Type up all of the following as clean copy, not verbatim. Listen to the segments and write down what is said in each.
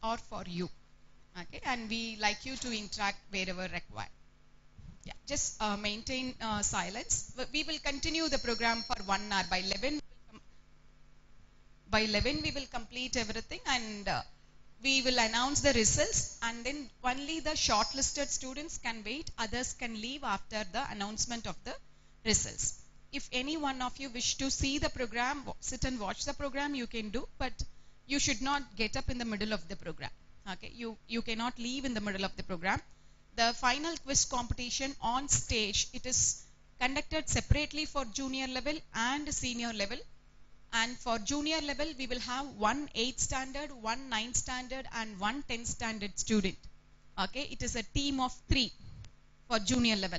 or for you. Okay, and we like you to interact wherever required. Yeah, just maintain silence. We will continue the program for 1 hour. By 11 we will complete everything, and we will announce the results, and then only the shortlisted students can wait. Others can leave after the announcement of the results. If any one of you wish to see the program, sit and watch the program, you can do, but you should not get up in the middle of the program. Okay, you cannot leave in the middle of the program. The final quiz competition on stage, it is conducted separately for junior level and senior level. And for junior level, we will have one 8th standard, one 9th standard, and one 10th standard student. Okay, it is a team of 3 for junior level.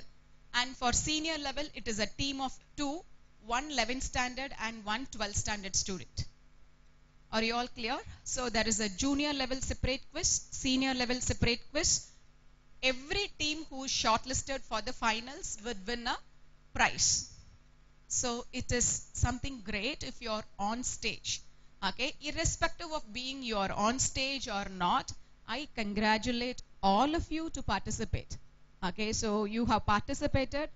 And for senior level, it is a team of 2, one 11th standard and one 12th standard student. Are you all clear? So there is a junior level separate quiz, senior level separate quiz. Every team who is shortlisted for the finals would win a prize. So it is something great if you are on stage. Okay, irrespective of being you are on stage or not, I congratulate all of you to participate. Okay, so you have participated.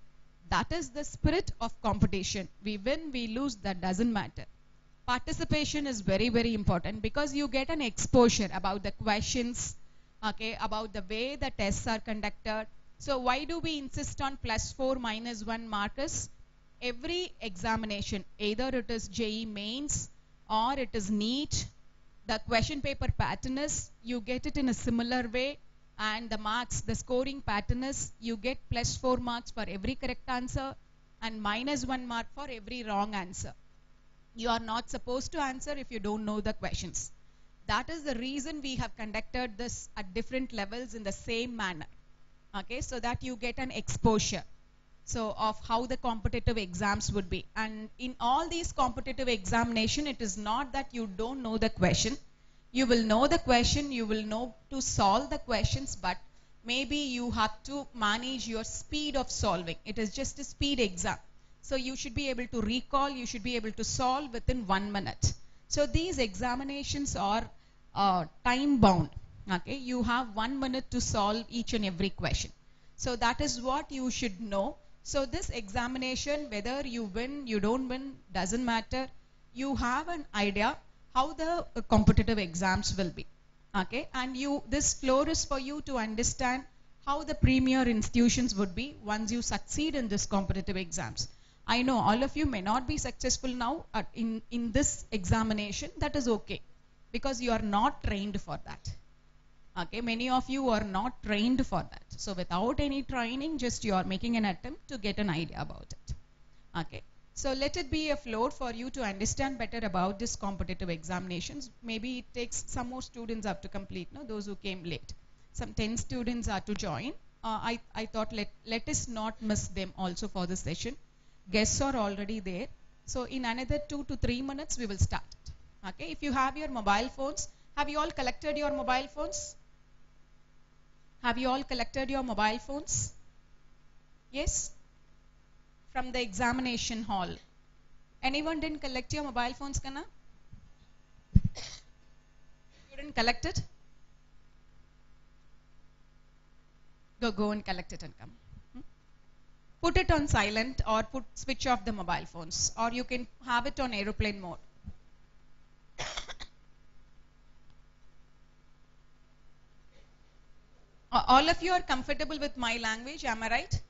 That is the spirit of competition. We win, we lose, that doesn't matter. Participation is very, very important because you get an exposure about the questions, okay, about the way the tests are conducted. So why do we insist on +4 -1 markers? Every examination, either it is JEE mains or it is NEET, the question paper pattern is you get it in a similar way, and the marks, the scoring pattern is you get +4 marks for every correct answer and -1 mark for every wrong answer. You are not supposed to answer if you don't know the questions. That is the reason we have conducted this at different levels in the same manner. Okay, so that you get an exposure. So of how the competitive exams would be. And in all these competitive examination, it is not that you don't know the question. You will know the question, you will know to solve the questions, but maybe you have to manage your speed of solving. It is just a speed exam. So you should be able to recall, you should be able to solve within 1 minute. So these examinations are time bound. Okay, you have 1 minute to solve each and every question. So that is what you should know. So this examination, whether you win, you don't win, doesn't matter. You have an idea how the competitive exams will be. Okay, and this floor is for you to understand how the premier institutions would be once you succeed in this competitive exams. I know all of you may not be successful now in this examination. That is okay, because you are not trained for that. Okay, many of you are not trained for that. So without any training, just you are making an attempt to get an idea about it. Okay, so let it be a floor for you to understand better about this competitive examinations. Maybe it takes some more students up to complete, no? Those who came late. Some 10 students are to join. I thought let us not miss them also for this session. Guests are already there. So in another 2 to 3 minutes, we will start. Okay, if you have your mobile phones, have you all collected your mobile phones? Have you all collected your mobile phones? Yes? From the examination hall. Anyone didn't collect your mobile phones, Kana? You didn't collect it? Go and collect it and come. Put it on silent or switch off the mobile phones, or you can have it on aeroplane mode. All of you are comfortable with my language, am I right?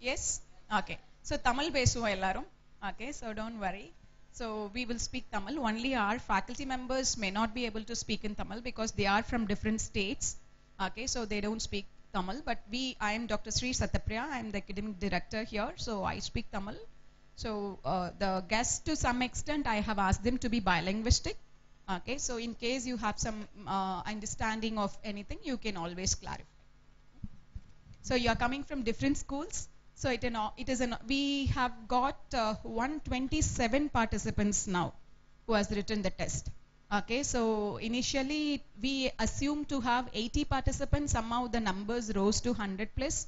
Yes? Okay. So Tamil besuva ellarum. Okay, so don't worry. So we will speak Tamil. Only our faculty members may not be able to speak in Tamil because they are from different states. Okay, so they don't speak Tamil. But I am Dr. Shrie Shrie. I am the academic director here. So I speak Tamil. So the guests, to some extent, I have asked them to be bilinguistic. Okay, so in case you have some understanding of anything, you can always clarify. So you are coming from different schools. So we have got 127 participants now who has written the test. Okay, so initially we assumed to have 80 participants. Somehow the numbers rose to 100 plus.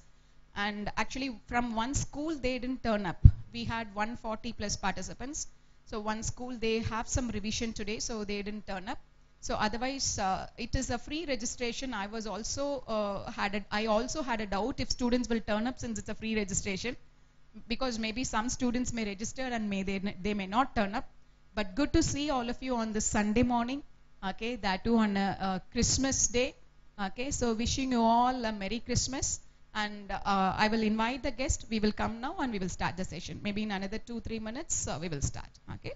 And actually from one school they didn't turn up. We had 140 plus participants. So one school, they have some revision today, so they didn't turn up. So otherwise, it is a free registration. I also had a doubt if students will turn up since it's a free registration, because maybe some students may register and they may not turn up. But good to see all of you on this Sunday morning. Okay, that too on a Christmas day. Okay, so wishing you all a Merry Christmas. And I will invite the guest. We will come now and we will start the session. Maybe in another 2-3 minutes we will start. Okay.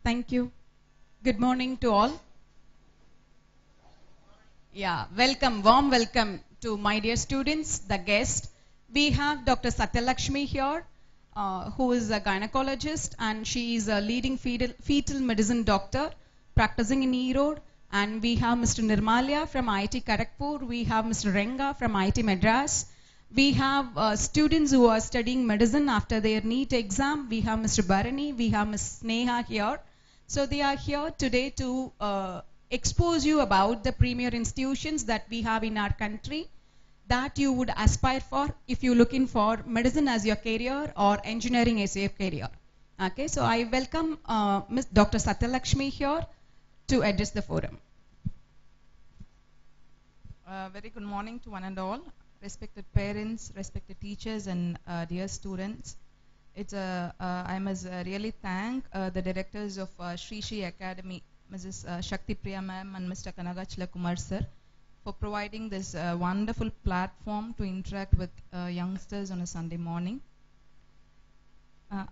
Thank you. Good morning to all. Yeah, welcome, warm welcome to my dear students, the guest. We have Dr. Satyalakshmi here, who is a gynecologist, and she is a leading fetal medicine doctor practicing in Erode. And we have Mr. Nirmalya from IIT Kharagpur. We have Mr. Renga from IIT Madras. We have students who are studying medicine after their NEET exam. We have Mr. Bharani. We have Ms. Sneha here. So they are here today to expose you about the premier institutions that we have in our country that you would aspire for if you're looking for medicine as your career or engineering as your career. Okay, so I welcome Ms. Dr. Satyalakshmi here to address the forum. Very good morning to one and all, respected parents, respected teachers, and dear students. I must really thank the directors of Shrie Shrie Academy, Mrs. Shakti Priya ma'am and Mr. Kanagachala Kumar sir, for providing this wonderful platform to interact with youngsters on a Sunday morning.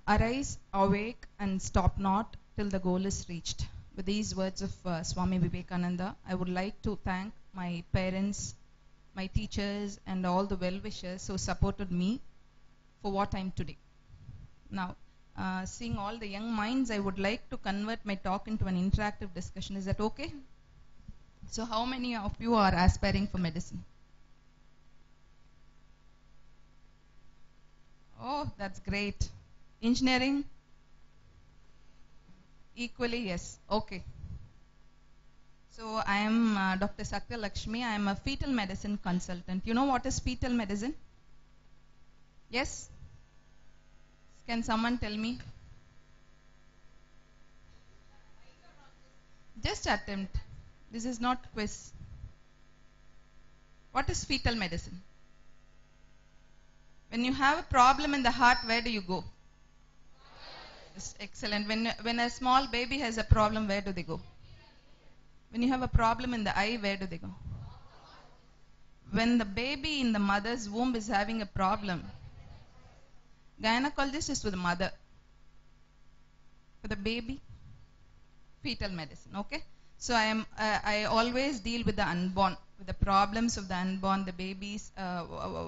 Arise, awake, and stop not till the goal is reached. With these words of Swami Vivekananda, I would like to thank my parents, my teachers, and all the well-wishers who supported me for what I am today. Now, seeing all the young minds, I would like to convert my talk into an interactive discussion. Is that okay? So how many of you are aspiring for medicine? Oh, that's great. Engineering? Equally, yes. Okay. So I am Dr. Satya Lakshmi. I am a fetal medicine consultant. You know what is fetal medicine? Yes? Can someone tell me? Just attempt. This is not quiz. What is fetal medicine? When you have a problem in the heart, where do you go? Yes, excellent. When a small baby has a problem, where do they go? When you have a problem in the eye, where do they go? When the baby in the mother's womb is having a problem, gynecologist is for the mother. For the baby, fetal medicine. Okay. So I always deal with the unborn, with the problems of the unborn, the babies.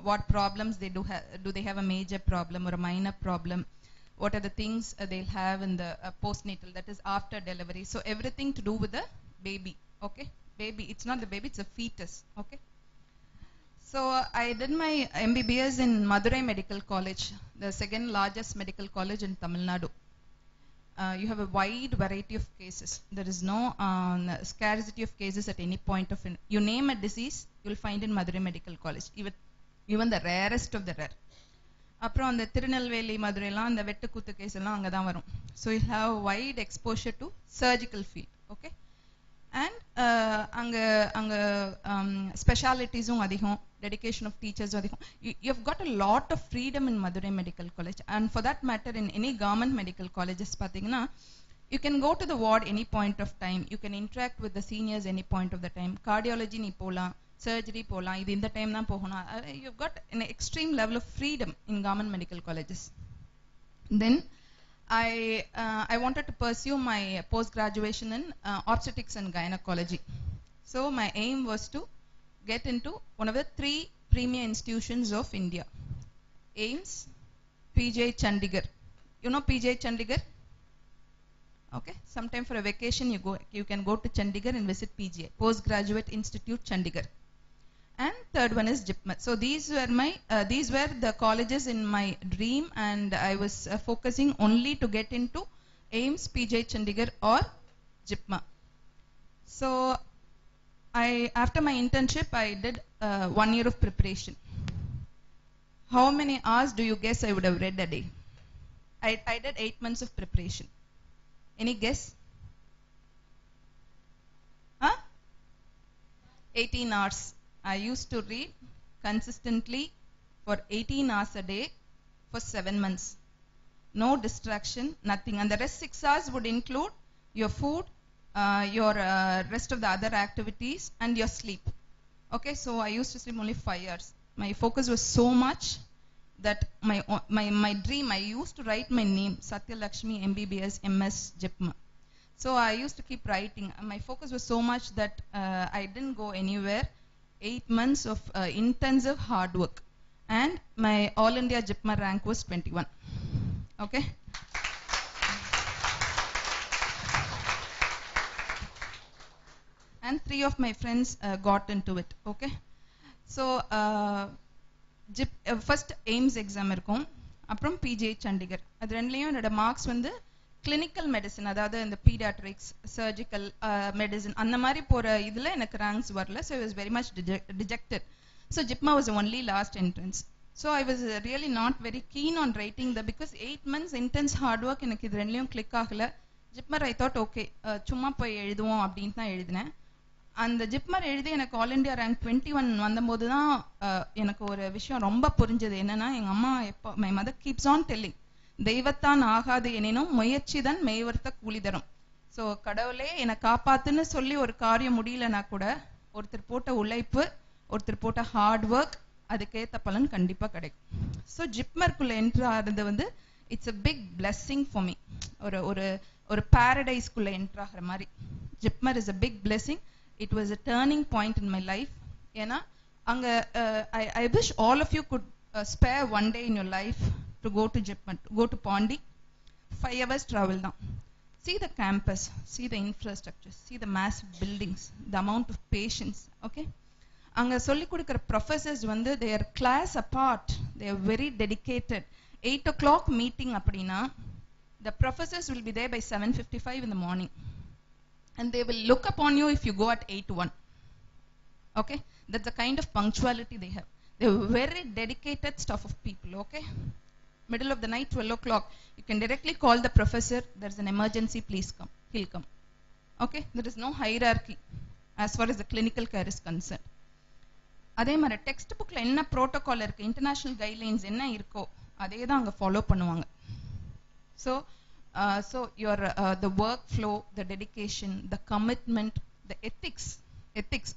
What problems they do have? Do they have a major problem or a minor problem? What are the things they'll have in the postnatal, that is after delivery? So everything to do with the baby. Okay. Baby. It's not the baby. It's a fetus. Okay. So I did my MBBS in Madurai Medical College, the second largest medical college in Tamil Nadu. You have a wide variety of cases. There is no scarcity of cases at any point of it. You name a disease, you will find in Madurai Medical College, even the rarest of the rare. அப்புறம் அந்த திருநெல்வேலி மதுரைலாம் அந்த வெட்டுக்குத்து case எல்லாம் அங்கே தான் வரும். So you have wide exposure to surgical field. Okay. And அங்கே அங்கே ஸ்பெஷாலிட்டிஸும் அதிகம், dedication of teachers அதிகம். You've got a lot of freedom in Madurai Medical College, and for that matter in any government medical colleges பார்த்தீங்கன்னா you can go to the ward any point of time, you can interact with the seniors any point of the time. Cardiology நீ போகலாம், surgery போகலாம், இது இந்த time தான் போகணும். You've got an extreme level of freedom in government medical colleges. Then I wanted to pursue my post graduation in obstetrics and gynecology. So my aim was to get into one of the 3 premier institutions of India. AIMS, PJ Chandigarh. You know PJ Chandigarh? Okay. Sometime for a vacation you can go to Chandigarh and visit PJ, Postgraduate Institute Chandigarh. And third one is JIPMER. So these were the colleges in my dream, and I was focusing only to get into AIMS, PJ Chandigarh or JIPMER. So after my internship, I did 1 year of preparation. How many hours do you guess I would have read a day? I did 8 months of preparation. Any guess? 18 hours. I used to read consistently for 18 hours a day for 7 months. No distraction, nothing. And the rest 6 hours would include your food, your rest of the other activities, and your sleep. Okay, so I used to sleep only 5 hours. My focus was so much that my dream, I used to write my name, Satya Lakshmi, MBBS, MS, JIPMER. So I used to keep writing. My focus was so much that I didn't go anywhere. 8 months of intensive hard work, and my All India JIPMER rank was 21. Okay. And 3 of my friends got into it. Okay. So first AIMS exam இருக்கும், அப்புறம் PJ Chandigarh. அது ரெண்டுலயும் என்னோட marks வந்து clinical medicine, அதாவது இந்த Pediatrics, surgical medicine அந்த மாதிரி போற இதுல எனக்கு ரேங்க்ஸ் வரல. So I was very much dejected. So JIPMER was only last entrance. So I was really not very keen on writing because 8 months intense hard work எனக்கு இது ரெண்டுலயும் கிளிக் ஆகல. JIPMER I thought okay, சும்மா போய் எழுதுவோம் அப்படின்னு தான் எழுதினேன். அந்த JIPMER எழுதி எனக்கு ஆல் இண்டியா ரேங்க் 21 வந்தபோது தான் எனக்கு ஒரு விஷயம் ரொம்ப புரிஞ்சது. என்னன்னா, எங்க அம்மா எப்போ my mother keeps on telling, தெய்வத்தான் ஆகாது எனினும் முயற்சிதான் மெய்வர்த்த கூலி தரும். ஸோ கடவுளே என்னை காப்பாத்துன்னு சொல்லி ஒரு காரியம் முடியலன்னா கூட ஒருத்தர் போட்ட உழைப்பு, ஒருத்தர் போட்ட ஹார்ட் ஒர்க், அதுக்கேற்ற பலன் கண்டிப்பா கிடைக்கும். ஸோ JIPMERக்குள்ள என்ட்ரு ஆகிறது வந்து it's a big blessing for me. ஒரு பாரடைஸ்குள்ள என்ட்ரு ஆகிற மாதிரி. JIPMER is a big blessing. It was a turning point in my life. ஏன்னா அங்க I wish all of you could spare one day in your life to go to JIPMER, to go to Pondi. 5 hours travel down. See the campus, see the infrastructure, see the massive buildings, the amount of patients. Okay. அங்க சொல்லி கொடுக்கிற professors வந்து they are class apart. They are very dedicated. 8 o'clock meeting அப்படின்னா the professors will be there by 7:55 in the morning. and they will look upon you if you go at 8 to 1. Okay, that's the kind of punctuality they have. They're very dedicated stuff of people. Okay, middle of the night, 12 o'clock, you can directly call the professor, there's an emergency, please come, he'll come. Okay, there is no hierarchy as far as the clinical care is concerned. அதே மாதிரி text புக்ல என்ன protocol இருக்கு, international guidelines என்ன இருக்கோ அதே தான் அங்க ஃபாலோ பண்ணுவாங்க. So your the workflow, the dedication, the commitment, the ethics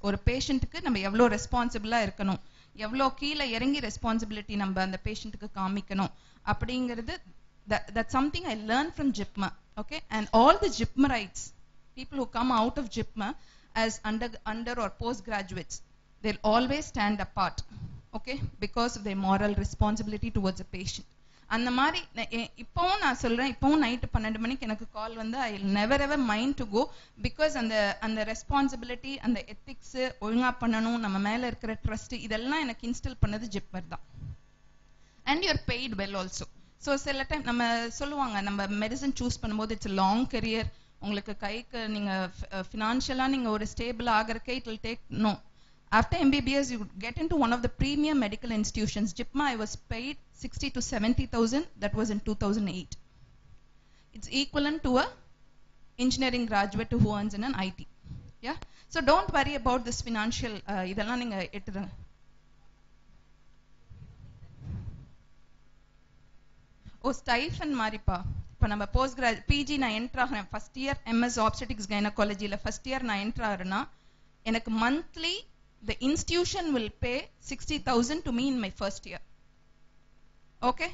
ஒரு பேஷண்ட்டுக்கு நம்ம எவ்வளோ ரெஸ்பான்சிபிளா இருக்கணும், எவ்வளோ கீழே இறங்கி ரெஸ்பான்சிபிலிட்டி நம்ம அந்த பேஷண்ட்டுக்கு காமிக்கணும் அப்படிங்கிறது, that's something I learned from JIPMA. Okay, and all the JIPMarites, people who come out of JIPMA as under or postgraduates, they'll always stand apart. Okay, because of their moral responsibility towards a patient. அந்த மாதிரி இப்போவும் நான் சொல்றேன், இப்போவும் night 12 மணிக்கு எனக்கு call வந்து I will never ever mind to go, because அந்த ரெஸ்பான்சிபிலிட்டி, அந்த எத்திக்ஸ் ஒழுங்கா பண்ணணும், நம்ம மேல இருக்கிற ட்ரஸ்ட், இதெல்லாம் எனக்கு இன்ஸ்டால் பண்ணது ஜிப்மர் தான். And you're paid well also. So சில டைம் நம்ம சொல்லுவாங்க, நம்ம மெடிசன் சூஸ் பண்ணும்போது இட்ஸ் லாங் கரியர், உங்களுக்கு கைக்கு நீங்க ஃபினான்ஷியலா நீங்க ஒரு ஸ்டேபிள் ஆகிறக்கே it will take. No, after MBBS you get into one of the premium medical institutions. JIPMA I was paid 60 to 70,000. That was in 2008. It's equivalent to a engineering graduate who earns in an IT. Yeah, so don't worry about this financial idella ninga ettuga. Oh, stipend maripa. இப்போ நம்ம post PG நான் enter ஆகிறேன், first year MS obstetrics gynecology ல first year நான் enter ஆகிறேன்னா எனக்கு monthly the institution will pay 60,000 to me in my first year. Okay,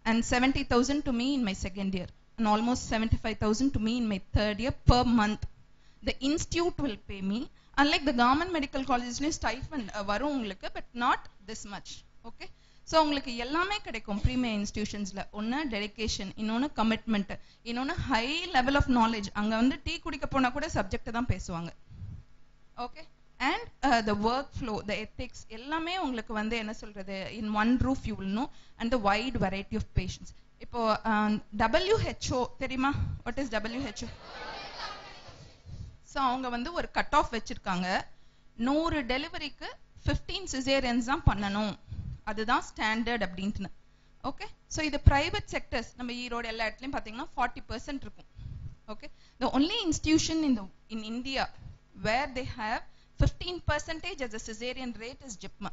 and 70,000 to me in my second year, and almost 75,000 to me in my third year per month. The institute will pay me, unlike the government medical colleges stipend varum ungalku, but not this much. Okay, so உங்களுக்கு எல்லாமே கிடைக்கும் premium இன்ஸ்டிடியூஷன்ஸ்ல. ஒன்னு dedication, இன்னொன்னு commitment, இன்னொன்னு high level of knowledge. அங்க வந்து tea குடிக்க போனா கூட சப்ஜெக்ட் தான் பேசுவாங்க. Okay, and the workflow, the ethics எல்லாமே உங்களுக்கு வந்து என்ன சொல்றது, in one roof you will know, and the wide variety of patients. இப்போ WHO தெரியுமா? what is WHO? so அவங்க வந்து ஒரு கட் ஆஃப் வச்சிருக்காங்க, 100 டெலிவரிக்கு 15 சிசேரியன்ஸ் தான் பண்ணணும், அதுதான் ஸ்டாண்டர்ட் அப்படின்ட்டு. ஓகே, so இது பிரைவேட் செக்டர்ஸ், நம்ம ஈரோடு எல்லா இடத்துலயும் பாத்தீங்கன்னா 40% இருக்கும். Okay, the only institution in India where they have 15% as a cesarean rate is JIPMA.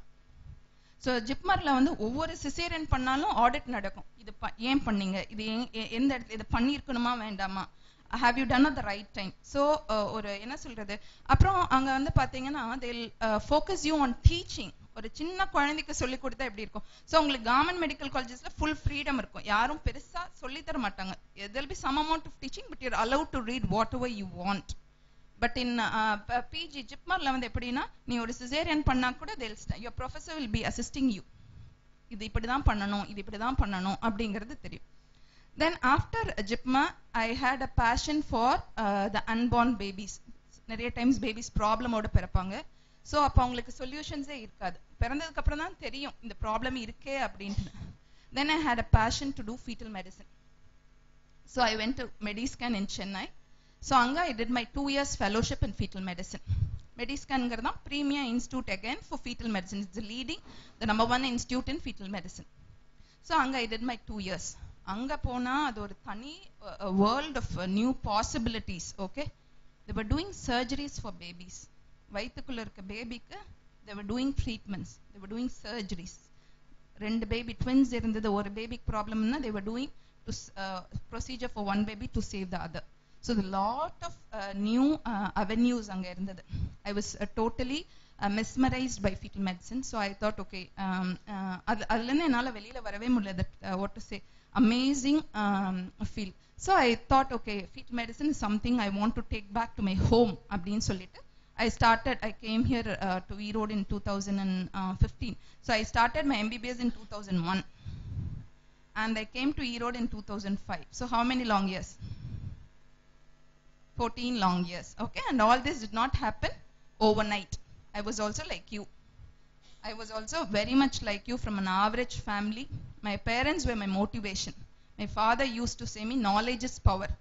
So ஜிப்மர்ல வந்து ஒவ்வொரு சிசேரியன் பண்ணாலும் ஆடிட் நடக்கும். இது ஏன் பண்ணீங்க, இது எந்த இடத்துல இது பண்ணியிருக்கணுமா வேண்டாமா, have you done at the right time. so ஒரு என்ன சொல்றது, அப்புறம் அங்க வந்து பாத்தீங்கன்னா they'll focus you on teaching. ஒரு சின்ன குழந்தைக்கு சொல்லி கொடுத்தா எப்படி இருக்கும். ஸோ உங்களுக்கு கவர்மெண்ட் மெடிக்கல் காலேஜஸ்ல ஃபுல் ஃப்ரீடம் இருக்கும், யாரும் பெருசா சொல்லி தர மாட்டாங்க. there'll be some amount of teaching, but you're allowed to read whatever you want. But in PG ஜிப்மர்ல வந்து எப்படின்னா, நீ ஒரு சிசேரியன் பண்ணா கூட your professor will be assisting you. இது இப்படிதான் பண்ணணும், இது இப்படிதான் பண்ணணும் அப்படிங்கிறது தெரியும். Then after JIPMA I had a passion for the unborn babies. நிறைய டைம்ஸ் பேபிஸ் ப்ராப்ளமோட பிறப்பாங்க. ஸோ அப்போ அவங்களுக்கு சொல்யூஷன்ஸே இருக்காது, பிறந்ததுக்கு அப்புறம் தான் தெரியும் இந்த ப்ராப்ளம் இருக்கே அப்படின்ட்டு. Then I had a passion to do fetal medicine. So I went to Mediscan in Chennai. So anga I did my 2 years fellowship in fetal medicine. Mediscan ங்கறதா Premier Institute again for fetal medicine. It's the number 1 institute in fetal medicine. So anga I did my 2 years. anga pona adu or thani world of new possibilities. Okay, they were doing surgeries for babies. வயித்துக்குள்ள இருக்க பேபிக்கு they were doing treatments, they were doing surgeries. ரெண்டு baby twins இருந்தது, ஒரு பேபிக்கு ப்ராப்ளம்னா they were doing procedure for one baby to save the other. So a lot of new avenues anga irundhathu. I was totally mesmerized by fetal medicine. So I thought, okay, adulane enala velila varave mudiyala, that what to say, amazing field. So I thought, okay, fetal medicine is something I want to take back to my home அப்படினு சொல்லிட்டு I came here to Erode in 2015. So I started my MBBS in 2001 and I came to Erode in 2005. So how many long years? 14 long years. Okay, and all this did not happen overnight. I was also like you. I was also very much like you, from an average family. My parents were my motivation. My father used to say me, knowledge is power.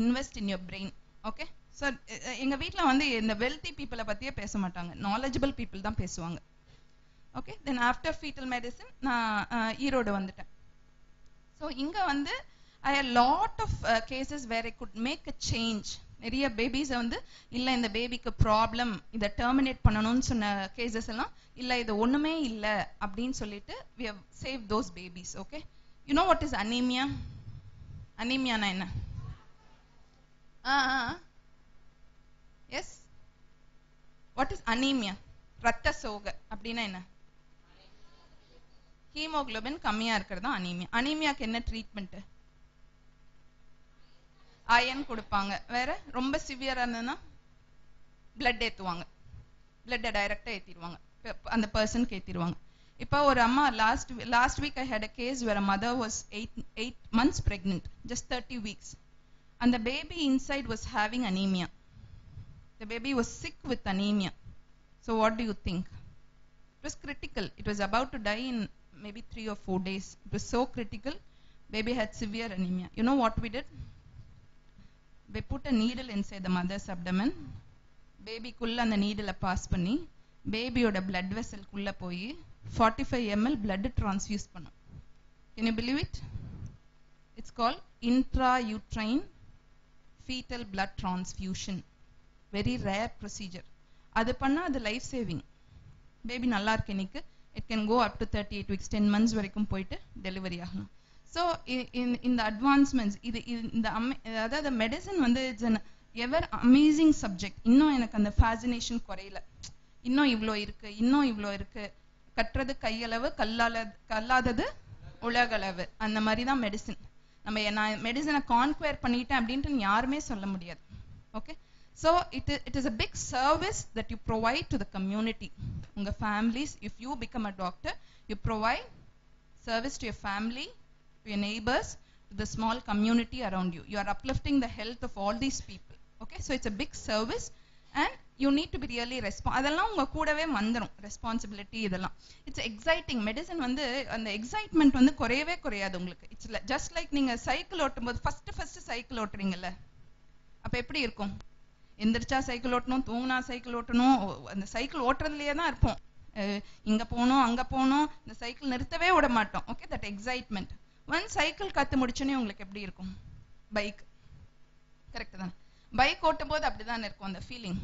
Invest in your brain. Okay, so எங்கள் வீட்டில் வந்து இந்த wealthy பீப்புளை பற்றியே பேச மாட்டாங்க, knowledgeable people தான் பேசுவாங்க. Okay, then after fetal medicine நான் ஈரோடு வந்துட்டேன். ஸோ இங்கே வந்து I had lot of cases where I could make a change. நிறைய பேபிஸை வந்து இல்லை இந்த பேபிக்கு ப்ராப்ளம், இதை டெர்மினேட் பண்ணணும்னு சொன்ன கேசஸ் எல்லாம் இல்லை இது ஒன்றுமே இல்லை அப்படின்னு சொல்லிட்டு we have saved those babies. Okay, you know what is anemia? அனீமியானா என்ன? Yes, what is anaemia? ரத்த சோகை அப்படின்னா என்ன? ஹீமோகுளோபின் கம்மியா இருக்கிறது தான் அனீமியா. அனீமியாக்கு என்ன ட்ரீட்மெண்ட்? அயன் கொடுப்பாங்க. வேற ரொம்ப சிவியரா இருந்ததுன்னா பிளட் ஏத்துவாங்க, பிளட்டை டைரக்டா ஏத்திடுவாங்க, அந்த பர்சனுக்கு ஏத்திடுவாங்க. இப்போ ஒரு அம்மா last week I had a case where a mother was 8 months pregnant, just 30 weeks, and the baby inside was having anemia. The baby was sick with anemia. So what do you think? It was critical. It was about to die in maybe 3 or 4 days. It was so critical. Baby had severe anemia. You know what we did? We put a needle inside the mother's abdomen. Baby kulla and the needle pass panni baby oda blood vessel kulla poi 45 ml blood transfuse pannom. Can you believe it? It's called intrauterine fetal blood transfusion. Very rare procedure. Adu panna adu life saving. Baby nalla irukku enikku. It can go up to 38 weeks, 10 months varaikum poitu delivery aganum. So in the advancements the medicine வந்து it's an ever amazing subject. இன்னும் எனக்கு அந்த fascination குறையல. இன்னும் இவ்ளோ இருக்கு கற்றது கையளவு கல்லாதது உலகளவு. அந்த மாதிரி தான் மெடிசின். நான் மெடிசனை கான்குயர் பண்ணிட்டேன் அப்படின்ட்டு யாருமே சொல்ல முடியாது. Okay, so it is a big service that you provide to the community. உங்க families, if you become a doctor, you provide service to your family, to your neighbors, to the small community around you. You are uplifting the health of all these people. Okay, so it's a big service and you need to be really அதெல்லாம் உங்க கூடவே வந்துரும் responsibility. இதெல்லாம் it's exciting. Medicine வந்து அந்த excitement வந்து குறையவே குறையாது உங்களுக்கு. இட்ஸ் ஜஸ்ட் லைக் நீங்க சைக்கிள் ஓட்டும் போது ஃபர்ஸ்ட் சைக்கிள் ஓட்டுறீங்கல்ல, அப்ப எப்படி இருக்கும்? எந்திரிச்சா சைக்கிள் ஓட்டணும், தூங்கினா சைக்கிள் ஓட்டணும், அந்த சைக்கிள் ஓட்டுறதுலயே தான் இருப்போம். இங்க போகணும் அங்க போகணும், இந்த சைக்கிள் நிறுத்தவே விட மாட்டோம். Okay, that excitement. One cycle கத்து முடிச்சோன்னே உங்களுக்கு எப்படி இருக்கும்? பைக் கரெக்ட் தானே? பைக் ஓட்டும் போது அப்படிதான் இருக்கும் அந்த ஃபீலிங்.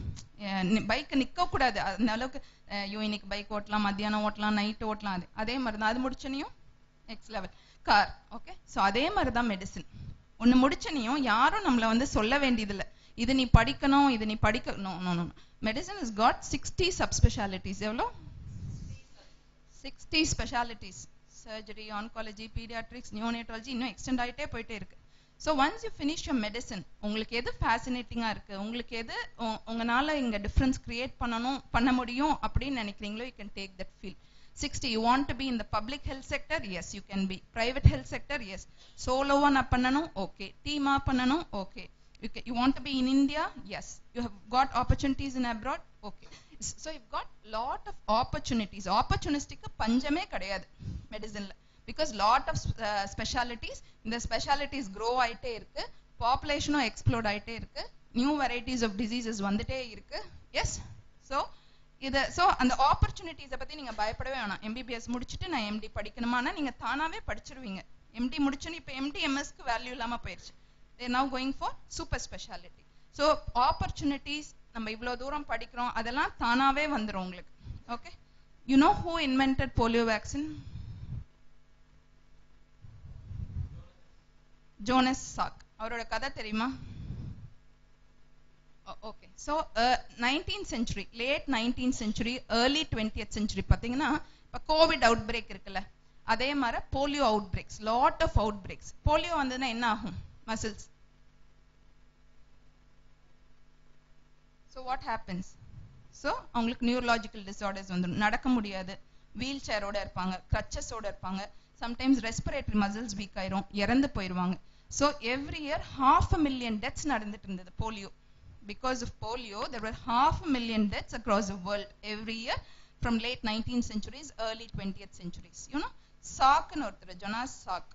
பைக் நிக்க கூடாது, அந்த அளவுக்கு இன்னைக்கு பைக் ஓட்டலாம், மத்தியானம் ஓட்டலாம், நைட் ஓட்டலாம். அதே மாதிரி தான். அது முடிச்சனையும் next level car. Okay, so அதே மாதிரி தான் மெடிசின். ஒன்னு முடிச்சனையும் யாரும் நம்மள வந்து சொல்ல வேண்டியதில்லை, இது நீ படிக்கணும், இது நீ படிக்கணும். Medicine is got 60 subspecialities. எவ்வளோ? 60 specialities. Surgery, oncology, paediatrics, neonatology, இன்னும் எக்ஸ்டெண்ட் ஆகிட்டே போயிட்டே இருக்கு. So once you finish your medicine, உங்களுக்கு எது ஃபேசினேட்டிங்கா இருக்கு, உங்களுக்கு எது உங்களால இங்க டிஃபரன்ஸ் கிரியேட் பண்ண முடியும் அப்படின்னு நினைக்கிறீங்களோ, you can take that field. 60. You want to be in the public health sector? Yes, you can be. Private health sector? Yes. Solo-வா நான் பண்ணணும்? Okay. Team-ஆ பண்ணணும்? Okay. You want to be in India? Yes. You have got opportunities in abroad? Okay. So you've got lot of opportunities. Opportunistic பஞ்சமே கிடையாது மெடிசன்ல. Because lot of specialities, இந்த specialities grow ஆயிட்டே இருக்கு, populationும் explode ஆயிட்டே இருக்கு, new varieties of diseases வந்துட்டே இருக்கு. Yes. So அந்த ஆப்பர்ச்சுனிட்டிஸை பத்தி நீங்க பயப்படவே வேணாம். MBBS முடிச்சுட்டு நான் MD படிக்கணுமானா நீங்க தானாவே படிச்சிருவீங்க. MD முடிச்சுன்னு இப்ப MD MSக்கு வேல்யூ இல்லாம போயிருச்சு. They are now going for super speciality. So opportunities, நம்ம இவ்வளவு தூரம் படிக்கிறோம், அதெல்லாம் தானாவே வந்துரும் உங்களுக்கு. Okay, you know who invented polio vaccine? Jonas Salk. அவரோட கதை தெரியுமா? Okay, so 19th century, late 19th century, early 20th century பாத்தீங்கன்னா இப்ப கோவிட் அவுட் பிரேக் இருக்குல்ல, அதே மாதிரி polio outbreaks, lot of outbreaks. Polio வந்ததுன்னா என்ன ஆகும்? Muscles. So what happens? So அவங்களுக்கு நியூரலாஜிக்கல் டிசார்டர்ஸ் வந்துடும், நடக்க முடியாது, வீல் சேரோட இருப்பாங்க, கிரச்சஸோட இருப்பாங்க, சம்டைம்ஸ் ரெஸ்பிரேட்டரி மசில்ஸ் வீக் ஆயிரும், இறந்து போயிடுவாங்க. So every year 500,000 deaths நடந்துட்டு இருந்தது polio. Because of polio, there were 500,000 deaths across the world every year from late 19th centuries, early 20th centuries. You know, Salk and Jonas Salk,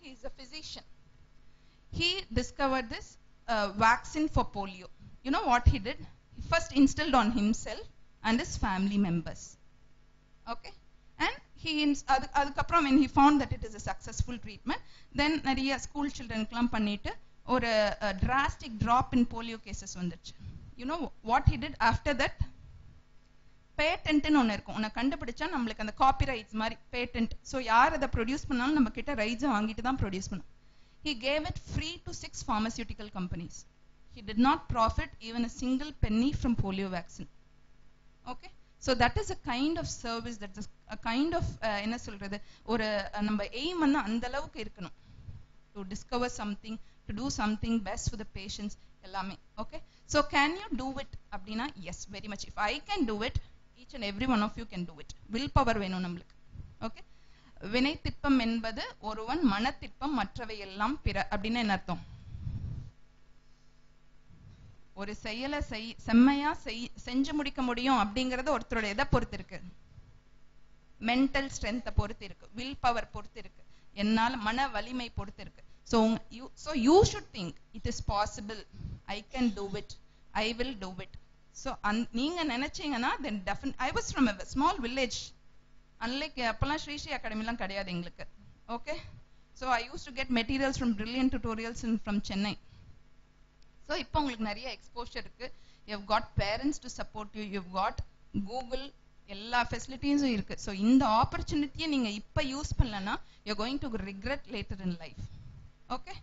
he is a physician. He discovered this vaccine for polio. you know what he did? He first instilled on himself and his family members. Okay, and he adukapram when he found that it is a successful treatment, then nariya school children klam pannittu or a drastic drop in polio cases vanduchu. You know what he did after that? Patent nu onnu irukum, una kandupidicha namakku and copyrights mari patent. So yaar adha produce pannalum நம்ம கிட்ட rights வாங்கிட்டு தான் produce பண்ணனும். He gave it free to 6 pharmaceutical companies. He did not profit even a single penny from polio vaccine. Okay, so that is a kind of service, that is a kind of என்ன சொல்றது, ஒரு நம்ம aim வந்து அந்த அளவுக்கு இருக்கணும், to discover something, to do something best for the patients எல்லாமே. Okay, so can you do it அப்படினா? Yes, very much. If I can do it, each and every one of you can do it. Will power வேணும் நமக்கு. Okay, வினை திட்பம் என்பது ஒருவன் மனத்திட்பம் மற்றவை எல்லாம் பிற அப்படினா என்ன அர்த்தம்? ஒரு செயலை செம்மையா செஞ்சு முடிக்க முடியும் அப்படிங்கறது ஒருத்தரோட எதை பொறுத்து இருக்கு? மென்டல் ஸ்ட்ரென்த்தை பொறுத்து இருக்கு, வில் பவர் பொறுத்து இருக்கு, என்னால மன வலிமை பொறுத்து இருக்கு. So you should think it is possible, I can do it, I will do it. So நீங்க நினைச்சீங்கன்னா then definitely. I was from a small village, unlike அப்பலாம் ஸ்ரீ ஸ்ரீ அகாடமிலாம் கிடையாது எங்களுக்கு. Okay, so I used to get materials from brilliant tutorials from Chennai. So இப்போ உங்களுக்கு நிறைய exposure இருக்கு, you have got parents to support you, you have got Google, எல்லா ஃபெசிலிட்டிஸும் இருக்கு. So இந்த ஆப்பர்ச்சுனிட்டியை நீங்க இப்ப யூஸ் பண்ணலன்னா you are going to regret later in life. Okay,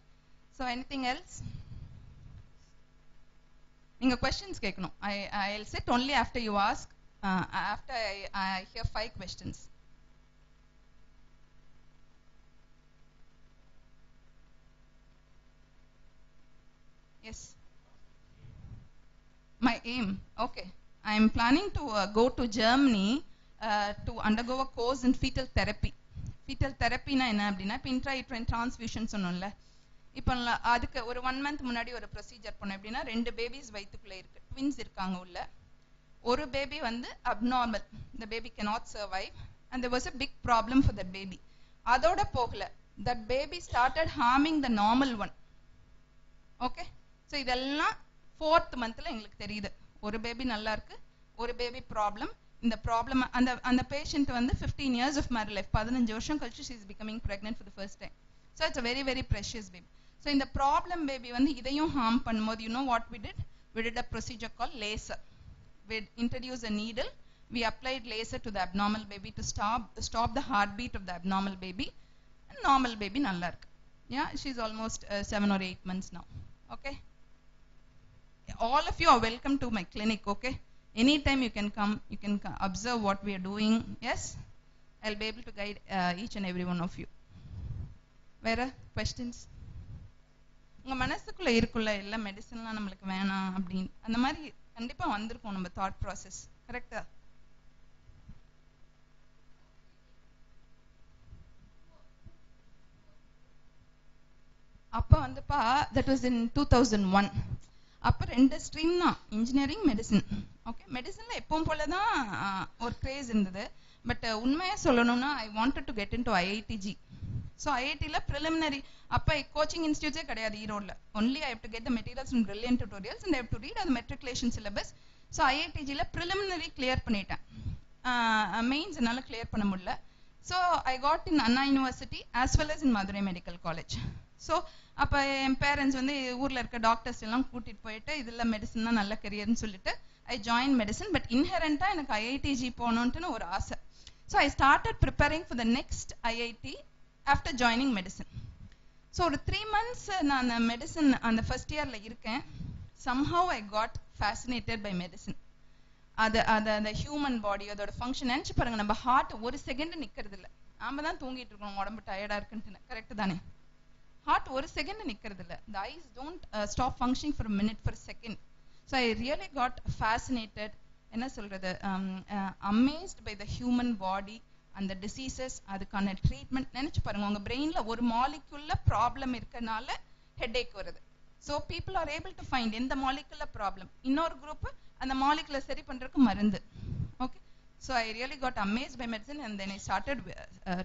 so anything else? நீங்க questions கேட்கணும். I'll sit only after you ask, after I hear 5 questions. Yes, my aim. Okay, I am planning to go to Germany to undergo a course in fetal therapy. Fetal therapy na enna appadina, இப்ப intrauterine transfusion சொன்னோம்ல, இப்போ அதுக்கு ஒரு 1 month முன்னாடி ஒரு procedure பண்ணோம். எப்படின்னா 2 babies வயித்துக்குள்ள இருக்கு, ட்வின்ஸ் இருக்காங்க உள்ள. ஒரு பேபி வந்து abnormal, the baby cannot survive and there was a big problem for that baby. அதோட போகல, that baby started harming the normal one. Okay, so இதெல்லாம் 4th monthல எங்களுக்கு தெரியுது. ஒரு பேபி நல்லா இருக்கு, ஒரு பேபி ப்ராப்ளம். இந்த ப்ராப்ளம் அந்த பேஷண்ட் வந்து 15 years of married life, 15 வருஷம் கழிச்சு she is becoming pregnant for the first time. So it's a very very precious baby. So இந்த ப்ராப்ளம் பேபி வந்து இதையும் harm பண்ணும்போது, you know what we did? We did a procedure called laser. We introduced a needle, we applied laser to the abnormal baby to stop the heartbeat of the abnormal baby, and normal baby நல்லா இருக்கு. Yeah, she's almost 7 or 8 months now. Okay, all of you are welcome to my clinic. Okay, anytime you can come, you can observe what we are doing. Yes, I'll be able to guide each and every one of you. Vera questions? உங்க மனசுக்குள்ள இருக்குள்ள எல்லா மெடிசன்லாம் நமக்கு வேணாம் அப்படின்னு அந்த மாதிரி கண்டிப்பா வந்திருக்கும் நம்ம தாட் ப்ராசஸ். கரெக்டா? அப்ப வந்துப்பா that was in 2001. அப்ப 2 ஸ்ட்ரீம் தான், இன்ஜினியரிங், மெடிசன். ஓகே, மெடிசன்ல எப்பவும் போலதான் ஒரு கிரேஸ் இருந்தது. பட் உண்மையா சொல்லணும்னா I wanted to get into IITG. So IITல preliminary, அப்ப கோச்சிங் இன்ஸ்டிடியூட்ஸே கிடையாது ஈரோட்ல. only I have to get the materials from brilliant tutorials and I have to read the matriculation syllabus. So IITGல preliminary clear பண்ணிட்டேன், mains என்னால clear பண்ண முடியல. So I got in Anna University as well as in Madurai Medical College. So அப்ப என் parents வந்து ஊர்ல இருக்க doctors எல்லாம் கூட்டிட்டு போயிட்டு இதுல மெடிசன் தான் நல்ல கரியர்னு சொல்லிட்டு I joined medicine. But inherentா எனக்கு IITG போகணும்னு ஒரு ஆசை. So I started preparing for the next IIT after joining medicine. So ஒரு 3 months நான் மெடிசன் அந்த ஃபர்ஸ்ட் இயர்ல இருக்கேன். Somehow I got fascinated by medicine. அந்த ஹியூமன் பாடி அதோட ஃபங்க்ஷன் நினைச்சு பாருங்க. நம்ம ஹார்ட் ஒரு செகண்ட் நிக்கிறது இல்ல, நாம தான் தூங்கிட்டு இருக்கோம் உடம்பு டயர்டா இருக்குன்னு. கரெக்ட் தானே? ஹார்ட் ஒரு செகண்ட் நிக்கிறது இல்ல. The eyes don't stop functioning for a minute, for a second. So I really got fascinated, என்ன சொல்றது, amazed by the human body and the diseases, அதுக்கான ட்ரீட்மெண்ட். நினைச்சு பாருங்க, உங்க பிரெயின்ல ஒரு மாலிக்யூல்ல ப்ராப்ளம் இருக்கனால ஹெட்டேக் வருது. So people are able to find எந்த மாலிகுலர் ப்ராப்ளம், இன்னொரு குரூப் அந்த மாலிகுலை சரி பண்றதுக்கு மருந்து. Okay, so I really got amazed by medicine and then I started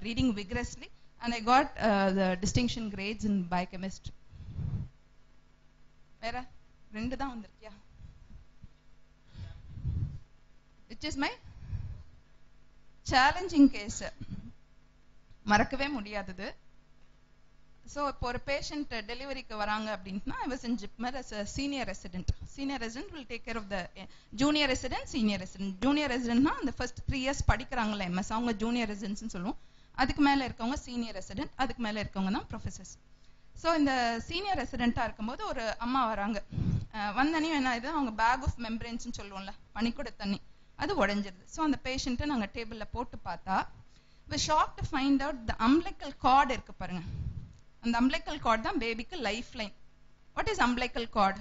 reading vigorously and I got the distinction grades in biochemistry. வேற 2 தான் வந்திருக்கியா? which is my challenging case. மறக்கவே முடியாதது. ஸோ இப்போ ஒரு பேஷண்ட் டெலிவரிக்கு வராங்க அப்படின்னா, I was in Jipmer as a senior resident. Senior resident will take care of the junior resident, senior resident. Junior residentனா அந்த ஃபர்ஸ்ட் 3 years படிக்கிறாங்களே எம்எஸ், அவங்க ஜூனியர் ரெசிடென்ட்ஸ்னு சொல்லுவோம். அதுக்கு மேலே இருக்கவங்க சீனியர் ரெசிடென்ட், அதுக்கு மேலே இருக்கவங்க தான் ப்ரொஃபஸர்ஸ். ஸோ இந்த சீனியர் ரெசிடெண்ட்டாக இருக்கும்போது ஒரு அம்மா வராங்க. வந்தனையும் என்ன ஆகுது, அவங்க பேக் ஆஃப் மெம்பரேன்ஸ்னு சொல்லுவோம்ல, பனிக்கூட தண்ணி, அது உடஞ்சிருது. ஸோ அந்த பேஷண்ட்டை நாங்கள் டேபிளில் போட்டு பார்த்தா, we shocked to find out the umbilical cord இருக்கு பாருங்க. அந்த umbilical cord தான் பேபிக்கு life line. What is umbilical cord?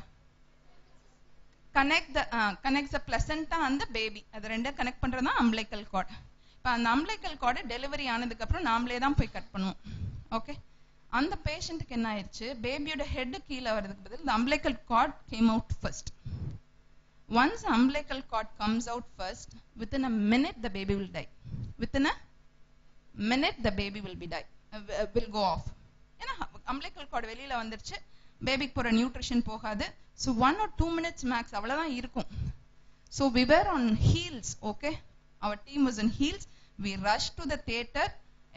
Connects the placenta and the baby. அது ரெண்டும் கனெக்ட் பண்றது தான் umbilical cord. இப்போ அந்த umbilical cord டெலிவரி ஆனதுக்கு அப்புறம் நாமளே தான் போய் கட் பண்ணுவோம். ஓகே, அந்த பேஷண்ட்டுக்கு என்ன ஆயிடுச்சு, பேபியோட ஹெட் கீழே வர்றதுக்கு பதில் the umbilical cord came out first. Once the umbilical cord comes out first, within a minute the baby will die. Within a minute the baby will go off. ஏன்னா umbilical cord வெளியில வந்துருச்சு, பேபிக்கு போற nutrition போகாது. So 1 or 2 minutes maths அவ்வளவுதான் இருக்கும். So we were on heels. Okay, our team was on heels. We rushed to the theater.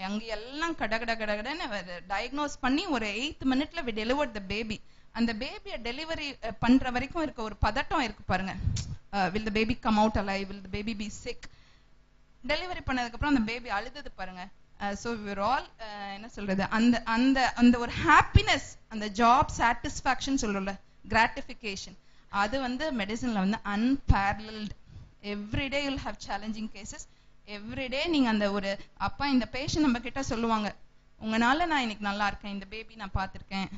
அங்க எல்லாம் கடகடன்னு டயக்னோஸ் பண்ணி ஒரு 8th minute we delivered the baby. அந்த பேபியை டெலிவரி பண்ற வரைக்கும் இருக்க ஒரு பதட்டம் இருக்கு பாருங்க. will the baby come out alive, will the baby be sick? Delivery பண்ணதுக்கு அப்புறம் அந்த பேபி அழுதது பாருங்க. ஸோ we're all என்ன சொல்றது, அந்த அந்த அந்த ஒரு ஹாப்பினஸ், அந்த ஜாப் சாட்டிஸ்ஃபேக்ஷன் சொல்றோம்ல, கிராட்டிஃபிகேஷன், அது வந்து மெடிசன்ல வந்து unparalleled. Everyday you'll have challenging cases. Everyday நீங்க அந்த ஒரு அப்பா, இந்த பேஷண்ட் நம்ம கிட்ட சொல்லுவாங்க, உங்களால நான் இன்னைக்கு நல்லா இருக்கேன், இந்த பேபி நான் பார்த்திருக்கேன்,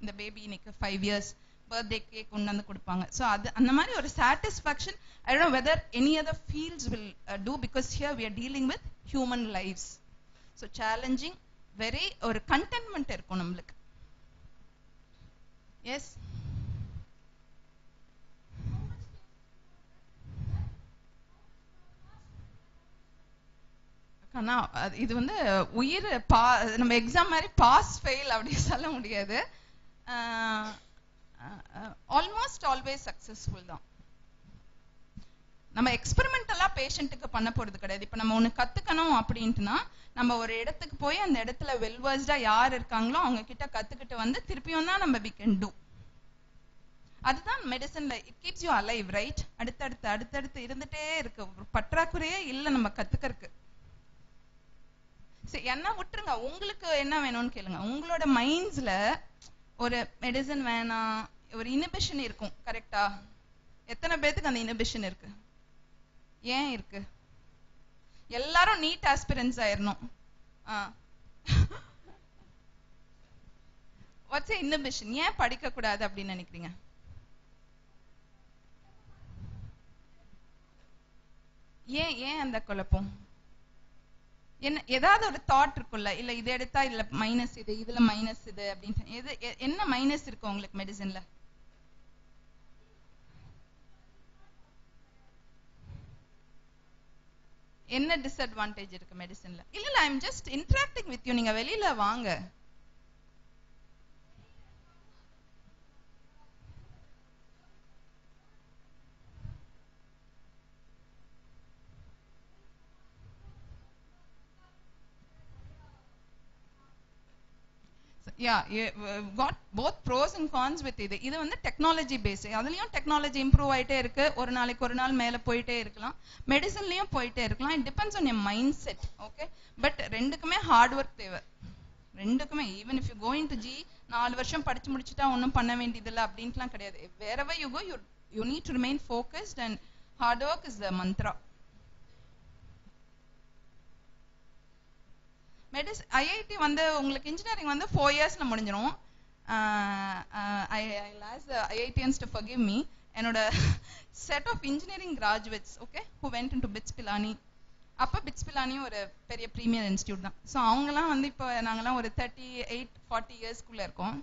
இந்த பேபி இன்னைக்கு 5 years பர்த்டே கேக் கொண்டு வந்து கொடுப்பாங்க. ஸோ அது அந்த மாதிரி ஒரு satisfaction. I don't know whether any other fields will do, because here we are dealing with human lives. So challenging, very ஒரு contentment இருக்கும் நம்மளுக்கு. Yes. ஆனா இது வந்து உயிர் நம்ம எக்ஸாம் மாதிரி பாஸ் ஃபெயில் அப்படி சொல்ல முடியாது. ஆல்மோஸ்ட் ஆல்வேஸ் சக்சஸ்ஃபுல் தான். நம்ம எக்ஸ்பெரிமெண்டலா பேஷண்ட்டுக்கு பண்ண போறது கிடையாது. இப்ப நம்ம ஒண்ணு கத்துக்கணும் அப்படின்ட்டுனா, நம்ம ஒரு இடத்துக்கு போய் அந்த இடத்துல வெல்வர்ஸ்டா யார் இருக்காங்களோ அவங்க கிட்ட கத்துக்கிட்டு வந்து திருப்பியும் தான் நம்ம we can do. அதுதான் மெடிசன்ல it keeps you alive, right? அடுத்தடுத்து இருந்துட்டே இருக்கு, பற்றாக்குறையே இல்லை நம்ம கத்துக்கிறதுக்கு. சரி, என்ன விட்டுருங்க, உங்களுக்கு என்ன வேணும்னு கேளுங்க. உங்களோட மைண்ட்ஸ்ல ஒரு மெடிசன் வேணாம், ஒரு இனிபிஷன் இருக்கும், கரெக்டா? எத்தனை பேருக்கு அந்த இனிபிஷன் இருக்கு? ஏன் இருக்கு? எல்லாரும் நீட் ஆஸ்பிரன்ஸ் ஆயிரணும். What's a inhibition? ஏன் படிக்க கூடாது அப்படின்னு நினைக்கிறீங்க? ஏன் அந்த குழப்பம்? என்ன, ஏதாவது ஒரு தாட் இருக்குல்ல, இல்ல இது எடுத்தா இதுல மைனஸ் இது, இதுல மைனஸ் இது அப்படின்னு. என்ன மைனஸ் இருக்கு உங்களுக்கு மெடிசன்ல? என்ன டிஸ்அட்வான்டேஜ் இருக்கு மெடிசன்ல? இல்ல I am just interacting with you. நீங்க வெளியில வாங்க. got both pros and cons with இது வந்து டெக்னாலஜி பேஸ். அதுலயும் டெக்னாலஜி இம்ப்ரூவ் ஆயிட்டே இருக்கு, ஒரு நாளைக்கு ஒரு நாள் மேல போயிட்டே இருக்கலாம். மெடிசன்லயும் போயிட்டே இருக்கலாம். It depends on your mind set. Okay, but ரெண்டுக்குமே ஹார்ட் ஒர்க் தேவை. ரெண்டுக்குமே even if you going to G 4 வருஷம் படிச்சு முடிச்சுட்டா ஒன்றும் பண்ண வேண்டியதில்லை அப்படின்ட்டுலாம் கிடையாது. wherever you go you need to remain focused and hard work is the mantra. IIT வந்து உங்களுக்கு இன்ஜினியரிங் வந்து 4 yearsல முடிஞ்சிடும். I'll ask the IITians to forgive me. என்னோட set of engineering graduates, okay, who went into BITS Pilani. அப்ப BITS Pilani ஒரு பெரிய premier institute தான். So அவங்கெல்லாம் வந்து இப்போ நாங்கெல்லாம் ஒரு 38-40 yearsக்குள்ள இருக்கோம்.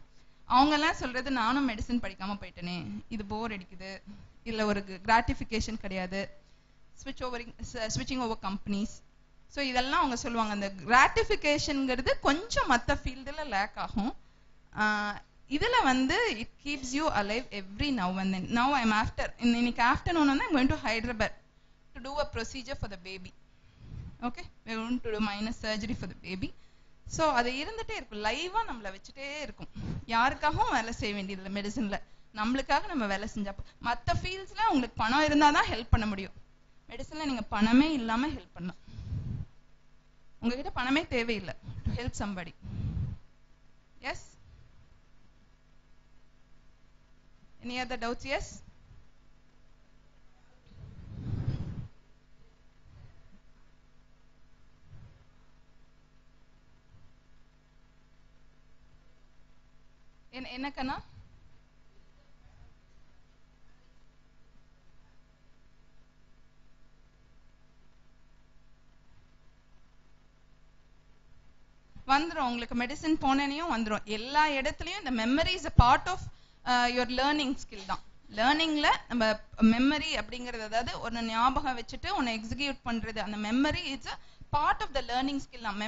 அவங்கெல்லாம் சொல்றது, நானும் மெடிசன் படிக்காம போயிட்டேனே, இது போர் அடிக்குது, இல்ல ஒரு கிராட்டிஃபிகேஷன் கிடையாது, ஸ்விட்சிங் ஓவர் கம்பெனிஸ். ஸோ இதெல்லாம் அவங்க சொல்லுவாங்க. அந்த கிராட்டிஃபிகேஷன்ங்கிறது கொஞ்சம் மற்ற ஃபீல்டில் லேக் ஆகும். இதுல வந்து it keeps you alive every now and then. Now I am after இன்னைக்கு ஆஃப்டர்நூன் வந்து I'm going to Hyderabad to do a procedure for the baby. Okay, we are going to do minor surgery for the baby. So அது இருந்துட்டே இருக்கும், லைவா நம்மள வச்சுட்டே இருக்கும். யாருக்காகவும் வேலை செய்ய வேண்டியதில்லை மெடிசன்ல, நம்மளுக்காக நம்ம வேலை செஞ்சா. மற்ற ஃபீல்ட்ஸ்ல உங்களுக்கு பணம் இருந்தா தான் ஹெல்ப் பண்ண முடியும். மெடிசன்ல நீங்க பணமே இல்லாம ஹெல்ப் பண்ணலாம். உங்ககிட்ட பணமே தேவையில்லை to help somebody. Yes, any other doubts? Yes, என்னக்கண்ணா? வந்துரும் உங்களுக்கு மெடிசன் போனேனையும் வந்துரும். எல்லா இடத்துலயும் இந்த memory is a part of your learning skill தான். லேர்னிங்ல நம்ம மெமரி அப்படிங்கிறது, அதாவது ஒரு ஞாபகம் வச்சுட்டு ஒன்னு எக்ஸிக்யூட் பண்றது, அந்த memory it's a part of the learning skill தான்.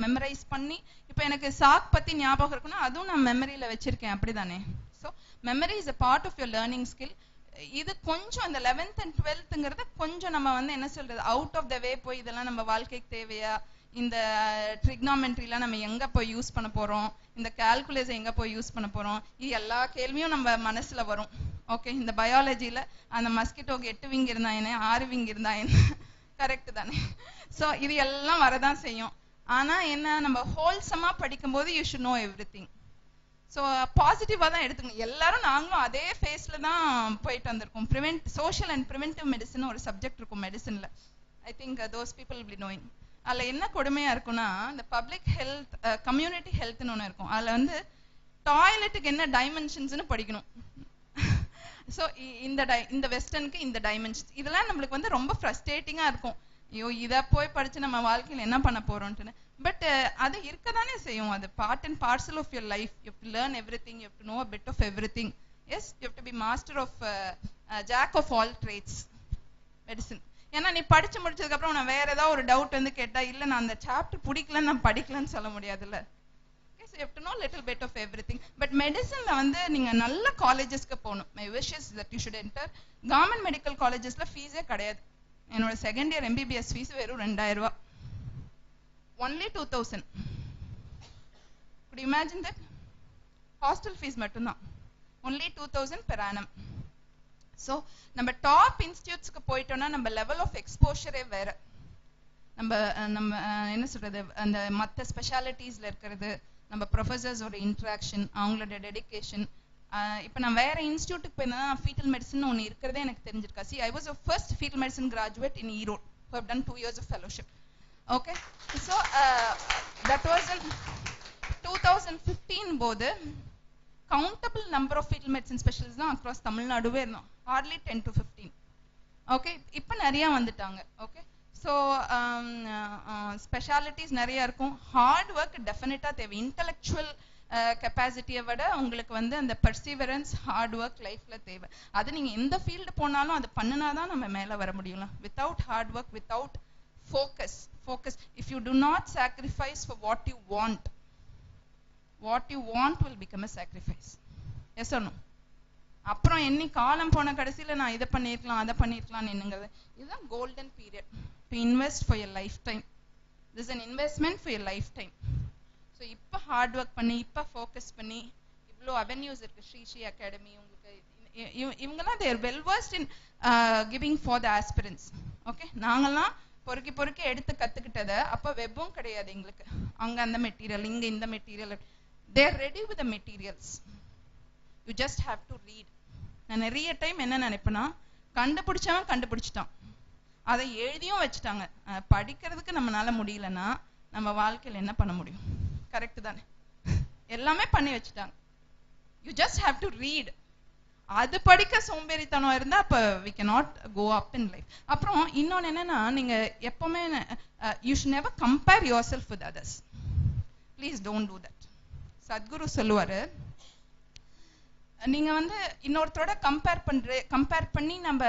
மெமரைஸ் பண்ணி, இப்போ எனக்கு சாக் பத்தி ஞாபகம் இருக்குன்னா அதுவும் நான் மெமரியில வச்சிருக்கேன், அப்படிதானே? So memory is a part of your learning skill. இது கொஞ்சம் அந்த 11th and 12th கொஞ்சம் நம்ம என்ன சொல்றது, அவுட் ஆஃப் த வே போய் இதெல்லாம் நம்ம வாழ்க்கைக்கு தேவையா, இந்த ட்ரிக்னாமெட்ரிலாம் நம்ம எங்க போய் யூஸ் பண்ண போறோம், இந்த கால்குலேஷன் எங்க போய் யூஸ் பண்ண போறோம், இது எல்லா கேள்வியும் நம்ம மனசுல வரும். ஓகே, இந்த பயாலஜில அந்த மஸ்கிட்டோக்கு 8 விங் இருந்தா என்ன, 6 விங் இருந்தா என்ன, கரெக்ட் தானே? ஸோ இது எல்லாம் வரதான் செய்யும். ஆனா என்ன, நம்ம ஹோல்சமா படிக்கும்போது you should know everything. So பாசிட்டிவா தான் எடுத்துக்கணும். எல்லாரும் நாங்களும் அதே ஃபேஸ்ல தான் போயிட்டு வந்திருக்கோம். சோஷியல் அண்ட் ப்ரிவென்டிவ் மெடிசன் ஒரு சப்ஜெக்ட் இருக்கும் மெடிசன்ல. I think those people will be knowing. அதுல என்ன கொடுமையா இருக்கும்னா, இந்த பப்ளிக் ஹெல்த், கம்யூனிட்டி ஹெல்த்னு ஒன்று இருக்கும். அதுல டாய்லெட்டுக்கு என்ன டைமென்ஷன்ஸ்னு படிக்கணும். ஸோ இந்த வெஸ்டர்னுக்கு இந்த டைமென்ஷன்ஸ், இதெல்லாம் நம்மளுக்கு ரொம்ப ஃப்ரஸ்ட்ரேட்டிங்கா இருக்கும். ஐயோ, இதை போய் படிச்சு நம்ம வாழ்க்கையில் என்ன பண்ண போறோம்னு. பட் அது இருக்கதானே செய்யும். அது part and parcel of your life. You have to learn everything, you have to know a bit of everything. Yes, you have to be master of jack of all trades medicine. ஏன்னா நீ படிச்சு முடிச்சதுக்கு அப்புறம் நான் வேற ஏதாவது ஒரு doubt கேட்டா, இல்ல நான் அந்த சாப்டர் பிடிக்கல, நான் படிக்கலன்னு சொல்ல முடியாதுல்ல. Yes, you have to know little bit of everything. But மெடிசன்ல நீங்க நல்ல காலேஜஸ்க்கு போகணும். My wish is that you should enter government medical collegesல ஃபீஸே கிடையாது. என்னோட செகண்ட் இயர் MBBS ஃபீஸ் வெறும் 2000 ரூபாய். only 2000. Could you imagine that? Hostel fees மட்டும்தான், only 2000 per annum. ஸோ நம்ம top இன்ஸ்டியூட்ஸ்க்கு போயிட்டோம்னா நம்ம லெவல் ஆஃப் எக்ஸ்போஷரே வேற. நம்ம என்ன சொல்றது, அந்த மற்ற ஸ்பெஷாலிட்டிஸ்ல இருக்கிறது, நம்ம ப்ரொஃபசர்ஸோட இன்ட்ராக்ஷன், அவங்களோட டெடிகேஷன். இப்போ நான் வேற இன்ஸ்டியூட்டுக்கு போயிருந்தா ஃபீட்டல் மெடிசன் ஒன்று இருக்கிறதே எனக்கு தெரிஞ்சிருக்கா. See, I was a first fetal medicine graduate in Erode who have done 2 years of fellowship. Okay, so that was in 2015 போது countable number of fetal medicine specialists தான் across தமிழ்நாடுவே இருந்தோம். hardly 10 to 15. ஓகே, இப்போ நிறைய வந்துட்டாங்க. Okay, so specialities நிறைய இருக்கும். Hard work டெஃபினட்டா தேவை. இன்டெலெக்சுவல் கெப்பாசிட்டியை விட உங்களுக்கு அந்த பர்சீவரன்ஸ், ஹார்ட் ஒர்க் லைஃப்ல தேவை. அது நீங்க எந்த ஃபீல்டு போனாலும் அது பண்ணினாதான் நம்ம மேல வர முடியும். Without hard work, without focus, if you do not sacrifice for what you want will become a sacrifice. Yes or no? அப்புறம் என்னி காலம் போன கடைசியில நான் இதை பண்ணிருக்கலாம், அதை பண்ணிருக்கலாம் என்னங்கிறது. இதுதான் golden period to invest for your lifetime. This is an investment for your lifetime. So இப்ப ஹார்ட் ஒர்க் பண்ணி, இப்ப ஃபோக்கஸ் பண்ணி, இவ்வளோ அவென்யூஸ் இருக்கு. ஸ்ரீ ஸ்ரீ அகாடமி, உங்களுக்கு இவங்கெல்லாம் they are well versed in giving for the aspirants. Okay, நாங்கெல்லாம் பொறுக்கி எடுத்து கத்துக்கிட்டத அப்ப வெப்பும் கிடையாது எங்களுக்கு. அங்க அந்த மெட்டீரியல், இங்க இந்த material, they are ready with the materials. You just have to read. நான் நிறைய டைம் என்ன நினைப்பேன்னா, கண்டுபிடிச்சவன் கண்டுபிடிச்சிட்டான், அதை எழுதியும் வச்சுட்டாங்க. படிக்கிறதுக்கு நம்மளால முடியலன்னா நம்ம வாழ்க்கையில் என்ன பண்ண முடியும்? கரெக்ட் தானே? எல்லாமே பண்ணி வச்சுட்டாங்க. You just have to read. அது படிக்க சோம்பேறித்தனம் இருந்தா அப்ப we cannot go up in life. அப்புறம் இன்னொன்னு என்னன்னா, நீங்க எப்பவுமே you should never compare yourself with others. Please don't do that. Sadhguru சொல்லுவாரு, நீங்க இன்னொருத்தரோட கம்பேர் பண்ணி நம்ம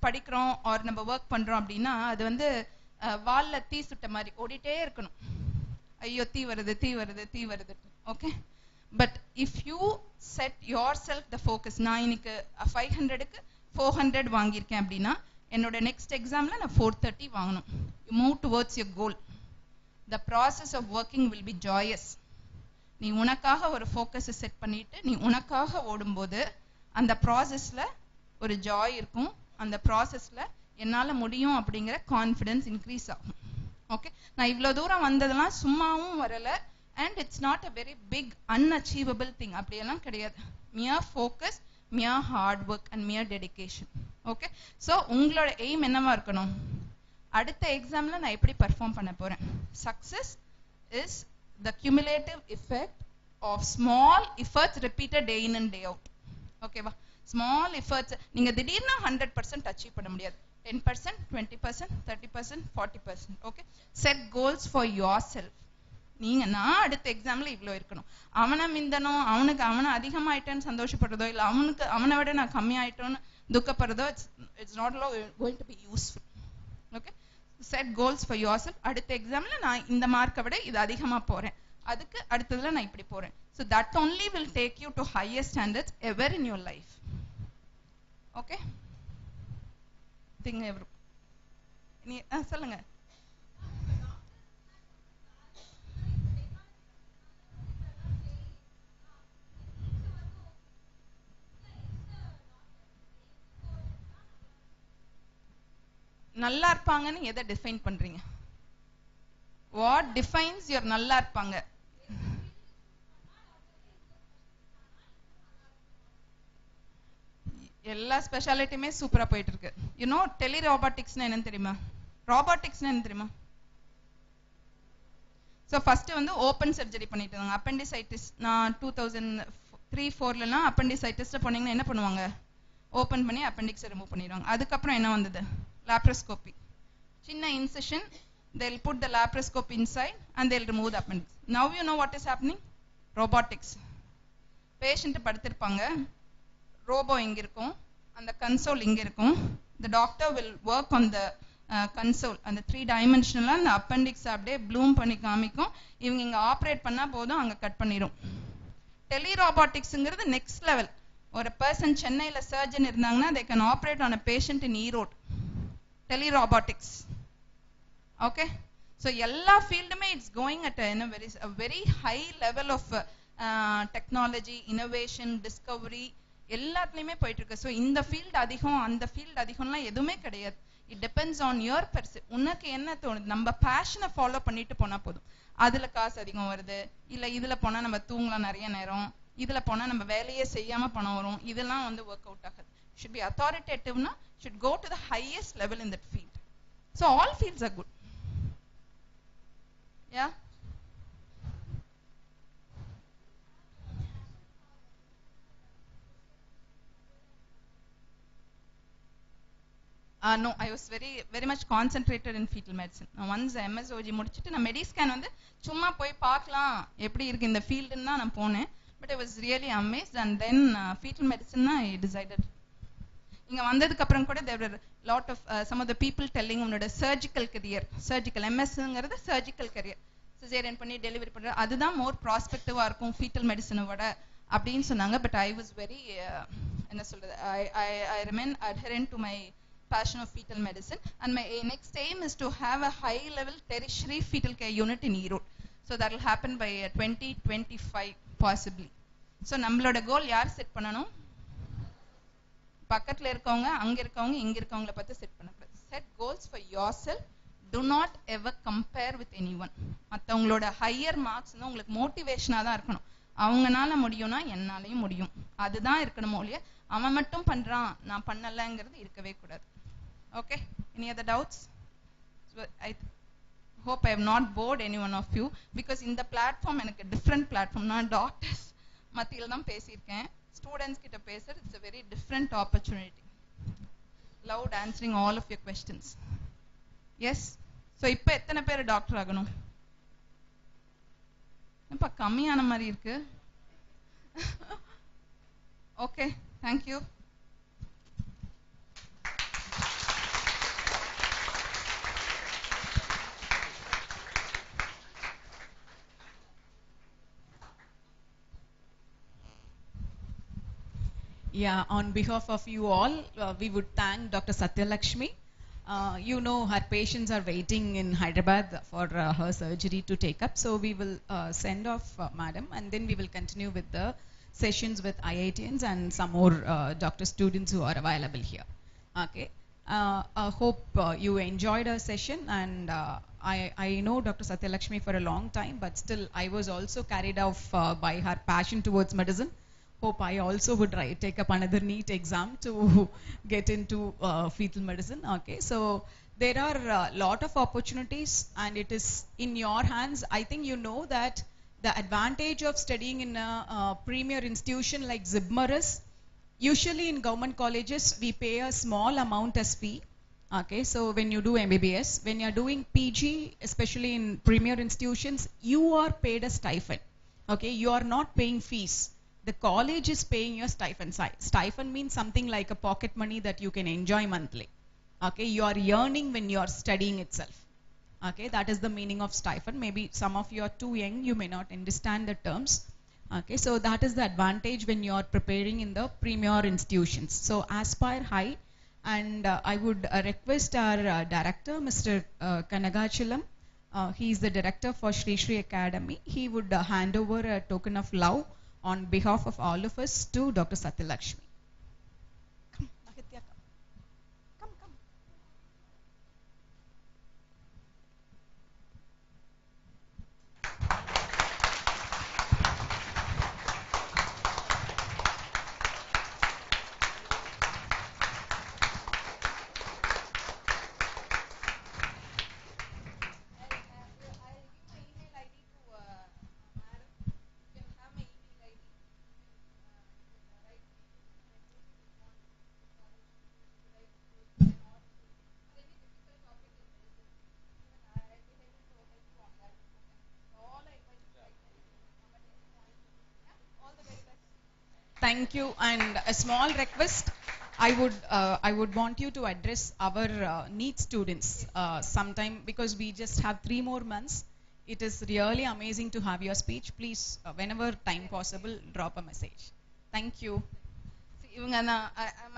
படிக்கிறோம் ஆர் நம்ம ஒர்க் பண்றோம் அப்படின்னா, அது வால்ல தீ சுட்ட மாதிரி ஓடிட்டே இருக்கணும். ஐயோ தீ வருது தீ வருது தீ வருது. Okay, but if you said your self the focus, நான் இன்னைக்கு 500க்கு 400 வாங்கியிருக்கேன் அப்படின்னா, என்னோட நெக்ஸ்ட் எக்ஸாம்ல நான் 430 வாங்கணும். You move towards your goal. The process of working will be joyous. நீ உனக்காக ஒரு ஃபோக்கஸை செட் பண்ணிட்டு நீ உனக்காக ஓடும்போது அந்த ப்ராசஸ்ல ஒரு ஜாய் இருக்கும். அந்த ப்ராசஸ்ல என்னால முடியும் அப்படிங்கிற கான்ஃபிடன்ஸ் இன்க்ரீஸ் ஆகும். ஓகே, நான் இவ்வளோ தூரம் வந்ததெல்லாம் சும்மாவும் வரல. And it's not a very big unachievable thing, அப்படியெல்லாம் கிடையாது. Mere focus, mere hard work and mere dedication. Okay, so உங்களோட எய்ம் என்னவா இருக்கணும்? அடுத்த எக்ஸாம்ல நான் எப்படி பர்ஃபார்ம் பண்ண போறேன்? Success is the cumulative effect of small efforts repeated day in and day out. Okay va, small efforts நீங்க திடீர்னு 100% அச்சீவ் பண்ண முடியாது. 10%, 20%, 30%, 40%. okay, set goals for yourself. நீங்க நான் அடுத்த எக்ஸாம்ல இவ்ளோ இருக்கணும், அவனை மிந்தனோ, அவனை அதிகமாயிட்டேன்னு சந்தோஷப்படுறதோ, இல்ல அவனை விட நான் கம்மி ஆயிட்டோன்னு துக்கப்படுறதோ, it's not going to be useful. okay, set goals for yourself. அடுத்த எக்ஸாம்ல நான் இந்த மார்க்கை விட இது அதிகமா போறேன், அதுக்கு அடுத்ததுல நான் இப்படி போறேன். so that only will take you to higher standards ever in your life. okay, think ever நீ சொல்லுங்க. நல்லா இருப்பாங்கன்னு எதை டிஃபைன் பண்றீங்க? வாட் டிஃபைன்ஸ் யுவர் நல்லா இருப்பாங்க? எல்லா ஸ்பெஷாலிட்டியுமே சூப்பரா போயிட்டு இருக்கு. யூனோ டெலி ரோபாட்டிக்ஸ்னா என்னன்னு தெரியுமா? ரோபாட்டிக்ஸ்னா என்ன தெரியுமா? ஸோ ஃபர்ஸ்ட் வந்து ஓப்பன் சர்ஜரி பண்ணிட்டு இருந்தாங்க. அப்பெண்டிசைட்டிஸ் நான் 2003-4 அப்பெண்டிசைட்டிஸ்ல போனீங்கன்னா என்ன பண்ணுவாங்க? ஓப்பன் பண்ணி அப்பெண்டிக்ஸை ரிமூவ் பண்ணிடுவாங்க. அதுக்கப்புறம் என்ன வந்தது? laparoscopy. சின்ன incision, they'll put the laparoscope inside and they'll remove the appendix. Now you know what is happening? Robotics. Patient படுத்திருப்பாங்க, ரோபோ இங்க இருக்கும், அந்த கன்சோல் இங்க இருக்கும். The doctor will work on the console, அந்த 3-dimensional அந்த appendix அப்படியே ப்ளூம் பண்ணி காமிக்கும். இவங்க இங்க ஆப்ரேட் பண்ணா போதும், அங்க கட் பண்ணிரும். டெலி ரோபாட்டிக்ஸ்ங்கிறது நெக்ஸ்ட் லெவல். ஒரு பர்சன் சென்னையில சர்ஜன் இருந்தாங்கன்னா they can operate on a patient in Erode. Tele robotics. okay, so எல்லா ஃபீல்டுமே it's going at a very high level of technology, innovation, discovery எல்லாத்துலயுமே போயிட்டு இருக்கு. ஸோ இந்த ஃபீல்டு அதிகம் அந்த ஃபீல்டு அதிகம்லாம் எதுவுமே கிடையாது. இட் டிபெண்ட்ஸ் ஆன் யுவர் உனக்கு என்ன தோணுது. நம்ம பேஷனை ஃபாலோ பண்ணிட்டு போனா போதும். அதுல காசு அதிகம் வருது, இல்ல இதுல போனா நம்ம தூங்கலாம் நிறைய நேரம், இதுல போனா நம்ம வேலையே செய்யாம பணம் வரும், இதெல்லாம் வந்து ஒர்க் அவுட் ஆகுது. should be authoritative na, should go to the highest level in that field. So all fields are good. yeah, no, I was very much concentrated in fetal medicine. Once MSOG முடிச்சிட்டு நான் மெடிஸ்கேன் வந்து சும்மா போய் பார்க்கலாம் எப்படி இருக்கு இந்த ஃபீல்டுன்னு தான் நான் போனேன். but I was really amazed and then fetal medicine I decided. இங்க வந்ததுக்கு அப்புறம் கூட there were lot of some of the people telling உன்னோட surgical career, surgical MSங்கிறது surgical career, cesarean பண்ணி டெலிவரி பண்ற அதுதான் more prospective இருக்கும் fetal medicine விட அப்படின்னு சொன்னாங்க. but I was very என்ன சொல்றது, I remain adherent to my passion of fetal medicine and my next aim is to have a high level tertiary fetal care unit in Erode. so that will happen by 2025 possibly. so நம்மளோட கோல் யார் set பண்ணணும்? பக்கத்துல இருக்கவங்க, அங்க இருக்கவங்க, இங்க இருக்கவங்கள பார்த்து செட் பண்ணக்கூடாது. Set goals for your self. To not ever compare with anyone. மற்றவங்களோட ஹையர் மார்க்ஸ் வந்து உங்களுக்கு மோட்டிவேஷனா தான் இருக்கணும். அவங்கனால முடியும்னா என்னாலையும் முடியும், அதுதான் இருக்கணும். ஒழிய அவன் மட்டும் பண்றான் நான் பண்ணலங்கிறது இருக்கவே கூடாது. Okay, any other doubts? I hope I have not bored any one of you because இந்த பிளாட்ஃபார்ம் எனக்கு டிஃப்ரெண்ட் பிளாட்ஃபார்ம். நான் டாக்டர்ஸ் மத்தியில தான் பேசியிருக்கேன், ஸ்டூடெண்ட்ஸ் கிட்ட பேசுறது it's a very different opportunity. Loved answering all of your questions. yes, so இப்போ எத்தனை பேர் டாக்டர் ஆகணும்? இப்ப கம்மியான மாதிரி இருக்கு. Okay, thank you. Yeah, on behalf of you all, we would thank Dr. Satyalakshmi. You know, her patients are waiting in Hyderabad for her surgery to take up. So we will send off Madam, and then we will continue with the sessions with IITians and some more doctor students who are available here. Okay. I hope you enjoyed our session, and I know Dr. Satyalakshmi for a long time, but still I was also carried off by her passion towards medicine. Hope I also would take up another NEET exam to get into fetal medicine. Okay, so there are a lot of opportunities, and it is in your hands. I think you know that the advantage of studying in a premier institution like Zibmer is, usually in government colleges we pay a small amount as fee. Okay, so when you do MBBS, when you are doing PG, especially in premier institutions, you are paid a stipend. Okay, you are not paying fees. The college is paying your stipend. Stipend means something like a pocket money that you can enjoy monthly. Okay, you are earning when you are studying itself. Okay, that is the meaning of stipend. Maybe some of you are too young, you may not understand the terms. Okay, so that is the advantage when you are preparing in the premier institutions. So aspire high, and I would request our director, Mr. Kanagachalam. He is the director for Shrie Shrie Academy. He would hand over a token of love on behalf of all of us to Dr. Satyalakshmi. Come, Agitya, come. Come. Thank you, and a small request. I would want you to address our NEET students sometime, because we just have 3 more months. It is really amazing to have your speech. Please, whenever time possible, drop a message. Thank you.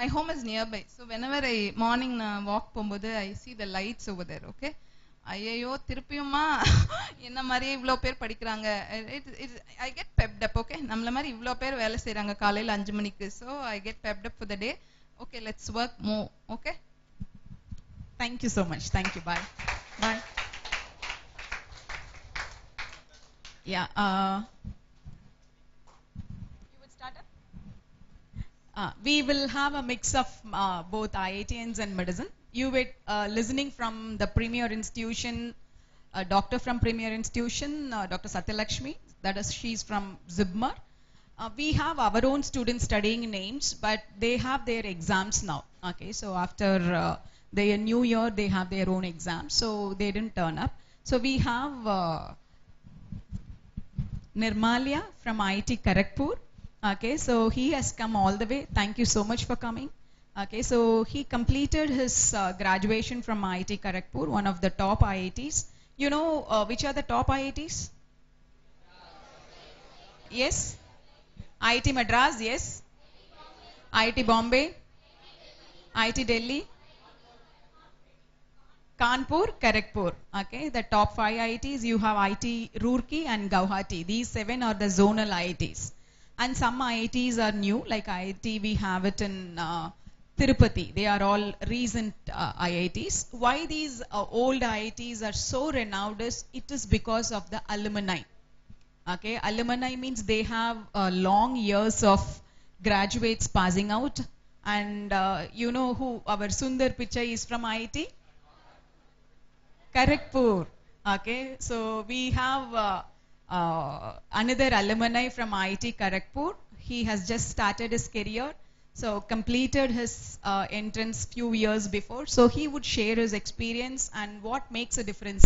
My home is nearby, so whenever I morning walk போகும்போது I see the lights over there. Okay, ஐயோ திருப்பியுமா என்ன மாதிரி இவ்ளோ பேர் படிக்கிறாங்க. I get pepped up. Okay, நம்மள மாதிரி இவ்ளோ பேர் வேலை செய்றாங்க காலையில 5 மணிக்கு. So I get pepped up for the day. Okay, let's work more. Okay, thank you so much. Thank you. Bye. Bye. Yeah. You would start up? We will have a mix of both IITians and medicine. You were listening from the premier institution, a doctor from premier institution, Dr. Satyalakshmi. That is, she's from Zibmer. We have our own students studying in AIMS, but they have their exams now. Okay, so after the new year, they have their own exams, so they didn't turn up. So we have Nirmalia from IIT Kharagpur. Okay, so he has come all the way. Thank you so much for coming. Okay, so he completed his graduation from IIT Kharagpur, one of the top IITs. You know which are the top IITs? Yes? IIT Madras, yes. IIT Bombay, IIT Delhi, Kanpur, Kharagpur. Okay, the top 5 IITs. You have IIT Roorkee and Guwahati. These 7 are the zonal IITs. And some IITs are new, like IIT, we have it in Tirupati. They are all recent IITs. Why these old IITs are so renowned is, it is because of the alumni. Okay, alumni means they have long years of graduates passing out. And you know who our Sundar Pichai is from IIT? Kharagpur. Okay, so we have another alumni from IIT Kharagpur. He has just started his career. So completed his entrance few years before. So he would share his experience and what makes a difference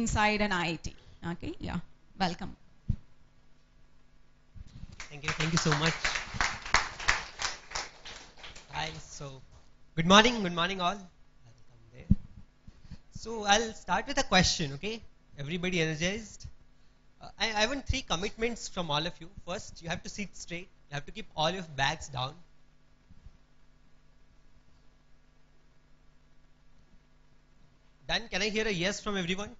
inside an IIT. Okay, yeah, welcome. Thank you so much. Hi, so good morning all. So I'll start with a question, okay? Everybody energized? I want 3 commitments from all of you. First, you have to sit straight. You have to keep all your bags down. Done? Can I hear a yes from everyone?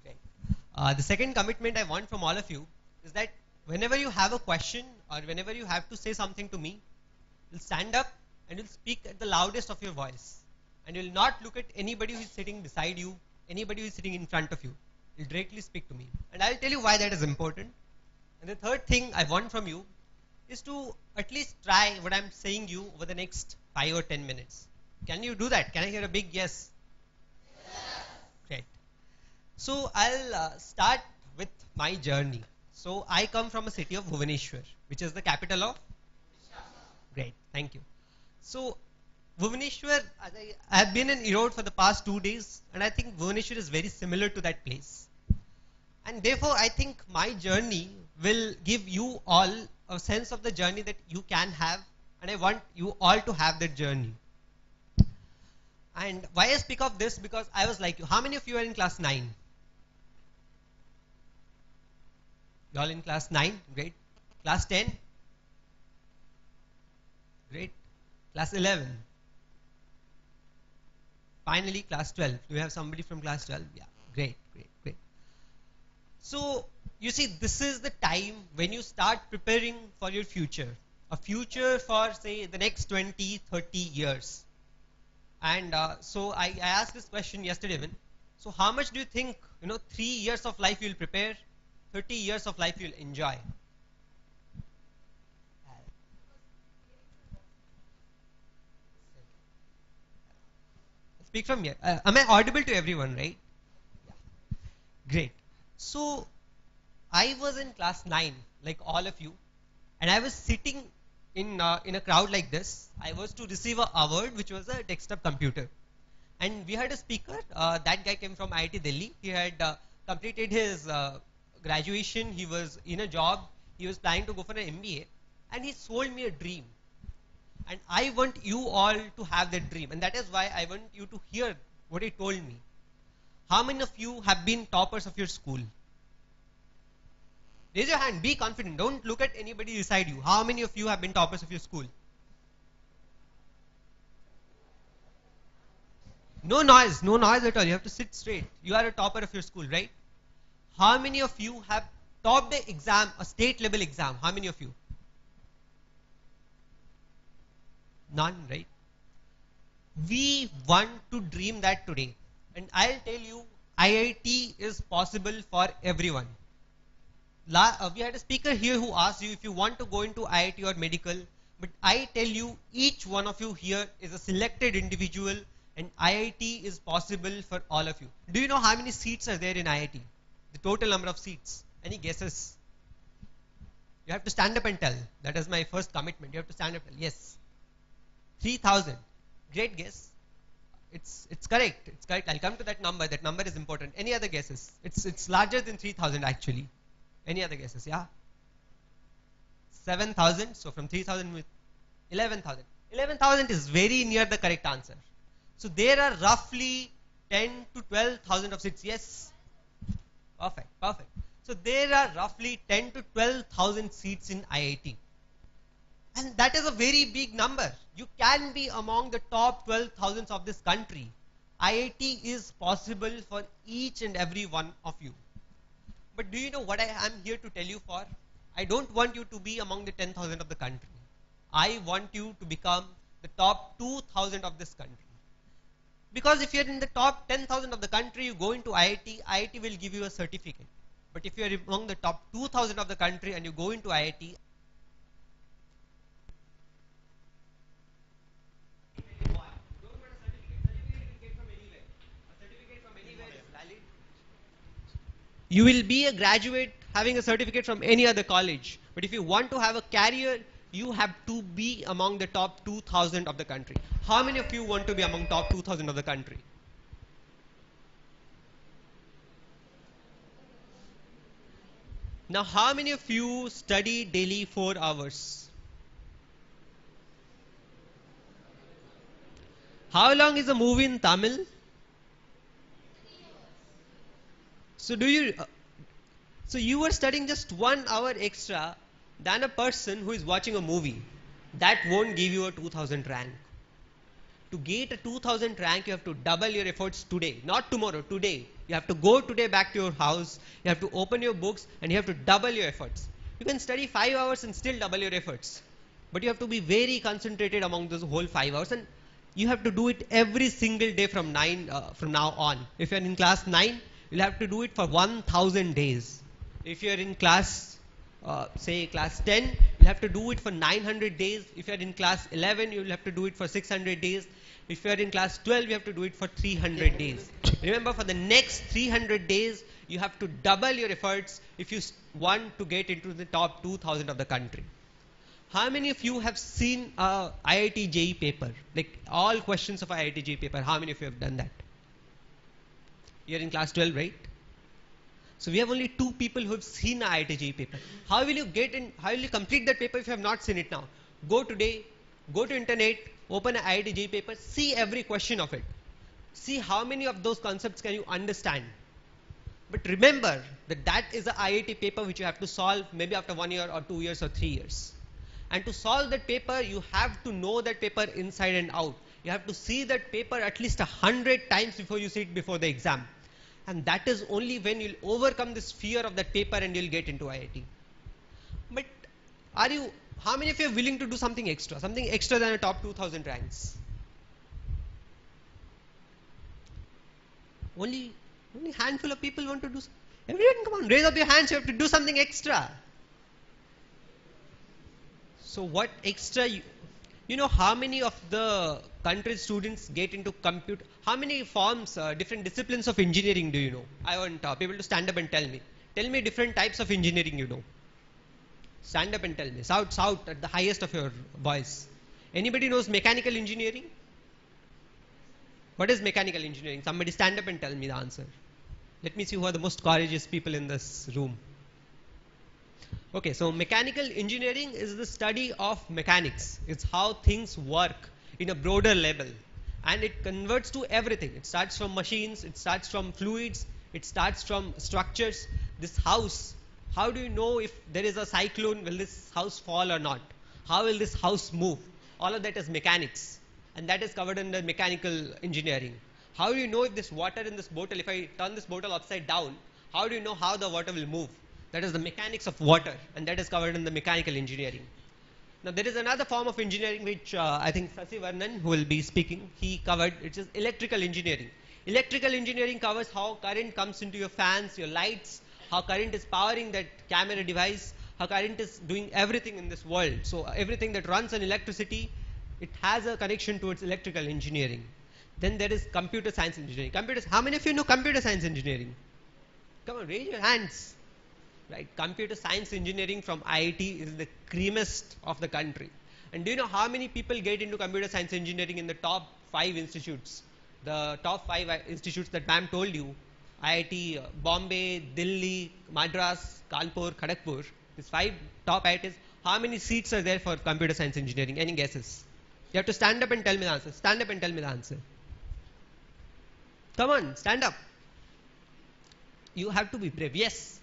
Okay. The second commitment I want from all of you is that whenever you have a question or whenever you have to say something to me, you'll stand up and you'll speak at the loudest of your voice. And you'll not look at anybody who is sitting beside you, anybody who is sitting in front of you. You'll directly speak to me. And I'll tell you why that is important. And the third thing I want from you is to at least try what I'm saying you over the next 5 or 10 minutes. Can you do that? Can I hear a big yes? Yes. Great. So I'll start with my journey. So I come from a city of Bhubaneswar, which is the capital of? Great, thank you. So Bhubaneswar, I have been in Erode for the past 2 days, and I think Bhubaneswar is very similar to that place. And therefore, I think my journey will give you all a sense of the journey that you can have, and I want you all to have that journey. And why I speak of this, because I was like you. How many of you are in class 9? You all in class 9? Great. Class 10? Great. Class 11? Finally, class 12. Do you have somebody from class 12? Yeah. Great, great, great. So, you see, this is the time when you start preparing for your future. A future for, say, the next 20, 30 years. And so I asked this question yesterday even. So how much do you think, 3 years of life you'll prepare, 30 years of life you'll enjoy? Speak from here. Am I audible to everyone, right? Yeah. Great. So I was in class 9, like all of you, and I was sitting in a crowd like this. I was to receive an award, which was a desktop computer. And we had a speaker. That guy came from IIT Delhi. He had completed his graduation. He was in a job. He was planning to go for an MBA. And he sold me a dream. And I want you all to have that dream. And that is why I want you to hear what he told me. How many of you have been toppers of your school? Raise your hand. Be confident. Don't look at anybody beside you. How many of you have been toppers of your school? No noise. No noise at all. You have to sit straight. You are a topper of your school, right? How many of you have topped the exam, a state level exam? How many of you? None, right? We want to dream that today. And I'll tell you, IIT is possible for everyone. We had a speaker here who asked you if you want to go into IIT or medical. But I tell you, each one of you here is a selected individual, and IIT is possible for all of you. Do you know how many seats are there in IIT? The total number of seats. Any guesses? You have to stand up and tell. That is my first commitment. You have to stand up and tell. Yes. 3,000. Great guess. It's correct. It's correct. I'll come to that number. That number is important. Any other guesses? It's larger than 3,000 actually. Any other guesses? Yeah? 7,000. So from 3,000 with 11,000. 11,000 is very near the correct answer. So there are roughly 10 to 12,000 of seats. Yes? Perfect. Perfect. So there are roughly 10 to 12,000 seats in IIT. And that is a very big number. You can be among the top 12,000 of this country. IIT is possible for each and every one of you. But do you know what I am here to tell you for? I don't want you to be among the 10,000 of the country. I want you to become the top 2,000 of this country. Because if you're in the top 10,000 of the country, you go into IIT, IIT will give you a certificate. But if you're among the top 2,000 of the country and you go into IIT, you will be a graduate having a certificate from any other college. But if you want to have a career, you have to be among the top 2,000 of the country. How many of you want to be among top 2,000 of the country? Now, how many of you study daily 4 hours? How long is a movie in Tamil? So you were studying just 1 hour extra than a person who is watching a movie. That won't give you a 2000 rank. To get a 2000 rank, you have to double your efforts today, not tomorrow, today. You have to go today back to your house, you have to open your books, and you have to double your efforts. You can study 5 hours and still double your efforts. But you have to be very concentrated among those whole 5 hours, and you have to do it every single day from now on. If you are in class 9, you'll have to do it for 1000 days. If you are in class, say class 10, you'll have to do it for 900 days. If you are in class 11, you'll have to do it for 600 days. If you are in class 12, you have to do it for 300 days. Remember, for the next 300 days, you have to double your efforts if you want to get into the top 2000 of the country. How many of you have seen IIT JEE paper? Like all questions of IIT JEE paper, how many of you have done that? You're in class 12, right? So we have only 2 people who have seen IIT JEE paper. How will you complete that paper if you have not seen it now? Go today, go to internet, open an IIT JEE paper, see every question of it. See how many of those concepts can you understand. But remember that that is a IIT paper which you have to solve maybe after 1 year or 2 years or 3 years. And to solve that paper, you have to know that paper inside and out. You have to see that paper at least 100 times before you sit before the exam. And that is only when you'll overcome this fear of that paper and you'll get into IIT. But how many of you are willing to do something extra than a top 2000 ranks? Only handful of people want to do. Everyone, come on, raise up your hands. You have to do something extra. So what extra? You know how many of the country's students get into computer? How many forms, different disciplines of engineering do you know? I want people to stand up and tell me. Tell me different types of engineering you know. Stand up and tell me. Shout at the highest of your voice. Anybody knows mechanical engineering? What is mechanical engineering? Somebody stand up and tell me the answer. Let me see who are the most courageous people in this room. Okay, so mechanical engineering is the study of mechanics. It's how things work in a broader level. And it converts to everything. It starts from machines, it starts from fluids, it starts from structures. This house, how do you know if there is a cyclone, will this house fall or not? How will this house move? All of that is mechanics. And that is covered under mechanical engineering. How do you know if this water in this bottle, if I turn this bottle upside down, how do you know how the water will move? That is the mechanics of water, and that is covered in the mechanical engineering. Now there is another form of engineering which I think Sasi Varnan, who will be speaking, he covered, which is electrical engineering. Electrical engineering covers how current comes into your fans, your lights, how current is powering that camera device, how current is doing everything in this world. So everything that runs on electricity, it has a connection towards electrical engineering. Then there is computer science engineering. How many of you know computer science engineering? Come on, raise your hands. Right, computer science engineering from IIT is the creamiest of the country. And do you know how many people get into computer science engineering in the top 5 institutes? The top 5 institutes that ma'am told you, IIT Bombay, Delhi, Madras, Kanpur, Kharagpur, these 5 top IITs, how many seats are there for computer science engineering? Any guesses? You have to stand up and tell me the answer. Stand up and tell me the answer. Come on, stand up. You have to be brave. Yes.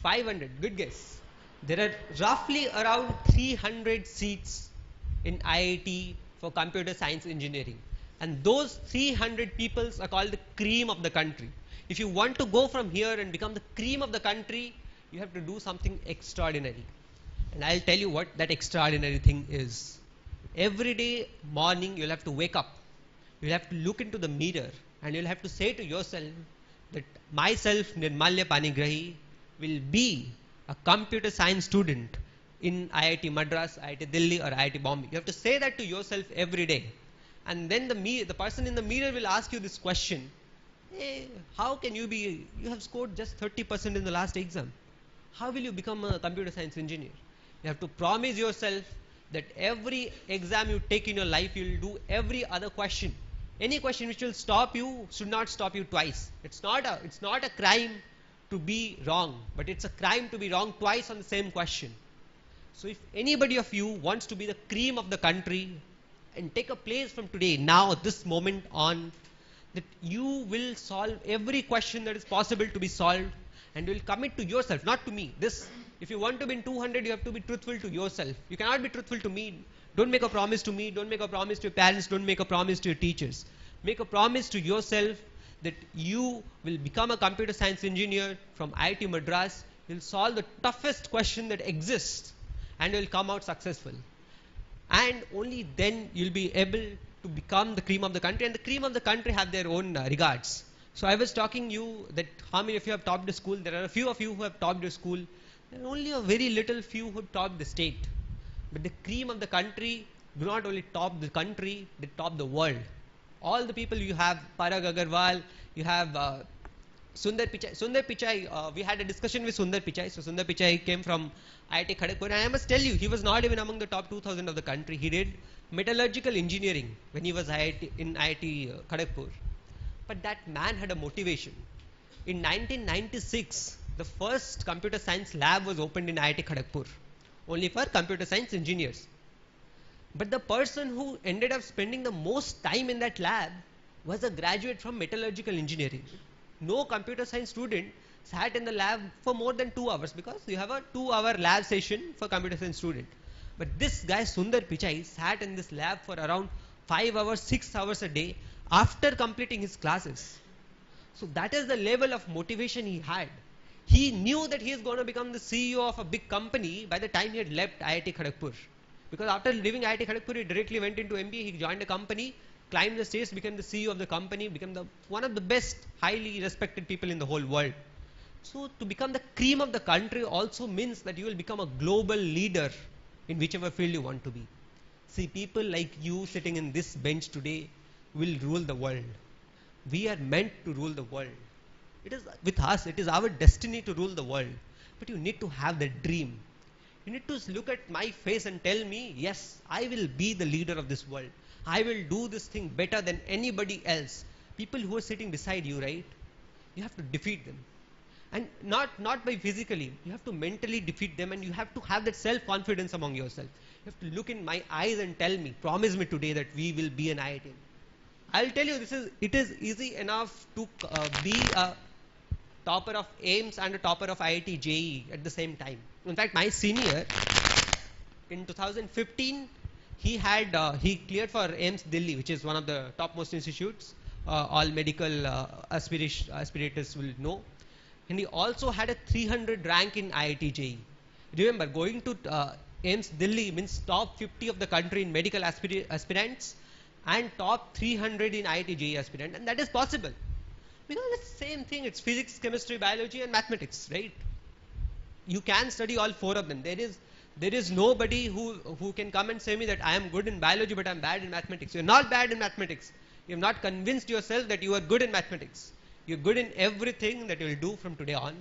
500, good guess. There are roughly around 300 seats in IIT for computer science engineering. And those 300 people are called the cream of the country. If you want to go from here and become the cream of the country, you have to do something extraordinary. And I'll tell you what that extraordinary thing is. Every day morning, you'll have to wake up. You'll have to look into the mirror and you'll have to say to yourself that myself, Nirmalya Panigrahi, will be a computer science student in IIT Madras, IIT Delhi or IIT Bombay. You have to say that to yourself every day. And then the person in the mirror will ask you this question. Hey, how can you have scored just 30% in the last exam. How will you become a computer science engineer? You have to promise yourself that every exam you take in your life, you will do every other question. Any question which will stop you should not stop you twice. It's not a crime to be wrong, but it's a crime to be wrong twice on the same question. So if anybody of you wants to be the cream of the country and take a place from today, now, this moment on, that you will solve every question that is possible to be solved and you will commit to yourself, not to me. If you want to be in 200, you have to be truthful to yourself. You cannot be truthful to me. Don't make a promise to me, don't make a promise to your parents, don't make a promise to your teachers. Make a promise to yourself that you will become a computer science engineer from IIT Madras, you'll solve the toughest question that exists and you'll come out successful. And only then you'll be able to become the cream of the country, and the cream of the country have their own regards. So I was talking you that how many of you have topped the school. There are a few of you who have topped your school. There are only a very little few who have topped the state. But the cream of the country do not only top the country, they top the world. All the people you have, Parag Agarwal, you have Sundar Pichai. Sundar Pichai, we had a discussion with Sundar Pichai. So Sundar Pichai came from IIT Kharagpur, and I must tell you, he was not even among the top 2000 of the country. He did metallurgical engineering when he was in IIT Kharagpur. But that man had a motivation. In 1996, the first computer science lab was opened in IIT Kharagpur, only for computer science engineers. But the person who ended up spending the most time in that lab was a graduate from metallurgical engineering. No computer science student sat in the lab for more than 2 hours, because you have a 2-hour lab session for computer science student. But this guy Sundar Pichai sat in this lab for around 5 hours, 6 hours a day after completing his classes. So that is the level of motivation he had. He knew that he is going to become the CEO of a big company by the time he had left IIT Kharagpur. Because after leaving IIT Kharagpur, he directly went into MBA, he joined a company, climbed the stairs, became the CEO of the company, became one of the best, highly respected people in the whole world. So to become the cream of the country also means that you will become a global leader in whichever field you want to be. See, people like you sitting in this bench today will rule the world. We are meant to rule the world. It is with us, it is our destiny to rule the world. But you need to have that dream. You need to look at my face and tell me, yes, I will be the leader of this world. I will do this thing better than anybody else. People who are sitting beside you, right? You have to defeat them. And not by physically. You have to mentally defeat them, and you have to have that self-confidence among yourself. You have to look in my eyes and tell me, promise me today that we will be an IIT. I'll tell you, it is easy enough to be a topper of AIMS and a topper of IIT JEE at the same time. In fact, my senior, in 2015, he cleared for AIMS Delhi, which is one of the topmost institutes. All medical aspirators will know. And he also had a 300 rank in IIT JEE. Remember, going to AIMS Delhi means top 50 of the country in medical aspirants and top 300 in IIT JEE aspirant, and that is possible. Because it's the same thing, it's physics, chemistry, biology and mathematics, right? You can study all 4 of them. There is nobody who can come and say me that I am good in biology but I am bad in mathematics. You are not bad in mathematics. You have not convinced yourself that you are good in mathematics. You are good in everything that you will do from today on.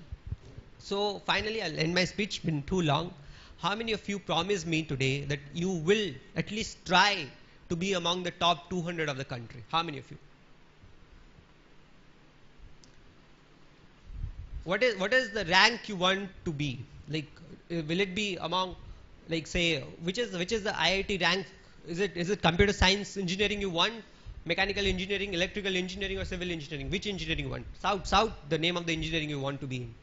So finally, I'll end my speech, been too long. How many of you promise me today that you will at least try to be among the top 200 of the country? How many of you? What is the rank you want to be? Like, will it be among, like, say, which is the IIT rank? Is it computer science engineering you want, mechanical engineering, electrical engineering, or civil engineering? Which engineering you want? South, the name of the engineering you want to be in.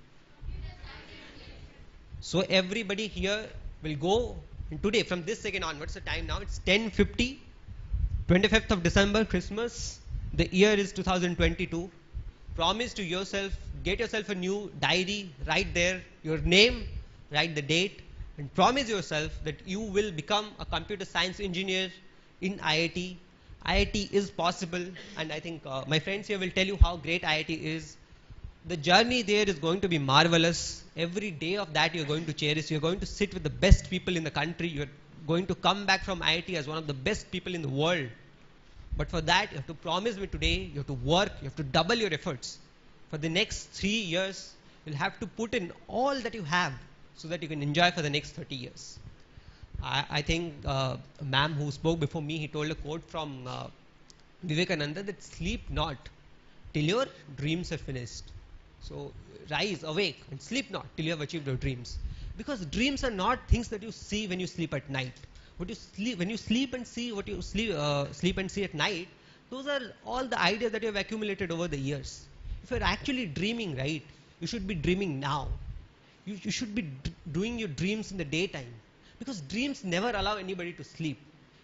So everybody here will go, and today, from this second on, what's the time now? It's 10:50, 25th of December, Christmas. The year is 2022. Promise to yourself, get yourself a new diary, write there your name, write the date, and promise yourself that you will become a computer science engineer in IIT. IIT is possible, and I think my friends here will tell you how great IIT is. The journey there is going to be marvelous. Every day of that you're going to cherish. You're going to sit with the best people in the country. You're going to come back from IIT as one of the best people in the world. But for that, you have to promise me today, you have to work, you have to double your efforts. For the next 3 years, you'll have to put in all that you have so that you can enjoy for the next 30 years. I think a ma'am who spoke before me, he told a quote from Vivekananda that sleep not till your dreams are finished. So rise, awake, and sleep not till you have achieved your dreams. Because dreams are not things that you see when you sleep at night. When you sleep and see what you sleep and see at night, those are all the ideas that you have accumulated over the years. If you're actually dreaming, right, you should be dreaming now. You should be doing your dreams in the daytime. Because dreams never allow anybody to sleep.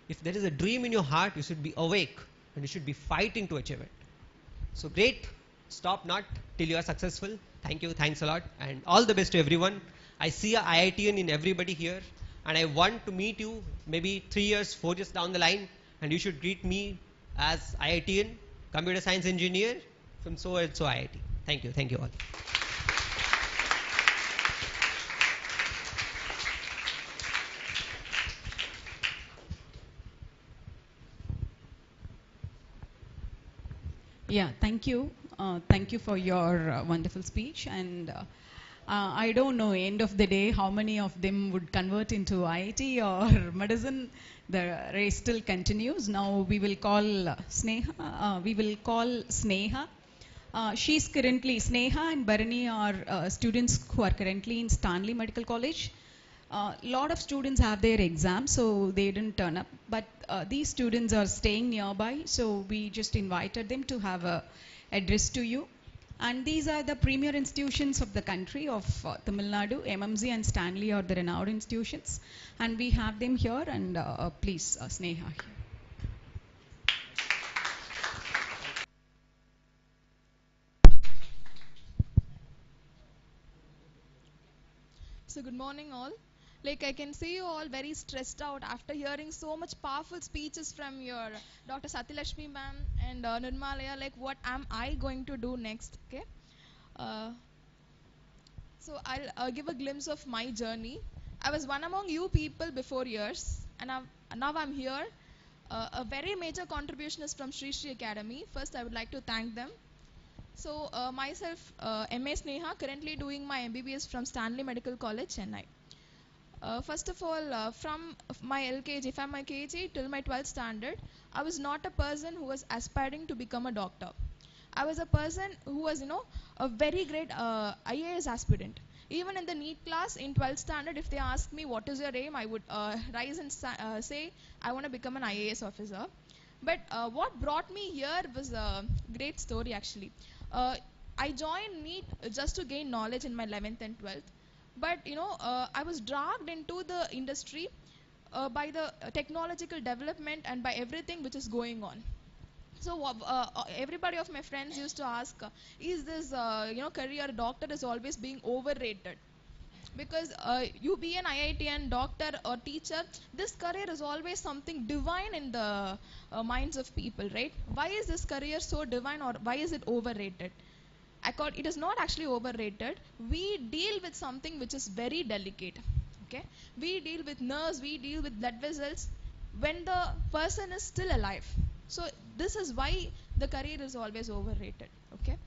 If there is a dream in your heart, you should be awake and you should be fighting to achieve it. So great. Stop not till you are successful. Thank you. Thanks a lot. And all the best to everyone. I see a IITian in everybody here. And I want to meet you maybe 3 years, 4 years down the line. And you should greet me as IITian, computer science engineer from so and so IIT. Thank you. Thank you all. Yeah, thank you. Thank you for your wonderful speech. And I don't know, end of the day, how many of them would convert into IIT or medicine. The race still continues. Now we will call Sneha. She's currently, Sneha and Bharani are students who are currently in Stanley Medical College. A lot of students have their exams, so they didn't turn up. But these students are staying nearby, so we just invited them to have a address to you. And these are the premier institutions of the country of Tamil Nadu. MMZ and Stanley are the renowned institutions. And we have them here, and please, Sneha here. So good morning all. Like I can see you all very stressed out after hearing so much powerful speeches from your Dr. Satyalakshmi ma'am and Nirmalaya. Like what am I going to do next? Okay. So I'll give a glimpse of my journey. I was one among you people before years, and now I'm here. A very major contribution is from Shrie Shrie Academy. First, I would like to thank them. So myself, M.A. Sneha, currently doing my MBBS from Stanley Medical College, Chennai. First of all, from my LKG, from my KG till my 12th standard, I was not a person who was aspiring to become a doctor. I was a person who was, a very great IAS aspirant. Even in the NEET class in 12th standard, if they asked me what is your aim, I would rise and say I want to become an IAS officer. But what brought me here was a great story actually. I joined NEET just to gain knowledge in my 11th and 12th. But I was dragged into the industry by the technological development and by everything which is going on. So everybody of my friends used to ask, is this career doctor is always being overrated? Because you be an IITian doctor or teacher, this career is always something divine in the minds of people, right? Why is this career so divine, or why is it overrated? It is not actually overrated. We deal with something which is very delicate. Okay, we deal with nerves, we deal with blood vessels when the person is still alive. So this is why the career is always overrated. Okay.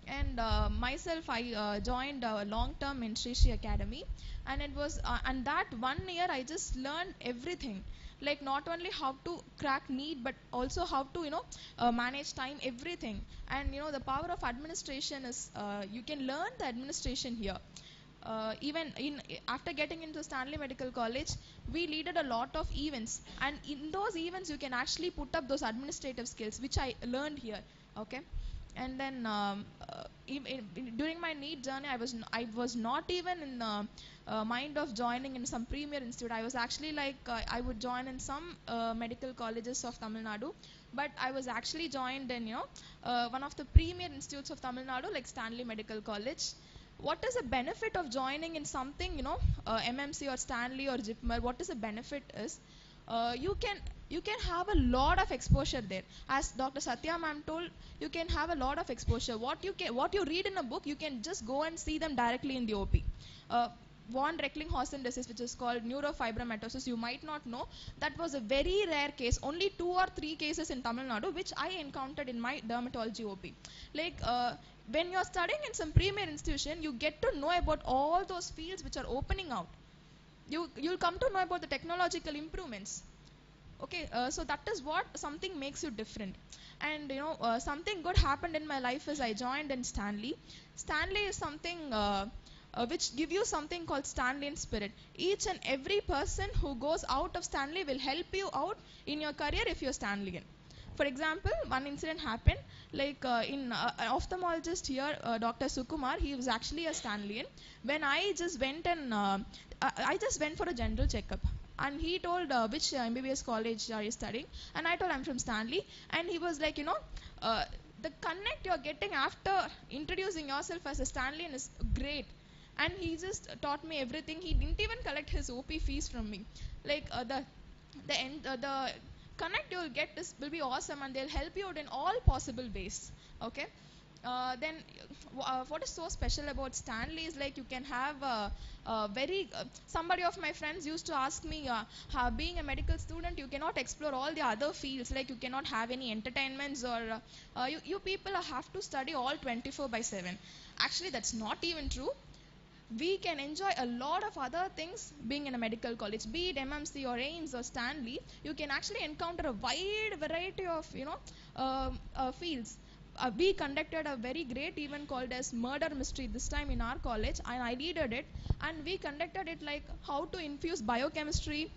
And myself, I joined long term in Shrie Shrie Academy, and it was and that 1 year I just learned everything, like not only how to crack NEET but also how to manage time, everything. And the power of administration is you can learn the administration here. Even after getting into Stanley Medical College, we leaded a lot of events, and in those events you can actually put up those administrative skills which I learned here. Okay. And then during my NEET journey, I was not even in the mind of joining in some premier institute. I was actually like I would join in some medical colleges of Tamil Nadu, but I was actually joined in one of the premier institutes of Tamil Nadu, like Stanley Medical College. What is the benefit of joining in something MMC or Stanley or JIPMER? What is the benefit is you can have a lot of exposure there. As Dr. Satya ma'am told, you can have a lot of exposure. What you read in a book, you can just go and see them directly in the OP. Von Recklinghausen disease, which is called neurofibromatosis, you might not know. That was a very rare case. Only 2 or 3 cases in Tamil Nadu, which I encountered in my dermatology OP. Like when you're studying in some premier institution, you get to know about all those fields which are opening out. You'll come to know about the technological improvements. Okay, so that is what something makes you different. And something good happened in my life as I joined in Stanley. Stanley is something which give you something called Stanleyan spirit. Each and every person who goes out of Stanley will help you out in your career if you're Stanleyan. For example, one incident happened, like in an ophthalmologist here, Dr. Sukumar, he was actually a Stanleyan. When I just went and I just went for a general checkup. And he told, which MBBS college are you studying? And I told, I'm from Stanley. And he was like, the connect you're getting after introducing yourself as a Stanleyan is great. And he just taught me everything. He didn't even collect his OP fees from me. Like the connect you'll get will be awesome, and they'll help you out in all possible ways. Okay. Then what is so special about Stanley is like you can have somebody of my friends used to ask me, being a medical student you cannot explore all the other fields, like you cannot have any entertainments, or you people have to study all 24/7. Actually that's not even true. We can enjoy a lot of other things being in a medical college, be it MMC or AIMS or Stanley. You can actually encounter a wide variety of fields. We conducted a very great event called as Murder Mystery this time in our college, and I leaded it. And we conducted it like how to infuse biochemistry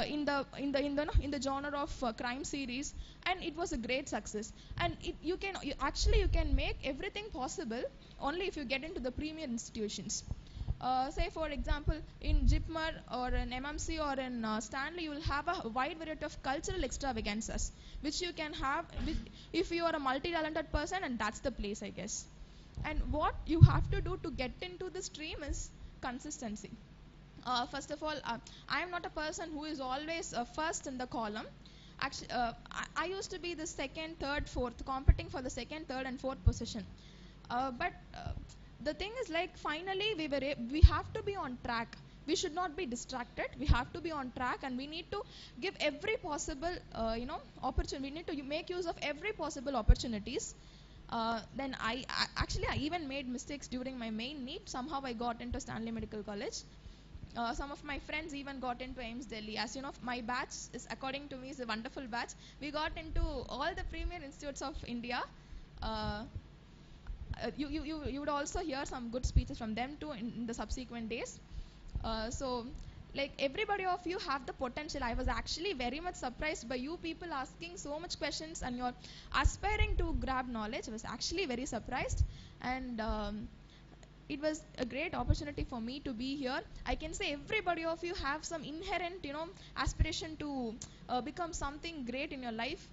in the genre of crime series, and it was a great success. And you can make everything possible only if you get into the premier institutions. Say for example in JIPMER or in MMC or in Stanley, you will have a wide variety of cultural extravaganzas which you can have if you are a multi-talented person, and that's the place, I guess. And what you have to do to get into the stream is consistency. First of all, I am not a person who is always first in the column. Actually, I used to be the second, third, fourth, competing for the second, third and fourth position. But the thing is, like, finally we have to be on track. We should not be distracted. We have to be on track, and we need to give every possible opportunity. We need to make use of every possible opportunities. Then I even made mistakes during my main NEET. Somehow I got into Stanley Medical College. Some of my friends even got into AIMS Delhi. As you know, my batch is, according to me, is a wonderful batch. We got into all the premier institutes of India. You would also hear some good speeches from them too in the subsequent days. So like everybody of you have the potential. I was actually very much surprised by you people asking so much questions, and you're aspiring to grab knowledge. I was actually very surprised, and it was a great opportunity for me to be here. I can say everybody of you have some inherent aspiration to become something great in your life.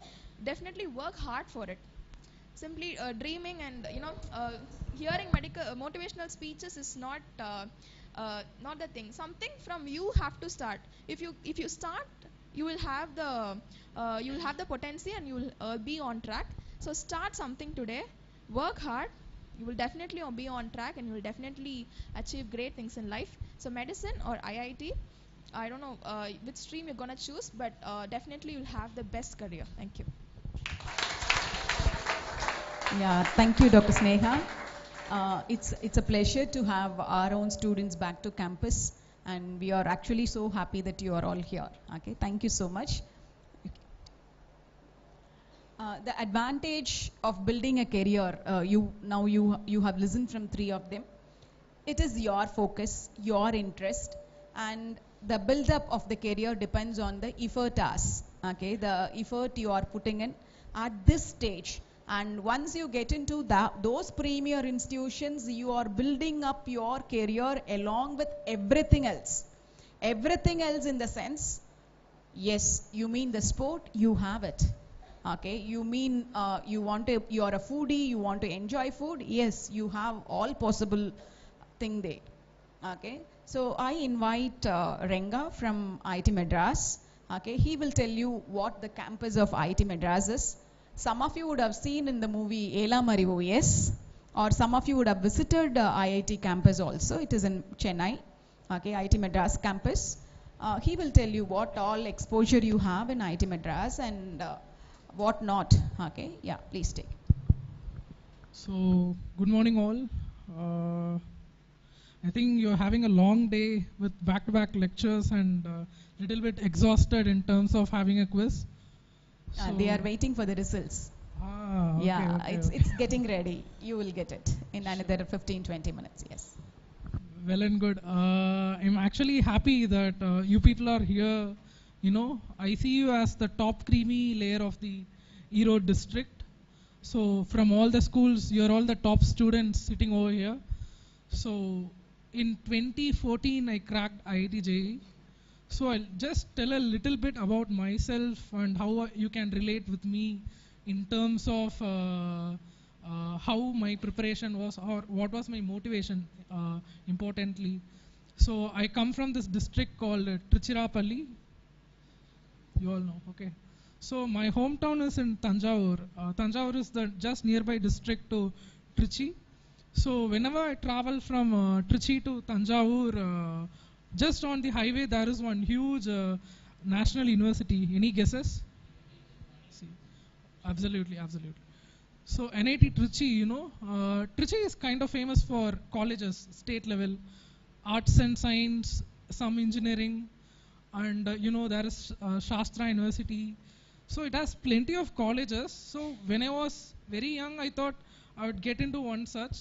Definitely work hard for it. Simply dreaming and hearing motivational speeches is not the thing. Something from you have to start. If you start, you will have the potency, and you will be on track. So start something today. Work hard. You will definitely be on track, and you will definitely achieve great things in life. So medicine or IIT, I don't know which stream you're gonna choose, but definitely you'll have the best career. Thank you. Yeah, thank you, Dr. Sneha. It's a pleasure to have our own students back to campus, and we are actually so happy that you are all here. Okay, thank you so much. The advantage of building a career, you have listened from three of them. It is your focus, your interest, and the build-up of the career depends on the effort asked. Okay, the effort you are putting in at this stage. And once you get into those premier institutions, you are building up your career along with everything else. Everything else in the sense, yes, you mean the sport, you have it. Okay, you mean you are a foodie, you want to enjoy food, yes, you have all possible thing there. Okay, so I invite Renga from IIT Madras. Okay, he will tell you what the campus of IIT Madras is. Some of you would have seen in the movie Ela Marivu, yes? Or some of you would have visited IIT campus also. It is in Chennai, okay, IIT Madras campus. He will tell you what all exposure you have in IIT Madras and what not, okay? Yeah, please take. So, good morning all. I think you're having a long day with back-to-back lectures and little bit exhausted in terms of having a quiz. So they are waiting for the results. Okay, yeah, okay, it's getting ready. You will get it in another 15-20 minutes. Yes. Well and good. I'm actually happy that you people are here. You know, I see you as the top creamy layer of the Erode district. So from all the schools, you're all the top students sitting over here. So in 2014, I cracked IIT JEE. So I'll just tell a little bit about myself and how you can relate with me in terms of how my preparation was or what was my motivation importantly. So I come from this district called Tiruchirappalli. You all know, okay. So my hometown is in Tanjavur. Tanjavur is the just nearby district to Trichy. So whenever I travel from Trichy to Tanjavur, just on the highway there is one huge national university. Any guesses? See, absolutely, absolutely. So NIT Trichy, Trichy is kind of famous for colleges, state level, arts and science, some engineering, and there is Shastra University. So it has plenty of colleges. So when I was very young, I thought I would get into one such.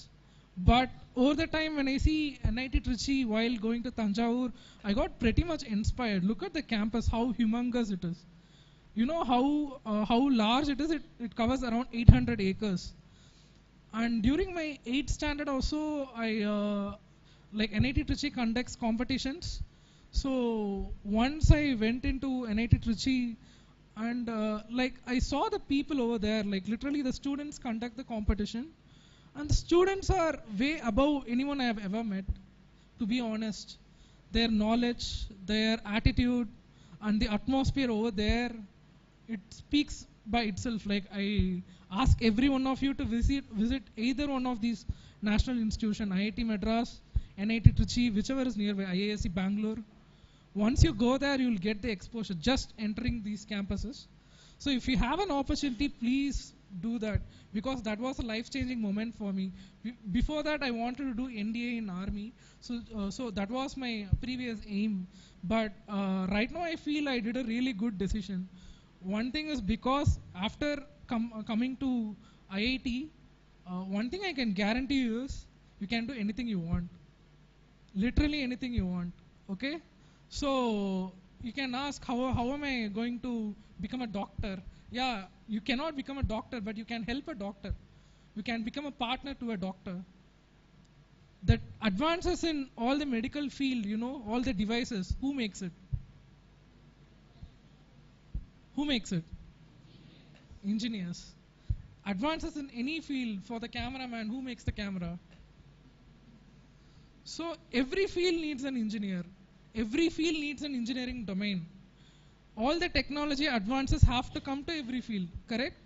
But over the time when I see NIT Trichy while going to Tanjavur, I got pretty much inspired. Look at the campus, how humongous it is. You know how large it is. It covers around 800 acres. And during my 8th standard also, I like NIT Trichy conducts competitions. So once I went into NIT Trichy, and like I saw the people over there, like literally the students conduct the competition, and the students are way above anyone I have ever met, to be honest. Their knowledge, their attitude, and the atmosphere over there, it speaks by itself. Like I ask every one of you to visit either one of these national institutions, IIT Madras, NIT Trichy, whichever is nearby, IISc Bangalore. Once you go there, you will get the exposure just entering these campuses. So if you have an opportunity, please do that, because that was a life-changing moment for me. Before that, I wanted to do NDA in Army, so that was my previous aim. But right now, I feel I did a really good decision. One thing is because after coming to IIT, one thing I can guarantee you is you can do anything you want. Literally anything you want. Okay? So you can ask, how am I going to become a doctor? Yeah, you cannot become a doctor, but you can help a doctor. You can become a partner to a doctor. That advances in all the medical field, all the devices, who makes it? Who makes it? Engineers. Advances in any field, for the cameraman, who makes the camera? So every field needs an engineer. Every field needs an engineering domain. All the technology advances have to come to every field, correct?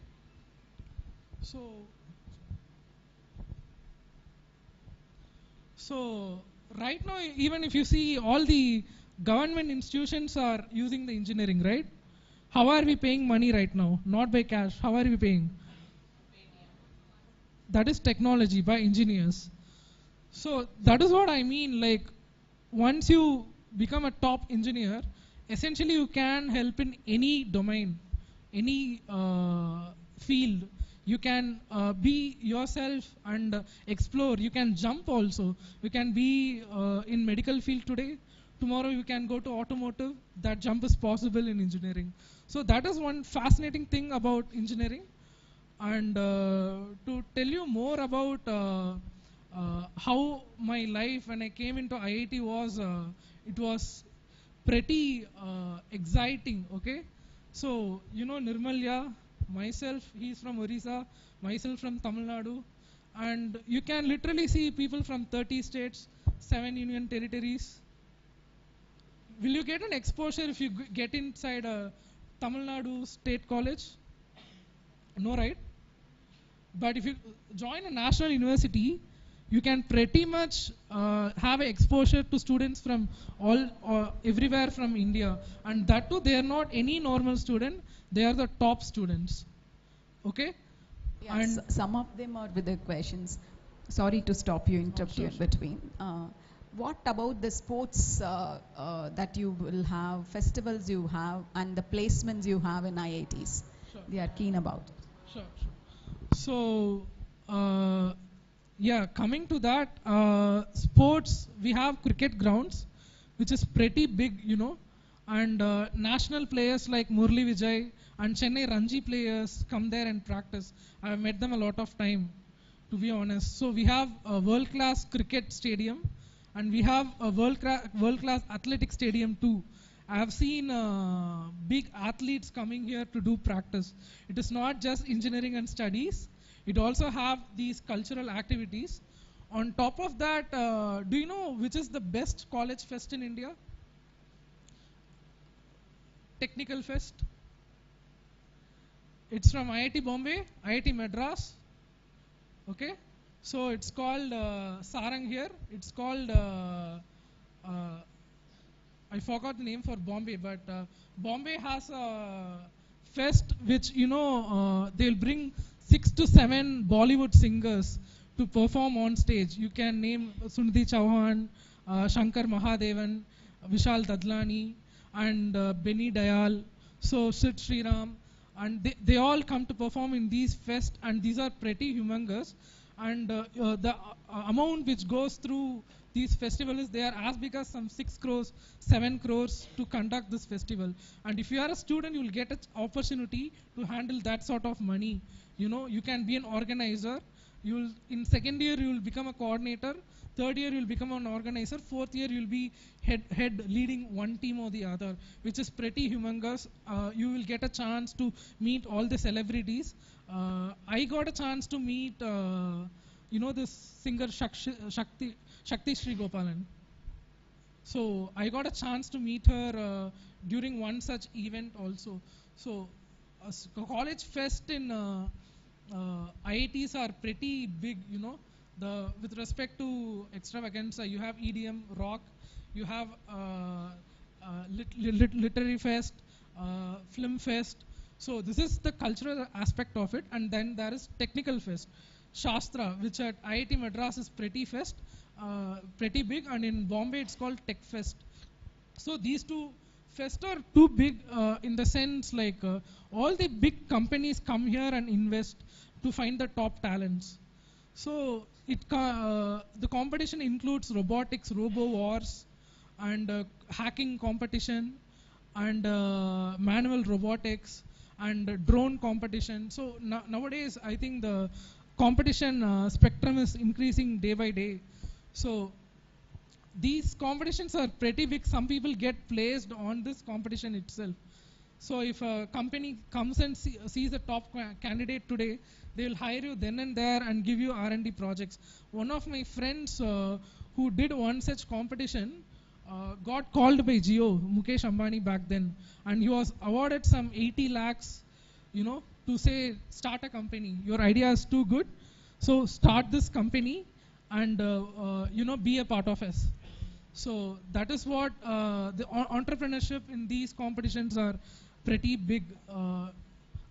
So right now, even if you see, all the government institutions are using the engineering, right? How are we paying money right now? Not by cash. How are we paying? That is technology, by engineers. So that is what I mean. Like, once you become a top engineer, essentially you can help in any domain, any field. You can be yourself and explore. You can jump also. You can be in medical field today. Tomorrow you can go to automotive. That jump is possible in engineering. So that is one fascinating thing about engineering. And to tell you more about how my life when I came into IIT was, it was pretty exciting, okay? So, Nirmalya, myself, he's from Orissa, myself from Tamil Nadu, and you can literally see people from 30 states, 7 union territories. Will you get an exposure if you get inside a Tamil Nadu State College? No, right? But if you join a national university, you can pretty much have exposure to students from everywhere from India, and that too, they are not any normal student, they are the top students. Okay? Yes, and some of them are with the questions. Sorry to stop you, interrupt you in between. What about the sports that you will have, festivals you have, and the placements you have in IITs? Sure. They are keen about it. Sure. So, yeah, coming to that, sports, we have cricket grounds, which is pretty big, and national players like Murli Vijay and Chennai Ranji players come there and practice. I have met them a lot of time, to be honest. So we have a world-class cricket stadium, and we have a world-class athletic stadium too. I have seen big athletes coming here to do practice. It is not just engineering and studies. It also have these cultural activities. On top of that, do you know which is the best college fest in India? Technical fest. It's from IIT Bombay, IIT Madras. Okay, so it's called Sarang here. It's called I forgot the name for Bombay, but Bombay has a fest which they'll bring 6 to 7 Bollywood singers to perform on stage. You can name Sunidhi Chauhan, Shankar Mahadevan, Vishal Dadlani, and Benny Dayal, so Sid Sriram, and they all come to perform in these fest, and these are pretty humongous. And the amount which goes through these festivals, they are as big as some 6 crores, 7 crores to conduct this festival. And if you are a student, you will get an opportunity to handle that sort of money. You can be an organizer. In second year, you will become a coordinator. Third year, you will become an organizer. Fourth year, you will be head leading one team or the other, which is pretty humongous. You will get a chance to meet all the celebrities. I got a chance to meet, this singer Shakti Shri Gopalan. So I got a chance to meet her during one such event also. So college fest in IITs are pretty big, with respect to extravaganza. You have EDM, rock, you have literary fest, film fest. So this is the cultural aspect of it. And then there is technical fest, Shastra, which at IIT Madras is pretty big, and in Bombay it's called Tech Fest. So these two fests are too big in the sense like all the big companies come here and invest to find the top talents. So the competition includes robotics, robo wars, and hacking competition, and manual robotics, and drone competition. So nowadays I think the competition spectrum is increasing day by day. So these competitions are pretty big. Some people get placed on this competition itself. So if a company comes and sees a top candidate today, they will hire you then and there and give you R&D projects. One of my friends who did one such competition got called by Jio, Mukesh Ambani back then, and he was awarded some 80 lakhs, to say, start a company. Your idea is too good, so start this company and be a part of us. So that is what the entrepreneurship in these competitions are pretty big,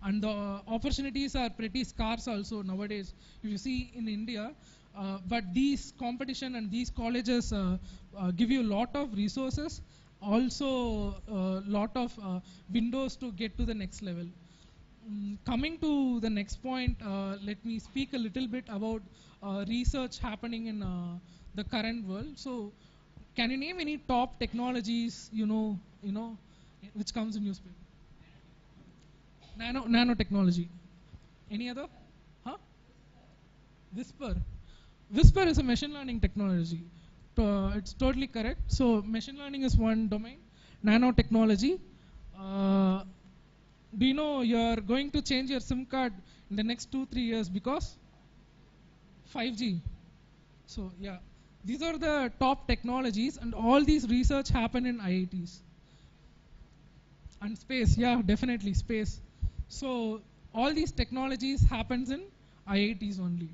and the opportunities are pretty scarce also nowadays. If you see in India, but these competition and these colleges give you a lot of resources, also a lot of windows to get to the next level. Coming to the next point, let me speak a little bit about research happening in the current world. So, can you name any top technologies which comes in newspaper? Nanotechnology. Any other? Huh? Whisper. Whisper is a machine learning technology. It's totally correct. So, machine learning is one domain. Nanotechnology. Do you know you're going to change your SIM card in the next 2-3 years because 5G? So yeah, these are the top technologies, and all these research happen in IITs. And space, yeah, definitely space. So all these technologies happens in IITs only.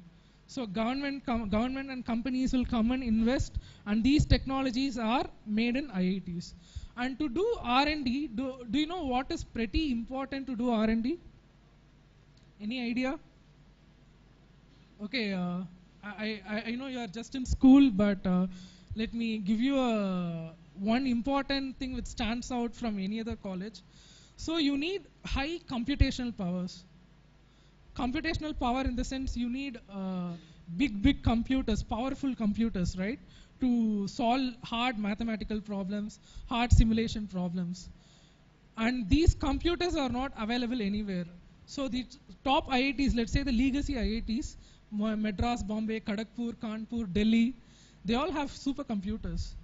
So government and companies will come and invest, and these technologies are made in IITs. And to do R&D, do you know what is pretty important to do R&D? Any idea? Okay, I know you are just in school, but let me give you one important thing which stands out from any other college. So you need high computational powers. Computational power in the sense you need big computers, powerful computers, right? To solve hard mathematical problems, hard simulation problems. And these computers are not available anywhere. So the top IITs, let's say the legacy IITs, Madras, Bombay, Kharagpur, Kanpur, Delhi, they all have supercomputers.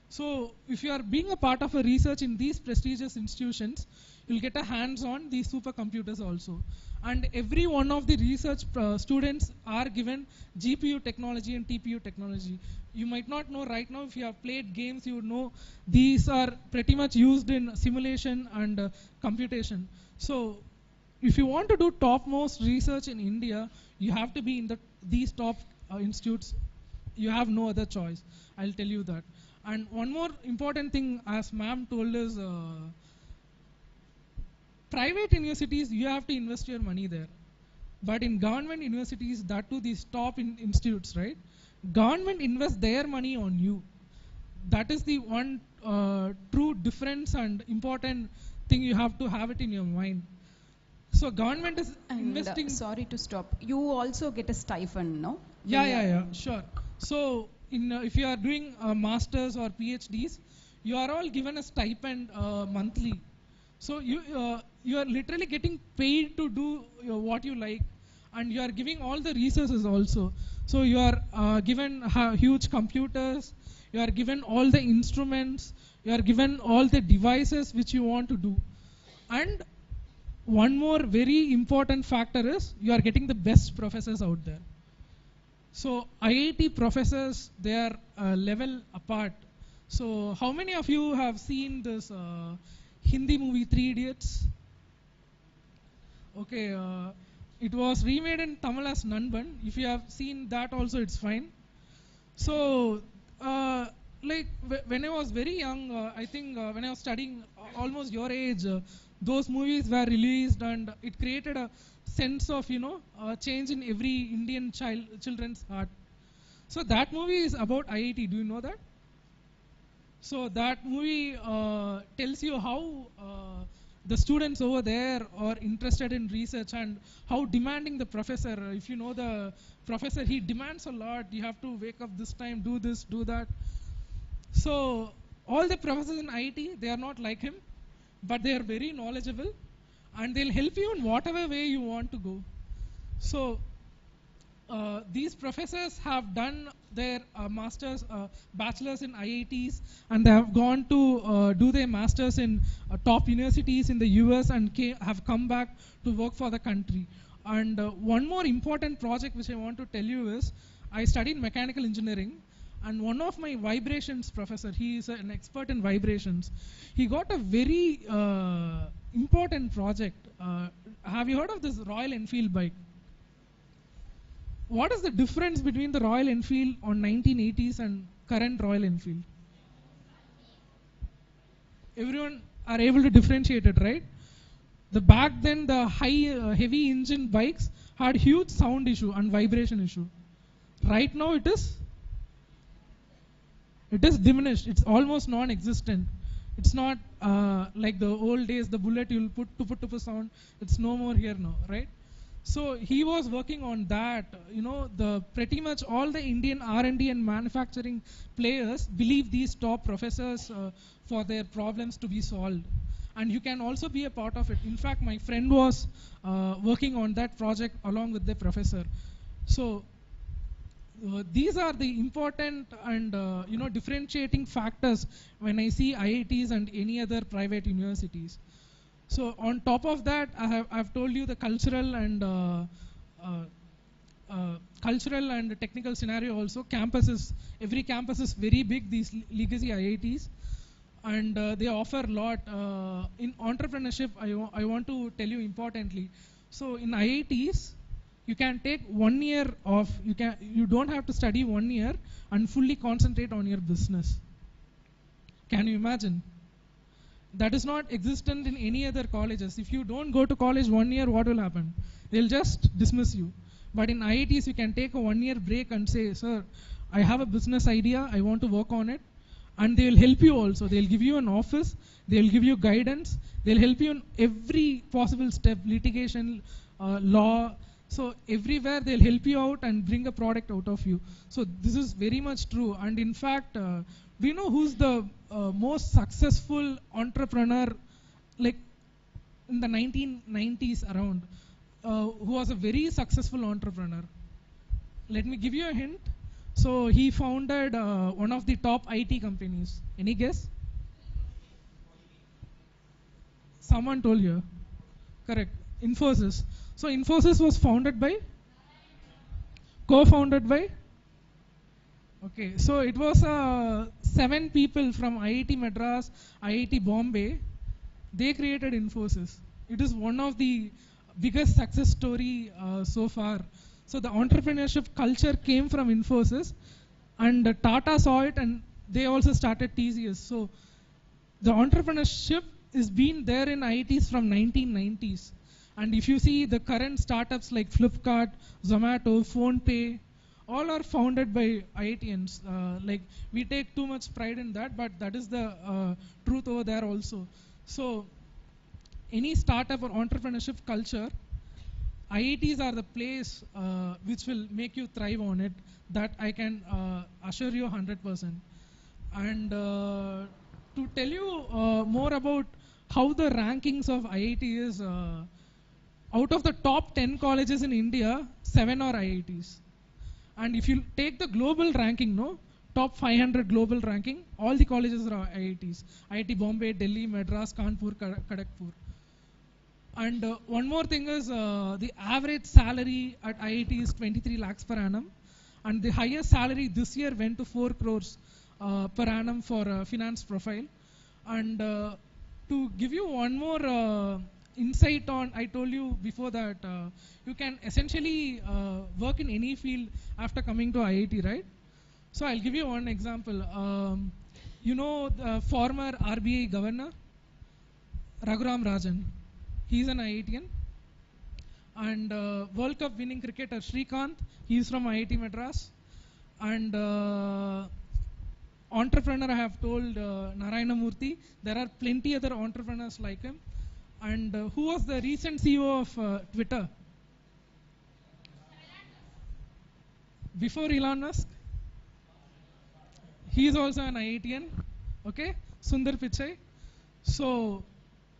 So if you are being a part of a research in these prestigious institutions, you'll get a hands-on these supercomputers also. And every one of the research students are given GPU technology and TPU technology. You might not know right now, if you have played games, you would know these are pretty much used in simulation and computation. So if you want to do topmost research in India, you have to be in these top institutes. You have no other choice. I'll tell you that. And one more important thing, as ma'am told us, private universities, you have to invest your money there. But in government universities, that too these top institutes, right? Government invests their money on you. That is the one true difference and important thing you have to have it in your mind. So government is investing. Sorry to stop. You also get a stipend, no? Yeah, sure. So if you are doing masters or PhDs, you are all given a stipend monthly. So you are literally getting paid to do what you like, and you are giving all the resources also. So you are given huge computers, you are given all the instruments, you are given all the devices which you want to do. And one more very important factor is you are getting the best professors out there. So IIT professors, they are level apart. So how many of you have seen this Hindi movie 3 Idiots? Okay, it was remade in Tamil as Nanban. If you have seen that also, it's fine. So like when I was very young, I think when I was studying almost your age, those movies were released, and it created a sense of change in every Indian children's heart. So that movie is about IIT. Do you know that? So that movie tells you how the students over there are interested in research, and how demanding the professor. If you know the professor, he demands a lot. You have to wake up this time, do this, do that. So all the professors in IIT, they are not like him, but they are very knowledgeable, and they'll help you in whatever way you want to go. So these professors have done their masters, bachelors in IITs, and they have gone to do their masters in top universities in the US, and have come back to work for the country. And one more important project which I want to tell you is, I studied mechanical engineering, and one of my vibrations professor, he is an expert in vibrations. He got a very important project. Have you heard of this Royal Enfield bike? What is the difference between the Royal Enfield on 1980s and current Royal Enfield? Everyone are able to differentiate it, right? Back then, the high heavy engine bikes had huge sound issue and vibration issue. Right now it is diminished. It's almost non-existent. It's not like the old days, the bullet you'll put to sound. It's no more here now, right? So he was working on that. The pretty much all the Indian R&D and manufacturing players believe these top professors for their problems to be solved. And you can also be a part of it. In fact, my friend was working on that project along with the professor. So these are the important and differentiating factors when I see IITs and any other private universities. So on top of that, I've told you the cultural and technical scenario also. Every campus is very big, these legacy IITs, and they offer a lot. In entrepreneurship, I want to tell you importantly. So in IITs, you can take 1 year off. You don't have to study 1 year and fully concentrate on your business. Can you imagine? That is not existent in any other colleges. If you don't go to college 1 year, what will happen? They'll just dismiss you. But in IITs, you can take a 1 year break and say, sir, I have a business idea, I want to work on it. And they'll help you also. They'll give you an office, they'll give you guidance, they'll help you in every possible step, litigation, law. So everywhere they'll help you out and bring a product out of you. So this is very much true. And in fact, do you know who's the most successful entrepreneur, like in the 1990s around, who was a very successful entrepreneur? Let me give you a hint. So he founded one of the top IT companies. Any guess? Someone told you. Correct. Infosys. So Infosys was co-founded by. Okay, so it was 7 people from IIT Madras, IIT Bombay. They created Infosys. It is one of the biggest success story so far. So the entrepreneurship culture came from Infosys, and Tata saw it, and they also started TCS. So the entrepreneurship is been there in IITs from 1990s. And if you see the current startups like Flipkart, Zomato, PhonePe, all are founded by IITians. Like we take too much pride in that, but that is the truth over there also. So any startup or entrepreneurship culture, IITs are the place which will make you thrive on it. That I can assure you 100%. And to tell you more about how the rankings of IIT is, out of the top 10 colleges in India, 7 are IITs. And if you take the global ranking, top 500 global ranking, all the colleges are IITs. IIT Bombay, Delhi, Madras, Kanpur, Kharagpur. And one more thing is the average salary at IIT is 23 lakhs per annum. And the highest salary this year went to 4 crores per annum for finance profile. And to give you one more insight on, I told you before that you can essentially work in any field after coming to IIT, right? So I'll give you one example. The former RBI governor, Raghuram Rajan, he's an IITian. And World Cup winning cricketer Srikanth, he's from IIT Madras. And entrepreneur, I have told Narayana Murthy, there are plenty other entrepreneurs like him. And who was the recent CEO of Twitter? Before Elon Musk? He is also an IITian. Okay? Sundar Pichai. So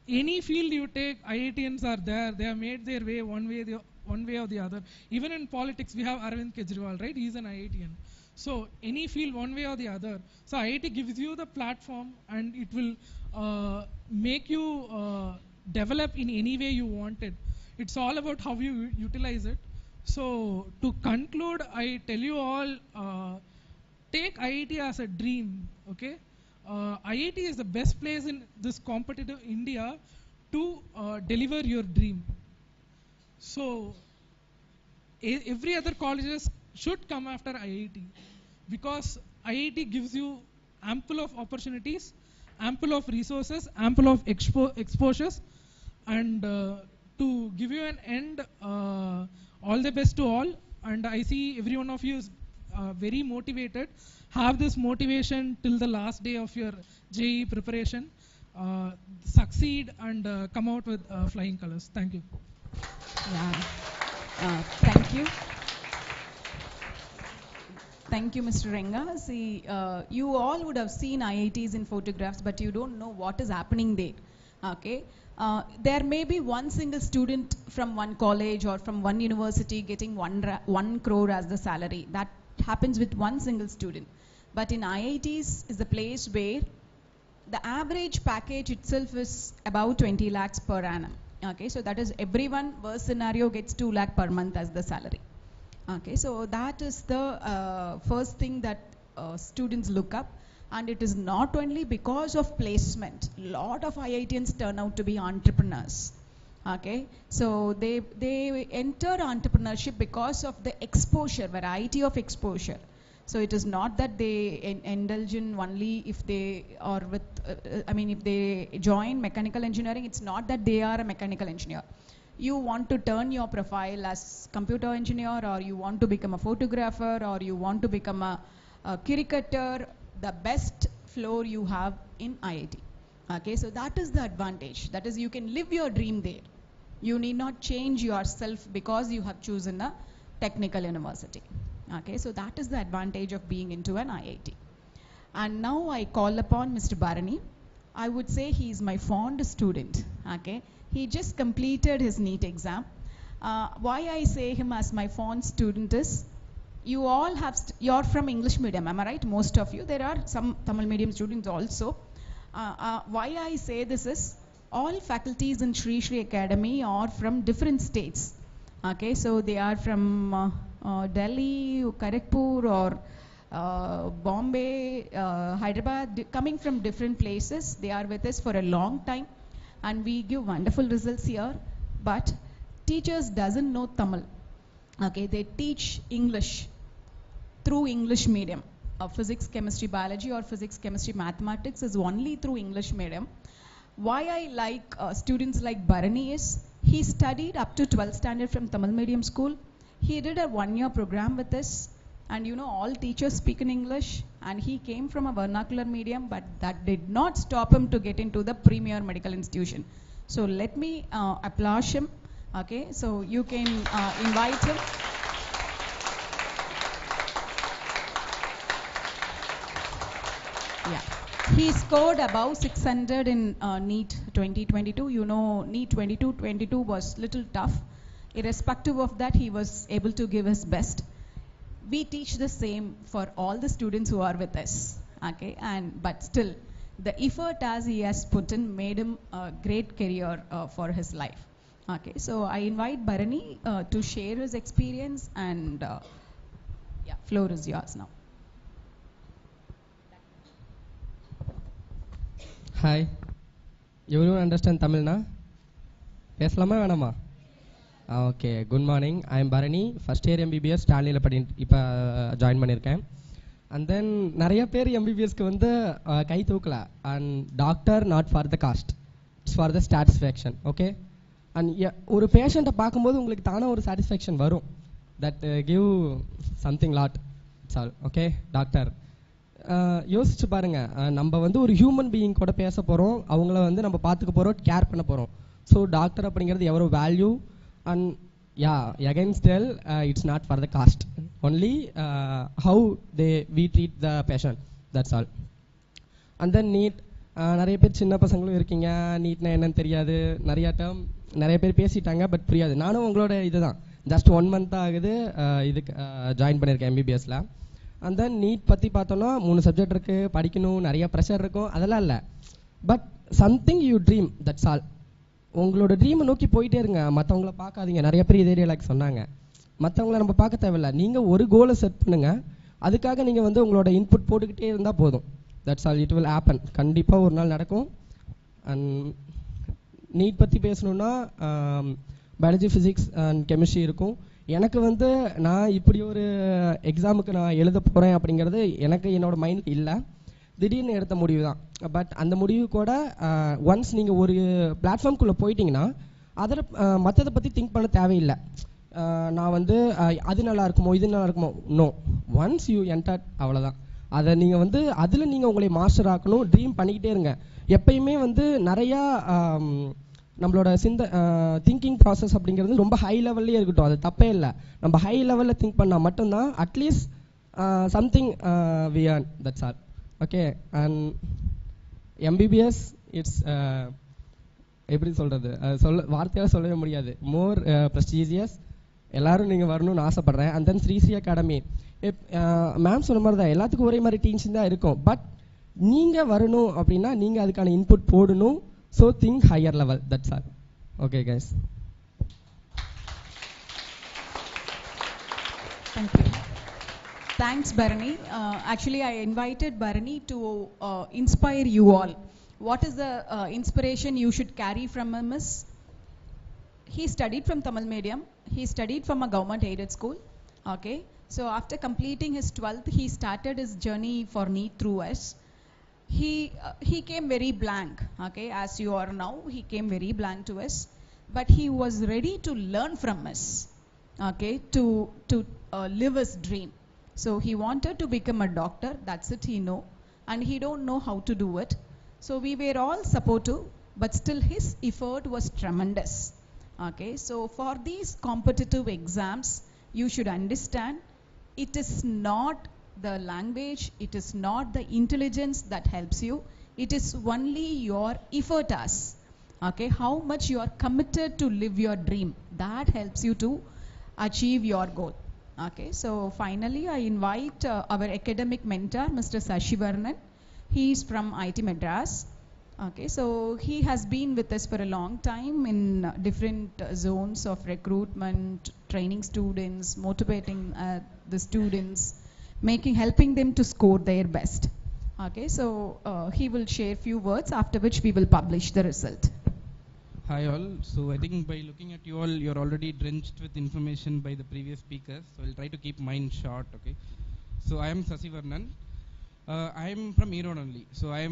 any field you take, IITians are there. They have made their way one way or the other. Even in politics, we have Arvind Kejriwal, right? He is an IITian. So any field, one way or the other. So IIT gives you the platform, and it will make you develop in any way you want it. It's all about how you utilize it. So to conclude, I tell you all, take IIT as a dream. Okay. IIT is the best place in this competitive India to deliver your dream. So every other colleges should come after IIT, because IIT gives you ample of opportunities, ample of resources, ample of exposures, and to give you an end, all the best to all. And I see every one of you is very motivated. Have this motivation till the last day of your JEE preparation. Succeed and come out with flying colors. Thank you. Yeah. Thank you. Thank you, Mr. Renga. See, you all would have seen IITs in photographs, but you don't know what is happening there. Okay. There may be one single student from one college or from one university getting 1 crore as the salary. That happens with one single student. But in IITs is the place where the average package itself is about 20 lakhs per annum. Okay, so that is everyone, worst scenario, gets 2 lakh per month as the salary. Okay, so that is the first thing that students look up. And it is not only because of placement. A lot of IITians turn out to be entrepreneurs. Okay, so they enter entrepreneurship because of the exposure, variety of exposure. So it is not that they indulge in only if they are with, if they join mechanical engineering, it's not that they are a mechanical engineer. You want to turn your profile as computer engineer, or you want to become a photographer, or you want to become a cricketer, the best floor you have in IIT. Okay, so that is the advantage. That is, you can live your dream there. You need not change yourself because you have chosen a technical university. Okay, so that is the advantage of being into an IIT. And now I call upon Mr. Bharani. I would say he is my fond student. Okay, he just completed his NEET exam. Why I say him as my fond student is, you all have, you're from English medium, am I right? Most of you. There are some Tamil medium students also. Why I say this is, all faculties in Shrie Shrie Academy are from different states. Okay, so they are from Delhi, Kharagpur, or Bombay, Hyderabad, coming from different places. They are with us for a long time, and we give wonderful results here. But teachers doesn't know Tamil. Okay, they teach English through English medium. Physics, chemistry, biology, or physics, chemistry, mathematics is only through English medium. Why I like students like Bharani is, he studied up to 12th standard from Tamil medium school. He did a 1-year program with us, and you know, all teachers speak in English, and he came from a vernacular medium, but that did not stop him to get into the premier medical institution. So let me applaud him. Okay, so you can invite him. Yeah. He scored above 600 in NEET 2022. You know, NEET 2022 was little tough. Irrespective of that, he was able to give his best. We teach the same for all the students who are with us. Okay, but still, the effort as he has put in made him a great career for his life. Okay, so I invite Bharani to share his experience, and yeah, floor is yours now. Hi, everyone understand Tamil na? பேசலாமா வேணாமா? Okay, good morning. I am Bharani, first year MBBS ஸ்டான்லியில் இப்போ join பண்ணியிருக்கேன். And then நிறைய பேர் எம்பிபிஎஸ்க்கு வந்து கை தூக்கல. And doctor not for the cost, it's for the satisfaction. Okay, and ஒரு பேஷண்ட்டை பார்க்கும்போது உங்களுக்கு தானே ஒரு சாட்டிஸ்ஃபேக்ஷன் வரும். That give something lot, it's all. Okay, doctor யோசிச்சு பாருங்க, நம்ம வந்து ஒரு ஹியூமன் பீயிங் கூட பேச போகிறோம், அவங்கள வந்து நம்ம பார்த்துக்க போகிறோம், கேர் பண்ண போகிறோம். ஸோ டாக்டர் அப்படிங்கிறது எவ்வளோ value. And yeah, against tell it's not for the cost, only how we treat the patient, that's all. And then NEET, நிறைய பேர் சின்ன பசங்களும் இருக்கீங்க, நீட்னா என்னன்னு தெரியாது, நிறைய டேர்ம் நிறைய பேர் பேசிட்டாங்க, பட் புரியாது. நானும் உங்களோட இதுதான், ஜஸ்ட் 1 month ஆகுது இதுக்கு ஜாயின் பண்ணியிருக்கேன் எம்பிபிஎஸ்ல. அண்ட் தென் நீட் பற்றி பார்த்தோன்னா 3 சப்ஜெக்ட் இருக்குது, படிக்கணும், நிறைய ப்ரெஷர் இருக்கும், அதெல்லாம் இல்லை. But something you dream, that's all. உங்களோட ட்ரீமை நோக்கி போயிட்டே இருங்க, மற்றவங்கள பார்க்காதீங்க. நிறைய பேர் இதே லைக் சொன்னாங்க, மற்றவங்கள நம்ம பார்க்க தேவையில்லை. நீங்கள் ஒரு கோலை செட் பண்ணுங்க, அதுக்காக நீங்கள் வந்து உங்களோட இன்புட் போட்டுக்கிட்டே இருந்தால் போதும். That's all, it will happen. கண்டிப்பாக ஒரு நாள் நடக்கும். அண்ட் நீட் பற்றி பேசணுன்னா பயாலஜி, ஃபிசிக்ஸ் அண்ட் கெமிஸ்ட்ரி இருக்கும். எனக்கு வந்து நான் இப்படி ஒரு எக்ஸாமுக்கு நான் எழுத போகிறேன் அப்படிங்கிறது எனக்கு என்னோட மைண்ட் இல்லை, திடீர்னு எடுத்த முடிவு தான். பட் அந்த முடிவு கூட ஒன்ஸ் நீங்கள் ஒரு பிளாட்ஃபார்ம்குள்ளே போயிட்டீங்கன்னா அதில் மற்றதை பற்றி திங்க் பண்ண தேவையில்லை. நான் வந்து அது நல்லா இருக்குமோ, இது நல்லா இருக்குமோ, நோ. ஒன்ஸ் யூ என்டர், அவ்வளோதான். அதை நீங்கள் வந்து அதில் நீங்கள் உங்களை மாஸ்டர் ஆக்கணும், ட்ரீம் பண்ணிக்கிட்டே இருங்க. எப்பயுமே வந்து நிறையா நம்மளோட திங்கிங் ப்ராசஸ் அப்படிங்கிறது ரொம்ப ஹை லெவல்லே இருக்கட்டும், அது தப்பே இல்லை. நம்ம ஹை லெவலில் திங்க் பண்ணால் மட்டும்தான் at least something we earn, that's all. Okay, and MBBS it's எப்படி சொல்கிறது, வார்த்தையாக சொல்லவே முடியாது, மோர் ப்ரெஸ்டீஜியஸ். எல்லோரும் நீங்கள் வரணும்னு ஆசைப்பட்றேன். And then Sri Sri academy, ma'am சொன்ன மாதிரி தான் எல்லாத்துக்கும் ஒரே மாதிரி டீச்சிங் தான் இருக்கும். பட் நீங்கள் வரணும் அப்படின்னா நீங்கள் அதுக்கான இன்புட் போடணும். So think higher level, that's all. Okay guys. Thank you. Thanks Bharani. Actually I invited Bharani to inspire you all. What is the inspiration you should carry from him is, he studied from Tamil medium, he studied from a government aided school. Okay, so after completing his 12th, he started his journey for NEET through us. He came very blank, okay, as you are now. He came very blank to us, but he was ready to learn from us, okay, to live his dream. So he wanted to become a doctor, that's it, he know, and he don't know how to do it. So we were all supportive, but still his effort was tremendous. Okay, so for these competitive exams, you should understand, it is not the language, it is not the intelligence that helps you, it is only your effort as, okay, how much you are committed to live your dream, that helps you to achieve your goal. Okay, so finally I invite our academic mentor, Mr. Sashivarnan. He is from IT Madras. Okay, so he has been with us for a long time in different zones of recruitment, training students, motivating the students, helping them to score their best. Okay, so he will share few words, after which we will publish the result. Hi all. So I think by looking at you all, you're already drenched with information by the previous speakers. So I'll try to keep mine short. Okay. So I am Sasivarnan. I am from Erode only. So I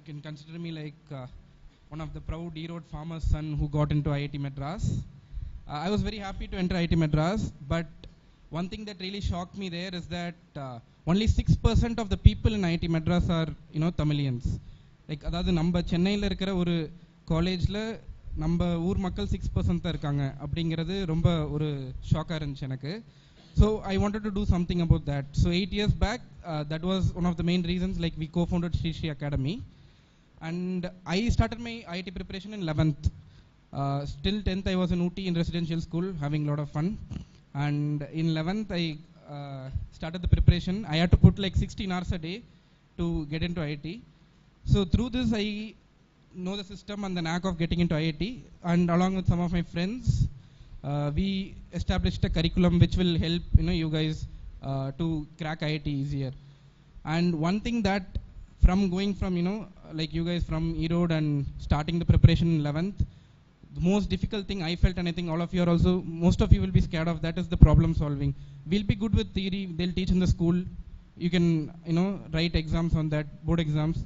can consider me like one of the proud Erode farmer's son who got into IIT Madras. I was very happy to enter IIT Madras, but one thing that really shocked me there is that only 6% of the people in IIT Madras are Tamilians. Like அதாவது நம்ம சென்னையில் இருக்கிற ஒரு காலேஜில் நம்ம ஊர் மக்கள் 6% தான் இருக்காங்க அப்படிங்கிறது ரொம்ப ஒரு ஷாக்காக இருந்துச்சு எனக்கு. So I wanted to do something about that. So 8 years back, that was one of the main reasons, like we co-founded Shrie Shrie Academy. And I started my IIT preparation in 11th. Till 10th I was in Ooty in residential school having a lot of fun. And in 11th I started the preparation. I had to put like 16 hours a day to get into IIT. So through this I know the system and the knack of getting into IIT, and along with some of my friends we established a curriculum which will help you guys to crack IIT easier. And one thing that from going from like you guys from Erode and starting the preparation in 11th, the most difficult thing I felt, and I think all of you are also, most of you will be scared of, that is the problem solving. We'll be good with theory, they'll teach in the school, you can write exams on that, board exams.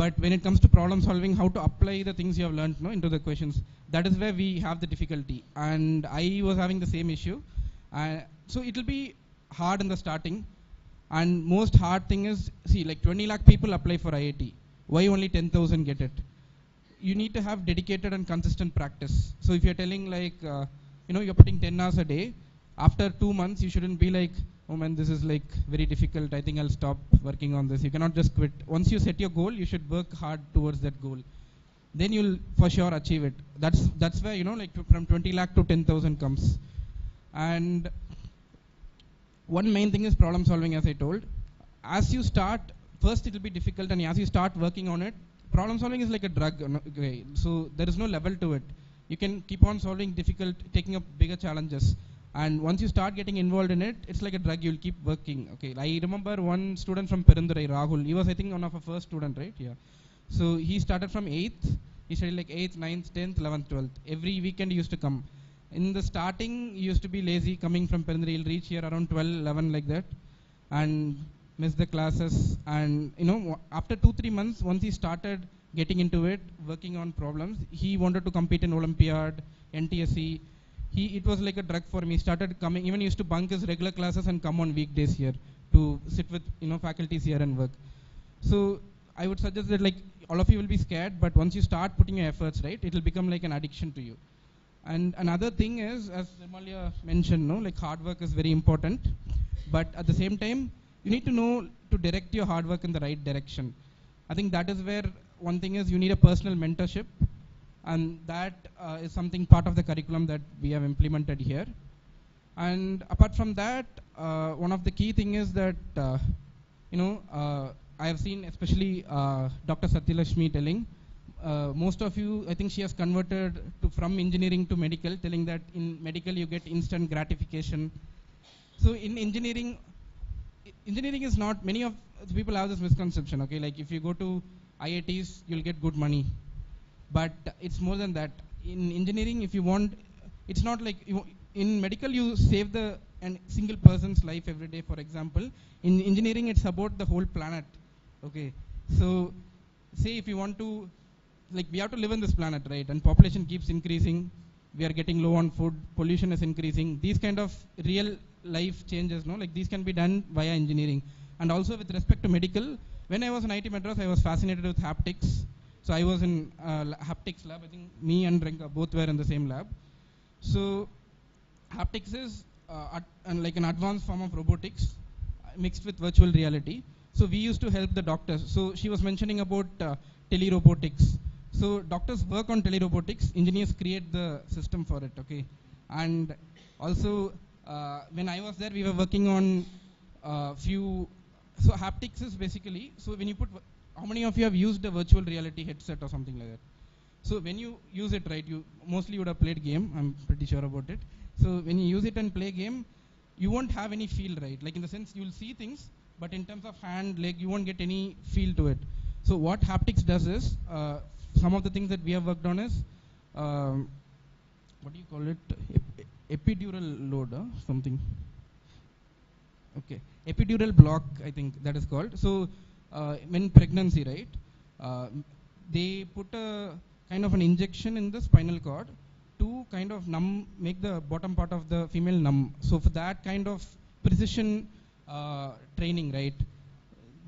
But when it comes to problem solving, how to apply the things you have learned into the questions, that is where we have the difficulty. And I was having the same issue. So it will be hard in the starting. And most hard thing is, see, like 20 lakh people apply for IIT. Why only 10,000 get it? You need to have dedicated and consistent practice. So if you're telling like, you're putting 10 hours a day, after 2 months, you shouldn't be like, oh man, this is like very difficult, I think I'll stop working on this. You cannot just quit. Once you set your goal, you should work hard towards that goal. Then you'll for sure achieve it. That's where, like from 20 lakh to 10,000 comes. And one main thing is problem solving, as I told. As you start, first it will be difficult, and as you start working on it, problem solving is like a drug. Okay? So there is no level to it. You can keep on solving difficult, taking up bigger challenges. And once you start getting involved in it, it's like a drug, you'll keep working. Okay, I remember one student from Perundurai, Rahul. He was, I think, one of our first student, right? Yeah. So he started from 8th. He studied like 8th, 9th, 10th, 11th, 12th. Every weekend he used to come. In the starting, he used to be lazy, coming from Perundurai. He'll reach here around 12, 11 like that, and miss the classes. And after 2-3 months, once he started getting into it, working on problems, he wanted to compete in Olympiad, NTSC. It was like a drug for me. He started coming, even used to bunk his regular classes and come on weekdays here to sit with faculties here and work. So I would suggest that like all of you will be scared, but once you start putting your efforts, right, it will become like an addiction to you. And another thing is, as Remalia mentioned, like hard work is very important, but at the same time, you need to know to direct your hard work in the right direction. I think that is where one thing is, you need a personal mentorship. And that is something part of the curriculum that we have implemented here. And apart from that, one of the key thing is that, I have seen especially Dr. Satyalakshmi telling, most of you, I think she has converted from engineering to medical, telling that in medical you get instant gratification. So in engineering is not, many of the people have this misconception, okay, like if you go to IITs, you'll get good money. But it's more than that. In engineering, if you want, it's not like, in medical you save a single person's life every day, for example. In engineering, it's about the whole planet. Okay, so say if you want to, like we have to live on this planet, right? And population keeps increasing. We are getting low on food. Pollution is increasing. These kind of real life changes, like these can be done via engineering. And also with respect to medical, when I was in IIT Madras, I was fascinated with haptics. So I was in haptics lab. I think me and Renka both were in the same lab. So haptics is like an advanced form of robotics mixed with virtual reality. So we used to help the doctors. So she was mentioning about telerobotics. So doctors work on telerobotics. Engineers create the system for it. Okay, and also when I was there, we were working on few. So haptics is basically, so when you put, how many of you have used a virtual reality headset or something like that? So when you use it, right, you mostly would have played game. I'm pretty sure about it. So when you use it and play game, you won't have any feel, right? Like in the sense you'll see things, but in terms of hand, leg, you won't get any feel to it. So what haptics does is, some of the things that we have worked on is, what do you call it? Epidural load, something. Okay, epidural block, I think that is called. So when pregnancy, right, they put a kind of an injection in the spinal cord to kind of numb, make the bottom part of the female numb. So for that kind of precision training, right,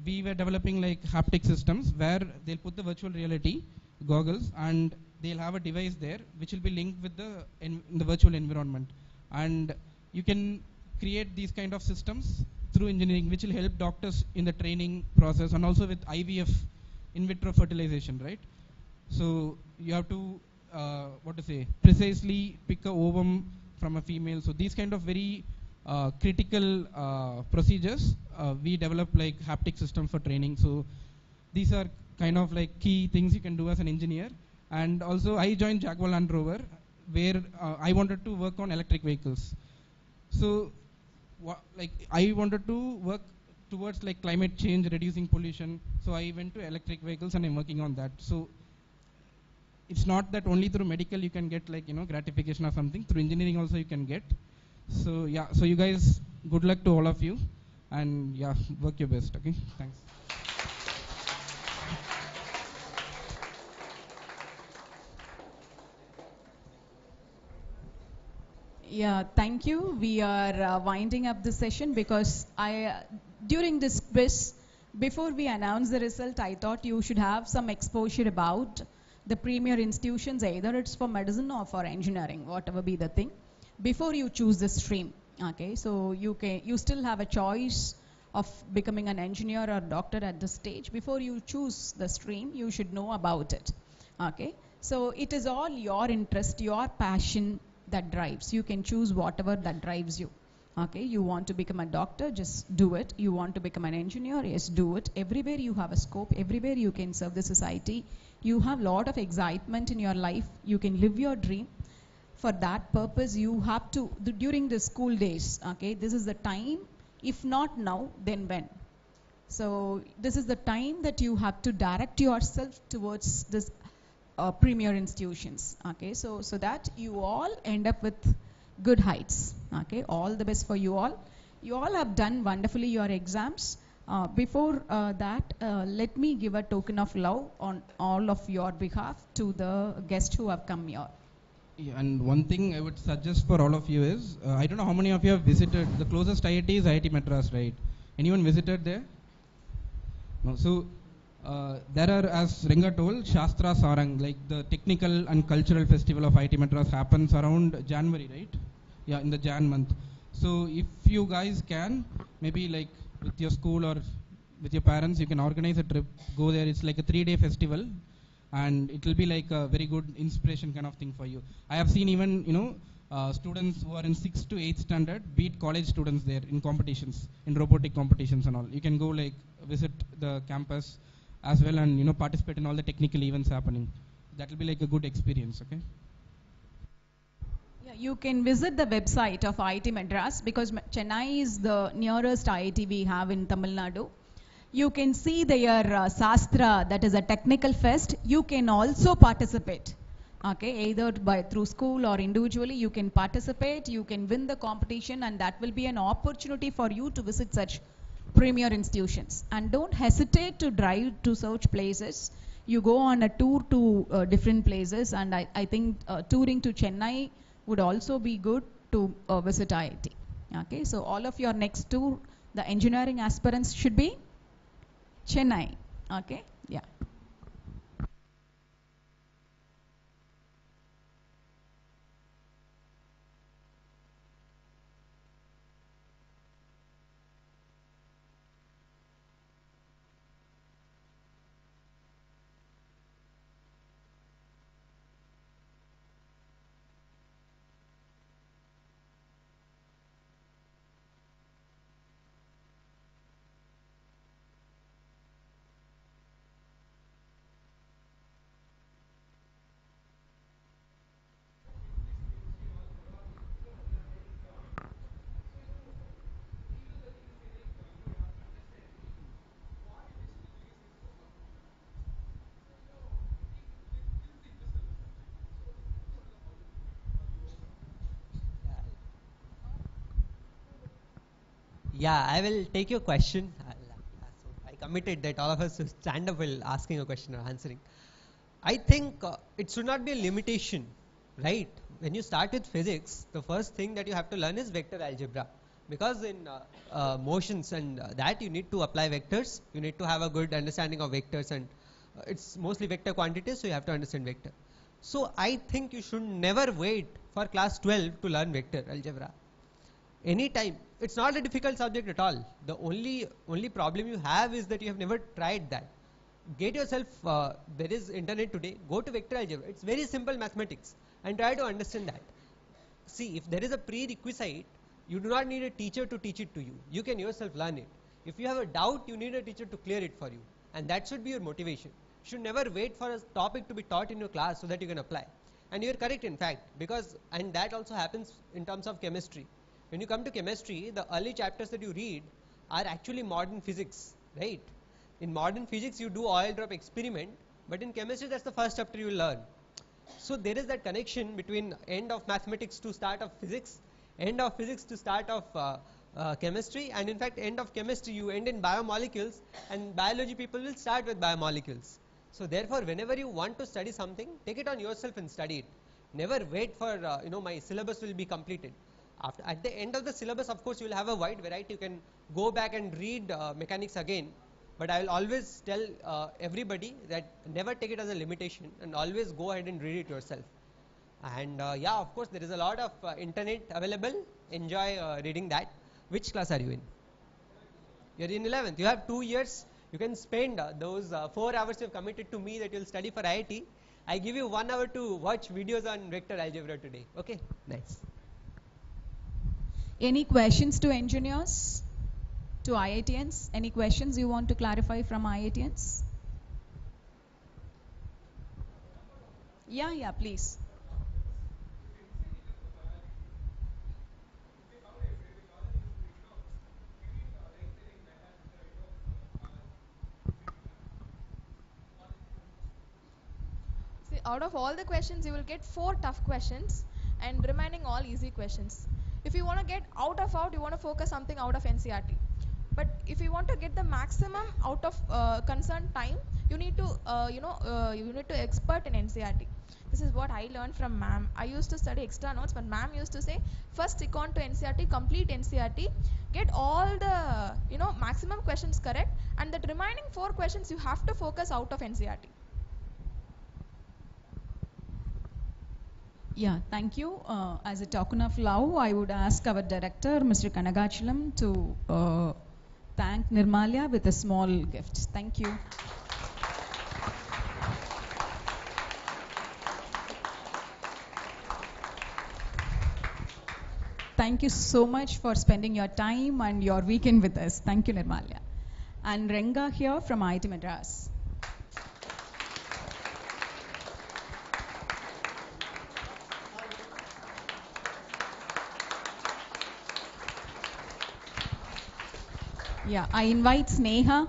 we were developing like haptic systems where they'll put the virtual reality goggles and they'll have a device there which will be linked with the in the virtual environment, and you can create these kind of systems through engineering, which will help doctors in the training process and also with IVF, in vitro fertilization, right? So you have to precisely pick a ovum from a female. So these kind of very critical procedures, we develop like haptic systems for training. So these are kind of like key things you can do as an engineer. And also I joined Jaguar Land Rover, where I wanted to work on electric vehicles. So I wanted to work towards like climate change, reducing pollution. So I went to electric vehicles and I'm working on that. So it's not that only through medical you can get like, gratification or something. Through engineering also you can get. So yeah, so you guys, good luck to all of you, and yeah, work your best. Okay, thanks. Yeah, thank you. We are winding up the session because during this quiz, before we announce the result, I thought you should have some exposure about the premier institutions, either it's for medicine or for engineering, whatever be the thing, before you choose the stream. Okay, so you still have a choice of becoming an engineer or doctor at this stage. Before you choose the stream, you should know about it. Okay, so it is all your interest, your passion that drives. You can choose whatever that drives you. Okay, you want to become a doctor, just do it. You want to become an engineer, yes, do it. Everywhere you have a scope, everywhere you can serve the society. You have a lot of excitement in your life. You can live your dream. For that purpose, you have to, during the school days, okay, this is the time. If not now, then when? So this is the time that you have to direct yourself towards this premier institutions. Okay, so that you all end up with good heights. Okay, all the best for you all. You all have done wonderfully your exams. Before that, let me give a token of love on all of your behalf to the guests who have come here. Yeah, and one thing I would suggest for all of you is, I don't know how many of you have visited, the closest IIT is IIT Madras, right? Anyone visited there? No, so there are, as Ringa told, Shastra Sarang, like the technical and cultural festival of IIT Madras happens around January, right? Yeah, in the Jan month. So if you guys can, maybe like with your school or with your parents, you can organize a trip, go there. It's like a 3-day festival, and it will be like a very good inspiration kind of thing for you. I have seen even, students who are in 6th to 8th standard beat college students there in competitions, in robotic competitions and all. You can go like visit the campus as well and participate in all the technical events happening. That will be like a good experience. Okay. Yeah, you can visit the website of IIT Madras because Chennai is the nearest IIT we have in Tamil Nadu. You can see their Sastra, that is a technical fest. You can also participate. Okay, either through school or individually, you can participate. You can win the competition, and that will be an opportunity for you to visit such premier institutions. And don't hesitate to drive to such places. You go on a tour to different places, and I think touring to Chennai would also be good to visit IIT. Okay, so all of your next tour, the engineering aspirants should be Chennai. Okay, yeah. Yeah, I will take your question. I committed that all of us will stand up while asking a question or answering. I think it should not be a limitation, right? When you start with physics, the first thing that you have to learn is vector algebra. Because in motions and that you need to apply vectors, you need to have a good understanding of vectors, and it's mostly vector quantities, so you have to understand vector. So I think you should never wait for class 12 to learn vector algebra. Anytime. It's not a difficult subject at all. The only problem you have is that you have never tried that. Get yourself, there is internet today, go to vector algebra. It's very simple mathematics and try to understand that. See, if there is a prerequisite, you do not need a teacher to teach it to you. You can yourself learn it. If you have a doubt, you need a teacher to clear it for you. And that should be your motivation. You should never wait for a topic to be taught in your class so that you can apply. And you are correct in fact, because, and that also happens in terms of chemistry. When you come to chemistry, the early chapters that you read are actually modern physics, right? In modern physics, you do oil drop experiment, but in chemistry, that's the first chapter you will learn. So there is that connection between end of mathematics to start of physics, end of physics to start of chemistry, and in fact, end of chemistry, you end in biomolecules, and biology people will start with biomolecules. So therefore, whenever you want to study something, take it on yourself and study it. Never wait for, my syllabus will be completed. At the end of the syllabus, of course, you will have a wide variety. You can go back and read mechanics again. But I will always tell everybody that never take it as a limitation and always go ahead and read it yourself. And yeah, of course, there is a lot of internet available. Enjoy reading that. Which class are you in? You're in 11th. You have 2 years. You can spend those 4 hours you have committed to me that you'll study for IIT. I give you 1 hour to watch videos on vector algebra today. Okay? Nice. Any questions to engineers? To IITians? Any questions you want to clarify from IITians? Yeah, please. See, out of all the questions, you will get 4 tough questions and remaining all easy questions. If you want to get out, you want to focus something out of NCRT. But if you want to get the maximum out of concerned time, you need to, you need to expert in NCRT. This is what I learned from ma'am. I used to study extra notes, but ma'am used to say, first stick on to NCRT, complete NCRT, get all the, maximum questions correct, and the remaining 4 questions you have to focus out of NCRT. Yeah, thank you. As a token of love, I would ask our director, Mr. Kanagachalam, to thank Nirmalya with a small gift. Thank you. Thank you so much for spending your time and your weekend with us. Thank you, Nirmalya. And Renga here from IIT Madras. Yeah, I invite Sneha.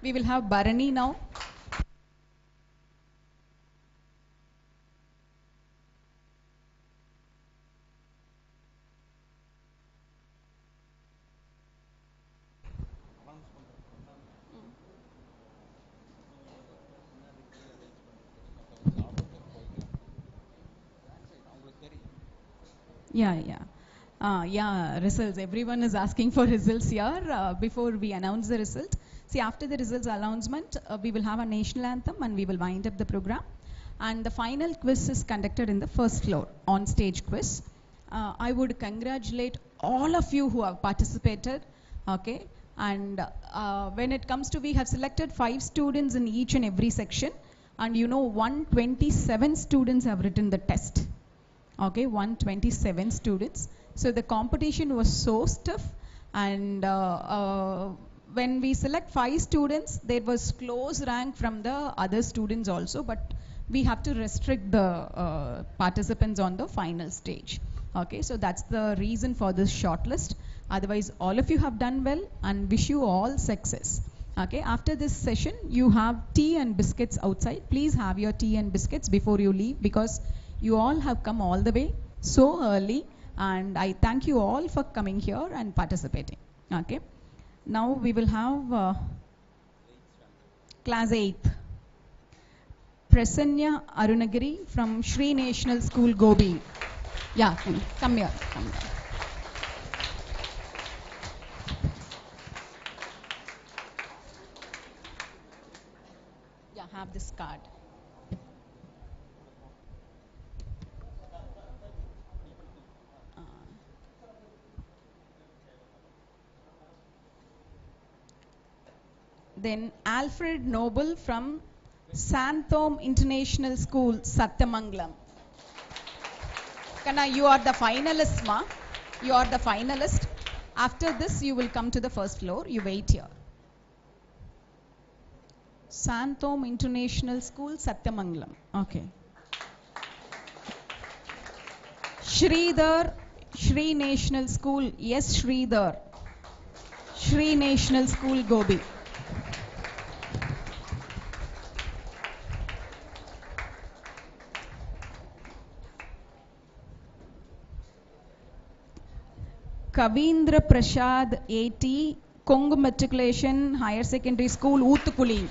We will have Bharani now. Yeah, results. Everyone is asking for results here. Before we announce the result, see, after the results announcement, we will have a national anthem and we will wind up the program. And the final quiz is conducted in the first floor, on-stage quiz. I would congratulate all of you who have participated. Okay, and when it comes to, we have selected 5 students in each and every section, and 127 students have written the test. Okay, 127 students. So the competition was so stiff, and when we select 5 students, there was close rank from the other students also, but we have to restrict the participants on the final stage. Okay, so that's the reason for this shortlist. Otherwise, all of you have done well and wish you all success. Okay, after this session, you have tea and biscuits outside. Please have your tea and biscuits before you leave, because you all have come all the way so early, and I thank you all for coming here and participating. Okay, now we will have class 8th. Prasanya Arunagiri from Shrie National School, Gobi. Yeah, come here. Come here. Yeah, have this card. Then Alfred Noble from Santhom International School, Satyamangalam. Kana, you are the finalist, ma. You are the finalist. After this, you will come to the first floor. You wait here. Santhom International School, Satyamangalam. Okay. Sridhar, Shrie National School. Yes, Sridhar. Shrie National School, Gobi. Kavindra Prasad, 80, Kongu Matriculation Higher Secondary School, Oothukuli.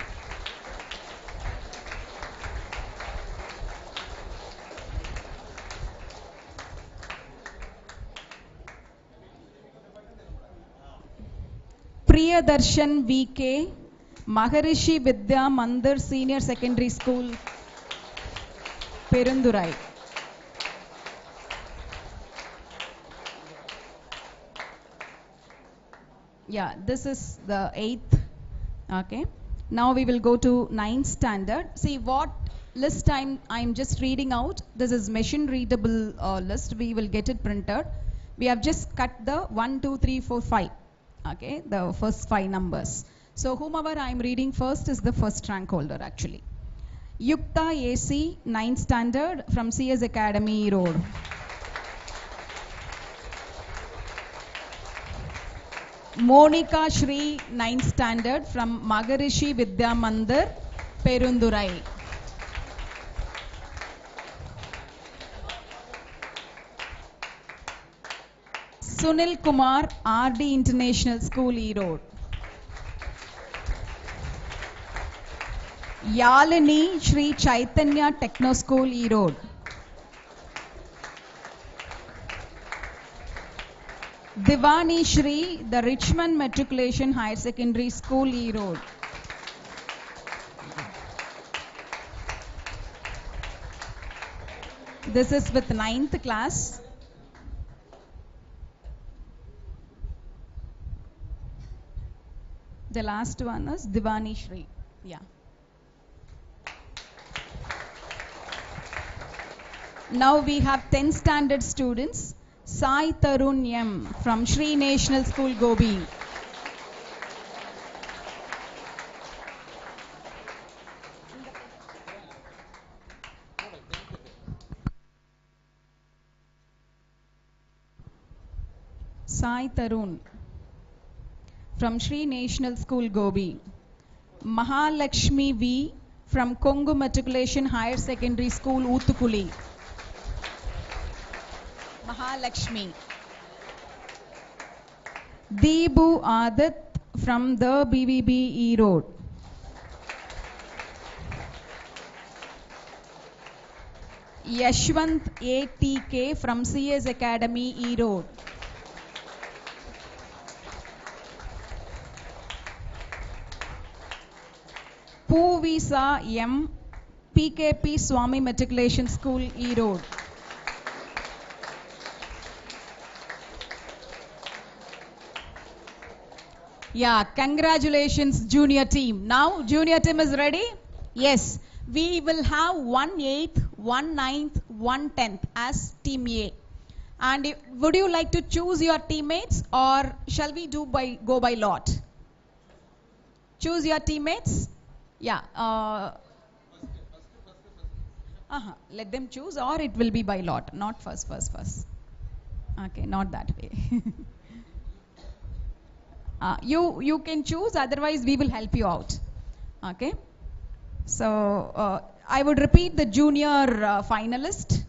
Priyadarshan VK, Maharishi Vidya Mandir Senior Secondary School, Perundurai. Yeah, this is the 8th. Okay. Now we will go to 9th standard. See what list I'm just reading out. This is machine readable list. We will get it printed. We have just cut the 1, 2, 3, 4, 5. Okay, the first 5 numbers. So whomever I'm reading first is the first rank holder actually. Yukta AC, 9th standard from CS Academy, Erode. Monica Shri, 9th standard from Maharishi Vidya Mandir, Perundurai. Sunil Kumar, RD International School, Erode. Yalini Shri Chaitanya Techno School, Erode. Divani Shri, the Richmond Matriculation Higher Secondary School, Erode. This is with 9th class. The last one is Divani Shri. Yeah. Now we have 10th standard students. Sai Tarun M from Shrie National School, Gobi. Sai Tarun from Shrie National School, Gobi. Mahalakshmi V from Kongu Matriculation Higher Secondary School, Oothukuli. Mahalakshmi. Deebu Adit from the BBB Erode. Yashwant ATK from CS Academy, Erode. Puvisa M, PKP Swami Matriculation School, Erode. Yeah, congratulations junior team. Now junior team is ready? Yes. We will have 1/8, 1/9, 1/10 as team A. And would you like to choose your teammates, or shall we go by lot? Choose your teammates? Yeah. Let them choose, or it will be by lot, not first. Okay, not that way. You can choose, otherwise we will help you out. Okay. So I would repeat the junior finalist.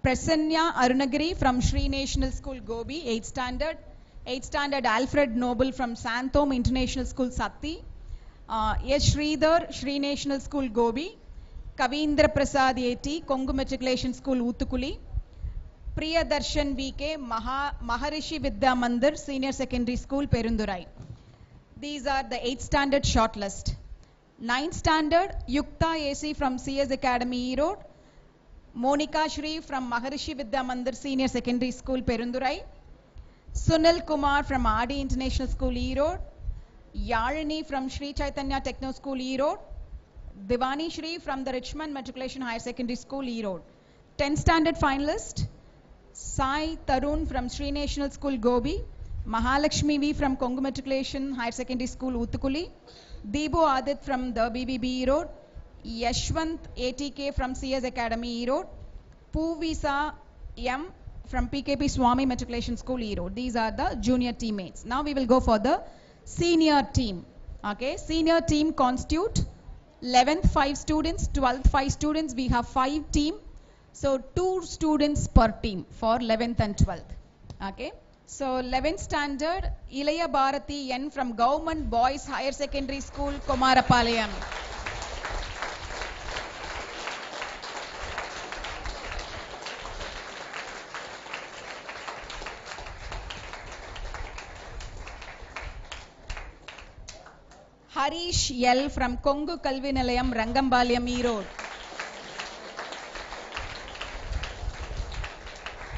Prasanna Arunagiri from Shrie National School Gobi, 8th standard. 8th standard Alfred Noble from Santhom International School Satti. S. Sridhar, Shrie National School Gobi. Kavindra Prasad A.T., Kongu Matriculation School Utukuli. Priyadarshan V.K., Maharishi Vidya Mandir, Senior Secondary School Perundurai. These are the 8th standard shortlist. 9th standard Yukta A.C. from CS Academy Erode. Monica Shri from Maharishi Vidya Mandir Senior Secondary School Perundurai. Sunil Kumar from RD International School Erode. Yarini from Shri Chaitanya Techno School Erode. Divani Shri from the Richmond Matriculation Higher Secondary School Erode. 10th standard finalist Sai Tarun from Shri National School Gobi. Mahalakshmi V from Kongu Matriculation Higher Secondary School Utukuli. Deebu Adit from the BBB Erode. Yashwant ATK from CS Academy Erode. Puvisa M from PKP Swami Matriculation School Erode. These are the junior teammates. Now we will go for the senior team. Okay, senior team constitute 11th 5 students, 12th 5 students. We have 5 team. So 2 students per team for 11th and 12th. Okay. So 11th standard Ilaya Bharati N from Government Boys Higher Secondary School Komarapalayam. Harish L from Kongu Kalvi Nilayam Rangambalyam Erode.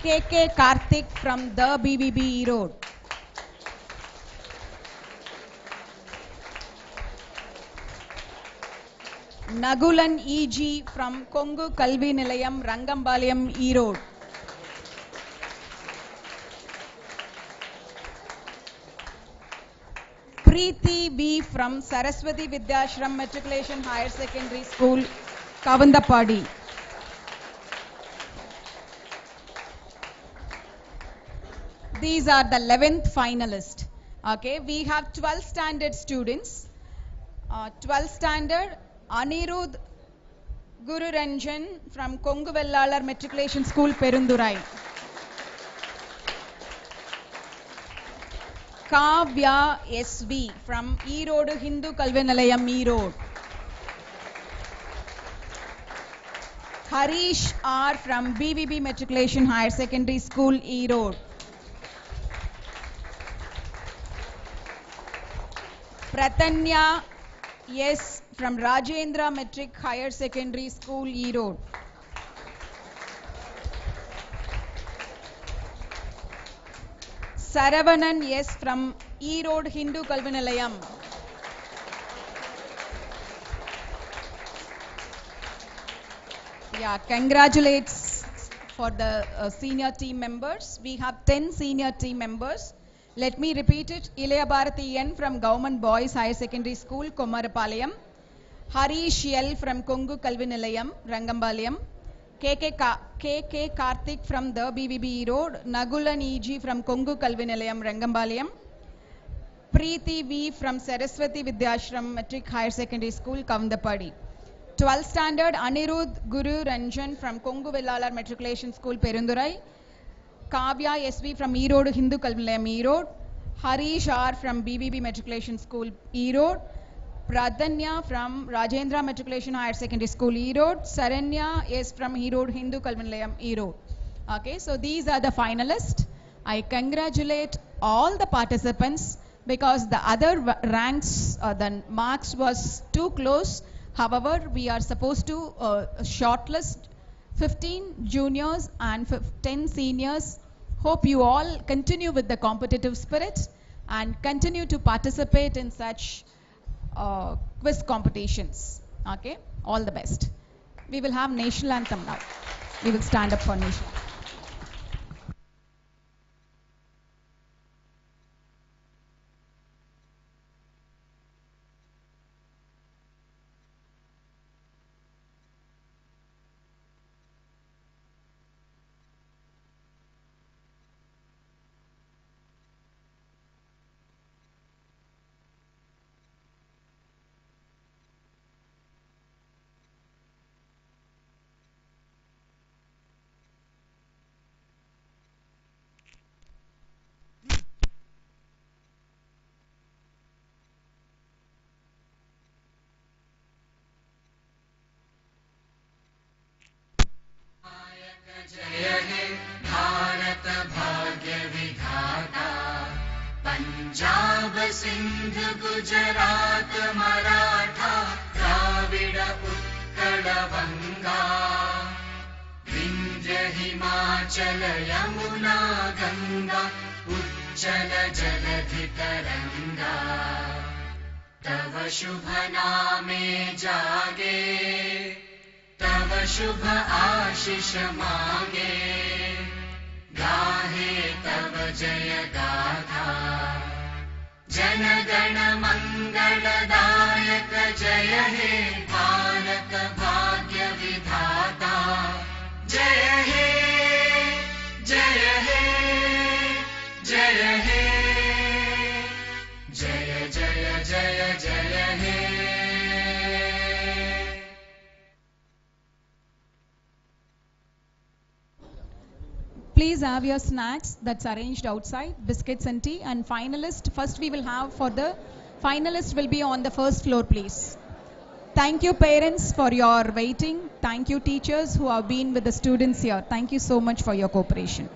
KK Karthik from the BBB Erode. Nagulan EG from Kongu Kalvi Nilayam Rangambalyam Erode. Preeti B from Saraswati Vidyashram Matriculation Higher Secondary School, Kavandapadi. These are the 11th finalists. Okay, we have 12th standard students. 12th standard Anirudh Guru Ranjan from Kongu Vellalar Matriculation School, Perundurai. Kavya SV from Erode Hindu Kalvinalayam Erode. Harish R from BBB Matriculation Higher Secondary School Erode. Pratanya S from Rajendra Metric Higher Secondary School Erode. Saravanan S from Erode Hindu Kalvinalayam. Yeah, congratulates for the senior team members. We have 10 senior team members. Let me repeat it. Ilaya Bharati N from Government Boys Higher Secondary School, Komarapalayam. Harish L from Kongu Kalvinalayam, Rangambalayam. KK Karthik from the BBB Erode. Nagulan EG from Kongu Kalvinalayam, Rangambalayam. Preeti V from Saraswati Vidyashram Metric Higher Secondary School, Kavandapadi. 12th standard Anirudh Guru Ranjan from Kongu Vellalar Matriculation School, Perundurai. Kavya SV from Erode Hindu Kalvinalayam Erode. Harish R from BBB Matriculation School Erode. Pradanya from Rajendra Matriculation Higher Secondary School Erode. Saranya is from Erode Hindu Kalvinalayam Erode. Okay, so these are the finalists. I congratulate all the participants because the other ranks, the marks was too close. However, we are supposed to shortlist 15 juniors and 10 seniors. Hope you all continue with the competitive spirit and continue to participate in such quiz competitions. Okay, all the best. We will have national anthem now. We will stand up for national. Punjab Sindh Gujarat Maratha Dravid Utkal बंगा विंध्य हिमाचल यमुना गंगा उच्चल जलधि तरंगा तव शुभ नामे जागे तव शुभ आशीष मांगे गाहे तव जय गाथा जन गण मंगलदायक जय हे भारत भाग्य विधाता जय हे जय हे जय हे जय जय जय जय हे Please have your snacks that's arranged outside, biscuits and tea. And finalist, first we will have for the finalist will be on the first floor, please. Thank you parents for your waiting. Thank you teachers who have been with the students here. Thank you so much for your cooperation.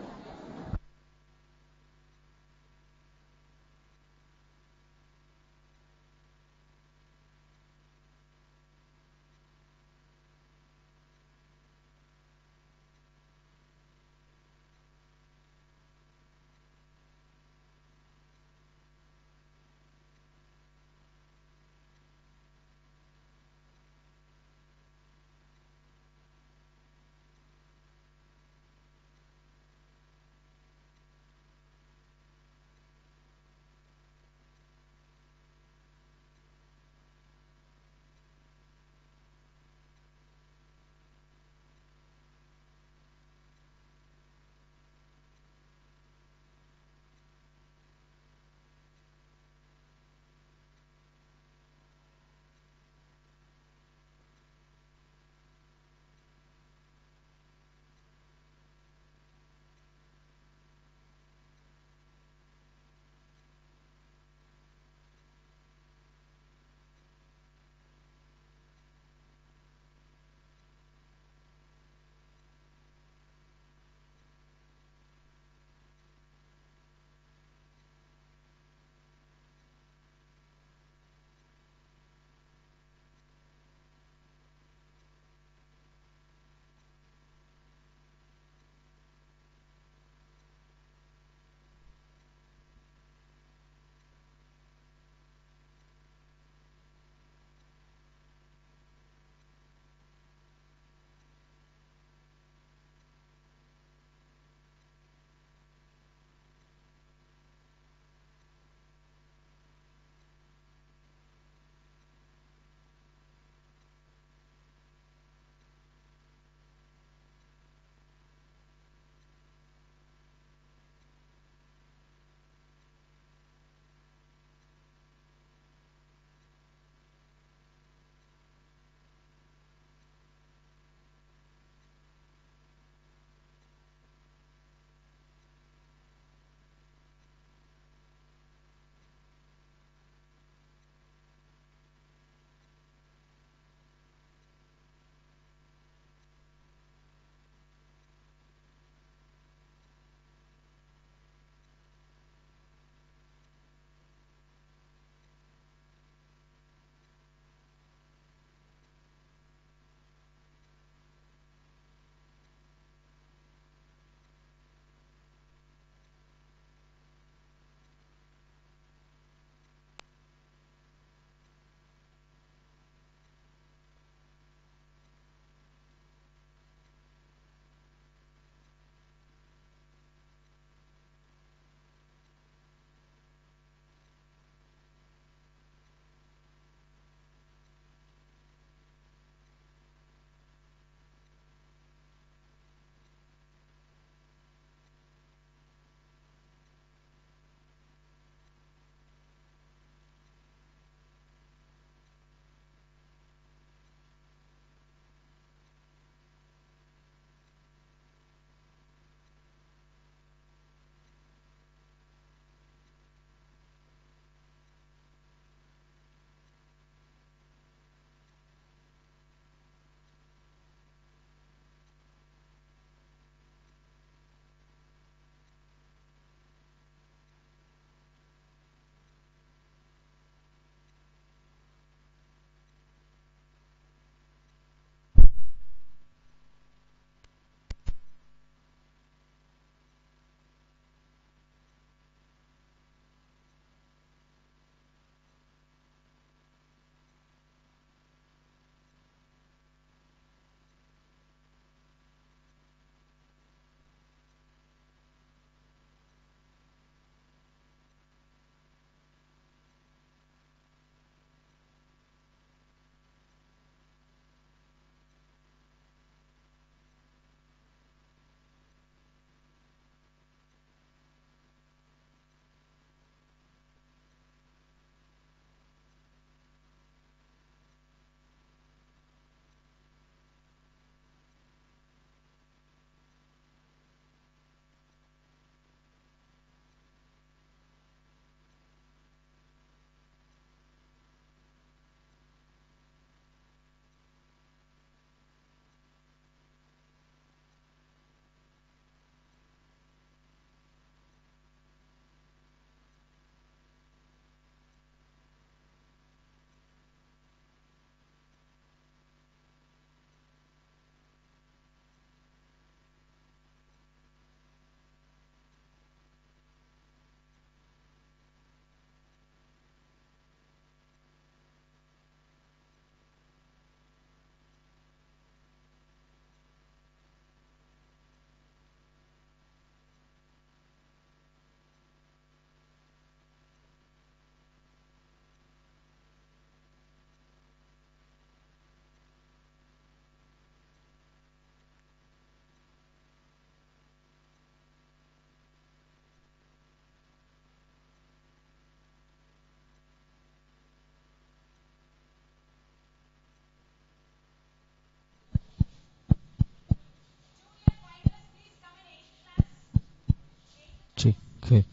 Okay.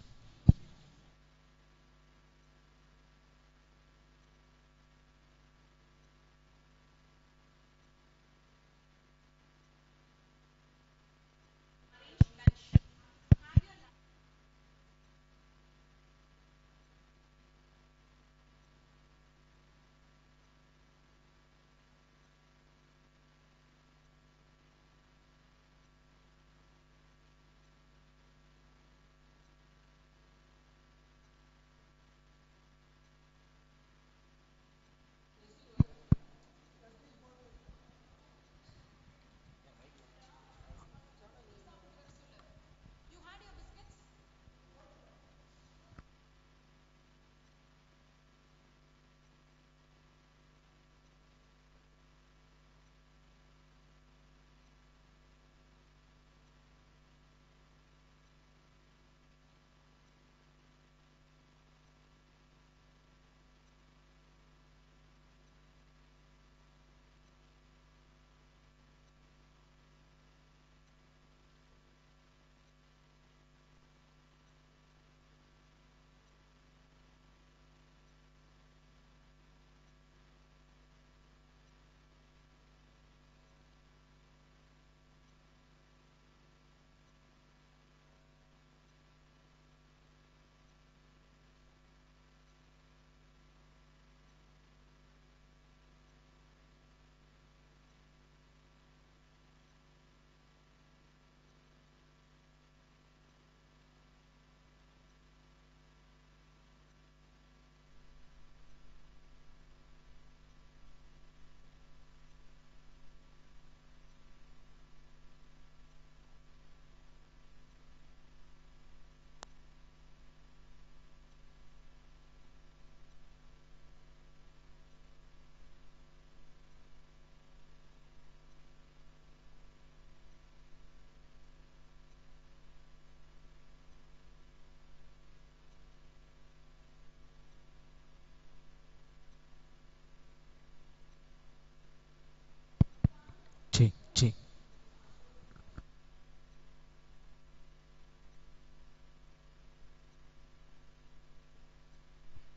Check, check.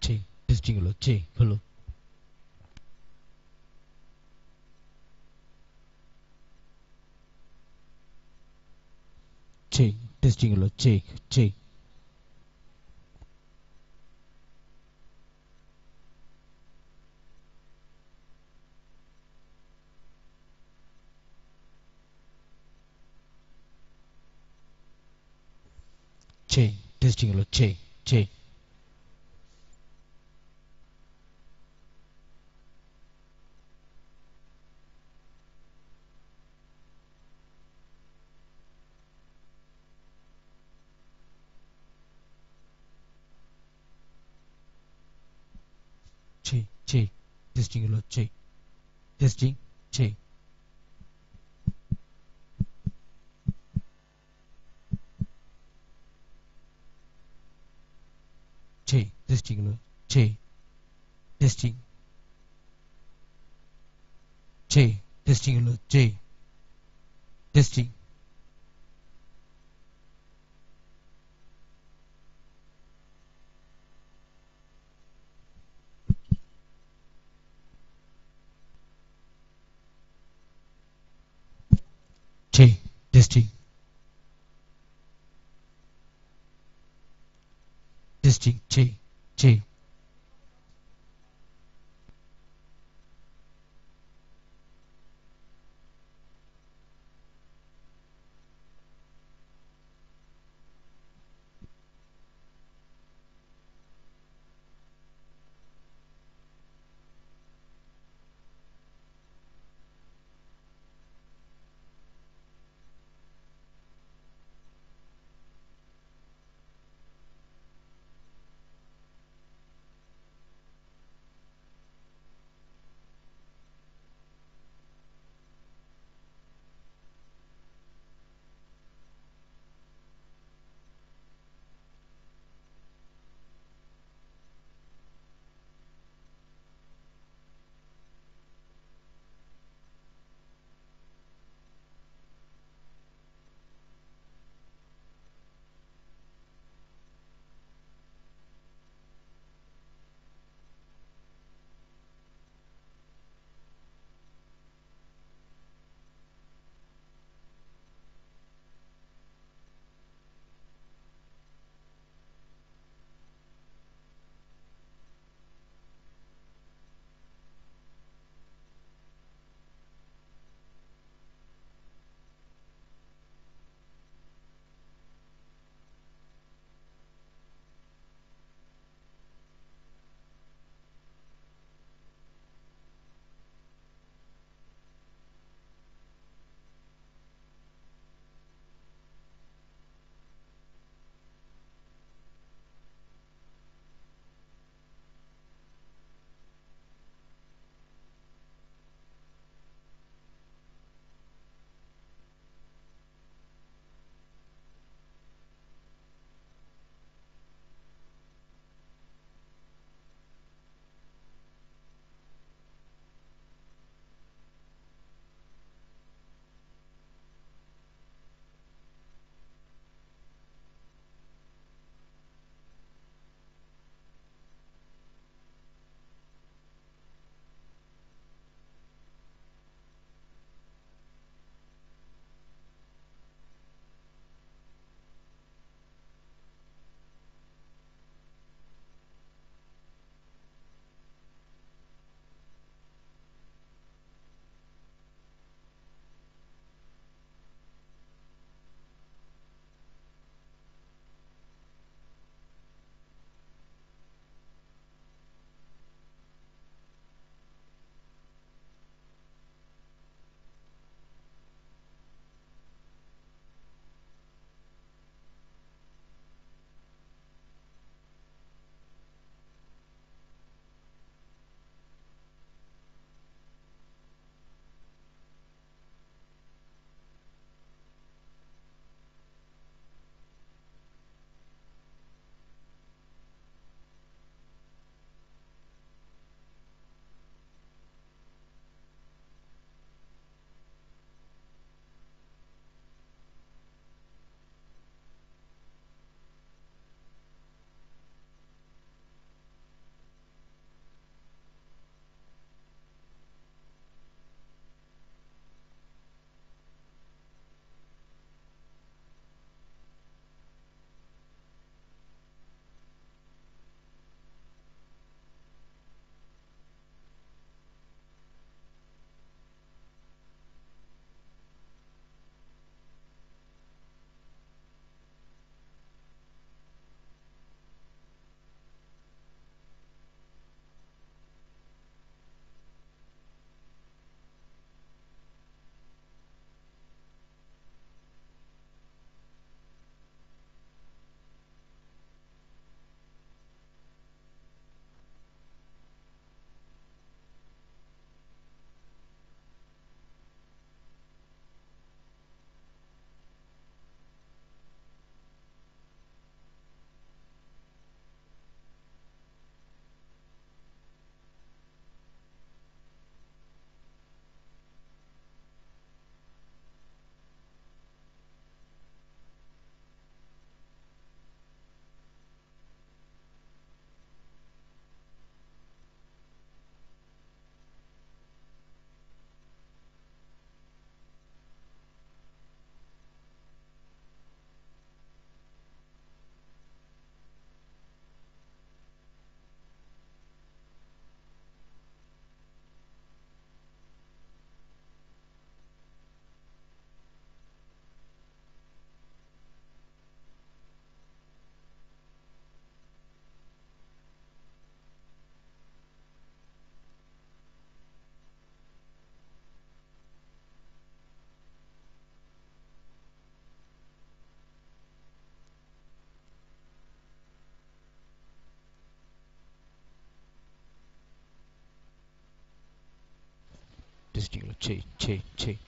Check. Testing hello. Check. Hello. Check. Testing hello. Check. Check. Check. Testing hello. Check. Check. Check. Check. Testing hello. Check. Testing. Check. Check. Testing hello. Check. Testing. Check. Testing hello. Check. Testing. Check. Testing. Testing. Check. Check. Testing లో చెయ్యి చెయ్యి చెయ్యి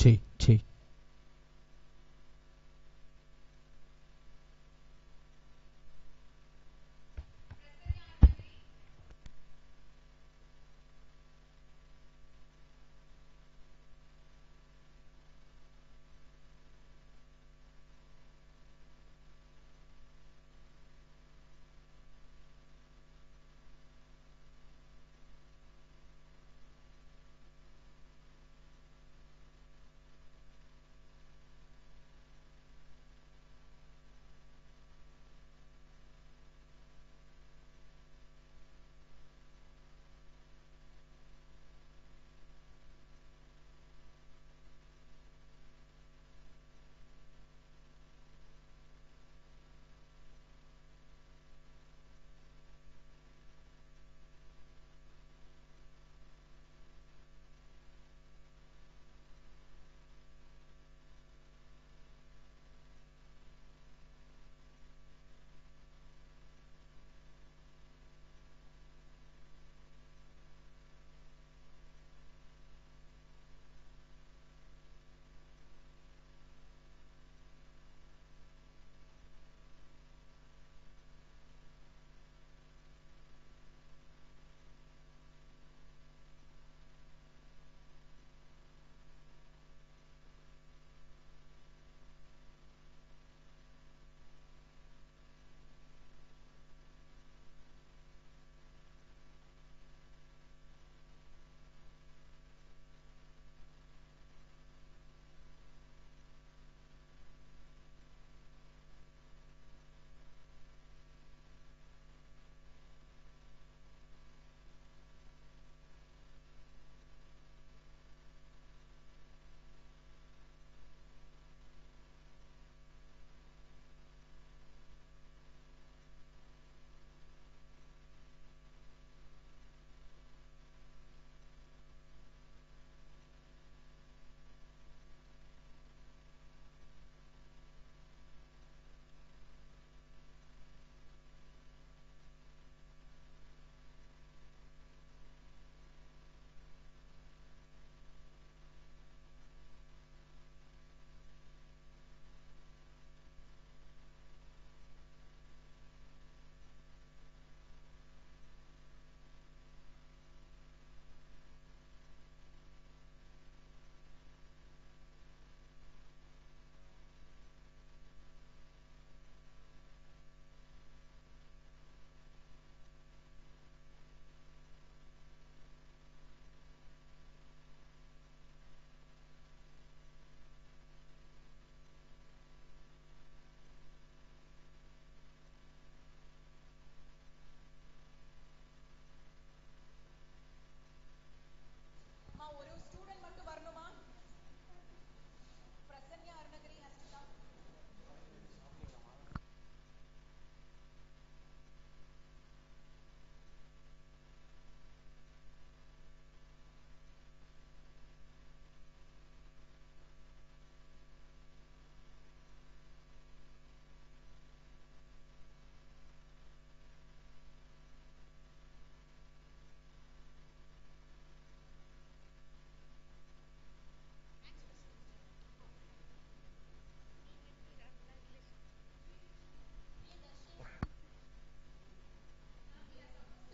చెయ్యి చెయ్యి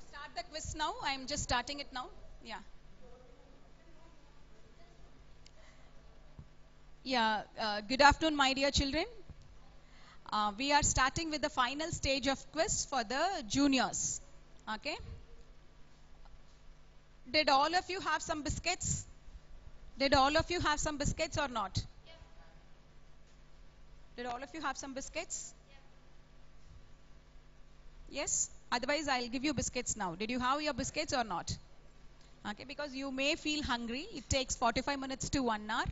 Start the quiz now. I'm just starting it now. Yeah. Yeah, good afternoon, my dear children. We are starting with the final stage of quiz for the juniors. Okay. Did all of you have some biscuits? Did all of you have some biscuits or not? Yeah. Did all of you have some biscuits? Yeah. Yes? Otherwise, I'll give you biscuits now. Did you have your biscuits or not? Okay, because you may feel hungry. It takes 45 minutes to 1 hour.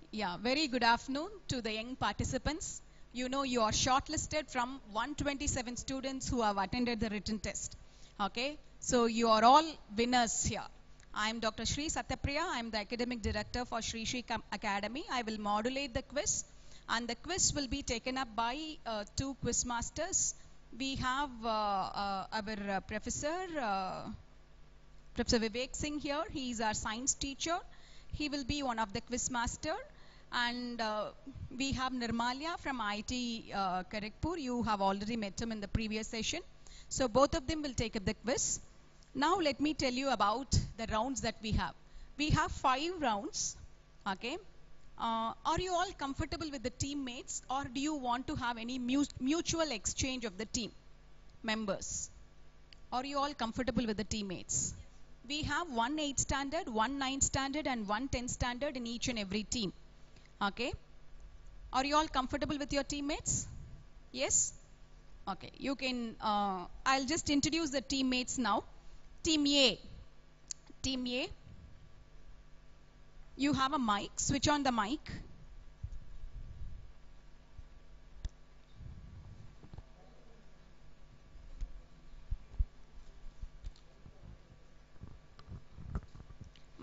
Yeah, very good afternoon to the young participants. You know you are shortlisted from 127 students who have attended the written test. Okay, so you are all winners here. I am Dr. Shrie Satyapriya. I am the academic director for Shrie Shrie Academy. I will modulate the quiz, and the quiz will be taken up by two quiz masters. We have our professor, Professor Vivek Singh here. He is our science teacher. He will be one of the quiz master. And we have Nirmalya from IT Kharagpur. You have already met him in the previous session. So both of them will take up the quiz. Now let me tell you about the rounds that we have. We have 5 rounds. Okay. Are you all comfortable with the teammates, or do you want to have any mutual exchange of the team members? Are you all comfortable with the teammates? We have 1 8th standard, 1 9th standard and 1 10th standard in each and every team. Okay. Are you all comfortable with your teammates? Yes? Okay. You can, I'll just introduce the teammates now. Team A. Team A. You have a mic. Switch on the mic.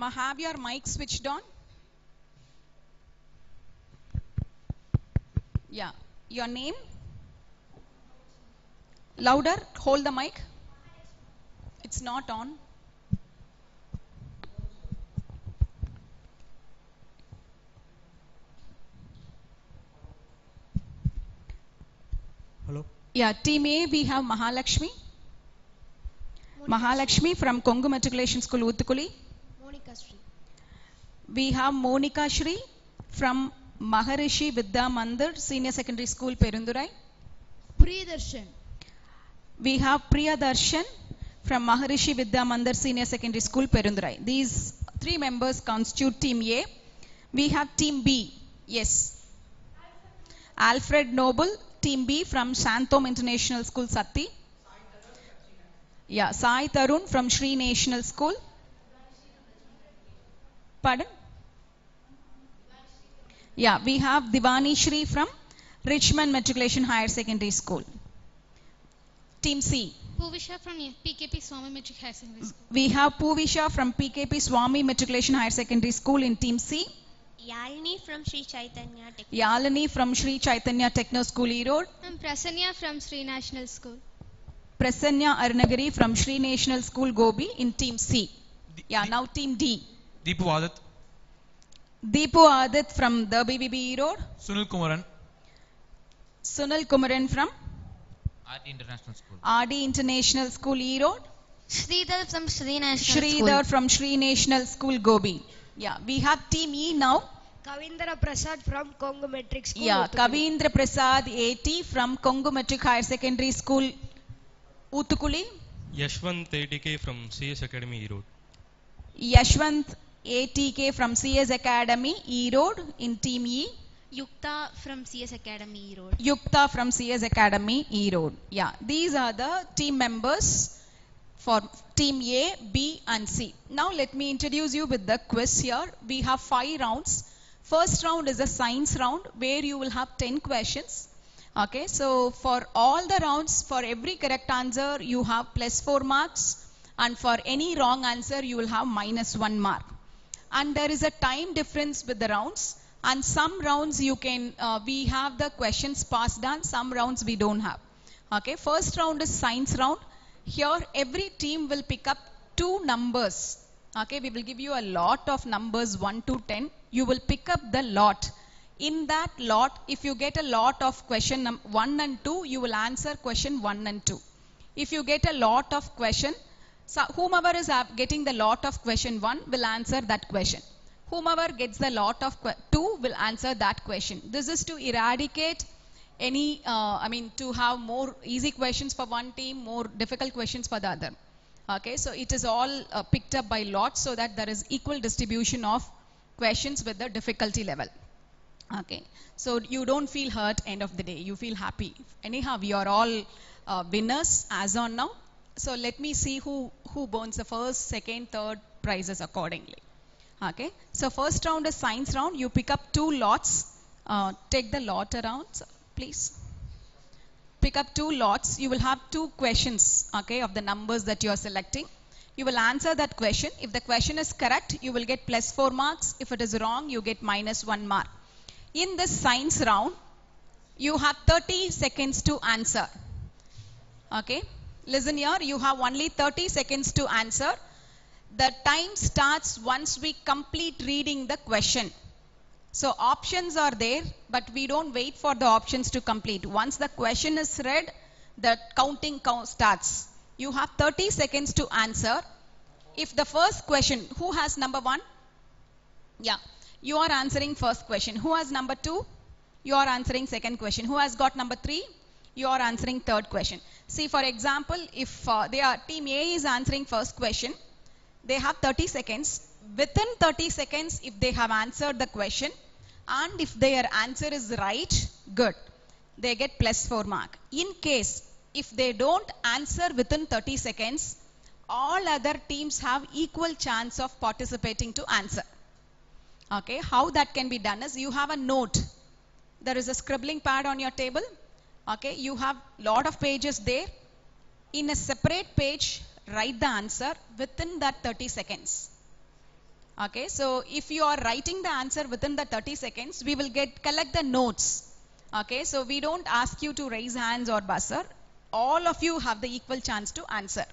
Have your mic switched on? Yeah. Your name? Louder. Hold the mic. It's not on. Hello. Yeah. Team A, we have Mahalakshmi. Mahalakshmi from Kongu Matriculation School, Uthukuli. We have Monica Shri from Maharishi Vidya Mandir Senior Secondary School, Perundurai. Priyadarshan. We have Priyadarshan from Maharishi Vidya Mandir Senior Secondary School, Perundurai. These 3 members constitute Team A. We have Team B. Yes. Alfred Noble, Team B from Shantom International School, Satti. Yeah. Sai Tarun from Shri National School. Pardon? Yeah, we have Divani Shri from Richmond Matriculation Higher Secondary School. Team C. Puvisha from PKP Swami Metric Higher Secondary School. We have Puvisha from PKP Swami Matriculation Higher Secondary School in Team C. Yalini from Shri Chaitanya Techno. Yalini from Shri Chaitanya Techno School, Erode. I'm Prasanya from Shri National School. Prasanya Arnagari from Shri National School, Gobi in Team C. Yeah, now Team D. Deepu Adat. Deepu Adit from the BBB Erode. Sunil Kumaran. Sunil Kumaran from RD International School. RD International School, Erode. Sridhar from Shri National School. Sridhar from Shri National School, Gobi. Yeah, we have Team E now. Kavindra Prasad from Kongu Metric School. Yeah, Kavindra Prasad AT from Kongu Metric Higher Secondary School, Uthukuli. Yashwant ATK from CS Academy, Erode. Yashwant ATK from CS Academy, Erode in Team E. Yukta from CS Academy, Erode. Yukta from CS Academy, Erode. Yeah, these are the team members for Team A, B and C. Now let me introduce you with the quiz here. We have 5 rounds. First round is a science round where you will have 10 questions. Okay, so for all the rounds, for every correct answer, you have +4 marks, and for any wrong answer, you will have -1 mark. And there is a time difference with the rounds, and some rounds you can, we have the questions passed on, some rounds we don't have. Okay, first round is science round. Here every team will pick up 2 numbers. Okay, we will give you a lot of numbers 1 to 10. You will pick up the lot. In that lot, if you get a lot of question 1 and 2, you will answer question 1 and 2. If you get a lot of question, so whomever is getting the lot of question 1 will answer that question. Whomever gets the lot of 2 will answer that question. This is to eradicate any, to have more easy questions for one team, more difficult questions for the other. Okay, so it is all picked up by lots so that there is equal distribution of questions with the difficulty level. Okay, so you don't feel hurt end of the day, you feel happy. Anyhow, we are all winners as on now. So let me see who burns the first, second, third prizes accordingly. Okay, so first round is science round. You pick up 2 lots. Take the lot around, please. Pick up 2 lots. You will have 2 questions, okay, of the numbers that you are selecting. You will answer that question. If the question is correct, you will get +4 marks. If it is wrong, you get -1 mark. In this science round, you have 30 seconds to answer. Okay, listen here, you have only 30 seconds to answer. The time starts once we complete reading the question. So options are there, but we don't wait for the options to complete. Once the question is read, the counting starts. You have 30 seconds to answer. If the first question, who has number 1? Yeah, you are answering first question. Who has number 2? You are answering second question. Who has got number 3? You are answering third question. See, for example, if team A is answering first question, they have 30 seconds. Within 30 seconds, if they have answered the question, and if their answer is right, good, they get +4 mark. In case, if they don't answer within 30 seconds, all other teams have equal chance of participating to answer. Okay, how that can be done is, you have a note. There is a scribbling pad on your table. Okay, you have lot of pages there. In a separate page, write the answer within that 30 seconds. Okay, so if you are writing the answer within the 30 seconds, we will collect the notes. Okay, so we don't ask you to raise hands or buzzer. All of you have the equal chance to answer.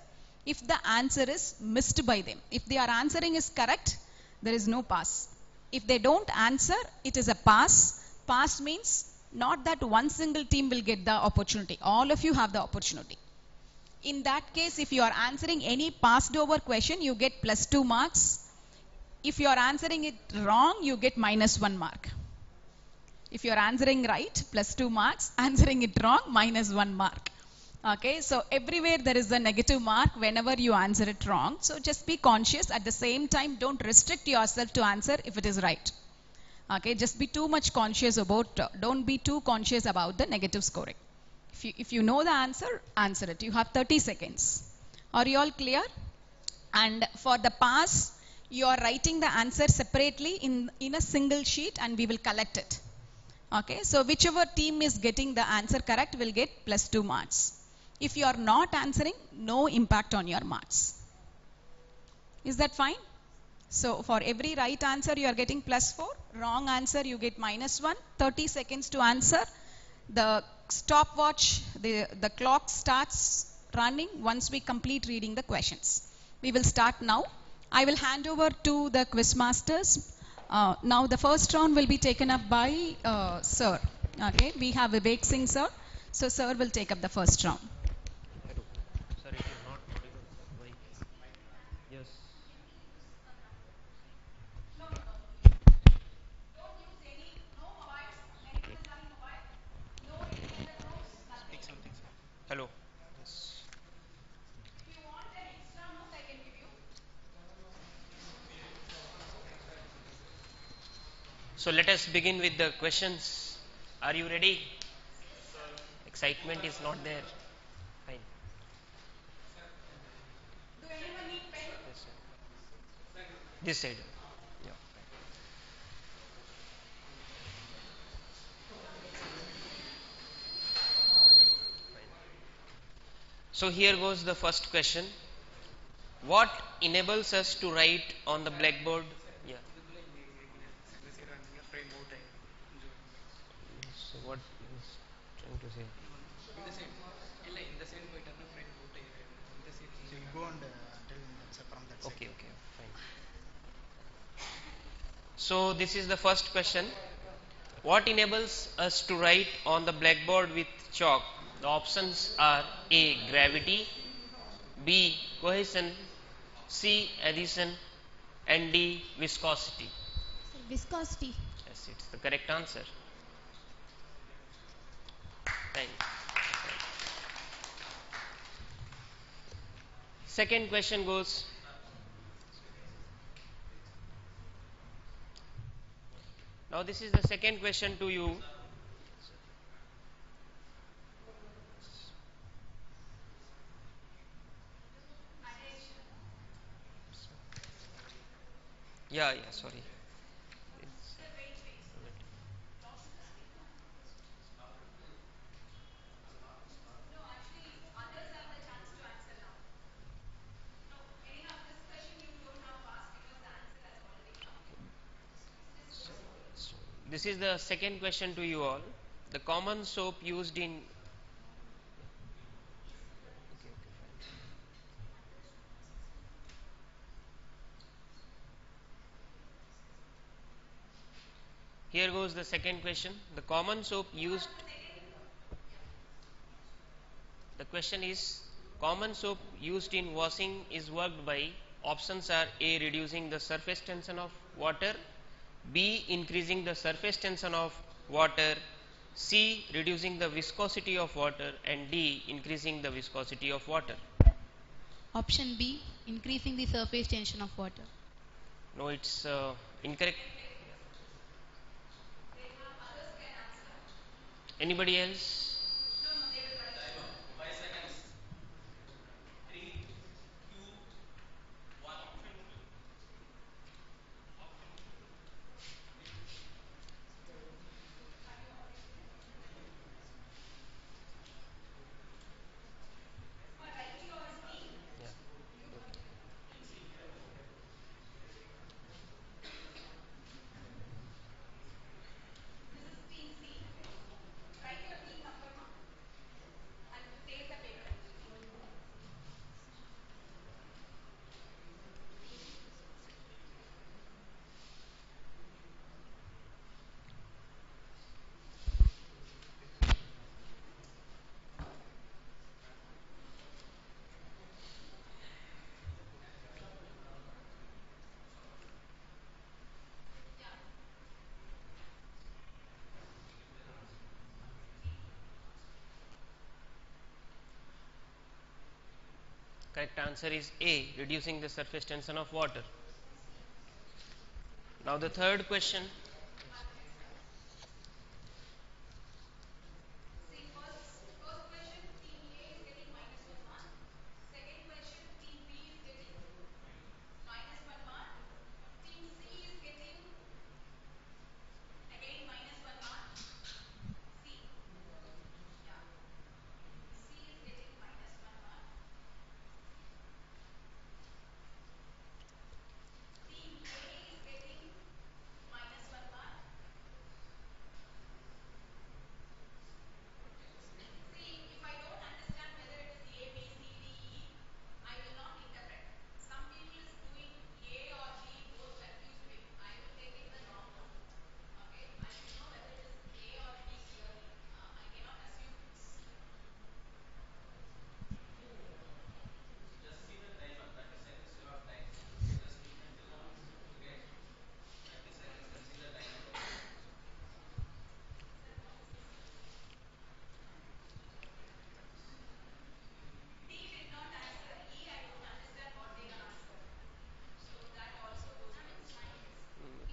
If the answer is missed by them, if their answering is correct, there is no pass. If they don't answer, it is a pass. Pass means not that one single team will get the opportunity. All of you have the opportunity. In that case, if you are answering any passed over question, you get +2 marks. If you are answering it wrong, you get -1 mark. If you are answering right, +2 marks. Answering it wrong, -1 mark. Okay, so everywhere there is a negative mark whenever you answer it wrong. So just be conscious. At the same time, don't restrict yourself to answer if it is right. Okay, just be too much conscious about, don't be too conscious about the negative scoring. If you know the answer, answer it. You have 30 seconds. Are you all clear? And for the pass, you are writing the answer separately in a single sheet, and we will collect it. Okay, so whichever team is getting the answer correct will get +2 marks. If you are not answering, no impact on your marks. Is that fine? So for every right answer, you are getting +4. Wrong answer, you get -1. 30 seconds to answer. The stopwatch, the clock starts running once we complete reading the questions. We will start now. I will hand over to the quiz masters. Now the first round will be taken up by Sir. Okay, we have Vivek Singh Sir. So Sir will take up the first round. Sir, it is not audible. Why? Yes. Speak something, sir. Hello. Yes. So let us begin with the questions. Are you ready? Excitement is not there. Fine. Yes, sir. This side. Yeah. So here goes the first question. What enables us to write on the blackboard? Yeah. So what is trying to say? So you go and tell them from that Okay, okay, fine. So this is the first question. What enables us to write on the blackboard with chalk? The options are A. Gravity, B. Cohesion, C. Adhesion, and D. Viscosity. Viscosity. Yes, it's the correct answer. Thank you. Second question goes. Now this is the second question to you. Yeah, yeah, sorry. This is the second question to you all. The common soap used in. Here goes the second question. The common soap used. The question is, common soap used in washing is worked by. Options are A. Reducing the surface tension of water, B. Increasing the surface tension of water, C. Reducing the viscosity of water, and D. Increasing the viscosity of water. Option B, increasing the surface tension of water. No, it's incorrect. Anybody else? Correct answer is A. Reducing the surface tension of water. Now the third question.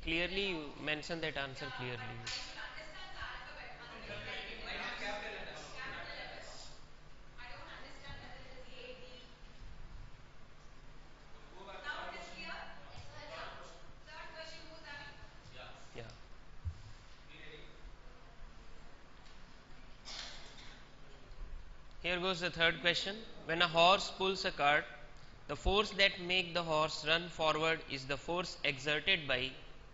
Clearly you mention that answer clearly. Yeah. Here goes the third question. When a horse pulls a cart, the force that makes the horse run forward is the force exerted by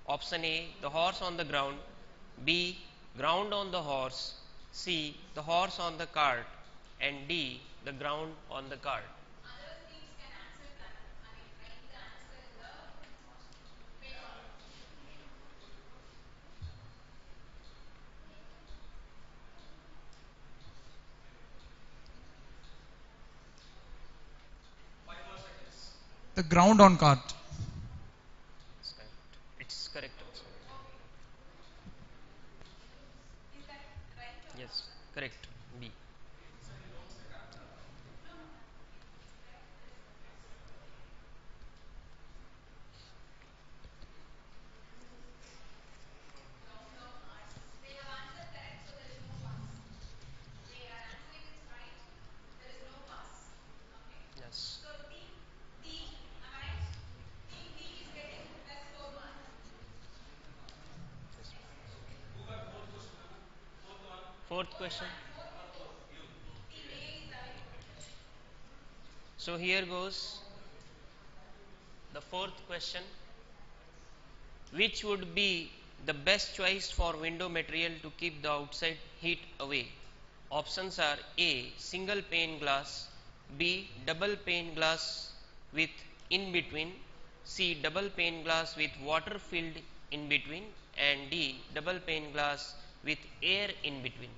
option A, the horse on the ground, B, ground on the horse, C, the horse on the cart, and D, the ground on the cart. The ground on cart. It's correct. It's correct also. Yes, correct. B. Yes. Fourth question. So here goes the fourth question. Which would be the best choice for window material to keep the outside heat away? Options are A. Single pane glass, B. Double pane glass with in between, C. Double pane glass with water filled in between, and D. Double pane glass with air in between.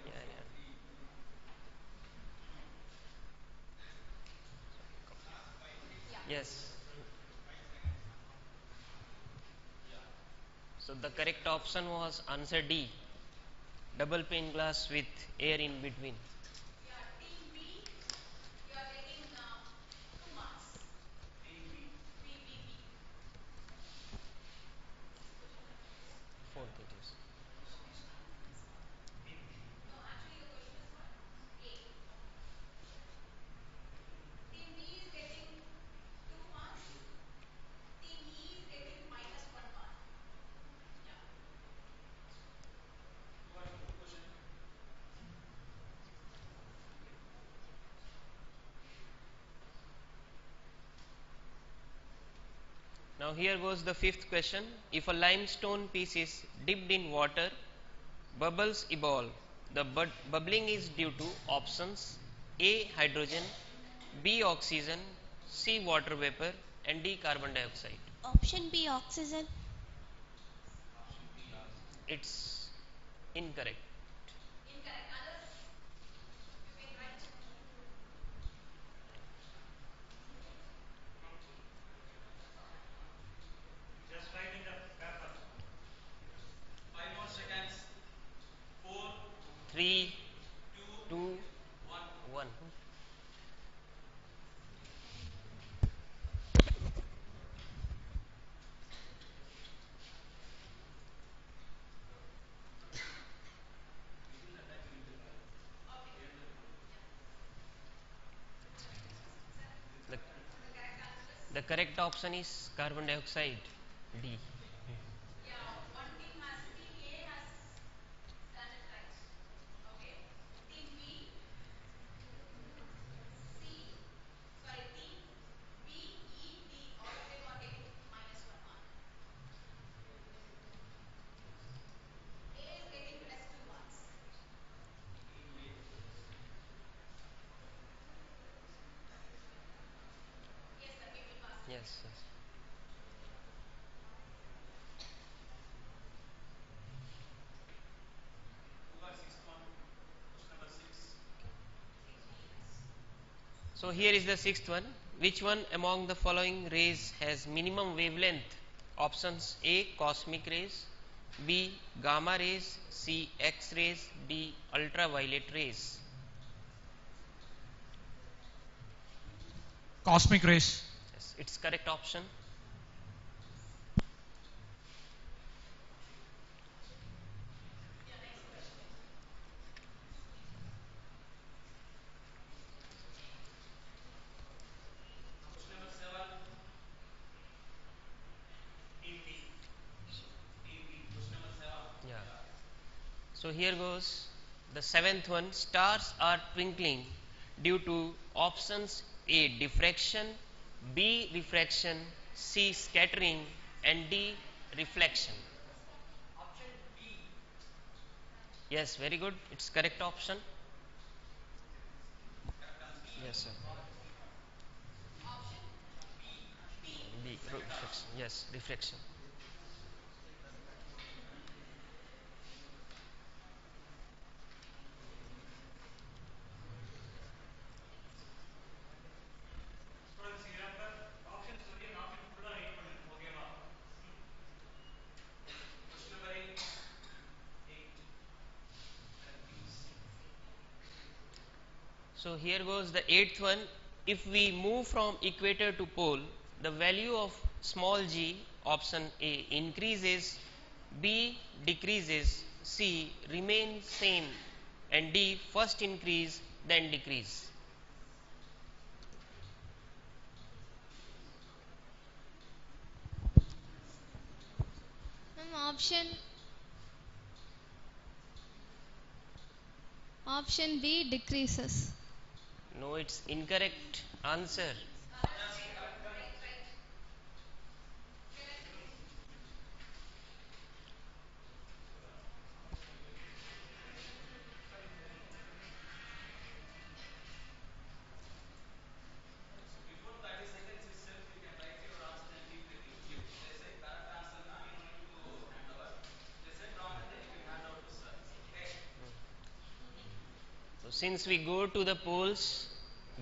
Yeah, yeah. Yes. So the correct option was answer D. Double pane glass with air in between. Fourth it is. Now here goes the fifth question. If a limestone piece is dipped in water, bubbles evolve. The bubbling is due to options A. Hydrogen, B. Oxygen, C. Water vapor, and D. Carbon dioxide. Option B, oxygen. It's incorrect. Just write in the paper. 3, 2, 1. The, the correct option is carbon dioxide. D. Yes, yes. So here is the sixth one. Which one among the following rays has minimum wavelength? Options A. Cosmic rays, B. Gamma rays, C. X rays, D. Ultraviolet rays. Cosmic rays. Yes, it's correct option. Yeah. So here goes the seventh one. Stars are twinkling due to options A. Diffraction, B. Refraction, C. Scattering, and D. reflection. Yes, very good. It's correct option. Yes, sir. B, reflection. Yes, reflection. Students, you remember option சொல்லி and option full write பண்ணணும் ஓகேவா? Question number 8. 8. So here goes the eighth one. If we move from equator to pole, the value of small g, option A, increases, B, decreases, C, remains same, and D, first increase then decrease. Option B, decreases. No, it's incorrect answer. Before 30 seconds itself, you can write your answer and keep it in queue. They say correct answer na, you need to hand over. They said wrong, and then you can hand over to sir. Okay? So since we go to the poles,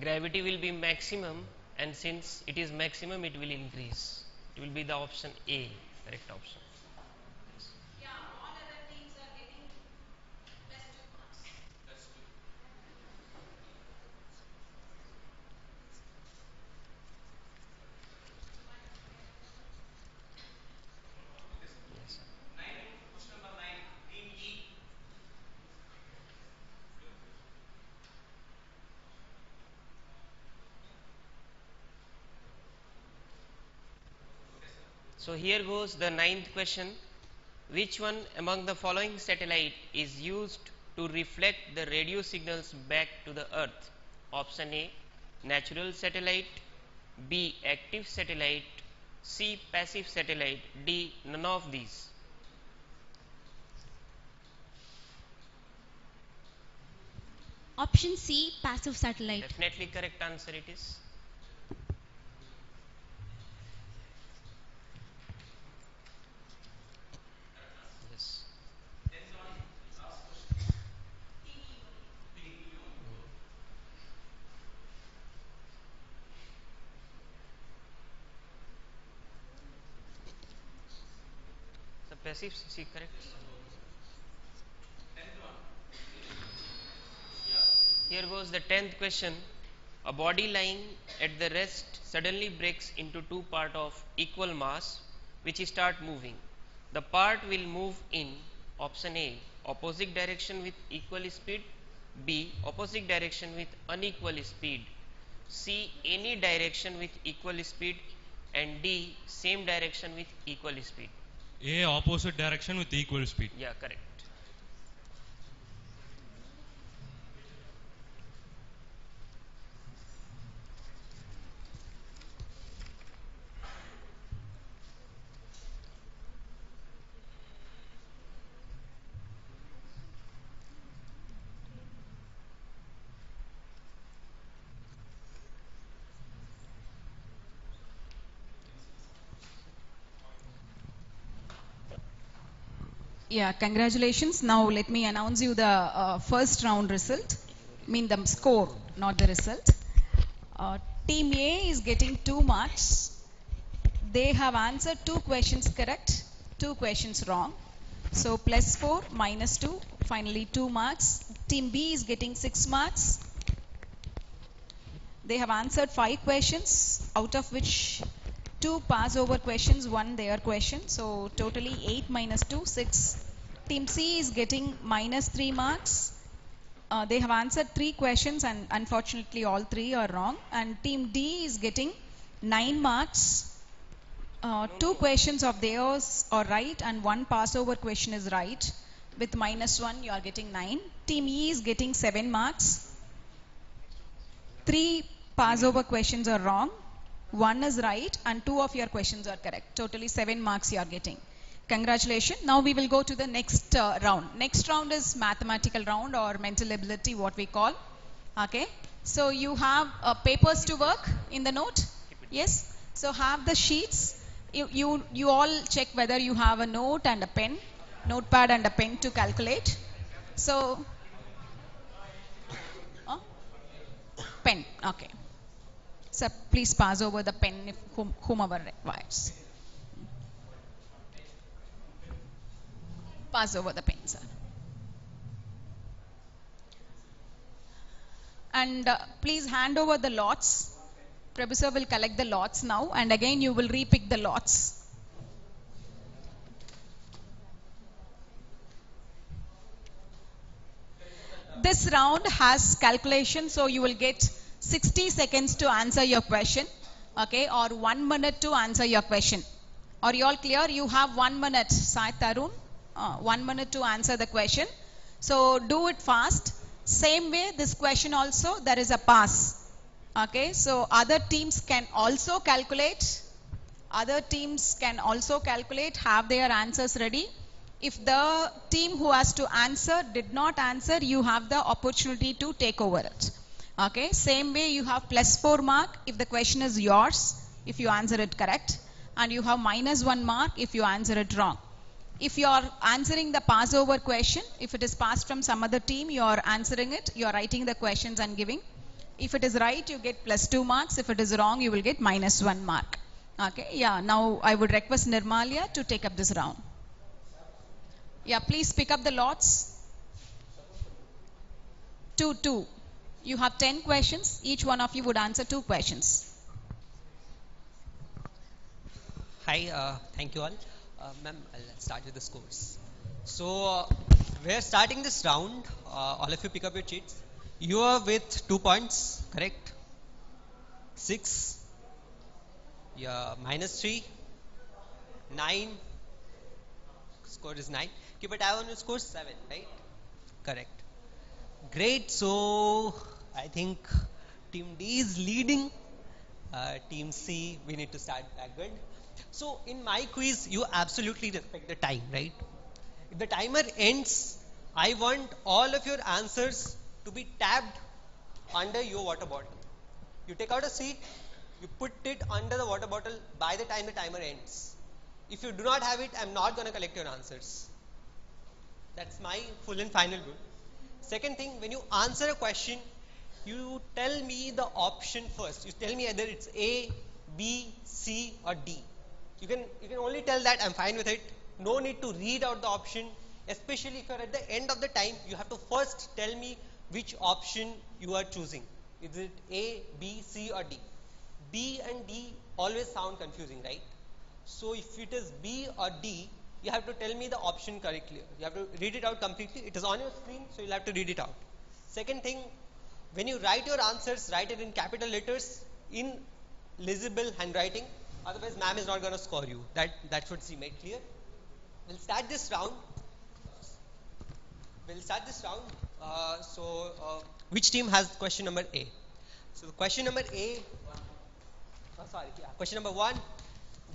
gravity will be maximum, and since it is maximum, it will increase. It will be the option A, correct option. Yeah, all other teams are getting plus 2 marks. Plus 2. Okay, sir. Yes, sir. 9. Question number 9. Team E. Okay, sir. So here goes the ninth question. Which one among the following satellite is used to reflect the radio signals back to the earth? Option A, natural satellite, B, active satellite, C, passive satellite, D, none of these. Option C, passive satellite. Definitely correct answer it is. Yes. 10th one. Last question. Team E only. So passive C correct. 10th one. Here goes the 10th question. A body lying at the rest suddenly breaks into two parts of equal mass which start moving. The part will move in option A, opposite direction with equal speed, B, opposite direction with unequal speed, C, any direction with equal speed, and D, same direction with equal speed. A, opposite direction with equal speed. Yeah, correct. Yeah, congratulations. Now let me announce you the first round result. I mean the score, not the result. Team A is getting 2 marks. They have answered 2 questions correct, 2 questions wrong. So plus 4, minus 2, finally 2 marks. Team B is getting 6 marks. They have answered 5 questions, out of which 2 pass over questions, 1 their question. So totally 8 minus 2, 6. Team C is getting minus 3 marks. They have answered 3 questions and unfortunately all 3 are wrong. And Team D is getting 9 marks. 2 questions of theirs are right and 1 passover question is right. With minus 1 you are getting 9. Team E is getting 7 marks. 3 passover questions are wrong. 1 is right and 2 of your questions are correct. Totally 7 marks you are getting. Congratulations. Now we will go to the next round. Next round is mathematical round or mental ability, what we call. Okay. So you have papers to work in the note. Yes. So have the sheets. You all check whether you have a note and a pen, notepad and a pen to calculate. So pen. Okay. So please pass over the pen if whomever requires. Pass over the pen, sir. And please hand over the lots. Prabhu sir will collect the lots now, and again you will repick the lots. This round has calculation, so you will get 60 seconds to answer your question, okay, or 1 minute to answer your question. Are you all clear? You have 1 minute, Sai Tarun, 1 minute to answer the question. So do it fast. Same way, this question also, there is a pass. Okay, so other teams can also calculate. Other teams can also calculate, have their answers ready. If the team who has to answer did not answer, you have the opportunity to take over it. Okay, same way you have +4 mark if the question is yours, if you answer it correct. And you have -1 mark if you answer it wrong. If you are answering the passover question, if it is passed from some other team, you are answering it, you are writing the questions and giving. If it is right, you get +2 marks. If it is wrong, you will get -1 mark. Okay, yeah, now I would request Nirmalia to take up this round. Yeah, please pick up the lots. 2. You have 10 questions. Each one of you would answer 2 questions. Hi, thank you all. Ma'am, I'll start with the scores. So, we're starting this round. All of you pick up your sheets. You are with 2 points, correct? 6. Yeah, -3. 9. Score is 9. Keep a tab on your score, 7, right? Correct. Great. So, I think Team D is leading. Team C, we need to start back good. So, in my quiz, you absolutely respect the time, right? If the timer ends, I want all of your answers to be tabbed under your water bottle. You take out a sheet, you put it under the water bottle by the time the timer ends. If you do not have it, I'm not going to collect your answers. That's my full and final rule. Second thing, when you answer a question, you tell me the option first. You tell me either it's A, B, C or D. You can only tell that, I'm fine with it. No need to read out the option, especially if you're at the end of the time. You have to first tell me which option you are choosing. Is it A, B, C or D? B and D always sound confusing, right? So if it is B or D, you have to tell me the option correctly. You have to read it out completely. It is on your screen, so you'll have to read it out. Second thing, when you write your answers, write it in capital letters in legible handwriting. Otherwise, ma'am is not going to score you. That should seem made clear. We'll start this round. Which team has question number A? So question number A. Question number 1.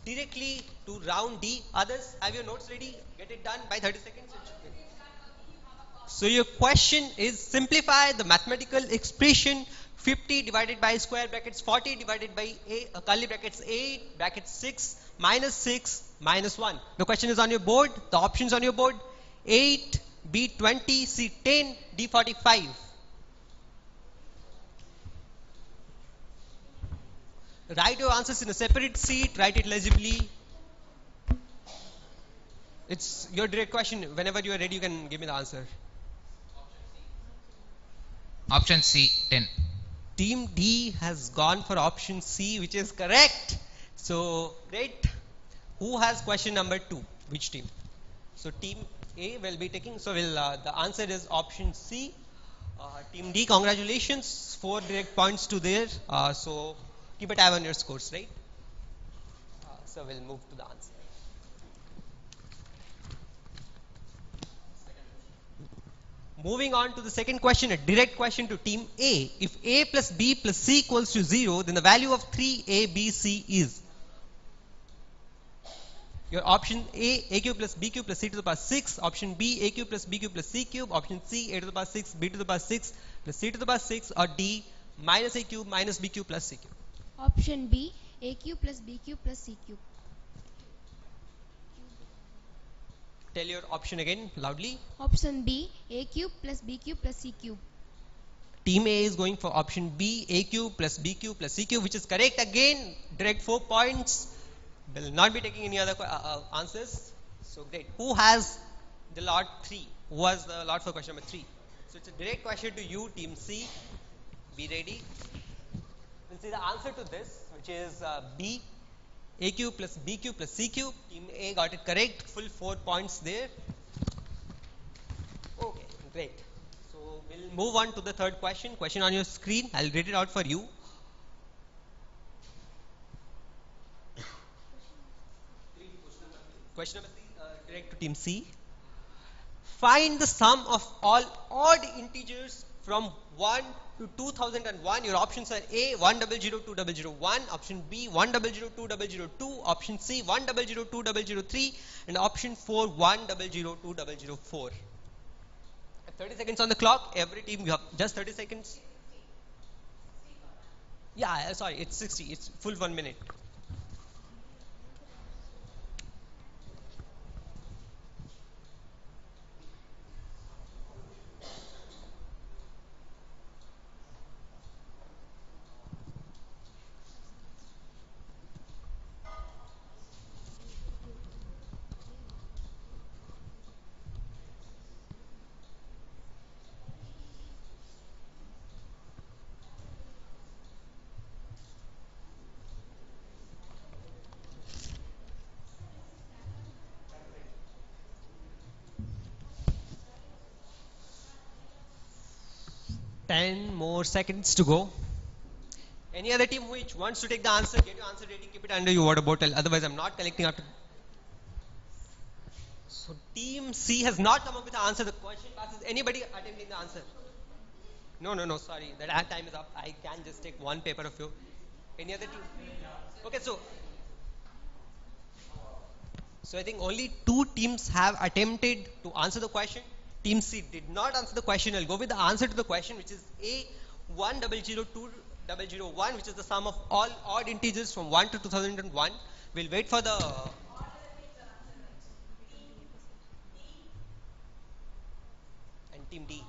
Directly to round D. Others, have your notes ready? Get it done by 30 seconds. So your question is, simplify the mathematical expression 50 divided by square brackets 40 divided by curly brackets 8 brackets 6 minus 1. The question is on your board. The options on your board: 8, B 20, C 10, D 45. Write your answers in a separate sheet. Write it legibly. It's your direct question. Whenever you are ready, you can give me the answer. Option C, 10. Team D has gone for option C, which is correct. So, great. Who has question number 2? Which team? So, team A will be taking. So, the answer is option C. Team D, congratulations. 4 direct points to there. So, keep a tab on your scores, right? So, we'll move to the answer. Moving on to the second question, a direct question to team A. If A plus B plus C equals to 0, then the value of 3A, B, C is. Your option A cube plus B cube plus C to the power 6. Option B, A cube plus B cube plus C cube. Option C, A to the power 6, B to the power 6 plus C to the power 6. Or D, minus A cube minus B cube plus C cube. Option B, A cube plus B cube plus C cube. Tell your option again loudly. Option B, A cube plus B cube plus C cube. Team A is going for option B, A cube plus B cube plus C cube, which is correct again. Direct 4 points. Will not be taking any other answers. So great. Who has the lot 3? Who has the lot for question number 3? So it's a direct question to you, Team C. Be ready. We'll see the answer to this, which is B, A cube plus B cube plus C cube. Team A got it correct. Full 4 points there. Okay, great. So we'll move on to the third question. Question on your screen. I'll read it out for you. Question number 3, direct to Team C. Find the sum of all odd integers from 1 to 2001. Your options are A 1002001, option B 1002002, option C 1002003, and option 4 1002004. 30 seconds on the clock. Every team you have just 30 seconds. Yeah, sorry, it's 60. It's full 1 minute. More seconds to go. Any other team which wants to take the answer, get your answer ready, keep it under your water bottle. Otherwise, I'm not collecting after. So, Team C has not come up with the answer. The question passes. Anybody attempting the answer? No, sorry. That time is up. I can just take one paper of you. Any other team? Okay, so I think only 2 teams have attempted to answer the question. Team C did not answer the question. I'll go with the answer to the question, which is A 1002001, which is the sum of all odd integers from 1 to 2001. We'll wait for the and Team D.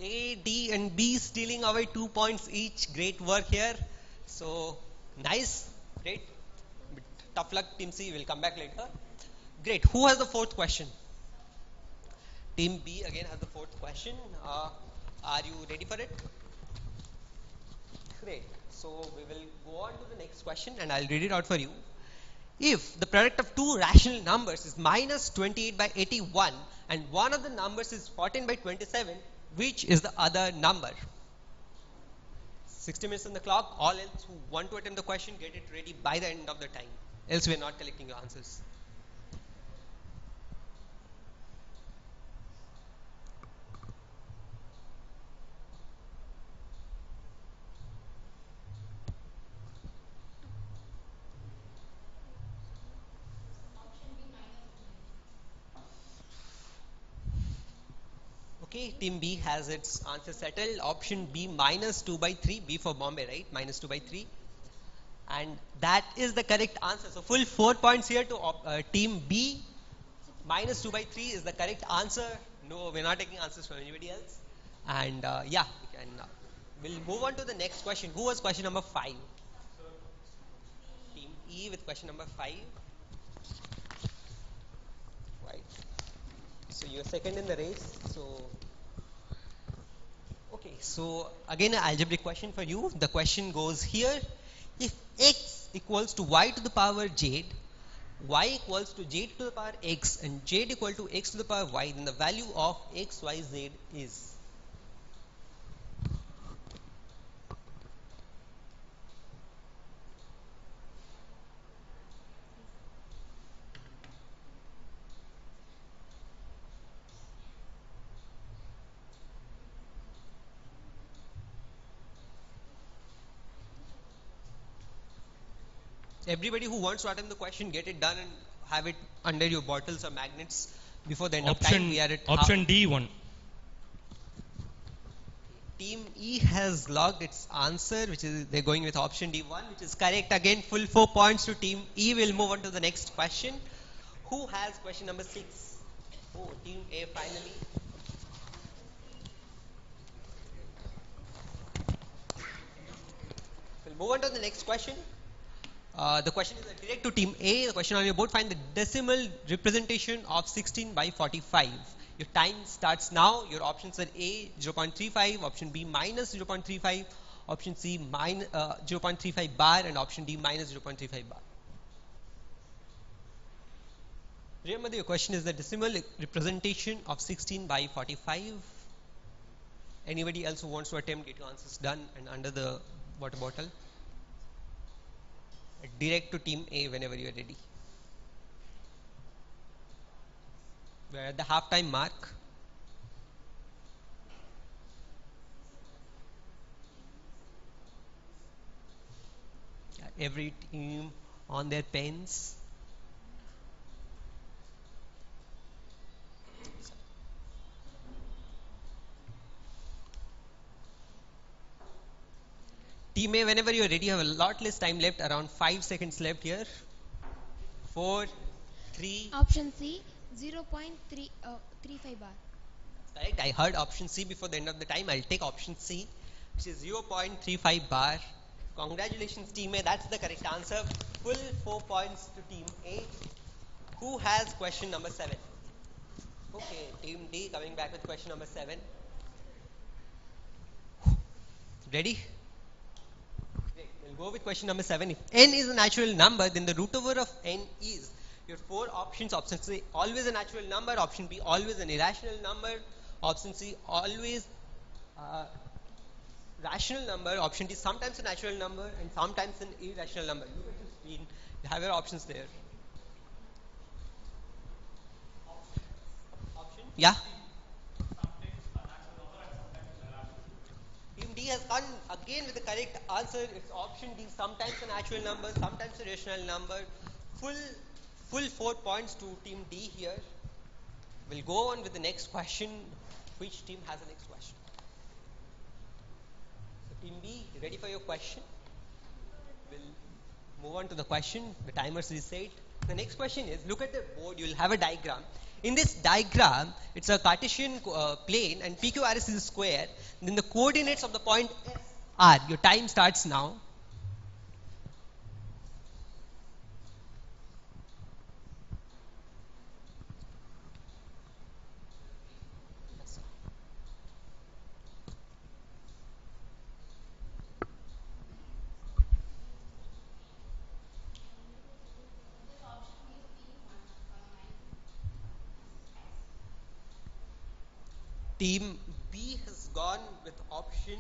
A, D and B stealing away 2 points each. Great work here. So nice, great. But tough luck, Team C. We'll come back later. Great. Who has the 4th question? Team B again has the 4th question. Are you ready for it? Great. So we will go on to the next question and I'll read it out for you. If the product of 2 rational numbers is minus 28 by 81 and one of the numbers is 14 by 27, which is the other number? 60 minutes on the clock. All else who want to attempt the question, get it ready by the end of the time. Else we are not collecting your answers. Okay, Team B has its answer settled. Option B minus 2 by 3. B for Bombay, right? Minus 2 by 3. And that is the correct answer. So full 4 points here to Team B. Minus 2 by 3 is the correct answer. No, we're not taking answers from anybody else. And yeah, we can, we'll move on to the next question. Who was question number 5? Team E with question number 5. Right. So you're second in the race. Okay, so again an algebraic question for you. The question goes here. If x equals to y to the power z, y equals to z to the power x, and z equal to x to the power y, then the value of x, y, z is? Everybody who wants to attempt the question, get it done and have it under your bottles or magnets before the end of time. We are at Option D one. Team E has logged its answer, which is they're going with option D1, which is correct. Again, full 4 points to Team E. We'll move on to the next question. Who has question number 6? Oh, Team A finally. We'll move on to the next question. The question is direct to Team A. The question on your board: find the decimal representation of 16 by 45. Your time starts now. Your options are A 0.35, option B minus 0.35, option C 0.35 bar, and option D minus 0.35 bar. Remember, your question is the decimal representation of 16 by 45. Anybody else who wants to attempt, get your answers done and under the water bottle. Direct to Team A whenever you are ready. We are at the half-time mark. Every team on their pens. Team A, whenever you are ready, you have a lot less time left, around 5 seconds left here. 4, 3. Option C, 0.35 bar. Correct. I heard option C before the end of the time. I'll take option C, which is 0.35 bar. Congratulations, Team A. That's the correct answer. Full 4 points to Team A. Who has question number 7? Okay, Team D coming back with question number 7. Ready? Great. We'll go with question number 7. If n is a natural number, then the root over of n is your 4 options. Option C, always a natural number. Option B, always an irrational number. Option C, always rational number. Option D, sometimes a natural number and sometimes an irrational number. Look at the screen. You have your options there. Option? Yeah? Team D has gone again with the correct answer. It's option D, sometimes a natural number, sometimes a rational number. Full 4 points to Team D here. We'll go on with the next question. Which team has the next question? So Team B, you ready for your question? We'll move on to the question. The timers is set. The next question is, look at the board. You'll have a diagram. In this diagram, it's a Cartesian plane and PQRS is a square. Then the coordinates of the point S are. Your time starts now. Team B has gone with option.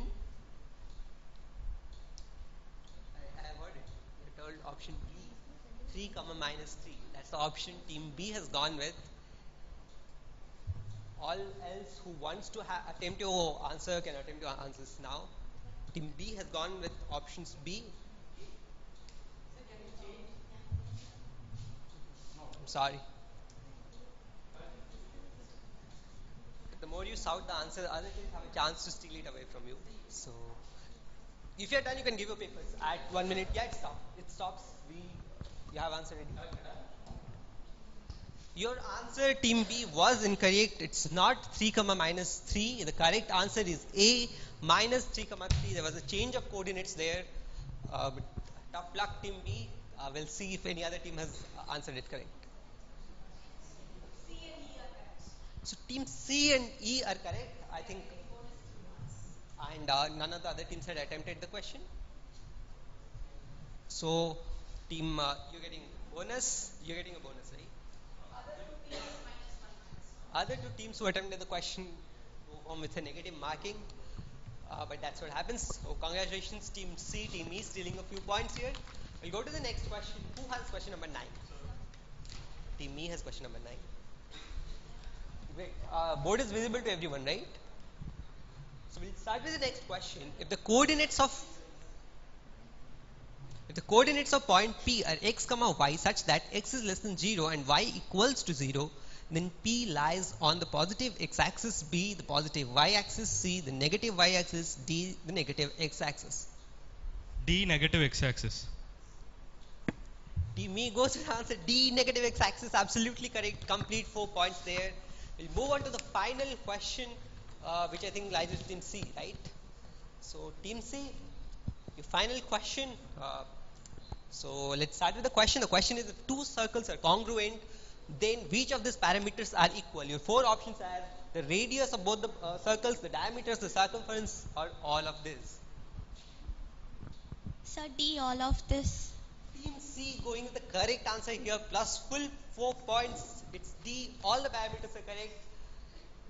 I have heard it. You told option B, 3, minus 3. That's the option Team B has gone with. All else who wants to attempt your answer can attempt your answers now. Team B has gone with options B. I'm sorry. The more you shout the answer, the other teams have a chance to steal it away from you. So, if you're done, you can give your papers. At 1 minute, yeah, it stops. It stops. You have answer ready. Your answer, Team B, was incorrect. It's not 3, minus 3. The correct answer is A, minus 3, 3. There was a change of coordinates there. But tough luck, Team B. We'll see if any other team has answered it correct. So Team C and E are correct, I think. And none of the other teams had attempted the question. So, Team, you're getting bonus. You're getting a bonus, right? Other two teams who attempted the question go home with a negative marking. But that's what happens. So, congratulations, Team C, Team E, stealing a few points here. We'll go to the next question. Who has question number 9? Team E has question number 9. Great. Board is visible to everyone, right? So we'll start with the next question. If the coordinates of If the coordinates of point P are x comma y such that x is less than 0 and y equals to 0, then P lies on the positive x-axis, B the positive y-axis, C the negative y-axis, D the negative x-axis. D negative x-axis. Me goes to the answer D negative x-axis. Absolutely correct. Complete 4 points there. We'll move on to the final question, which I think lies with team C, right? So team C, your final question. So let's start with the question. The question is, if two circles are congruent, then which of these parameters are equal? Your 4 options are the radius of both the circles, the diameters, the circumference, or all of this. So D, all of this. Team C going with the correct answer here, plus full 4 points. It's D, all the parameters are correct.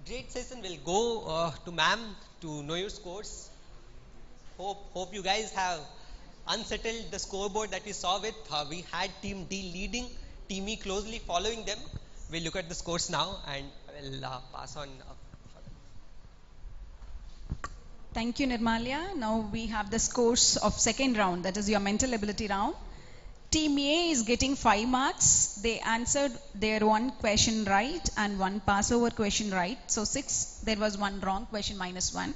Great session. Will go to ma'am to know your scores. Hope you guys have unsettled the scoreboard that we saw with. We had team D leading, team E closely following them. We'll look at the scores now and we'll pass on. Thank you, Nirmalya. Now we have the scores of second round, that is your mental ability round. Team A is getting 5 marks. They answered their one question right and one passover question right. So 6, there was one wrong question, -1.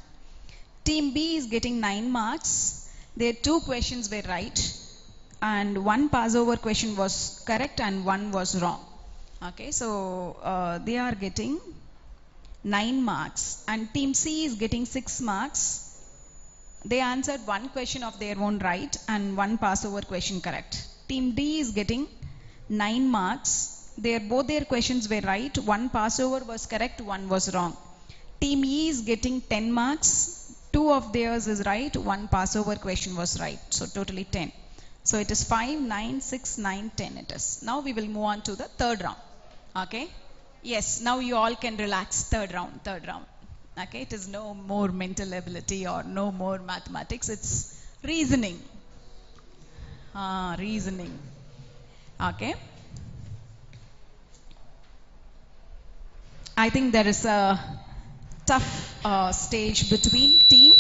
Team B is getting 9 marks. Their 2 questions were right and one passover question was correct and one was wrong. Okay, so they are getting 9 marks, and team C is getting 6 marks. They answered one question of their own right and one passover question correct. Team D is getting 9 marks. Both their questions were right. One passover was correct, one was wrong. Team E is getting 10 marks. 2 of theirs is right, one passover question was right. So totally 10. So it is 5, 9, 6, 9, 10 it is. Now we will move on to the third round. Okay. Yes, now you all can relax. Third round. Okay, it is no more mental ability or no more mathematics. It's reasoning. Reasoning. Okay. I think there is a tough stage between team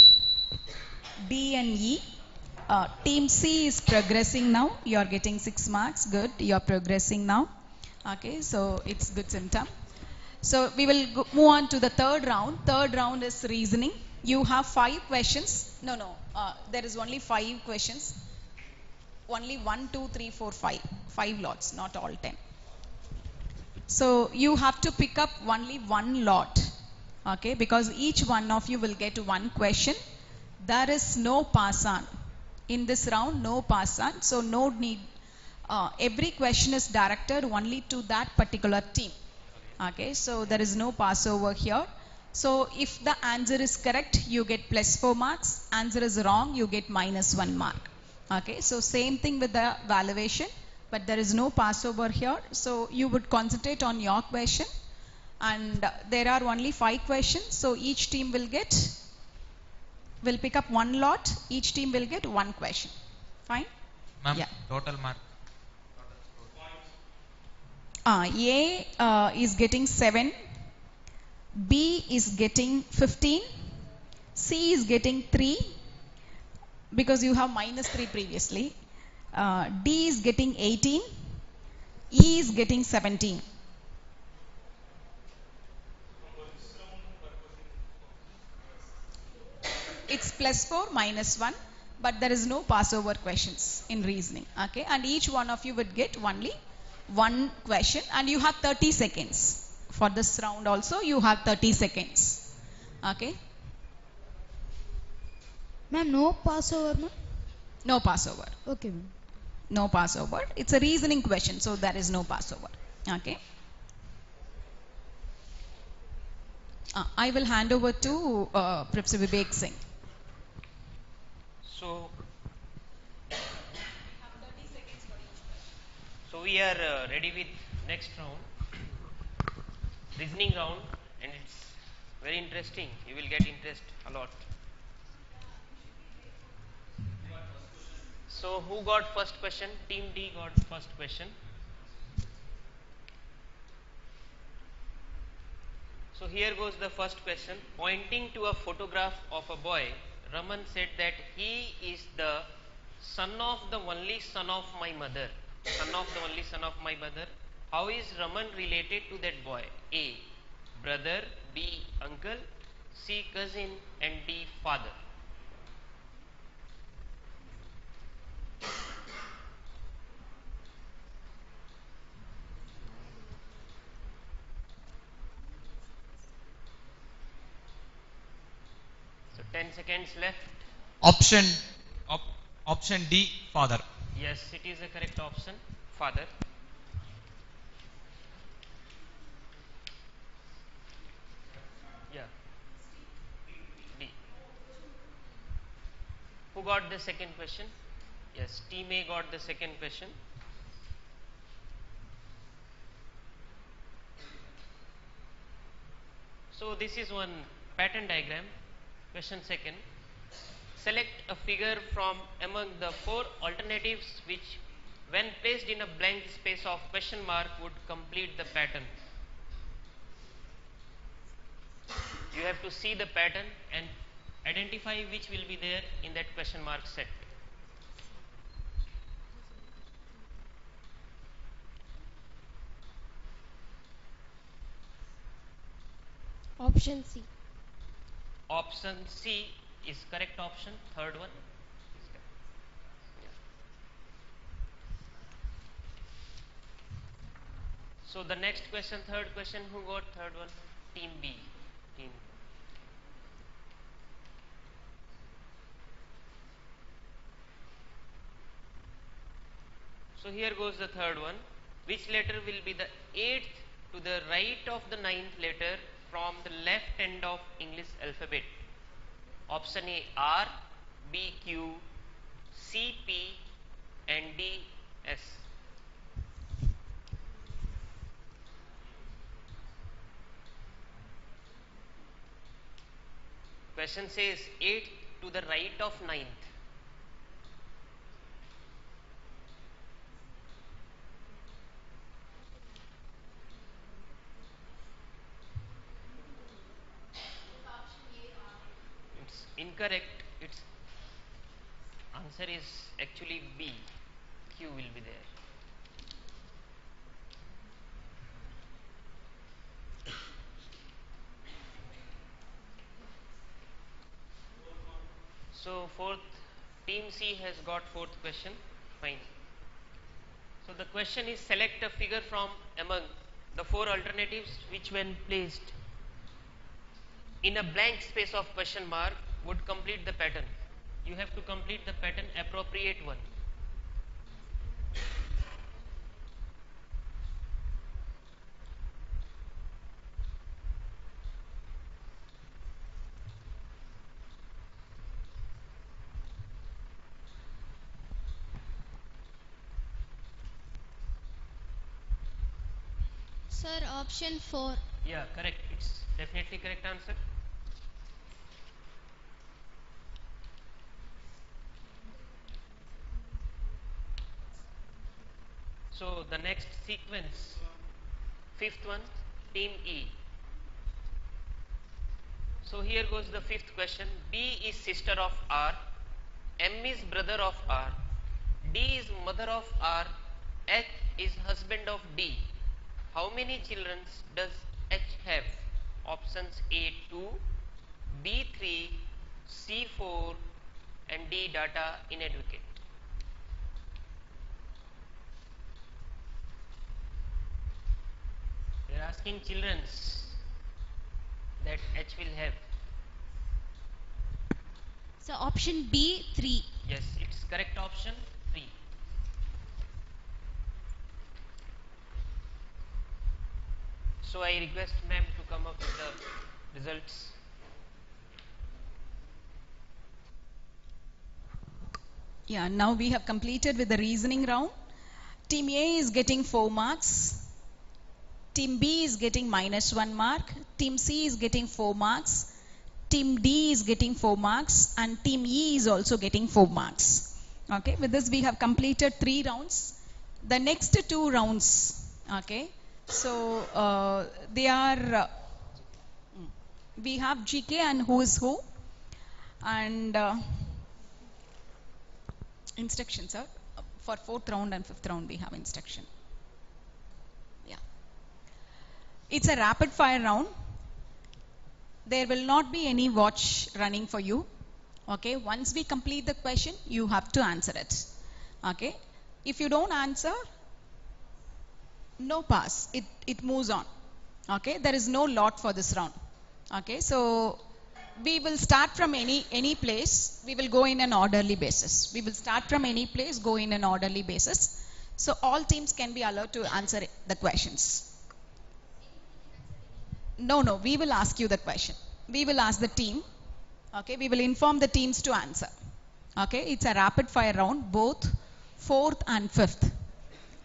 B and E. Team C is progressing now. You are getting 6 marks. Good. You are progressing now. Okay, so it's good symptom. So we will move on to the third round. Third round is reasoning. You have 5 questions. No. There is only 5 questions. Only 1, 2, 3, 4, 5. 5 lots, not all 10. So you have to pick up only one lot. Okay, because each one of you will get one question. There is no pass on. In this round, no pass on. So no need. Every question is directed only to that particular team. Okay, so there is no pass over here. So if the answer is correct, you get +4 marks. Answer is wrong, you get -1 mark. Okay, so same thing with the valuation, but there is no pass over here. So you would concentrate on your question, and there are only 5 questions. So each team will pick up one lot. Each team will get one question. Fine? Ma'am, yeah. Total mark. A is getting 7, B is getting 15, C is getting 3 because you have -3 previously, D is getting 18, E is getting 17. It's +4 -1, but there is no passover questions in reasoning. Okay, and each one of you would get only one question, and you have 30 seconds. For this round also, you have 30 seconds. Okay. Ma'am, no passover, ma'am? No passover. Okay, ma'am. No passover. It's a reasoning question, so there is no passover. Okay. I will hand over to Professor Vivek Singh. So we are ready with next round, reasoning round, and it's very interesting. You will get interest a lot. So who got first question? Team D got first question. So here goes the first question. Pointing to a photograph of a boy, Raman said that he is the Son of the only son of my mother. Son of the only son of my mother. How is Raman related to that boy? A. Brother. B. Uncle. C. Cousin. And D. Father. So 10 seconds left. Option option D, father. Yes, it is the correct option. Father. Yeah. D. Who got the second question? Yes, Team A got the second question. So this is one pattern diagram. Question second. Select a figure from among the four alternatives which, when placed in a blank space of question mark, would complete the pattern. You have to see the pattern and identify which will be there in that question mark set. Option C. Option C is correct option. Third one is correct. Yeah. So the next question, third question, who got third one? Team B. Team. So here goes the third one. Which letter will be the 8th to the right of the 9th letter from the left end of English alphabet? Option A R, B Q, C P and D S. Question says 8th to the right of 9th. It's incorrect. Its answer is actually B. Q will be there. So fourth, Team C has got fourth question. Fine. So the question is select a figure from among the four alternatives which when placed in a blank space of question mark would complete the pattern. You have to complete the pattern appropriate one. Sir, option 4. Yeah, correct. It's definitely correct answer. So the next sequence, fifth one, Team E. So here goes the fifth question. B is sister of R, M is brother of R, D is mother of R, H is husband of D. How many children does H have? Options A 2, B 3, C 4 and D data inadequate. They are asking children that H will have. So option B 3. Yes, it's correct option 3. So I request ma'am to come up with the results. Yeah, now we have completed with the reasoning round. Team A is getting 4 marks. Team B is getting -1 mark. Team C is getting 4 marks. Team D is getting 4 marks. And Team E is also getting 4 marks. Okay, with this we have completed 3 rounds. The next 2 rounds, okay, so they are, we have GK and who is who. And Instructions, sir. For 4th round and 5th round, we have instruction. Yeah. It's a rapid fire round. There will not be any watch running for you. Okay. Once we complete the question, you have to answer it. Okay. If you don't answer, no pass. It moves on. Okay. There is no lot for this round. Okay. So we will start from any place. We will go in an orderly basis. We will start from any place, go in an orderly basis. So all teams can be allowed to answer the questions. No, we will ask you the question. We will ask the team. Okay, we will inform the teams to answer. Okay, it's a rapid fire round, both 4th and 5th.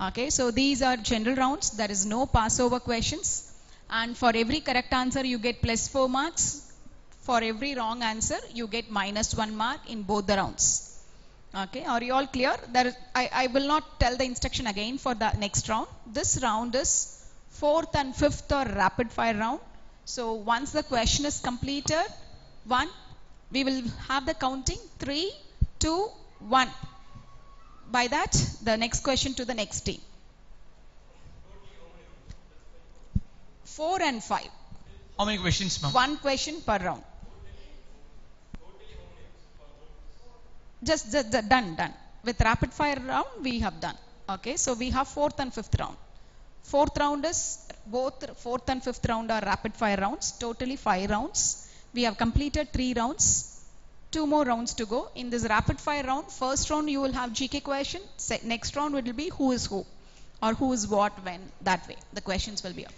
Okay, so these are general rounds. There is no passover questions. And for every correct answer, you get plus 4 marks. For every wrong answer, you get minus 1 mark in both the rounds. Okay, are you all clear? I will not tell the instruction again for the next round. This round is 4th and 5th or rapid fire round. So once the question is completed, 1, we will have the counting 3, 2, 1. By that, the next question to the next team. 4 and 5. How many questions, ma'am? 1 question per round. Just done. With rapid fire round, we have done. Okay, so we have 4th and 5th round. 4th round is both 4th and 5th round are rapid fire rounds. Totally 5 rounds. We have completed 3 rounds. 2 more rounds to go. In this rapid fire round, first round you will have GK question. Next round will be who is who or who is what when. That way the questions will be up.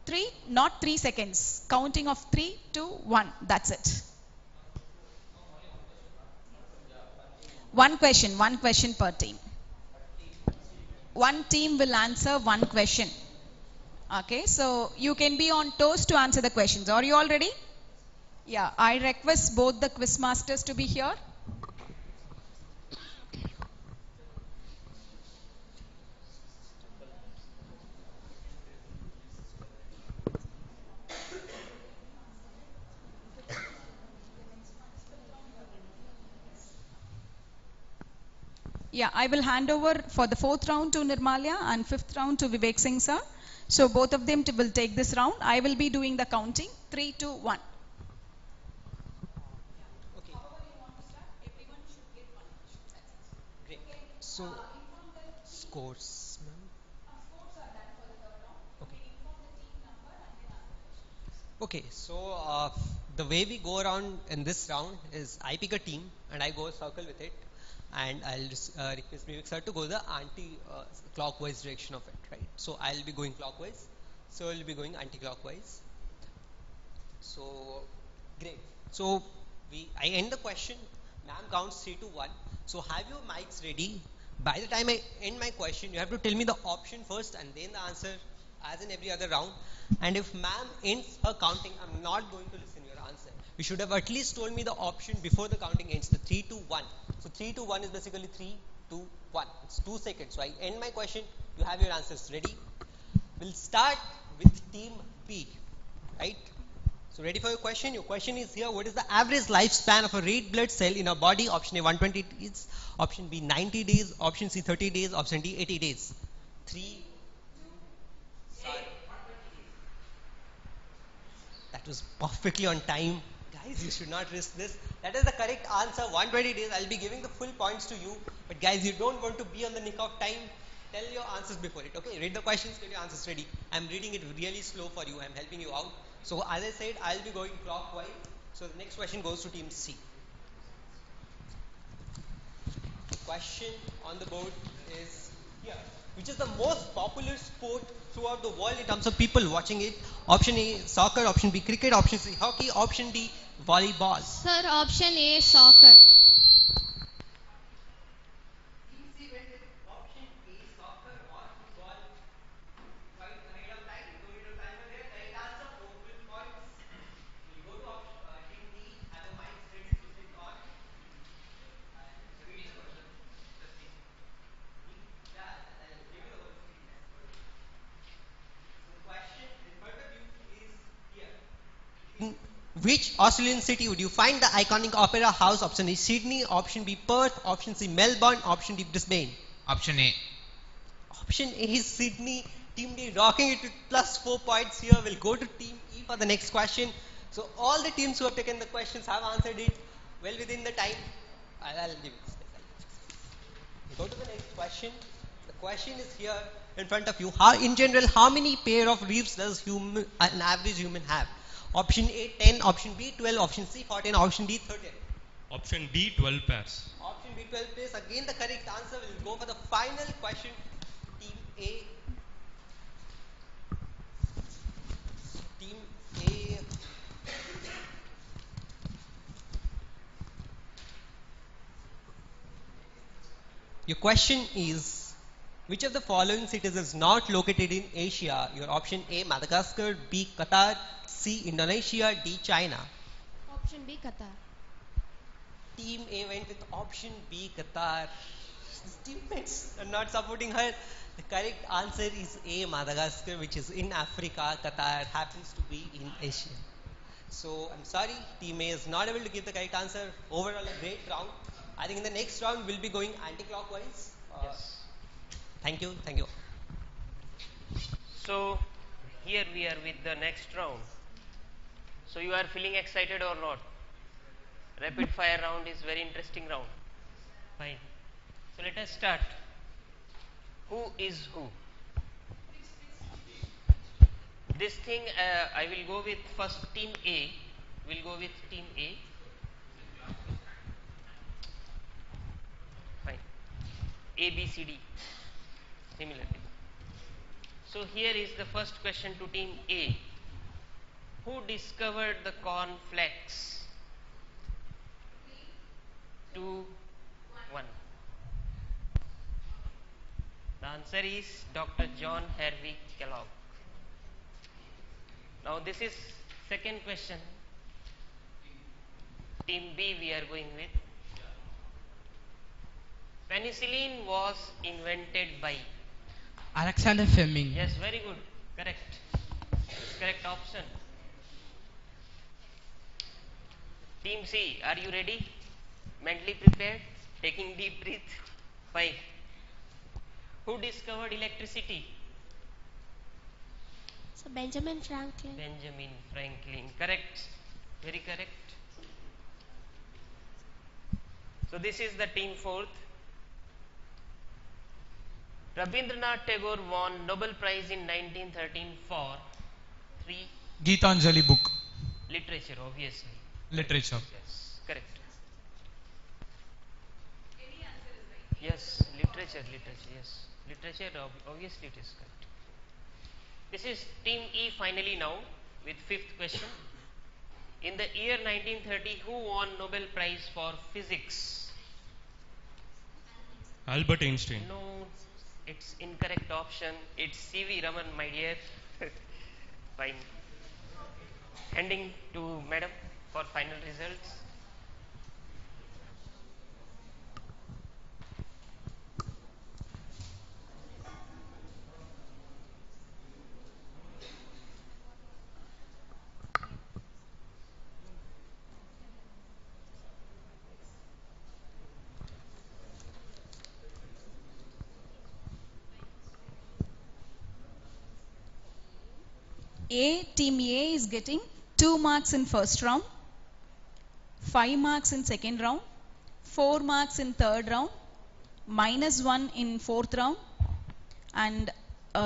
3, not 3 seconds. Counting of 3, 2, 1. That's it. One question per team. One team will answer 1 question. Okay, so you can be on toes to answer the questions. Are you all ready? Yeah, I request both the quiz masters to be here. Yeah, I will hand over for the 4th round to Nirmalya and 5th round to Vivek Singh sir. So both of them will take this round. I will be doing the counting. 3, 2, 1. Okay. Great. So scores, ma'am. Okay, so the way we go around in this round is I pick a team and I go a circle with it, and I'll just request Vivek sir to go the anti-clockwise direction of it, right? So I'll be going clockwise, so I'll be going anti-clockwise. So great. So I end the question. Ma'am counts 3 to 1. So have your mics ready. By the time I end my question, you have to tell me the option first and then the answer, as in every other round. And if ma'am ends her counting, I'm not going to listen your answer. You should have at least told me the option before the counting ends, the 3 to 1. So 3 to 1 is basically 3, 2, 1. It's 2 seconds. So I end my question, you have your answers ready. We'll start with team B, right? So ready for your question? Your question is here. What is the average lifespan of a red blood cell in a body? Option A 120 days, option B 90 days, option C 30 days, option D 80 days. 3. Sorry. That was perfectly on time. Guys, you should not risk this. That is the correct answer. 120 days. I'll be giving the full points to you. But guys, you don't want to be on the nick of time. Tell your answers before it. Okay, read the questions, get your answers ready. I'm reading it really slow for you. I'm helping you out. So as I said, I'll be going clockwise. So the next question goes to team C. The question on the board is here. Which is the most popular sport throughout the world in terms of people watching it? Option A, soccer. Option B, cricket. Option C, hockey. Option D, volleyball. Sir, option A, soccer. Which Australian city would you find the iconic opera house? Option A, Sydney. Option B, Perth. Option C, Melbourne. Option D, Brisbane. Option A. Option A is Sydney. Team D rocking it with +4 points here. We'll go to Team E for the next question. So all the teams who have taken the questions have answered it well within the time. I'll give it. Go to the next question. The question is here in front of you. In general, how many pair of ribs does an average human have? Option A, 10. Option B, 12. Option C, 14. Option D, 13. Option D, 12 pairs. Option B, 12 pairs. Again, the correct answer. We'll go for the final question. Team A. Team A. Your question is, which of the following cities is not located in Asia? Your option A, Madagascar. B, Qatar. C, Indonesia. D, China. Option B, Qatar. Team A went with option B, Qatar. His teammates are not supporting her. The correct answer is A, Madagascar, which is in Africa. Qatar happens to be in Asia. So I'm sorry, Team A is not able to give the correct answer. Overall, a great round. I think in the next round we'll be going anti-clockwise. Yes. Thank you. Thank you. So here we are with the next round. So you are feeling excited or not? Rapid fire round is very interesting round. Fine. So let us start. Who is who? This thing I will go with first Team A. We'll go with Team A. Fine. A, B, C, D. Similarly. So here is the first question to Team A. Who discovered the cornflakes? 2, 1. The answer is Dr. John Harvey Kellogg. Now this is second question. Team B we are going with. Penicillin was invented by Alexander Fleming. Yes, very good. Correct. Correct option. Team C, are you ready? Mentally prepared? Taking deep breath? Fine. Who discovered electricity? So Benjamin Franklin. Benjamin Franklin. Correct. Very correct. So this is the team fourth. Rabindranath Tagore won Nobel Prize in 1913 for 3. Geetanjali book. Literature, obviously. Literature. Yes, correct. Yes, literature, yes. Literature, obviously it is correct. This is Team E finally now with fifth question. In the year 1930, who won Nobel Prize for Physics? Albert Einstein. No, it's incorrect option. It's C.V. Raman, my dear. Fine. Handing to Madam for final results. Team A is getting 2 marks in first round, 5 marks in second round, 4 marks in third round, -1 in fourth round, and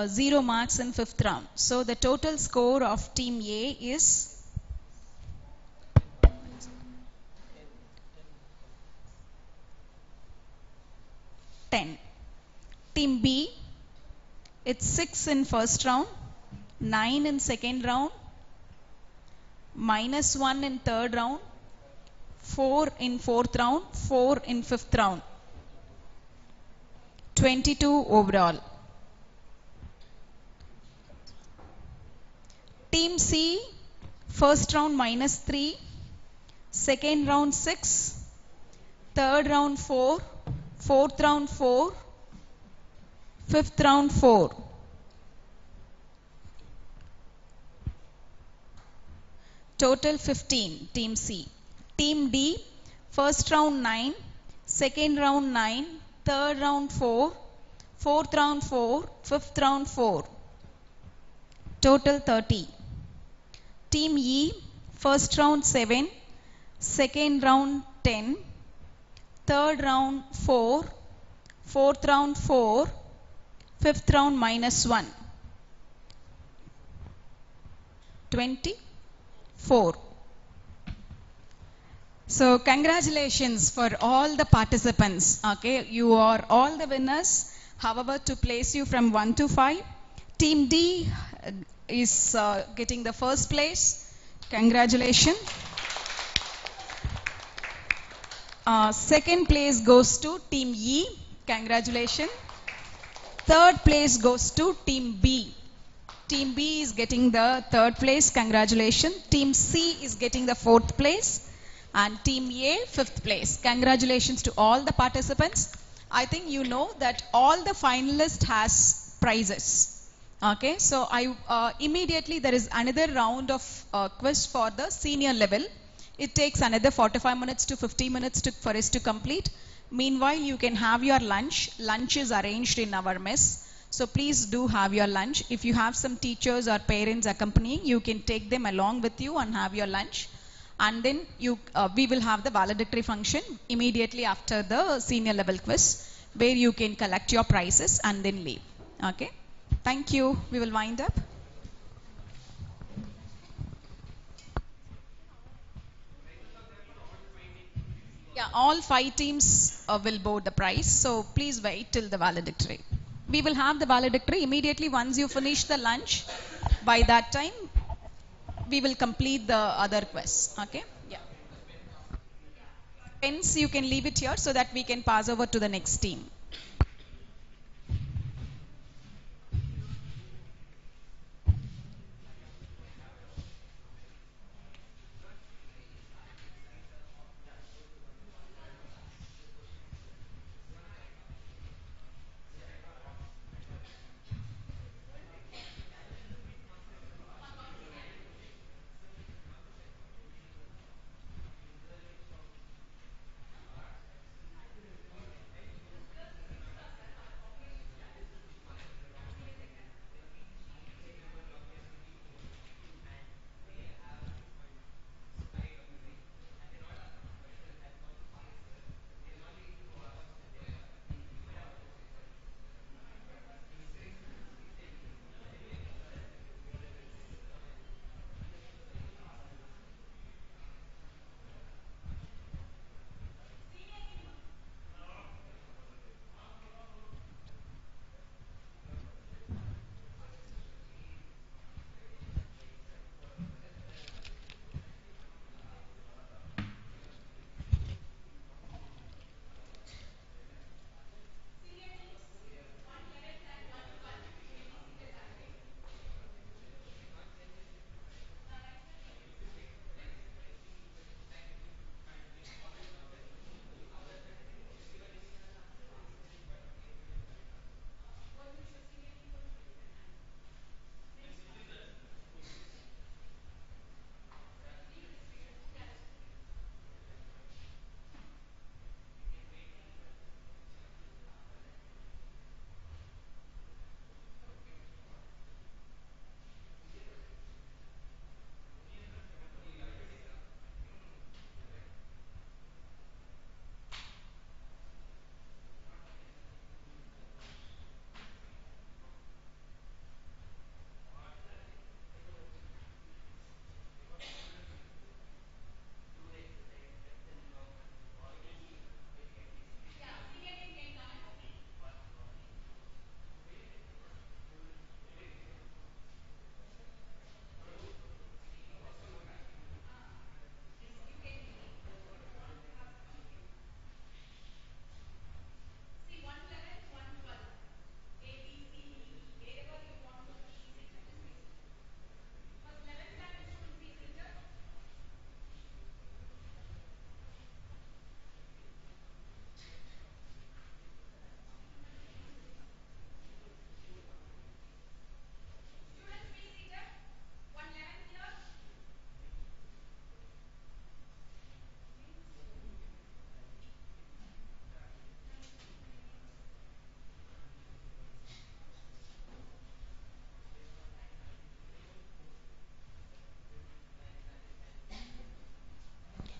0 marks in fifth round. So the total score of Team A is 10. Team B, it's 6 in first round, 9 in second round, -1 in third round, 4 in fourth round, 4 in fifth round. 22 overall. Team C, first round -3, second round 6, third round 4, fourth round 4, fifth round 4. Total 15, Team C. Team D, first round 9, second round 9, third round 4, fourth round 4, fifth round 4. Total 30. Team E, first round 7, second round 10, third round 4, fourth round 4, fifth round -1. 24. So congratulations for all the participants. Okay, you are all the winners. However, to place you from 1 to 5, Team D is getting the first place. Congratulations. Second place goes to Team E. Congratulations. Third place goes to Team B. Team B is getting the third place. Congratulations. Team C is getting the fourth place. And Team A, fifth place. Congratulations to all the participants. I think you know that all the finalists has prizes. Okay, so immediately there is another round of quiz for the senior level. It takes another 45 minutes to 50 minutes for us to complete. Meanwhile, you can have your lunch. Lunch is arranged in our mess. So please do have your lunch. If you have some teachers or parents accompanying, you can take them along with you and have your lunch. And then we will have the valedictory function immediately after the senior level quiz, where you can collect your prizes and then leave. Okay. Thank you. We will wind up. Yeah, all 5 teams will board the prize. So please wait till the valedictory. We will have the valedictory immediately once you finish the lunch. By that time, we will complete the other quiz. Okay? Yeah. Pens, you can leave it here so that we can pass over to the next team.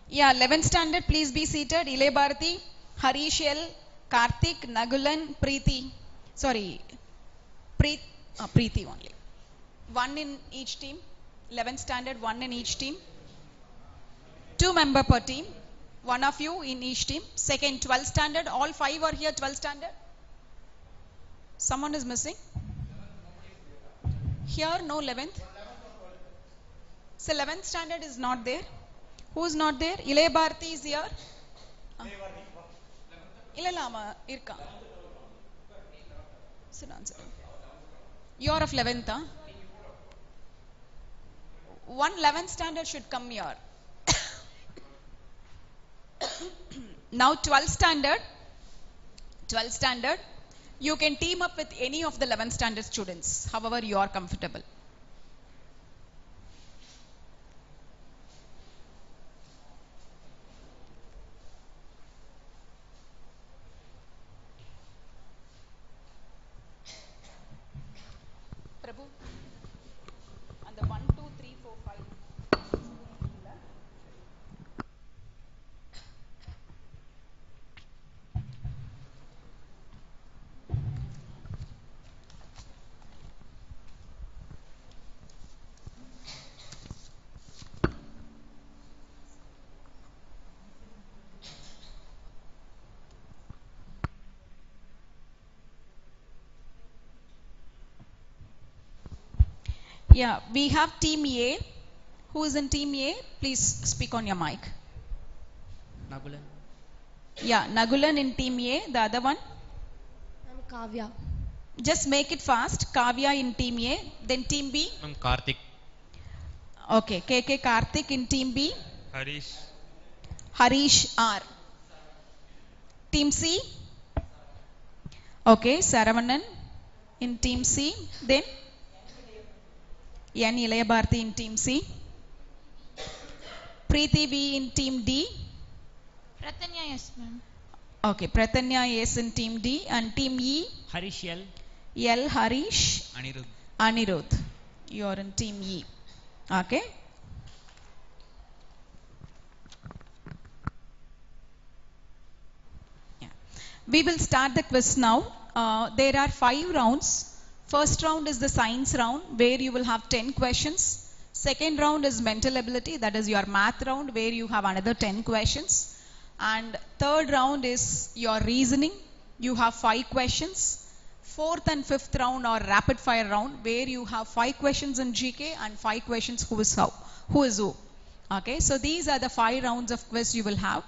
Yeah, 11th standard, please be seated. Ile Bharati, Harish L, Karthik, Nagulan, Preeti. Sorry, Preeti only. One in each team. 11th standard, one in each team. 2 member per team. One of you in each team. Second, 12th standard. All 5 are here, 12th standard. Someone is missing. Here, no 11th. So 11th standard is not there. Who is not there? Ile Bharati is here. Ilalama irka. Sit down, sit down. You are of 11th, huh? One 11th standard should come here. Now 12th standard. 12th standard. You can team up with any of the 11th standard students, however you are comfortable. Prabhu, and the 1, 2, 3, 4, 5. Yeah, we have team A. Who is in team A? Please speak on your mic. Nagulan. Yeah, Nagulan in team A. The other one? I'm Kavya. Just make it fast. Kavya in team A. Then team B? I'm Karthik. Okay, KK Karthik in team B. Harish. Harish R. Team C? Okay, Saravanan in team C. Then? N. Ilaya Bharati in team C. Preeti V in team D. Pratanya, yes, ma'am. Okay, Pratanya is in team D. And team E? Harish L. L. Harish. Anirudh. Anirudh. You are in team E. Okay. Yeah. We will start the quiz now. There are 5 rounds. First round is the science round where you will have 10 questions. Second round is mental ability, that is your math round where you have another 10 questions. And third round is your reasoning. You have 5 questions. Fourth and fifth round are rapid fire round where you have 5 questions in GK and 5 questions who is who. Okay, so these are the 5 rounds of quiz you will have.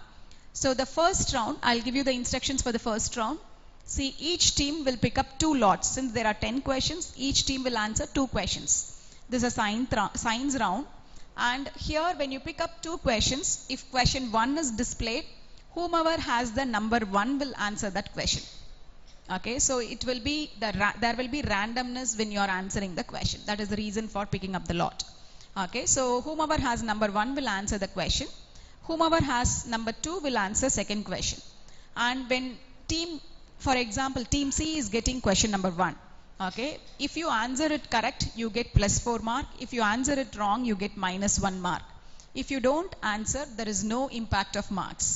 So the first round, I'll give you the instructions for the first round. See, each team will pick up 2 lots. Since there are 10 questions, each team will answer 2 questions. This is a science round. And here when you pick up 2 questions, if question 1 is displayed, whomever has the number 1 will answer that question. Okay, so it will be there will be randomness when you are answering the question. That is the reason for picking up the lot. Okay, so whomever has number 1 will answer the question. Whomever has number 2 will answer second question. And when for example, team C is getting question number 1. Okay, if you answer it correct, you get +4 mark. If you answer it wrong, you get -1 mark. If you don't answer, there is no impact of marks.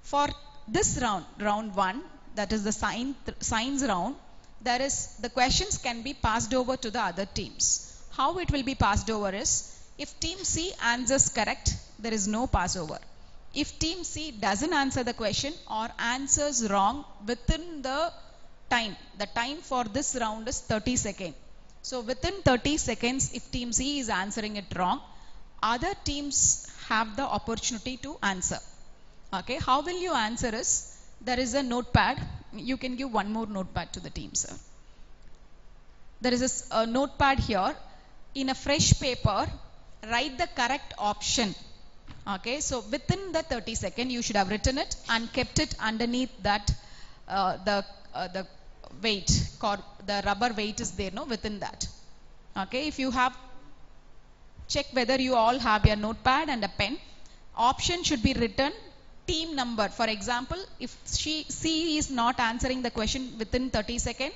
For this round, round 1, that is the science round, the questions can be passed over to the other teams. How it will be passed over is, if team C answers correct, there is no passover. If team C doesn't answer the question or answers wrong within the time for this round is 30 seconds. So within 30 seconds, if team C is answering it wrong, other teams have the opportunity to answer. Okay, how will you answer is, there is a notepad. You can give one more notepad to the team, sir. There is a notepad here. In a fresh paper, write the correct option. Okay, so within the 30 seconds, you should have written it and kept it underneath that the weight, the rubber weight is there, no, within that. Okay, if you have, check whether you all have your notepad and a pen. Option should be written, team number. For example, if C is not answering the question within 30 seconds,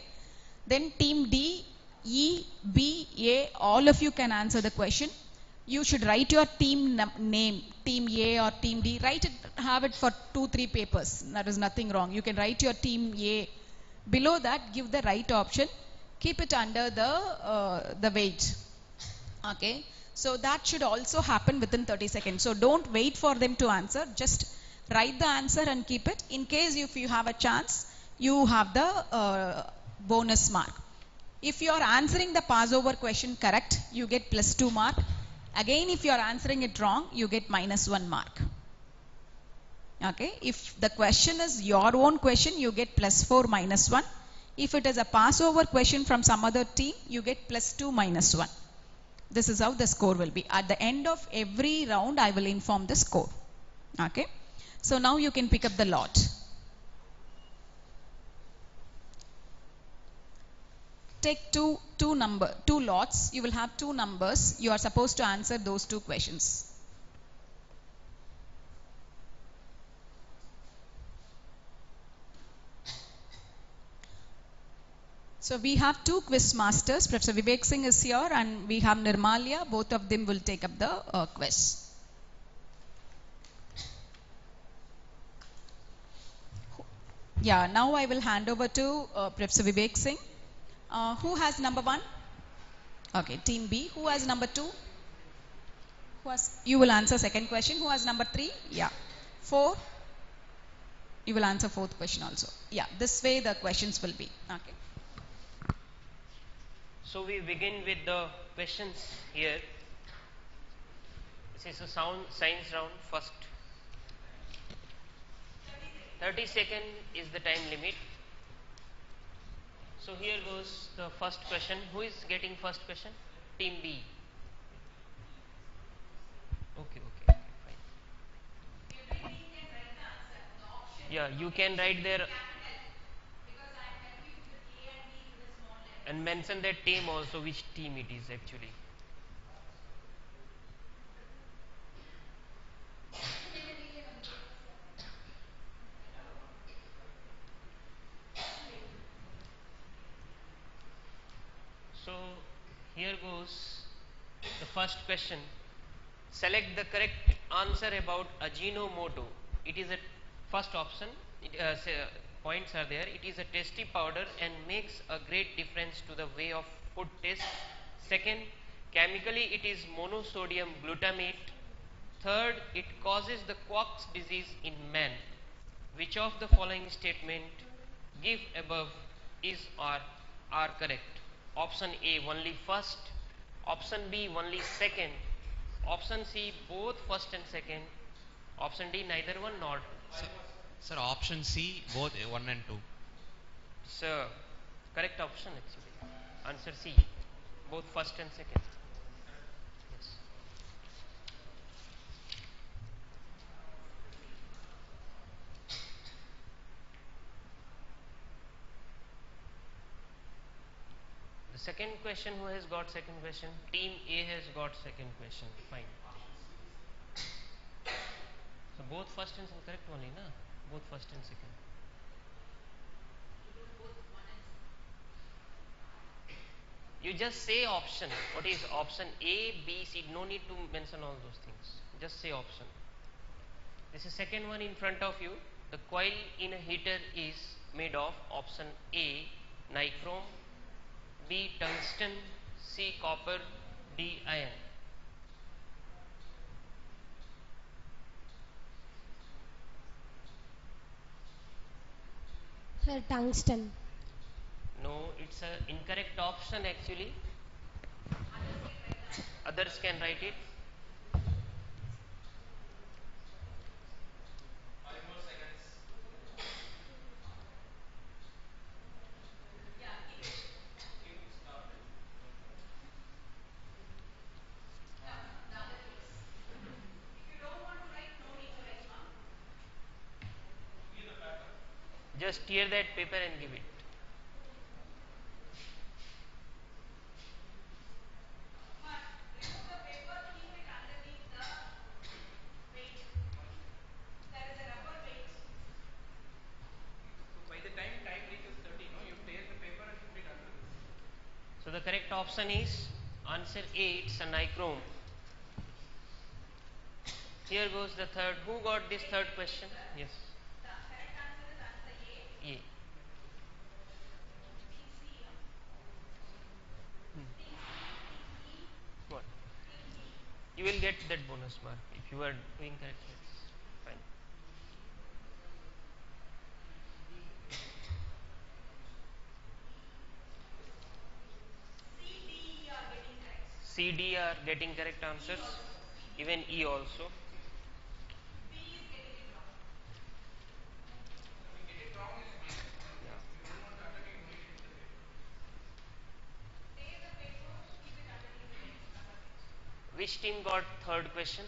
then team D, E, B, A, all of you can answer the question. You should write your team name, team A or team D, write it, have it for 2-3 papers. There is nothing wrong. You can write your team A. Below that, give the right option. Keep it under the weight. Okay. So that should also happen within 30 seconds. So don't wait for them to answer. Just write the answer and keep it. In case if you have a chance, you have the bonus mark. If you are answering the passover question correct, you get +2 mark. Again, if you are answering it wrong, you get -1 mark. Okay. If the question is your own question, you get +4 -1. If it is a passover question from some other team, you get +2 -1. This is how the score will be. At the end of every round, I will inform the score. Okay. So now you can pick up the lot. Take two lots. You will have 2 numbers. You are supposed to answer those 2 questions. So we have 2 quiz masters. Professor Vivek Singh is here and we have Nirmalia. Both of them will take up the quiz. Yeah, now I will hand over to Professor Vivek Singh. Who has number 1? Okay, team B. Who has number 2? You will answer second question. Who has number 3? Yeah. 4? You will answer 4th question also. Yeah, this way the questions will be. Okay. So we begin with the questions here. This is a science round first. 30 seconds is the time limit. So here goes the first question. Who is getting first question? Team B. Okay, fine. Yeah, you can write there and mention that team also, which team it is actually. So here goes the first question. Select the correct answer about Ajinomoto. It is a first option. Points are there. It is a tasty powder and makes a great difference to the way of food taste. Second, chemically it is monosodium glutamate. Third, it causes the Koch's disease in man. Which of the following statement give above is or are correct? Option A, only first. Option B, only second. Option C, both first and second. Option D, neither one nor. Sir, option C, both 1 and 2. Sir, correct option actually. Answer C, both first and second. Yes. The second question, who has got second question? Team A has got second question. Fine. So both first and second correct only, na? Both first and second. You just say option. What is option A, B, C? No need to mention all those things. Just say option. This is second one in front of you. The coil in a heater is made of option A, nichrome, B, tungsten, C, copper, D, iron. Sir, tungsten. No, it's an incorrect option actually. Others can write it. 5 more seconds. You stop it. Give the paper. Just tear that paper and give it. So by the time reaches 30, no, you tear the paper and put it under this. So the correct option is answer A, it's a nichrome. Here goes the third. Who got this third question? Yes. A. What? You will get that bonus mark if you are doing correctly. Fine. C, D are getting correct answers. Even E also. Which team got third question?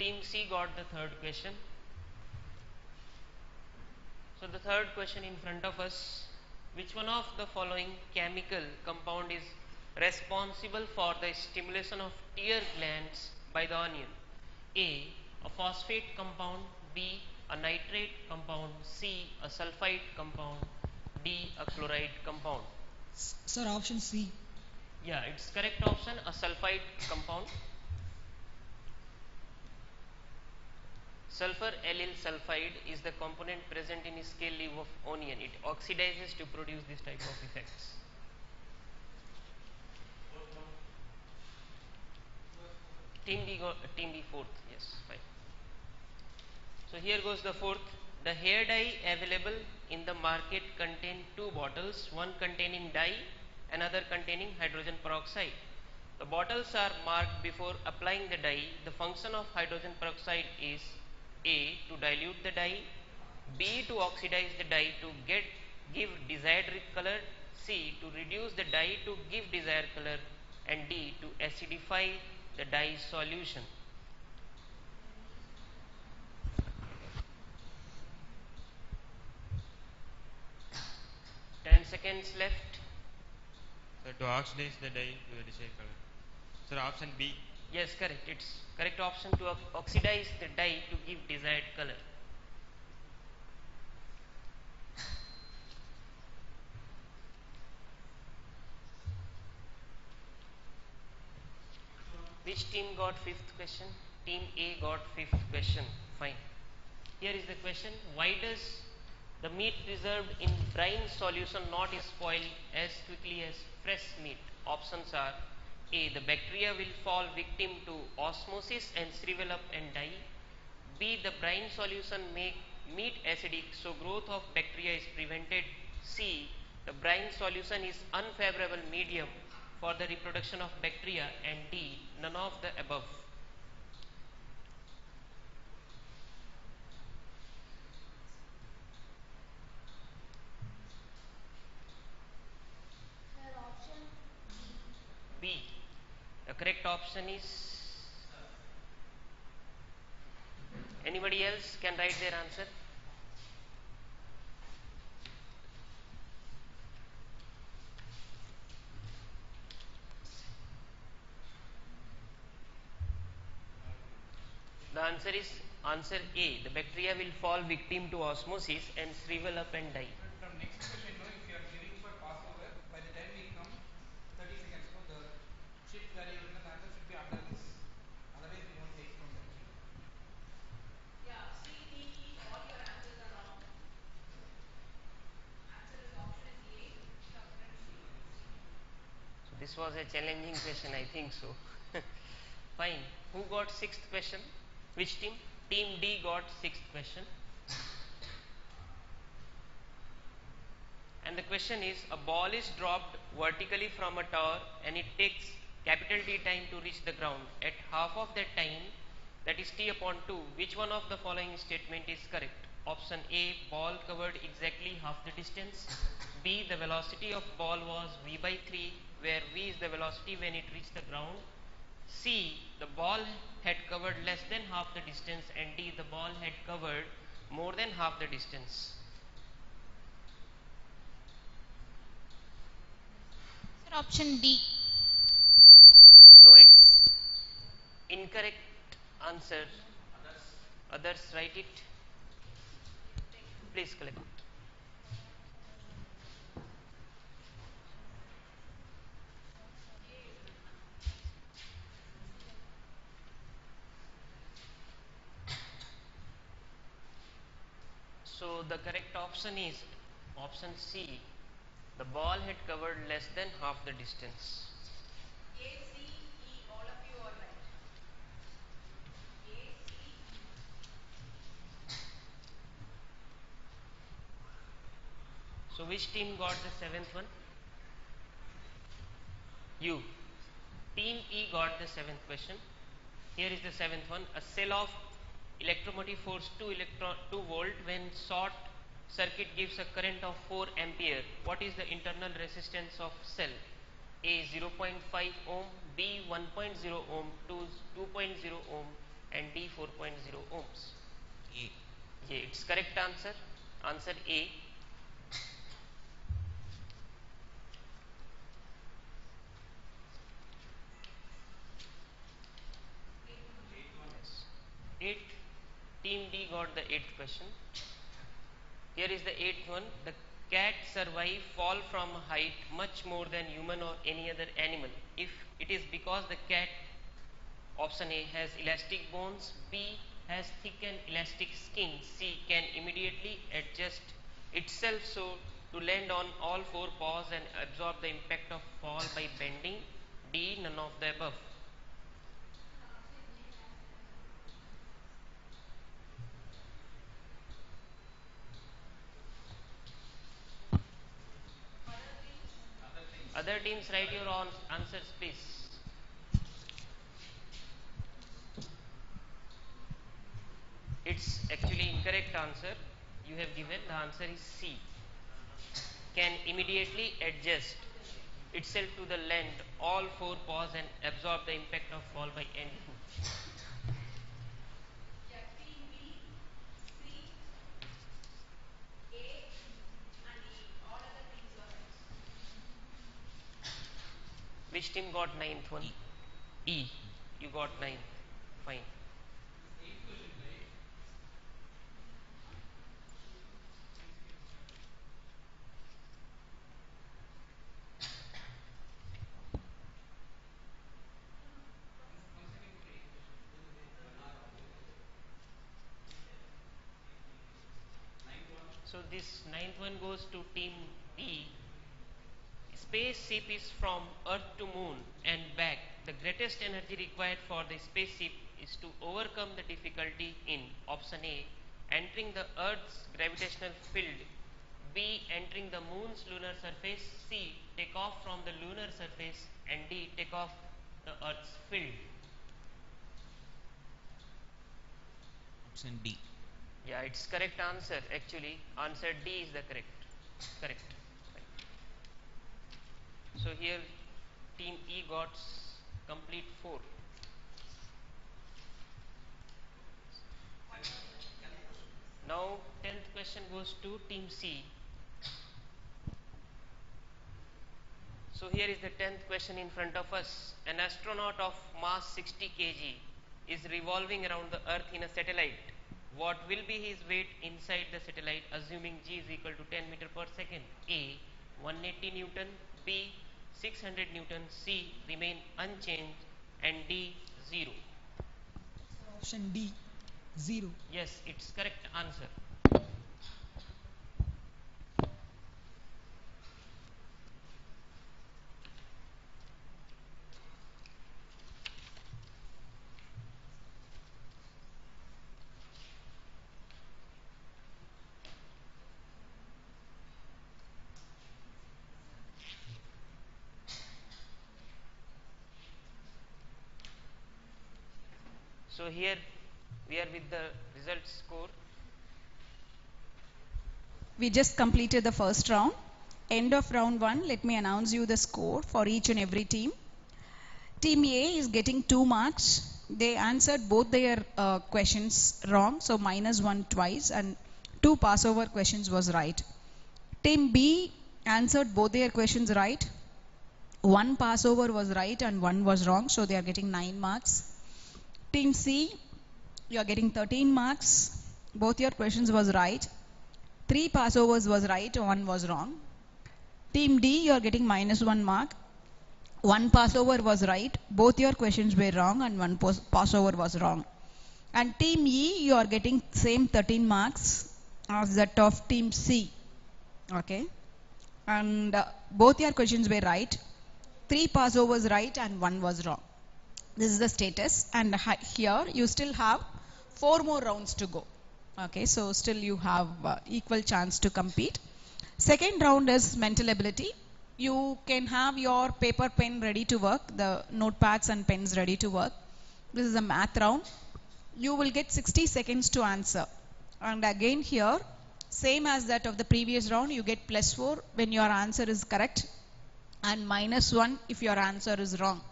Team C got the third question. So the third question in front of us, which one of the following chemical compound is responsible for the stimulation of tear glands by the onion? A phosphate compound, B, a nitrate compound, C, a sulfide compound, D, a chloride compound. Sir, option C. Yeah, it's correct option, a sulfide compound. Sulfur allyl sulfide is the component present in scale leaf of onion. It oxidizes to produce this type of effects. Team B fourth, yes, fine. So here goes the fourth. The hair dye available in the market contain two bottles, one containing dye, another containing hydrogen peroxide. The bottles are marked before applying the dye. The function of hydrogen peroxide is A, to dilute the dye, B, to oxidize the dye to give desired color, C, to reduce the dye to give desired color, and D, to acidify the dye solution. Ten seconds left. So to oxidize the dye to a desired color. Sir, option B. Yes, correct. It's correct option to oxidize the dye to give desired color. Which team got fifth question? Team A got fifth question. Fine. Here is the question. Why does the meat preserved in brine solution not spoil as quickly as fresh meat? Options are A, the bacteria will fall victim to osmosis and shrivel up and die. B, the brine solution make meat acidic, so growth of bacteria is prevented. C, the brine solution is unfavorable medium for the reproduction of bacteria, and D, none of the above. Sir, option B. B. The correct option is, anybody else can write their answer? The answer is answer A. The bacteria will fall victim to osmosis and shrivel up and die. From next question, no, if you are giving for Passover, by the time we come 30 seconds, no, the shift where you written the answer should be under this. Otherwise, we won't take from that sheet. Yeah, C, D, E, all your answers are wrong. Answer is option is A, Shakran Shri. So this was a challenging question, I think so. Fine. Who got sixth question? Which team? Team D got sixth question. And the question is, a ball is dropped vertically from a tower and it takes capital T time to reach the ground. At half of that time, that is T upon 2, which one of the following statement is correct? Option A, ball covered exactly half the distance. B, the velocity of ball was V by 3, where V is the velocity when it reached the ground. C, the ball had covered less than half the distance, and D, the ball had covered more than half the distance. Sir, option D. No, it's incorrect answer. Others write it. Please collect. So the correct option is option C. The ball had covered less than half the distance. A, C, E, all of you are right. A, C, E. So which team got the seventh one? You. Team E got the seventh question. Here is the seventh one. A cell of electromotive force 2 volt when short circuit gives a current of 4 ampere. What is the internal resistance of cell? A 0.5 ohm, B 1.0 ohm, 2.0 ohm and D 4.0 ohms. A. Yeah, it's correct answer. Answer A. Yes. 8. Team D got the 8th question. Here is the 8th one. The cat survive fall from a height much more than human or any other animal. If it is because the cat, option A, has elastic bones, B, has thick and elastic skin, C, can immediately adjust itself so to land on all 4 paws and absorb the impact of fall by bending, D, none of the above. Other teams, write your answers, please. It's actually incorrect answer. You have given the answer is C. Can immediately adjust itself to the land, all 4 paws and absorb the impact of fall by anything. Yeah, team B, C, A, and E. All other teams are right. Which team got 9th one? E. You got 9th. Fine. So this 9th one goes to team B. Spaceship is from Earth to Moon and back. The greatest energy required for the spaceship is to overcome the difficulty in option A, entering the Earth's gravitational field, B, entering the Moon's lunar surface, C, take off from the lunar surface, and D, take off the Earth's field. Option D. Yeah, it's correct answer. Actually, answer D is the correct. So here team E got complete 4. Now 10th question goes to team C. So here is the 10th question in front of us. An astronaut of mass 60 kg is revolving around the earth in a satellite. What will be his weight inside the satellite assuming G is equal to 10 meter per second? A, 180 Newton, B, 600 Newton, C, remain unchanged, and D, 0. Option D, 0. Yes, it's correct answer. So here we are with the result score. We just completed the first round. End of round 1, let me announce you the score for each and every team. Team A is getting 2 marks. They answered both their questions wrong, so -1 twice, and 2 passover questions was right. Team B answered both their questions right. 1 passover was right and 1 was wrong, so they are getting 9 marks. Team C, you are getting 13 marks. Both your questions was right. 3 passovers was right, 1 was wrong. Team D, you are getting -1 mark. 1 passover was right. Both your questions were wrong and 1 passover was wrong. And Team E, you are getting same 13 marks. as that of team C. Okay, and both your questions were right. 3 passovers right and 1 was wrong. This is the status, and here you still have 4 more rounds to go. Okay, so still you have equal chance to compete. Second round is mental ability. You can have your paper pen ready to work, the notepads and pens ready to work. This is a math round. You will get 60 seconds to answer. And again here, same as that of the previous round, you get +4 when your answer is correct and -1 if your answer is wrong.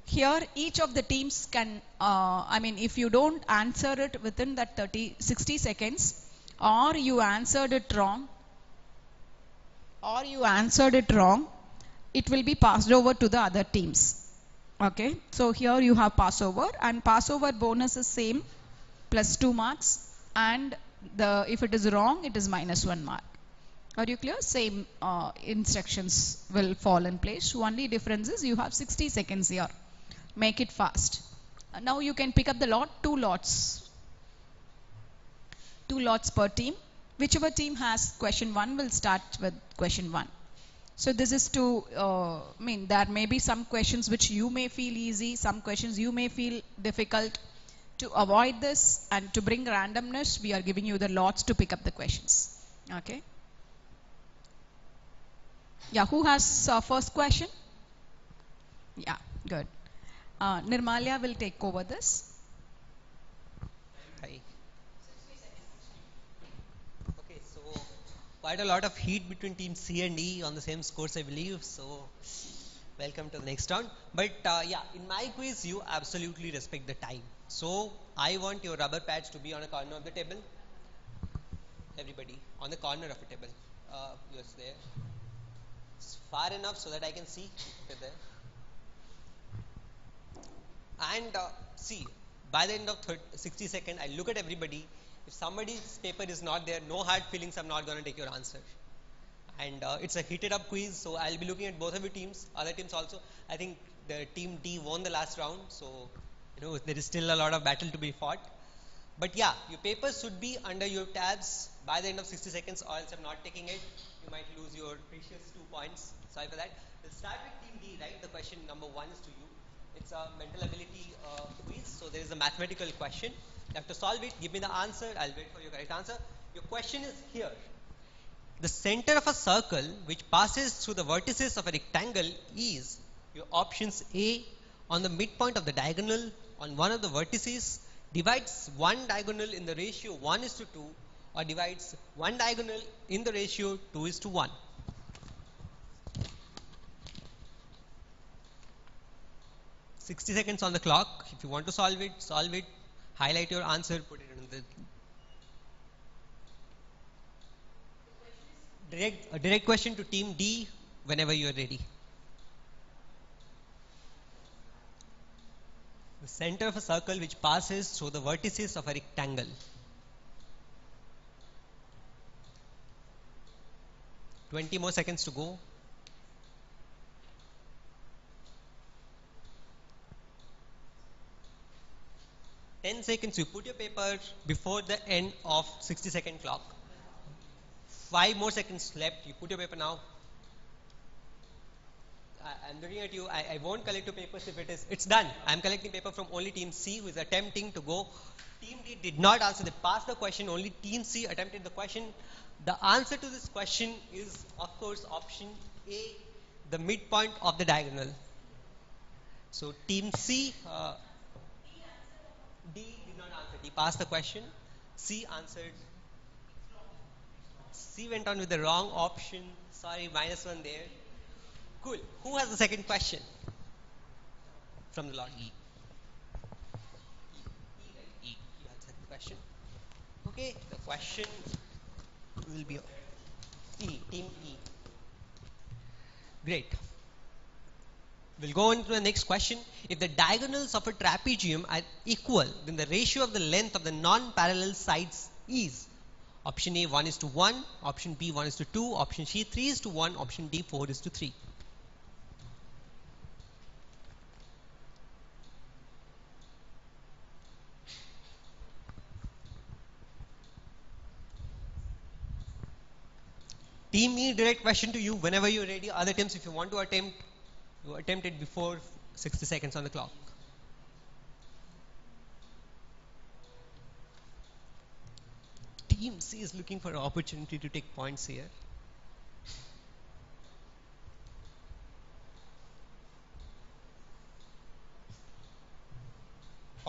Here each of the teams can, if you don't answer it within that 60 seconds, or you answered it wrong, it will be passed over to the other teams. Okay, so here you have passover, and passover bonus is same, +2 marks, and if it is wrong, it is -1 mark. Are you clear? Same instructions will fall in place. Only difference is you have 60 seconds here. Make it fast. Now you can pick up the lot, 2 lots. 2 lots per team. Whichever team has question 1 will start with question 1. So this is to, there may be some questions which you may feel easy, some questions you may feel difficult. To avoid this and to bring randomness, we are giving you the lots to pick up the questions. Okay. Yeah, who has first question? Yeah, good. Nirmalya will take over this. Hi. Okay, so quite a lot of heat between team C and E on the same scores, I believe. So welcome to the next round. But yeah, in my quiz, you absolutely respect the time. So I want your rubber pads to be on a corner of the table. Everybody on the corner of a table. Yours there. It's far enough so that I can see. Okay, there. And see, by the end of 60 seconds, I look at everybody. If somebody's paper is not there, no hard feelings, I'm not going to take your answer. And it's a heated up quiz, so I'll be looking at both of your teams, other teams also. I think the team D won the last round, so there is still a lot of battle to be fought. But yeah, your papers should be under your tabs by the end of 60 seconds, or else I'm not taking it. You might lose your precious 2 points. Sorry for that. We'll start with team D, right? The question number 1 is to you. It's a mental ability quiz, so there is a mathematical question. You have to solve it, give me the answer, I'll wait for your correct answer. Your question is here. The center of a circle which passes through the vertices of a rectangle is your options A, on the midpoint of the diagonal on one of the vertices, divides one diagonal in the ratio 1:2, or divides one diagonal in the ratio 2:1. "60 seconds on the clock. If you want to solve it, highlight your answer, put it in the direct question to team D whenever you are ready. The center of a circle which passes through the vertices of a rectangle. "20 more seconds to go. "10 seconds. You put your paper before the end of 60-second clock. 5 more seconds left. You put your paper now. I'm looking at you. I won't collect your papers if it's done. I'm collecting paper from only team C, who is attempting to go. Team D did not answer. They passed the question. Only team C attempted the question. The answer to this question is, of course, option A, the midpoint of the diagonal. So team C, D did not answer. D passed the question. C answered. C went on with the wrong option. Sorry, -1 there. Cool. Who has the second question from the lot? E. E answered the question. Okay, the question will be E, team E. Great. We'll go on to the next question. If the diagonals of a trapezium are equal, then the ratio of the length of the non-parallel sides is option A 1:1, option B 1:2, option C 3:1, option D 4:3. Team E, direct question to you whenever you're ready. Other teams, if you want to attempt, you attempt it before 60 seconds on the clock. Team C is looking for an opportunity to take points here.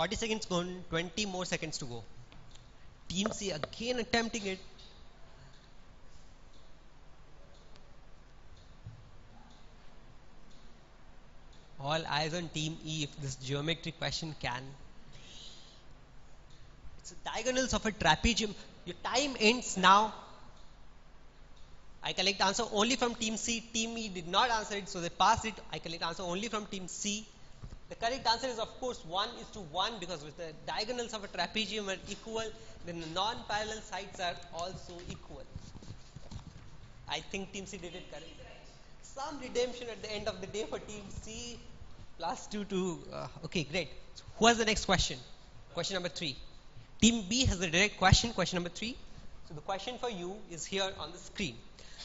"40 seconds gone, 20 more seconds to go." Team C again attempting it. All eyes on Team E if this geometry question can. It's the diagonals of a trapezium. Your time ends now. I collect answer only from Team C. Team E did not answer it, so they passed it. I collect answer only from Team C. The correct answer is, of course, 1:1, because if the diagonals of a trapezium are equal, then the non-parallel sides are also equal. I think Team C did it correct. Some redemption at the end of the day for Team C. +2 to... okay, great. So who has the next question? Question number 3. Team B has the direct question, question number 3. So the question for you is here on the screen.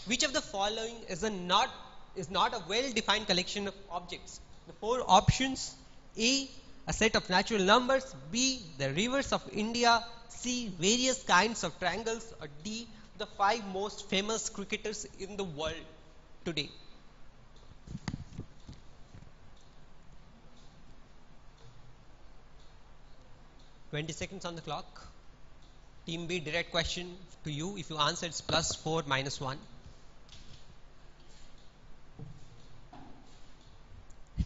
Which of the following is not a well-defined collection of objects? The 4 options: A, a set of natural numbers; B, the rivers of India; C, various kinds of triangles; or D, the 5 most famous cricketers in the world today. "20 seconds on the clock. Team B, direct question to you. If you answer, it's +4 -1.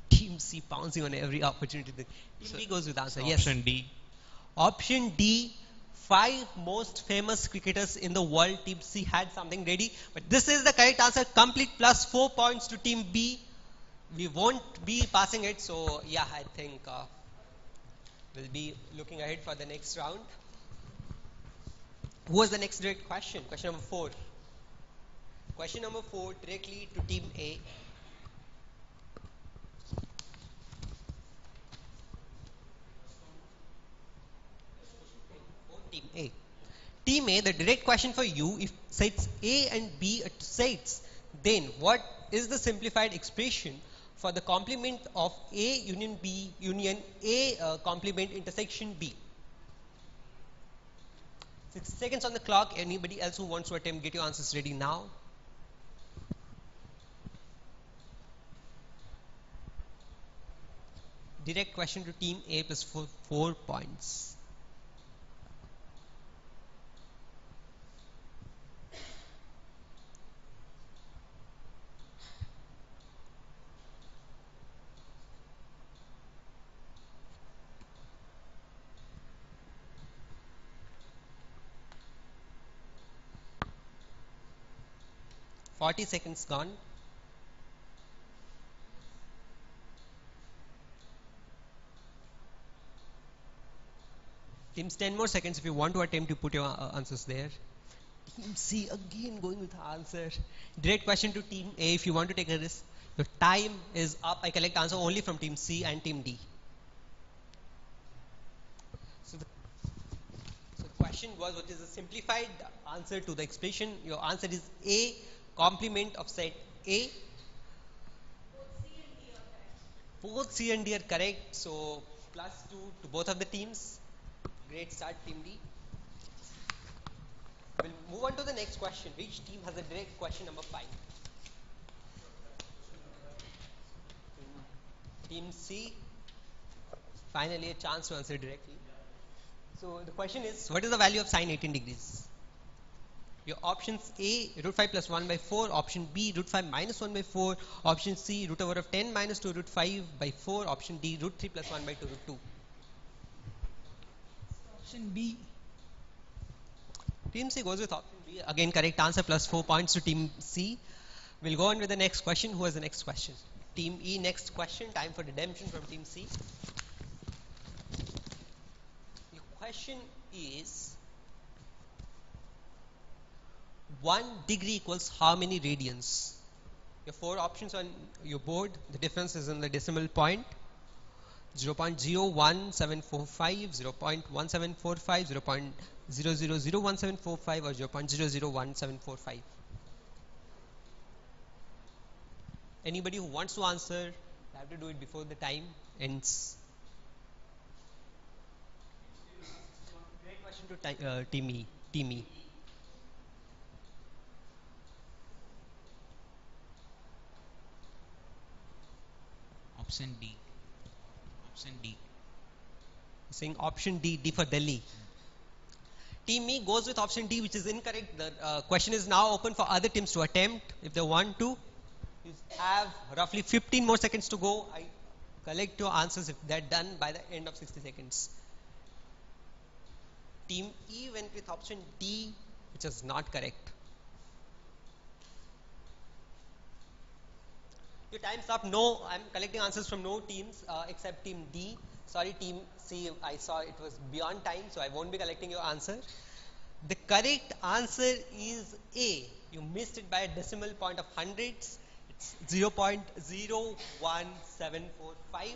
Team C pouncing on every opportunity. Team B goes with answer. Yes. Option D. Option D, 5 most famous cricketers in the world. Team C had something ready, but this is the correct answer. Complete +4 points to Team B. We won't be passing it, so yeah, I think we'll be looking ahead for the next round. Who was the next direct question? Question number 4. Question number 4 directly to Team A. Team A. Team A, the direct question for you: if sets A and B are two sets, then what is the simplified expression for the complement of A union B union A complement intersection B? 60 seconds on the clock. Anybody else who wants to attempt, get your answers ready now. Direct question to Team A +4 points. "40 seconds gone. Teams, 10 more seconds if you want to attempt to put your answers there. Team C again going with the answer. Direct question to Team A. If you want to take a risk, your time is up. I collect answer only from Team C and Team D. So the question was, what is the simplified answer to the expression? Your answer is A, complement of set A. Both C and D are correct. So +2 to both of the teams. Great start, Team D. We'll move on to the next question. Which team has a direct question number 5? Team C. Finally a chance to answer directly. So the question is, what is the value of sine 18 degrees? Your options: A, √5 + 1/4; option B, √5 - 1/4; option C, √10 - 2 √5/4; option D, √3 + 1/2 √2. Option B. Team C goes with option B. Again, correct answer, +4 points to Team C. We'll go on with the next question. Who has the next question? Team E, next question. Time for redemption from Team C. Your question is, 1 degree equals how many radians? Your 4 options on your board. The difference is in the decimal point. 0.01745, 0.1745, 0.000175, or 0.001745. Anybody who wants to answer, they have to do it before the time ends. Great question to Team E. Team E. Option D. Option D. Saying option D, D for Delhi. Team E goes with option D, which is incorrect. The question is now open for other teams to attempt if they want to. You have roughly 15 more seconds to go. I collect your answers if they're done by the end of 60 seconds. Team E went with option D, which is not correct. Your time's up. No, I'm collecting answers from no teams except team D. Sorry, team C, I saw it was beyond time, so I won't be collecting your answer. The correct answer is A. You missed it by a decimal point of hundreds. It's 0.01745.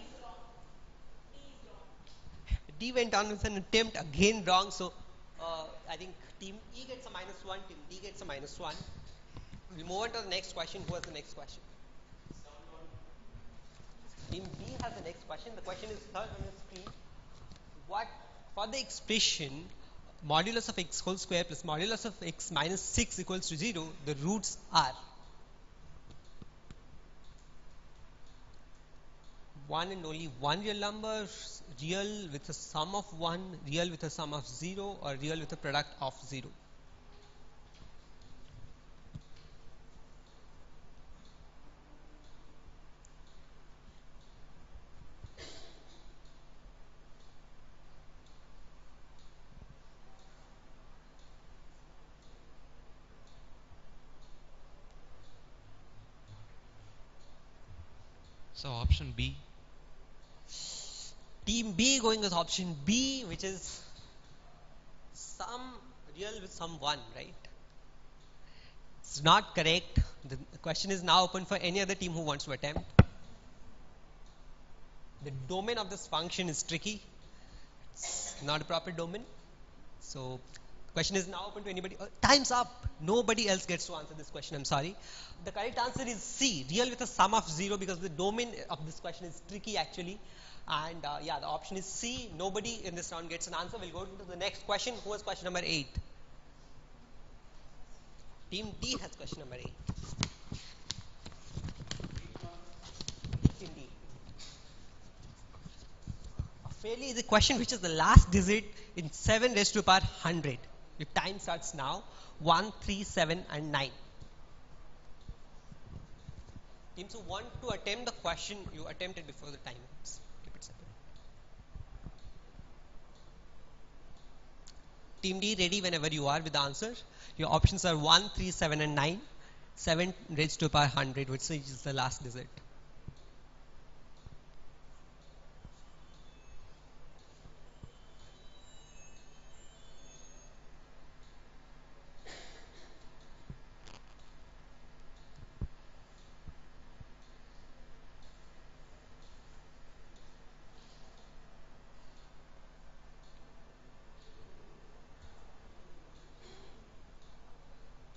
D went on with an attempt, again wrong, so I think team E gets a -1, team D gets a -1. We'll move on to the next question. Who has the next question? Team B has the next question. The question is third on the screen. What, for the expression modulus of x whole square plus modulus of x minus 6 equals to 0, the roots are 1 and only one real number, real with a sum of 1, real with a sum of 0, or real with a product of 0. So option B. Team B going with option B, which is some real with some 1, right? It's not correct. The question is now open for any other team who wants to attempt. The domain of this function is tricky. It's not a proper domain. So the question is now open to anybody. Time's up. Nobody else gets to answer this question. I'm sorry. The correct answer is C, real with a sum of 0, because the domain of this question is tricky actually. And yeah, the option is C. Nobody in this round gets an answer. We'll go to the next question. Who has question number 8? Team D has question number 8. Team D. A fairly easy question, which is the last digit in 7 raised to the power 100. Your time starts now. 1, 3, 7 and 9. Teams who want to attempt the question, you attempt it before the time ends. Keep it simple. Team D, ready whenever you are with the answer. Your options are 1, 3, 7 and 9. 7 raised to the power 100, which is the last digit.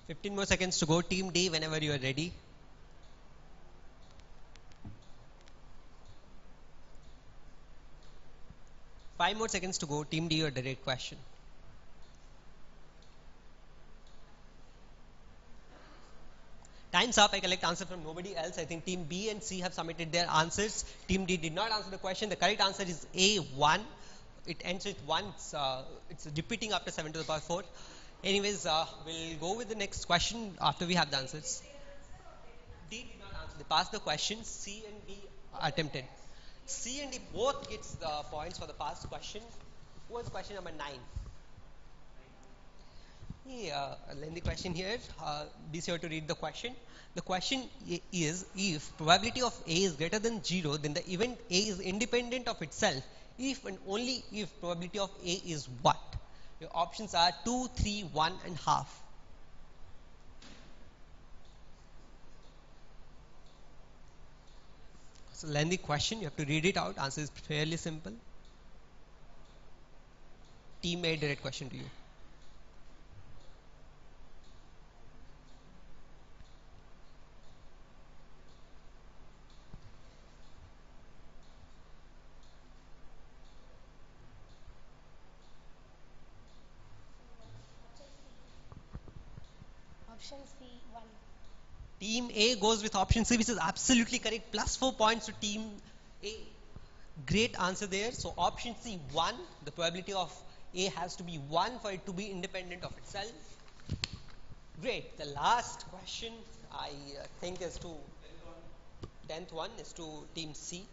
Fifteen more seconds to go. Team D, whenever you are ready. Five more seconds to go. Team D, your direct question. Time's up. I collect answer from nobody else. I think Team B and C have submitted their answers. Team D did not answer the question. The correct answer is A1. It ends with 1. It's repeating after 7 to the power 4. Anyways, we'll go with the next question after we have the answers. D did not answer. They passed the question. C and D attempted. C and D both gets the points for the past question. Who was question number 9? Yeah, a lengthy question here. Be sure to read the question. The question is, if probability of A is greater than 0, then the event A is independent of itself. If and only if probability of A is what? Your options are 2, 3, 1 and half. It's a lengthy question. You have to read it out. Answer is fairly simple. Team A, direct question to you. Option C, 1. Team A goes with option C, which is absolutely correct. Plus 4 points to team A. Great answer there. So option C, 1. The probability of A has to be 1 for it to be independent of itself. Great. The last question I think is to 10th one is to team C.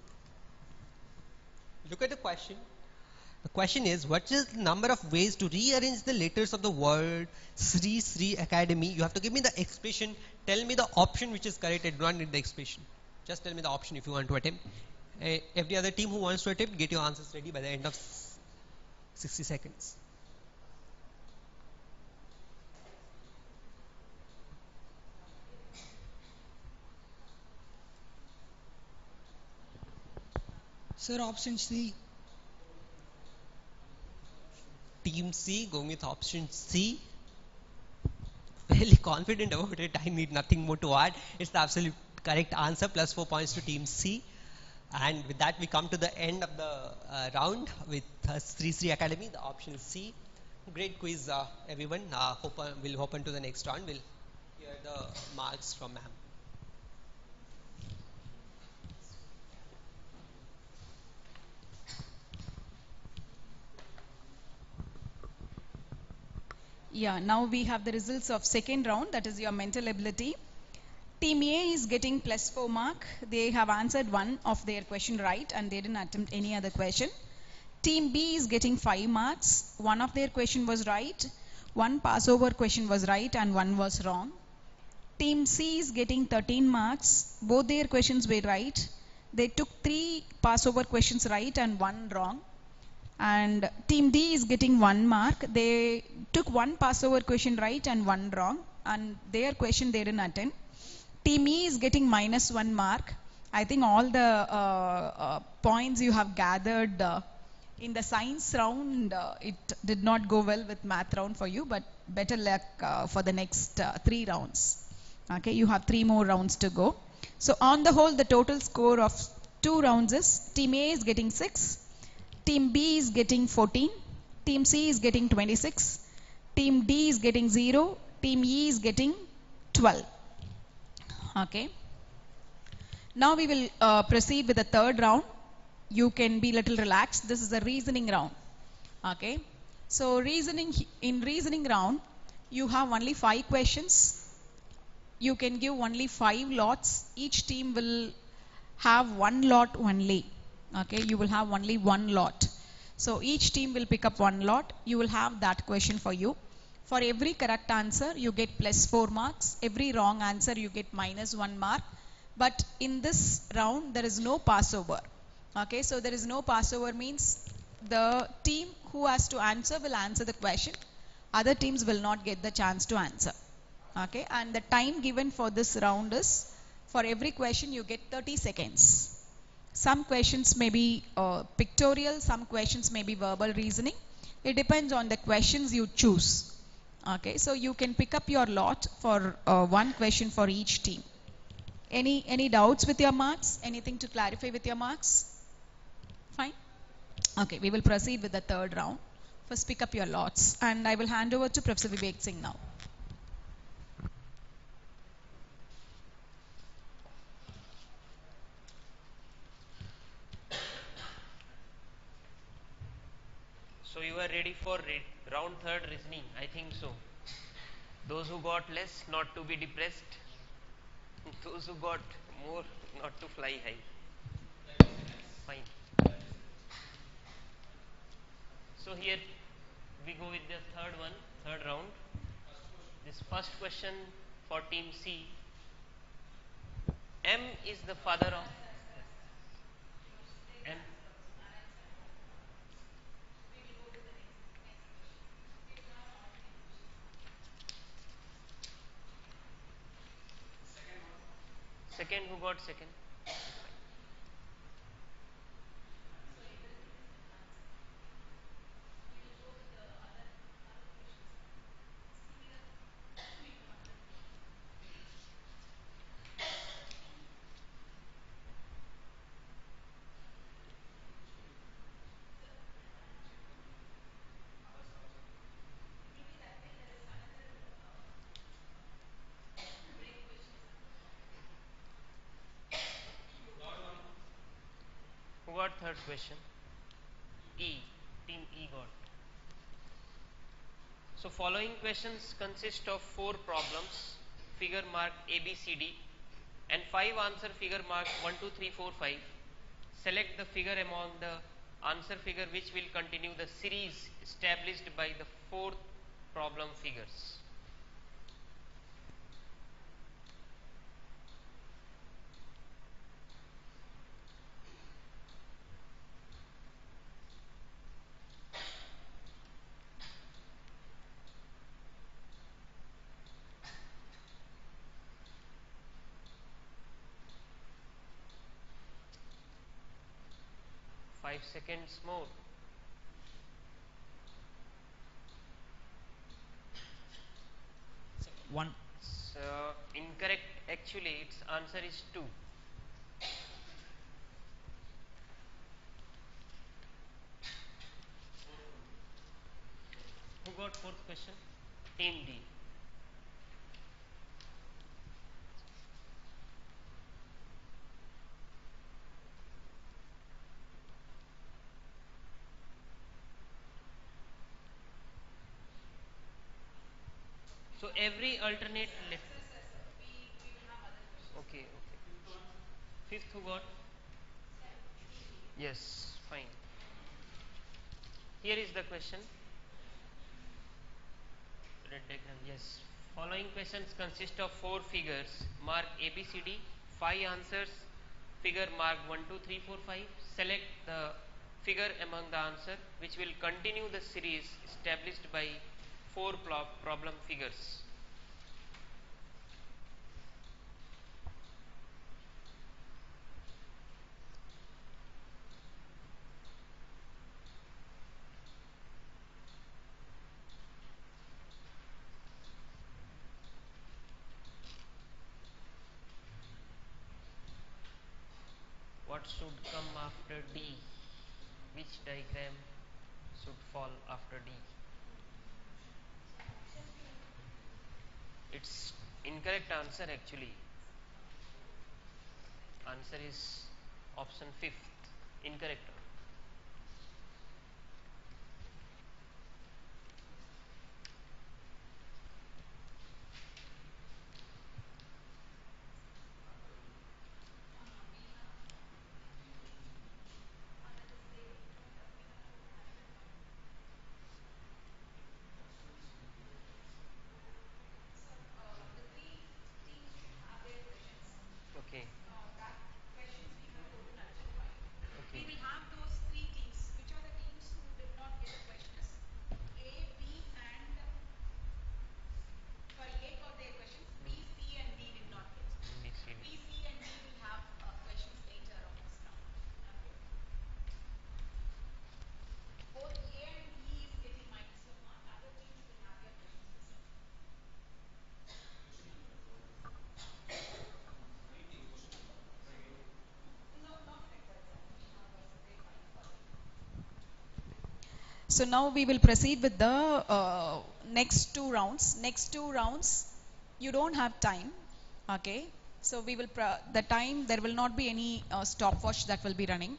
Look at the question. The question is, what is the number of ways to rearrange the letters of the word Shrie Shrie Academy? You have to give me the expression. Tell me the option which is correct. I do not need the expression. Just tell me the option if you want to attempt. Every other team who wants to attempt, get your answers ready by the end of 60 seconds. Sir, option C. Team C going with option C. Fairly confident about it. I need nothing more to add. It's the absolute correct answer. Plus 4 points to team C. And with that, we come to the end of the round with Shrie Shrie Academy. The option C. Great quiz, everyone. We'll open to the next round. We'll hear the marks from ma'am. Yeah, now we have the results of second round, that is your mental ability. Team A is getting plus 4 mark. They have answered one of their question right and they didn't attempt any other question. Team B is getting 5 marks. One of their question was right. One passover question was right and one was wrong. Team C is getting 13 marks. Both their questions were right. They took 3 passover questions right and 1 wrong. And team D is getting 1 mark. They took 1 passover question right and 1 wrong, and their question they didn't attend. Team E is getting minus 1 mark. I think all the points you have gathered in the science round, it did not go well with math round for you, but better luck for the next 3 rounds. Okay, you have 3 more rounds to go. So on the whole, the total score of 2 rounds is Team A is getting 6. Team B is getting 14, Team C is getting 26, Team D is getting 0, Team E is getting 12. Okay. Now we will proceed with the third round. You can be little relaxed. This is a reasoning round. Okay. So in reasoning round, you have only 5 questions. You can give only 5 lots. Each team will have 1 lot only. Okay, you will have only 1 lot. So each team will pick up 1 lot. You will have that question for you. For every correct answer, you get plus 4 marks. Every wrong answer, you get minus 1 mark. But in this round, there is no passover. Okay, so there is no passover means the team who has to answer will answer the question. Other teams will not get the chance to answer. Okay, and the time given for this round is, for every question, you get 30 seconds. Some questions may be pictorial, some questions may be verbal reasoning. It depends on the questions you choose. Okay, so you can pick up your lot for 1 question for each team. Any doubts with your marks? Anything to clarify with your marks? Fine. Okay, we will proceed with the third round. First pick up your lots and I will hand over to Professor Vivek Singh now. So you are ready for round 3rd reasoning? I think so. Those who got less, not to be depressed. Those who got more, not to fly high. Fine. So here we go with the third round. This first question for team C. M is the father of M. Second, who got second? Who got third question? E. Team E got. So following questions consist of 4 problems, figure marked A, B, C, D, and 5 answer figure marked 1, 2, 3, 4, 5. Select the figure among the answer figure which will continue the series established by the 4th problem figures. Five seconds more. One. So incorrect. Actually, its answer is 2. Who got fourth question? Team D. So every alternate. Okay, okay. Fifth who got? Yes, fine. Here is the question. Red diagram, yes. Following questions consist of 4 figures. Mark A, B, C, D. 5 answers. Figure mark 1, 2, 3, 4, 5. Select the figure among the answer which will continue the series established by 4 problem figures. What should come after D? Which diagram should fall after D? It's incorrect answer actually. Answer is option 5th. Incorrect. Okay. We Okay. will have those 3 teams. Which are the teams who did not get the questions? A, B, and sorry, A got their questions. B, C, and D did not get. B, C, D. B, C, and D will have questions later on this round. Okay. Both A and B is getting -1 mark. Other teams will have their questions reserved. No, not like that. We should have a separate file for them. So now we will proceed with the next 2 rounds. Next 2 rounds, you don't have time. Okay. So we will the time, there will not be any stopwatch that will be running.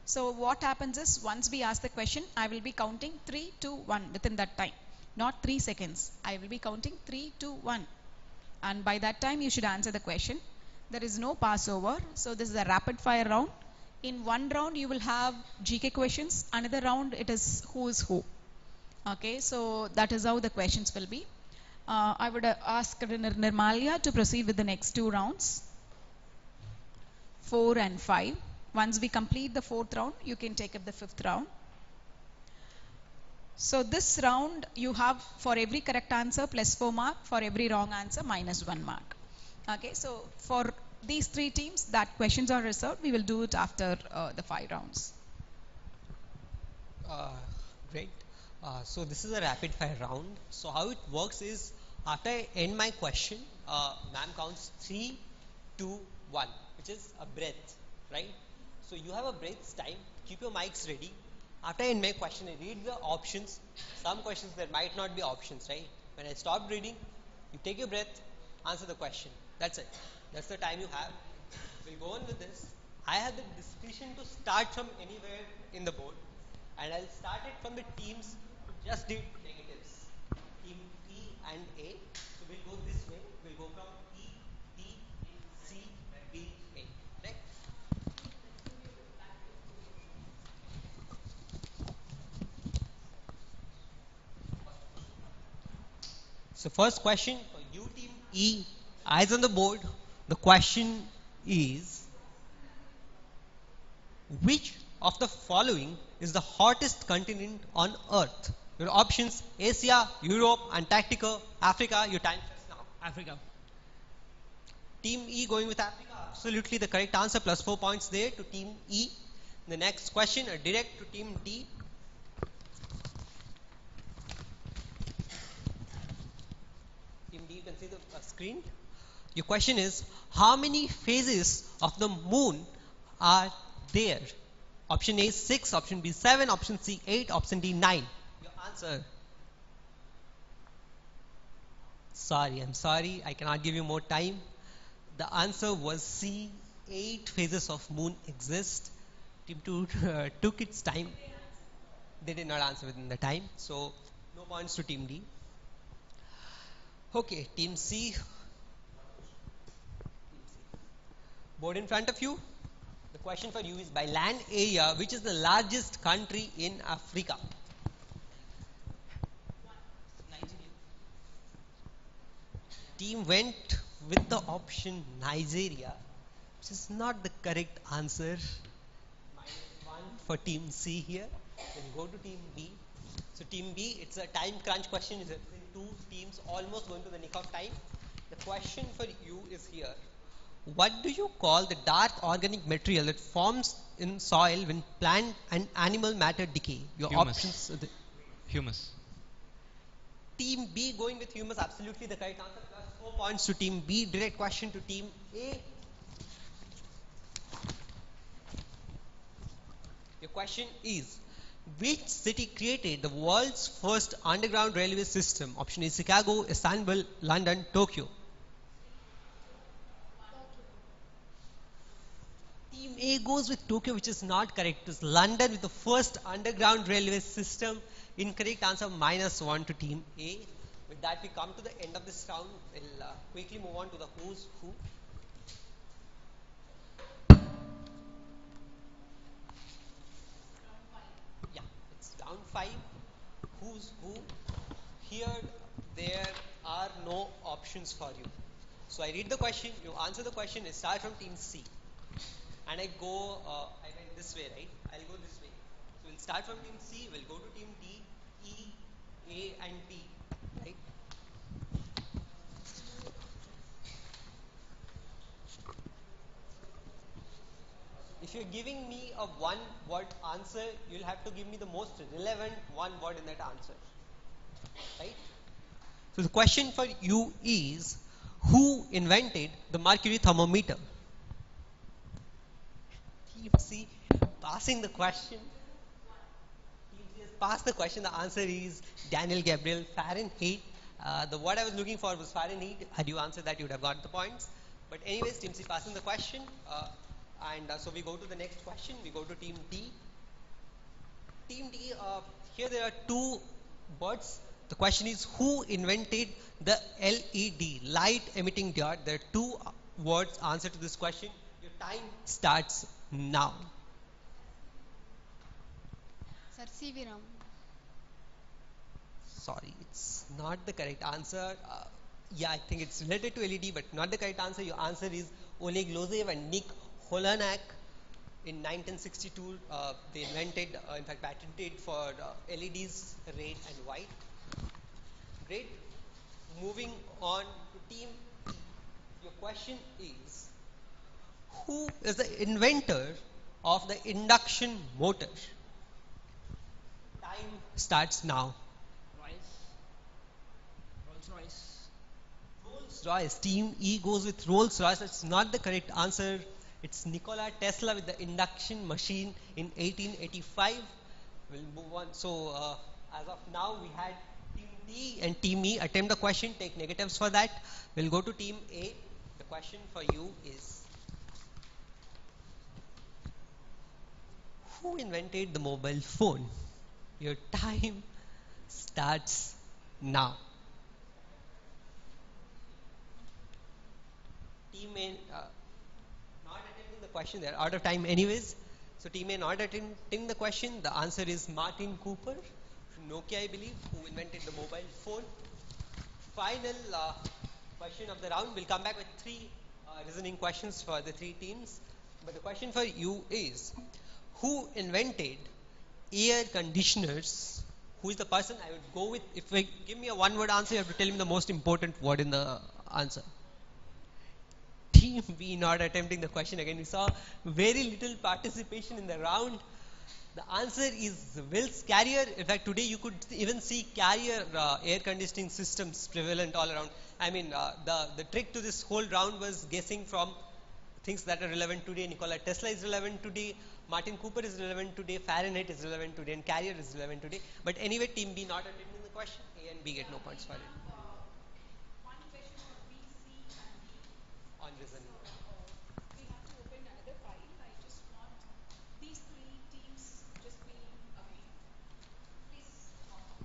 So what happens is, once we ask the question, I will be counting 3, 2, 1 within that time. Not 3 seconds. I will be counting 3, 2, 1. And by that time you should answer the question. There is no passover. So this is a rapid fire round. In one round you will have GK questions. Another round it is who is who. Okay, so that is how the questions will be. I would ask Nirmalia to proceed with the next 2 rounds. 4 and 5. Once we complete the 4th round, you can take up the 5th round. So this round you have for every correct answer +4 mark, for every wrong answer -1 mark. Okay, so for these 3 teams that questions are reserved, we will do it after the 5 rounds. Great. So this is a rapid fire round. So how it works is, after I end my question, ma'am counts 3, 2, 1, which is a breath, right? So you have a breath's time. Keep your mics ready. After I end my question, I read the options. Some questions there might not be options, right? When I stop reading, you take your breath, answer the question. That's it. That's the time you have. We'll go on with this. I have the discretion to start from anywhere in the board, and I'll start it from the teams who just did negatives. Team E and A. So we'll go this way. We'll go from E, D, C, B, A. Right? So first question for you team E, eyes on the board. The question is, which of the following is the hottest continent on Earth? Your options: Asia, Europe, Antarctica, Africa. Your time starts now. Africa. Team E going with Africa. Absolutely the correct answer. Plus 4 points there to Team E. The next question, direct to Team D. Team D, you can see the screen. Your question is, how many phases of the moon are there? Option A 6, option B 7, option C 8, option D 9. Your answer. I'm sorry, I cannot give you more time. The answer was C, 8 phases of moon exist. Team 2 took its time. They did not answer within the time, so no points to Team D. Okay, Team C. Board in front of you. The question for you is, by land area, which is the largest country in Africa? Team went with the option Nigeria, which is not the correct answer. -1 for Team C here. Then go to Team B. So Team B, it's a time crunch question. It's in two teams almost going to the nick of time. The question for you is here. What do you call the dark organic material that forms in soil when plant and animal matter decay? Your Humus. options. Humus. Team B going with humus, absolutely the correct answer. Plus 4 points to Team B. Direct question to Team A. Your question is, which city created the world's first underground railway system? Option A Chicago, Istanbul, London, Tokyo. Team A goes with Tokyo, which is not correct. It is London with the first underground railway system. Incorrect answer, -1 to Team A. With that, we come to the end of this round. We'll quickly move on to the who's who. Yeah, it's round 5. Who's who? Here, there are no options for you. So I read the question, you answer the question, it starts from Team C. And I went this way, right? I'll go this way. So we'll start from Team C, we'll go to Team D, E, A and B, right? If you're giving me a one-word answer, you'll have to give me the most relevant one word in that answer, right? So the question for you is, who invented the mercury thermometer? Team C passing the question. Team C has passed the question. The answer is Daniel Gabriel. Fahrenheit. The word I was looking for was Fahrenheit. Had you answered that, you would have got the points. But anyways, Team C passing the question. So we go to the next question. We go to Team D. Team D, here there are two words. The question is, who invented the LED, light emitting diode? There are two words answer to this question. Your time starts now. Sir C.V. Raman. Sorry, it's not the correct answer. Yeah, I think it's related to LED, but not the correct answer. Your answer is Oleg Lozev and Nick Holanak. In 1962, they invented, in fact, patented for LEDs, red and white. Great. Moving on to Team E. Your question is, who is the inventor of the induction motor? Time starts now. Rolls-Royce. Team E goes with Rolls-Royce. That's not the correct answer. It's Nikola Tesla with the induction machine in 1885. We'll move on. So as of now, we had Team D and Team E attempt the question, take negatives for that. We'll go to Team A. The question for you is, Who invented the mobile phone? Your time starts now. Team A not attending the question. They're out of time anyways. So team A not attending the question. The answer is Martin Cooper from Nokia, I believe, who invented the mobile phone. Final question of the round. We'll come back with three reasoning questions for the three teams. But the question for you is, who invented air conditioners? Who is the person? I would go with, if I give me a one word answer, you have to tell me the most important word in the answer. Team B not attempting the question again. We saw very little participation in the round. The answer is Wills Carrier. In fact, today you could even see Carrier air conditioning systems prevalent all around. I mean, the trick to this whole round was guessing from things that are relevant today. Nikola Tesla is relevant today. Martin Cooper is relevant today. Fahrenheit is relevant today. And Carrier is relevant today. But anyway, Team B not attending the question. A and B get no points for it. One question for B, C, and D. On reasoning. We have to open another file. I just want these three teams just be away. Please walk out.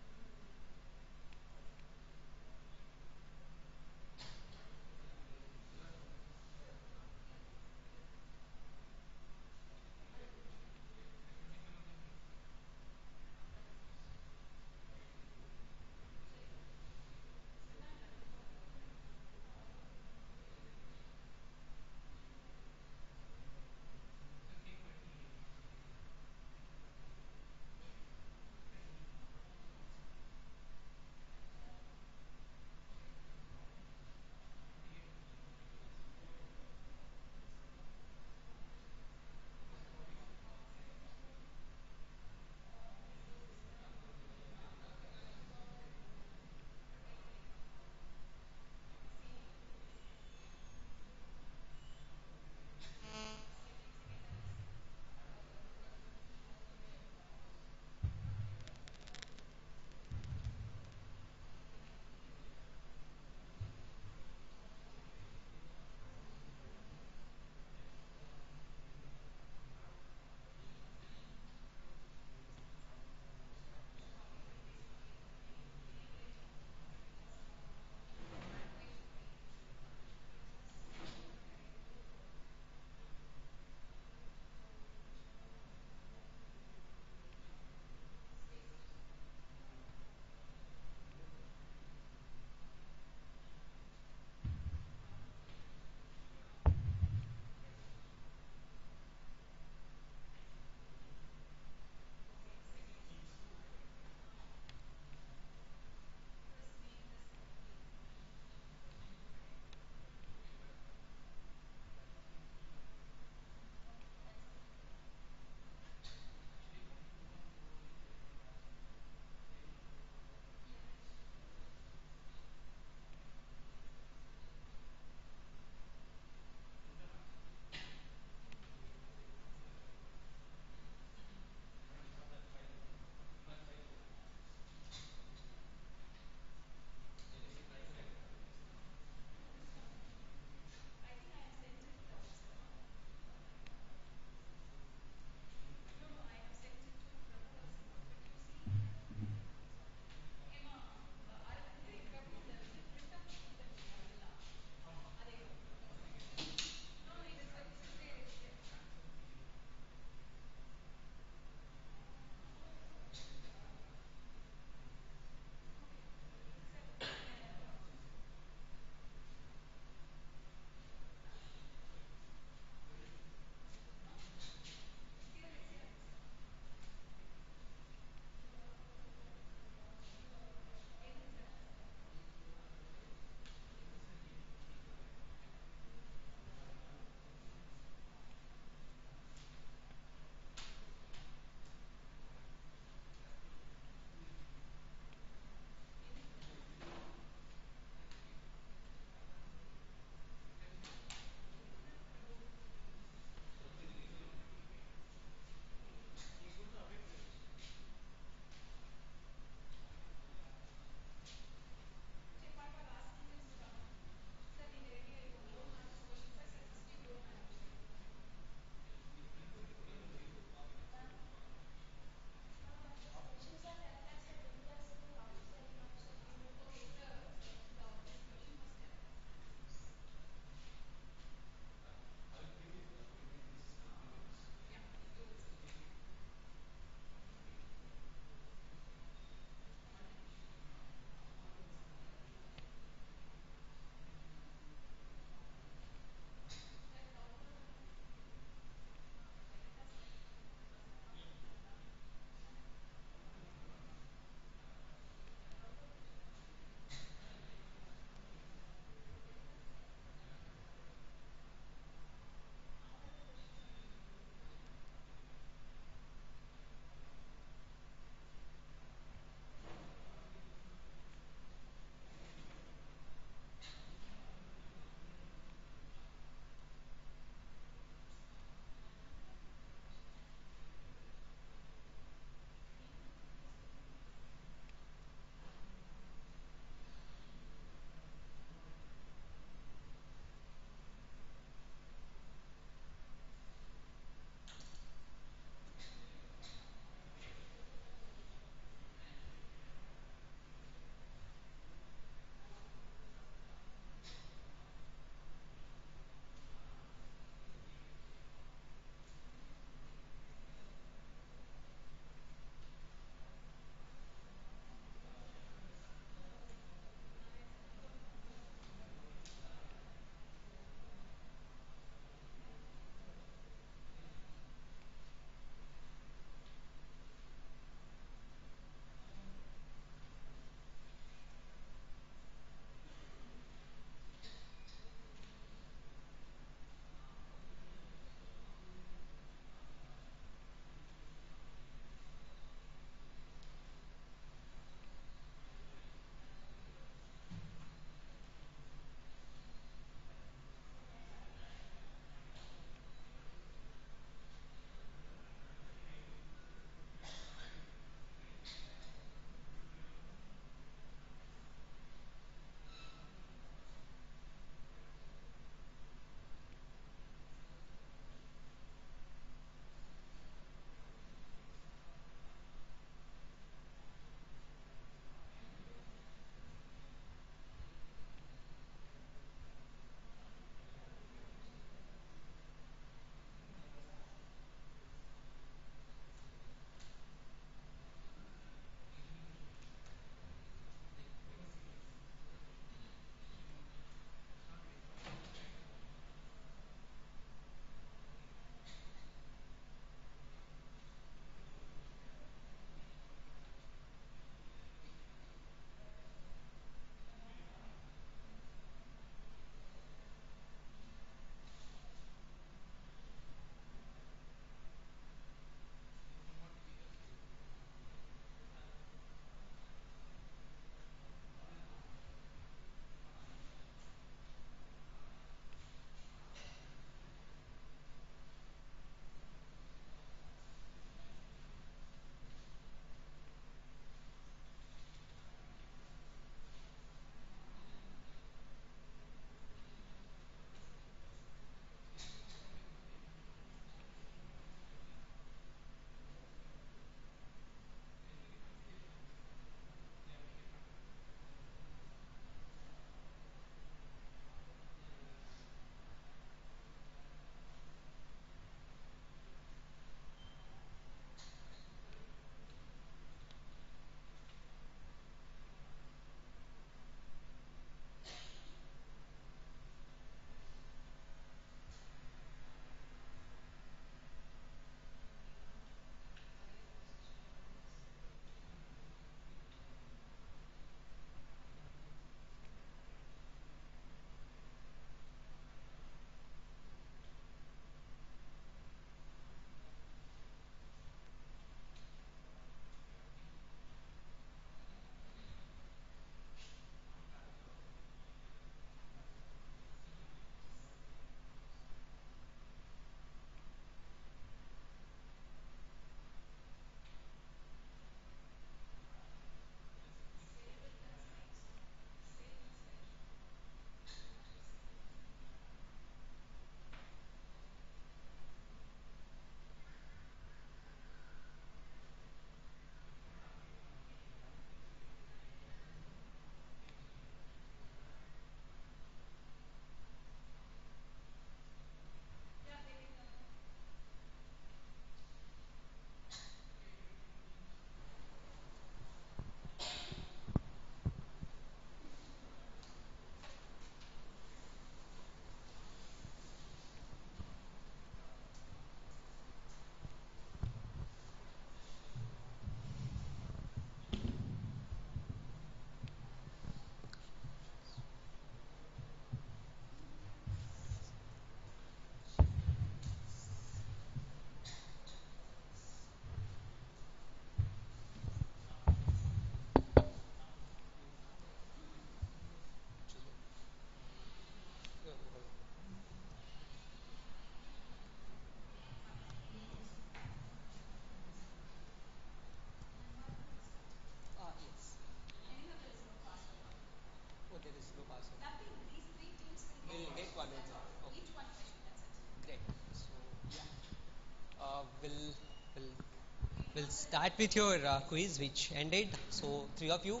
We'll start with your quiz which ended. So 3 of you,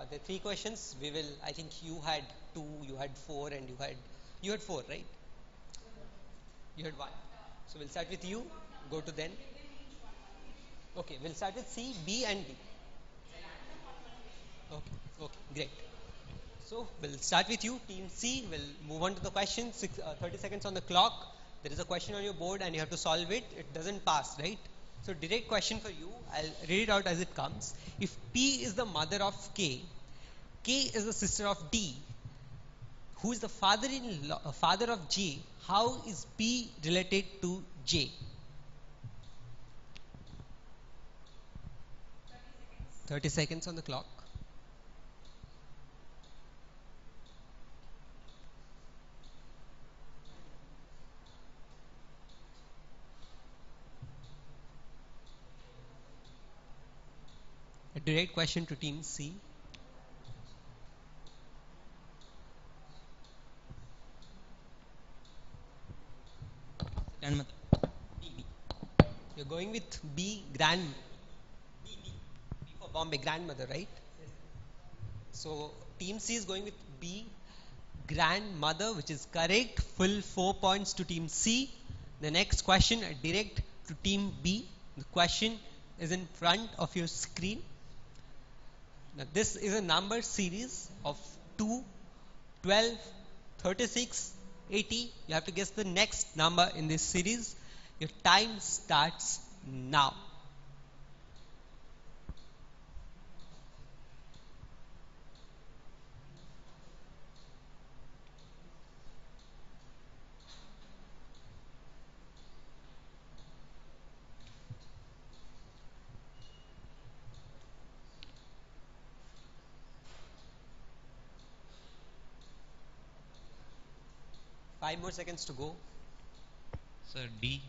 the 3 questions we will, I think you had 2, you had 4 and you had 4, right? You had 1. So we'll start with you, go to then. Okay, we'll start with C, B and D. Okay, great. So we'll start with you, team C. We'll move on to the question. 30 seconds on the clock. There is a question on your board and you have to solve it. It doesn't pass, right? So direct question for you. I'll read it out as it comes. If P is the mother of K, K is the sister of D, who is the father of J, how is P related to J? 30 seconds on the clock. A direct question to team C. Grandmother. B. You're going with B, B for Bombay, grandmother, right? So team C is going with B, grandmother, which is correct. Full 4 points to team C. The next question, direct to team B. The question is in front of your screen. Now this is a number series of 2, 12, 36, 80. You have to guess the next number in this series. Your time starts now. Five more seconds to go. Sir, D.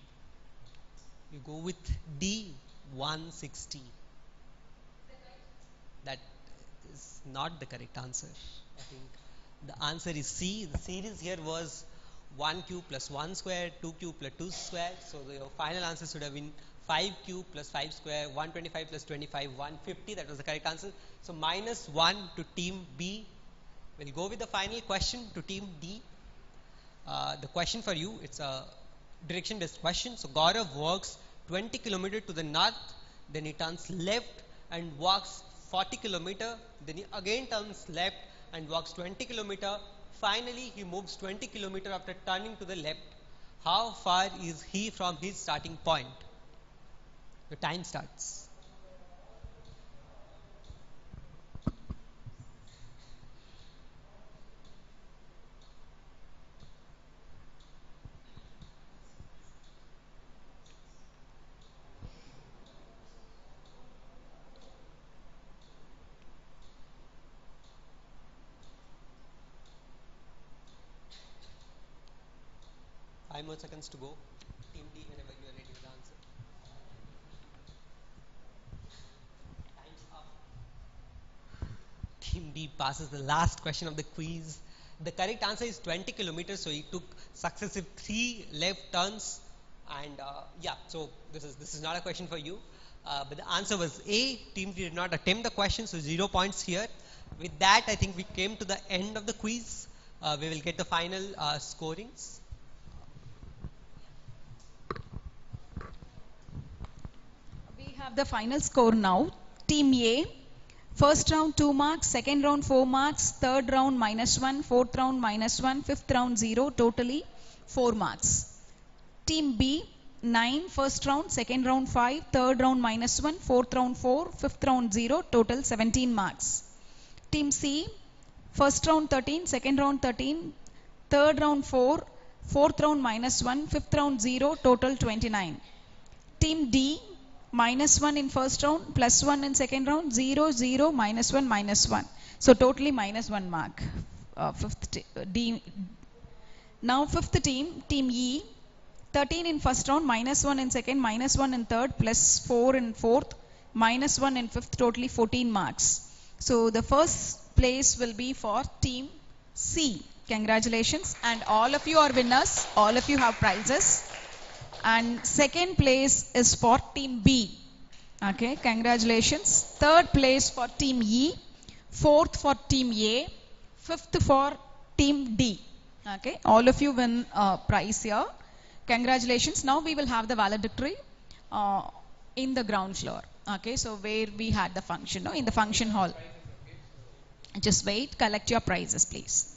You go with D, 160. That is not the correct answer. I think the answer is C. The series here was 1 cube plus 1 square, 2 cube plus 2 square. So your final answer should have been 5 cube plus 5 square, 125 plus 25, 150. That was the correct answer. So minus 1 to team B. We'll go with the final question to team D. The question for you, it's a direction based question. So Gaurav walks 20 km to the north, then he turns left and walks 40 km, then he again turns left and walks 20 km. Finally, he moves 20 km after turning to the left. How far is he from his starting point? The time starts. Five more seconds to go. Team D, whenever you are ready with the answer. Time's up. Team D passes the last question of the quiz. The correct answer is 20 kilometers. So he took successive 3 left turns, and so this is not a question for you. But the answer was A. Team D did not attempt the question, so 0 points here. With that, I think we came to the end of the quiz. We will get the final scorings. We have the final score now. Team A, first round 2 marks, second round 4 marks, third round -1, fourth round -1, fifth round 0, totally 4 marks. Team B, 9 first round, second round 5, third round -1, fourth round 4, fifth round 0, total 17 marks. Team C, first round 13, second round 13, third round 4, fourth round -1, fifth round 0, total 29. Team D, -1 in first round, +1 in second round, 0, 0, -1, -1. So totally -1 mark. Now fifth team, Team E, 13 in first round, -1 in second, -1 in third, +4 in fourth, -1 in fifth, totally 14 marks. So the first place will be for Team C. Congratulations, and all of you are winners. All of you have prizes. And second place is for Team B. Okay, congratulations. Third place for team E, fourth for team A, fifth for team D. Okay, all of you win prize here. Congratulations. Now we will have the valedictory in the ground floor. Okay, so where we had the function, no, in the function hall. Just wait, collect your prizes, please.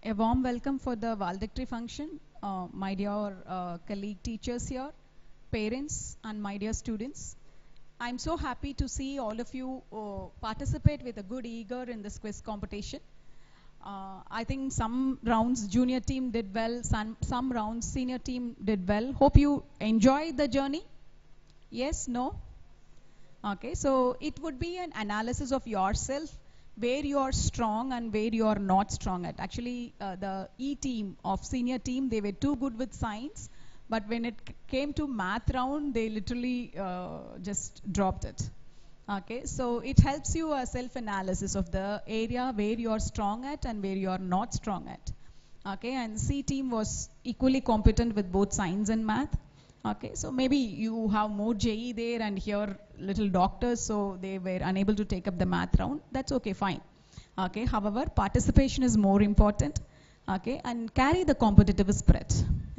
A warm welcome for the valedictory function, my dear colleague teachers here, parents, and my dear students. I'm so happy to see all of you participate with a good eager in this quiz competition. I think some rounds junior team did well, some rounds senior team did well. Hope you enjoyed the journey. Yes, no? Okay, so it would be an analysis of yourself, where you are strong and where you are not strong at. Actually, the E team of senior team, they were too good with science, but when it came to math round, they literally just dropped it. Okay, so it helps you a self-analysis of the area where you are strong at and where you are not strong at. Okay, and C team was equally competent with both science and math. Okay, so maybe you have more JE there and here little doctors, so they were unable to take up the math round. That's okay, fine. Okay, however, participation is more important. Okay, and carry the competitive spirit.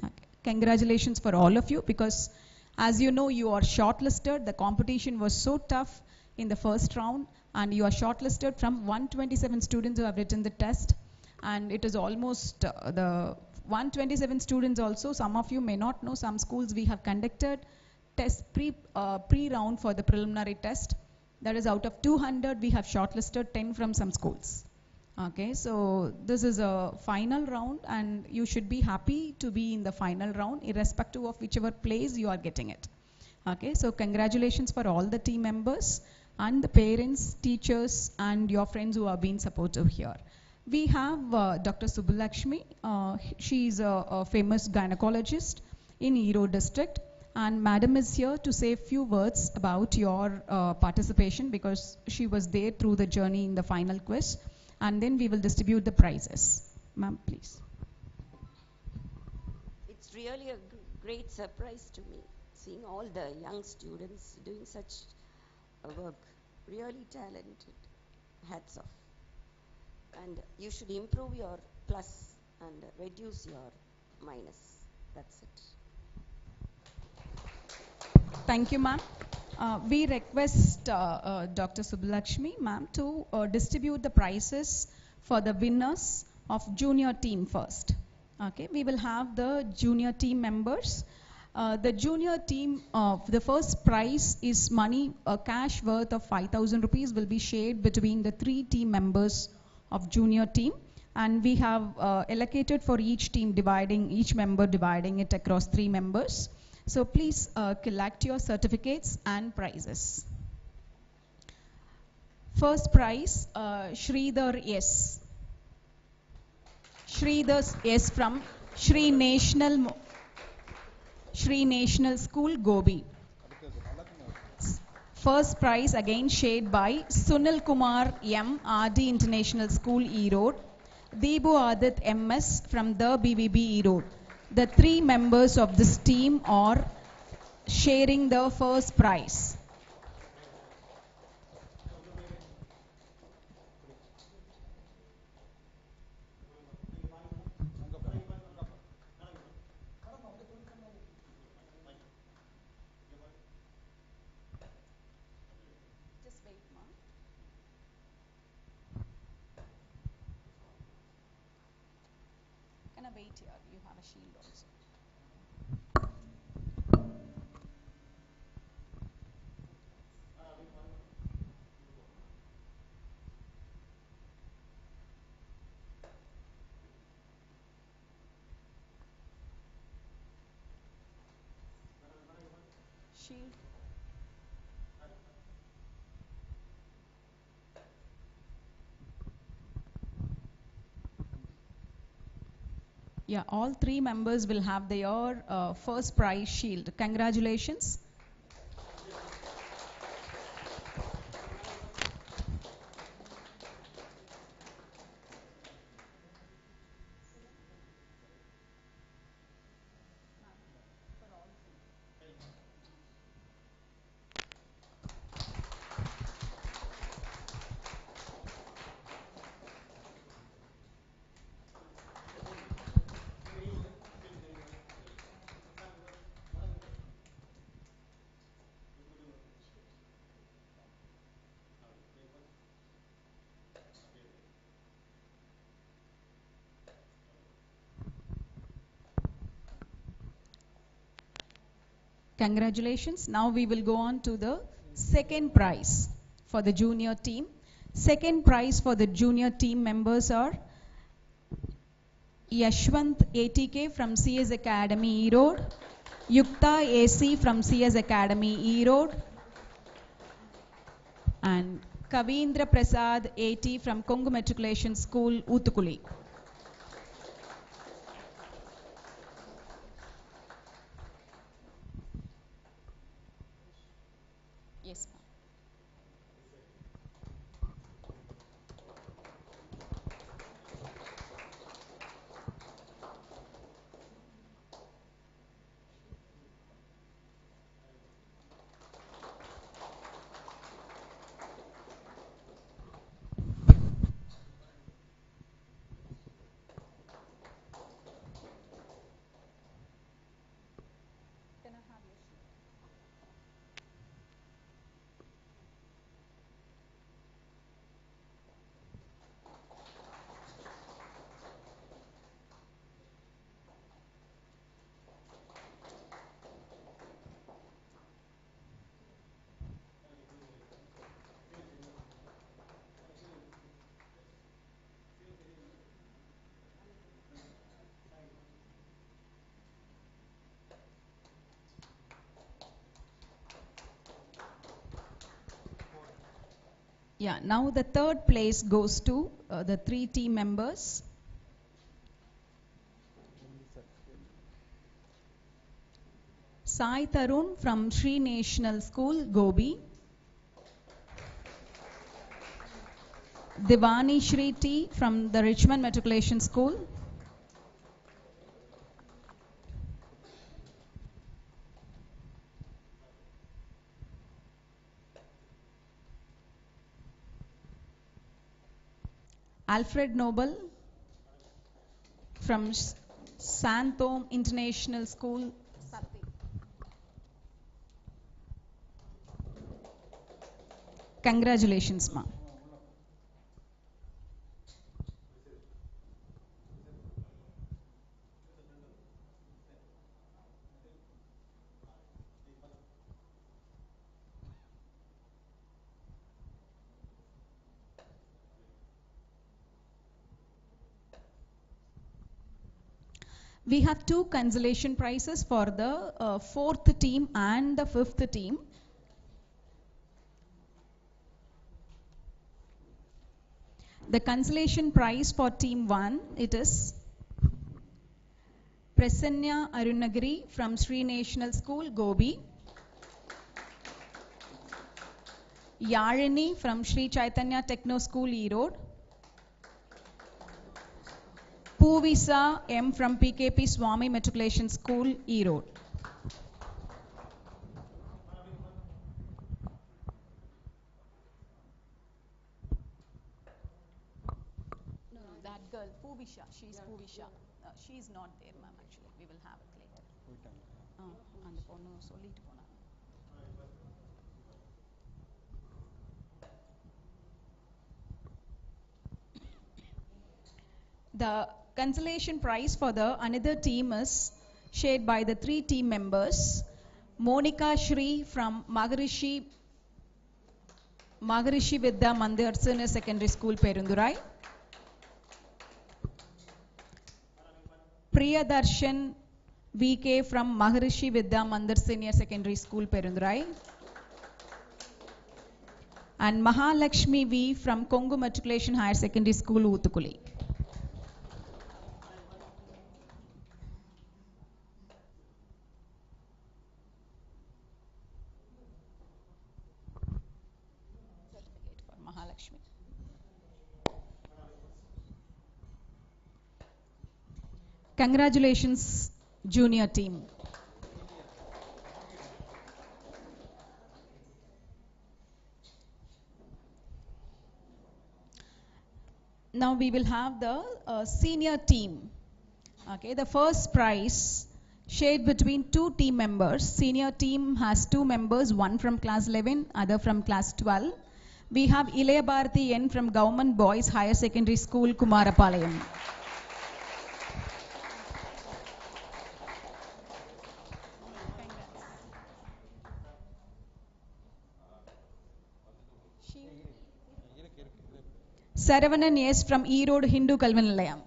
Okay. Congratulations for all of you, because as you know, you are shortlisted. The competition was so tough in the first round, and you are shortlisted from 127 students who have written the test, and it is almost the 127 students also. Some of you may not know, some schools we have conducted test pre-round for the preliminary test. That is, out of 200, we have shortlisted 10 from some schools. Okay, so this is a final round, and you should be happy to be in the final round, irrespective of whichever place you are getting it. Okay, so congratulations for all the team members and the parents, teachers, and your friends who have been supportive here. We have Dr. Subbulakshmi. She is a famous gynecologist in Erode district, and madam is here to say a few words about your participation, because she was there through the journey in the final quiz, and then we will distribute the prizes. Ma'am, please. It's really a great surprise to me, seeing all the young students doing such work. Really talented. Hats off. And you should improve your plus and reduce your minus. That's it. Thank you, ma'am. We request Dr. Subbulakshmi, ma'am, to distribute the prizes for the winners of junior team first. Okay, we will have the junior team members. The junior team, the first prize is money, cash worth of 5,000 rupees will be shared between the 3 team members of junior team, and we have allocated for each team, each member dividing it across 3 members. So please collect your certificates and prizes. First prize, Shridhar S. Shridhar S from Shrie National School, Gobi. First prize again shared by Sunil Kumar M, RD International School, Erode. Deebu Adit MS from the BBB, Erode. The 3 members of this team are sharing the first prize. Wait here, you have a shield also. Shield. Yeah, all 3 members will have their first prize shield. Congratulations. Congratulations. Now we will go on to the second prize for the junior team. Second prize for the junior team members are Yashwant ATK from CS Academy Erode, Yukta AC from CS Academy Erode, and Kavindra Prasad AT from Kongu Matriculation School, Ootukuli. Yes, ma'am. Yeah, now the third place goes to the 3 team members. Sai Tarun from Shrie National School, Gobi. Divani Shri T from the Richmond Matriculation School. Alfred Noble from Santhome International School, Sati. Congratulations, ma'am. We have 2 consolation prizes for the 4th team and the 5th team. The consolation prize for team 1, it is Prasanna Arunagiri from Shri National School, Gobi. Yarini from Shri Chaitanya Techno School, Erode. Puvisa M from PKP Swami Matriculation School, Erode. No, that girl, Puvisha, she's Puvisha. She's not there, ma'am, actually. We will have it later. அந்த பொண்ணு சொல்லிட்டு போனாங்க. The consolation prize for the another team is shared by the 3 team members. Monica Shri from Maharishi Vidya Mandir Senior Secondary School, Perundurai. Priyadarshan VK from Maharishi Vidya Mandir Senior Secondary School, Perundurai. And Mahalakshmi V from Kongu Matriculation Higher Secondary School, Ootukuli. Congratulations, junior team. Now we will have the senior team. Okay, the first prize shared between 2 team members. Senior team has 2 members, one from class 11, other from class 12. We have Ilaya Bharati N from Government Boys Higher Secondary School, Kumarapalayam. Saravanan S from Erode Hindu Kalvan Nilayam.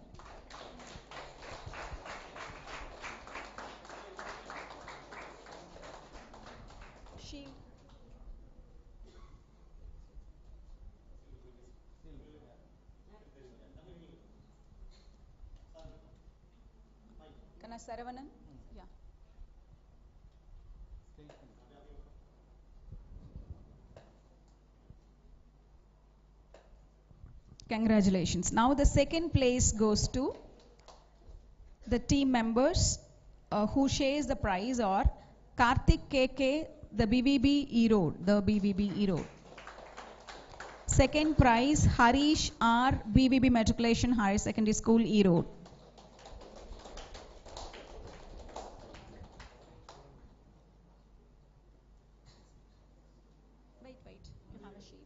Saravanan? Yeah. Congratulations. Now the second place goes to the team members who shares the prize are Karthik KK, the BVB Erode, Erode. Second prize, Harish R, BVB Matriculation Higher Secondary School, Erode. Wait, you have a sheet.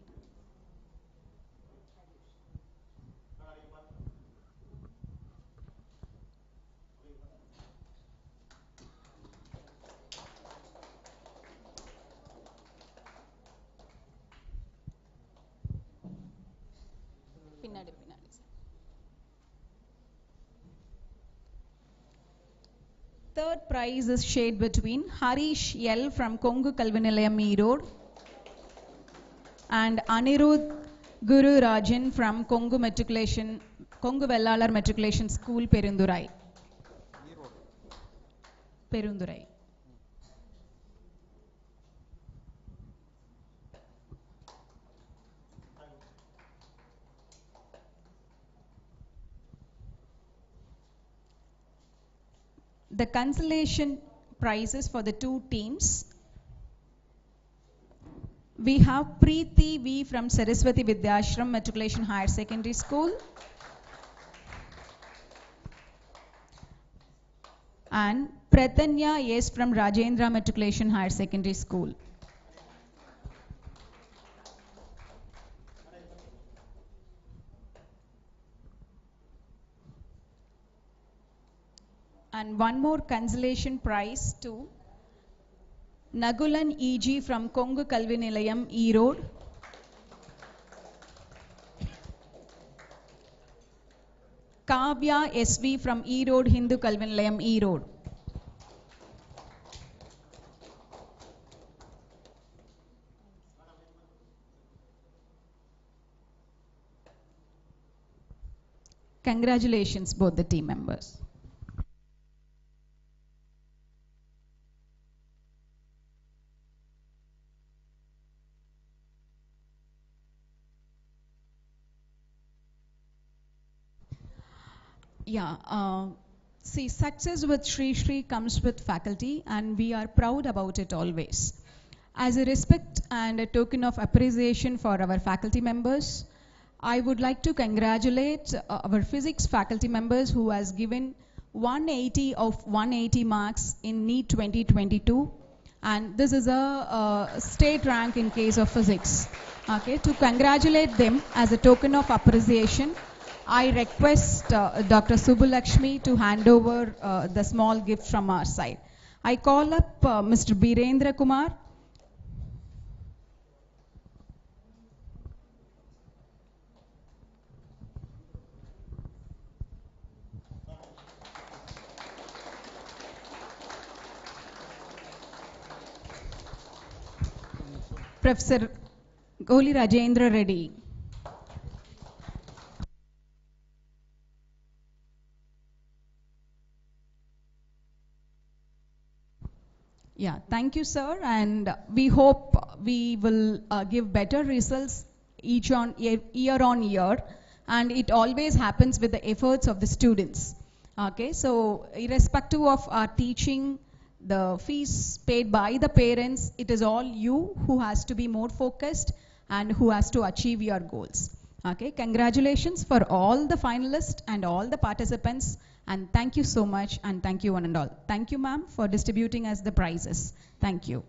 Pinnadi. Third prize is shared between Harish L from Kongu Kalvanilayam Erode and Anirudh Guru Rajan from Kongu Vellalar Matriculation School, Perundurai. The consolation prizes for the two teams. We have Preeti V from Saraswati Vidyashram Matriculation Higher Secondary School and Pratanya S from Rajendra Matriculation Higher Secondary School. And one more consolation prize to Nagulan E.G. from Kongu Kalvanilayam, Erode. Kavya S.V. from Erode Hindu Kalvanilayam, Erode. Congratulations, both the team members. Yeah, see, success with Shrie Shrie comes with faculty, and we are proud about it always. As a respect and a token of appreciation for our faculty members, I would like to congratulate our physics faculty members who has given 180 of 180 marks in NEET 2022, and this is a state rank in case of physics. Okay, to congratulate them as a token of appreciation, I request Dr. Subbulakshmi to hand over the small gift from our side. I call up Mr. Birendra Kumar. Professor Goli Rajendra Reddy. Yeah, thank you, sir, and we hope we will give better results year on year, and it always happens with the efforts of the students. Okay, so irrespective of our teaching, the fees paid by the parents, it is all you who has to be more focused and who has to achieve your goals. Okay, congratulations for all the finalists and all the participants, and thank you so much, and thank you one and all. Thank you, ma'am, for distributing us the prizes. Thank you.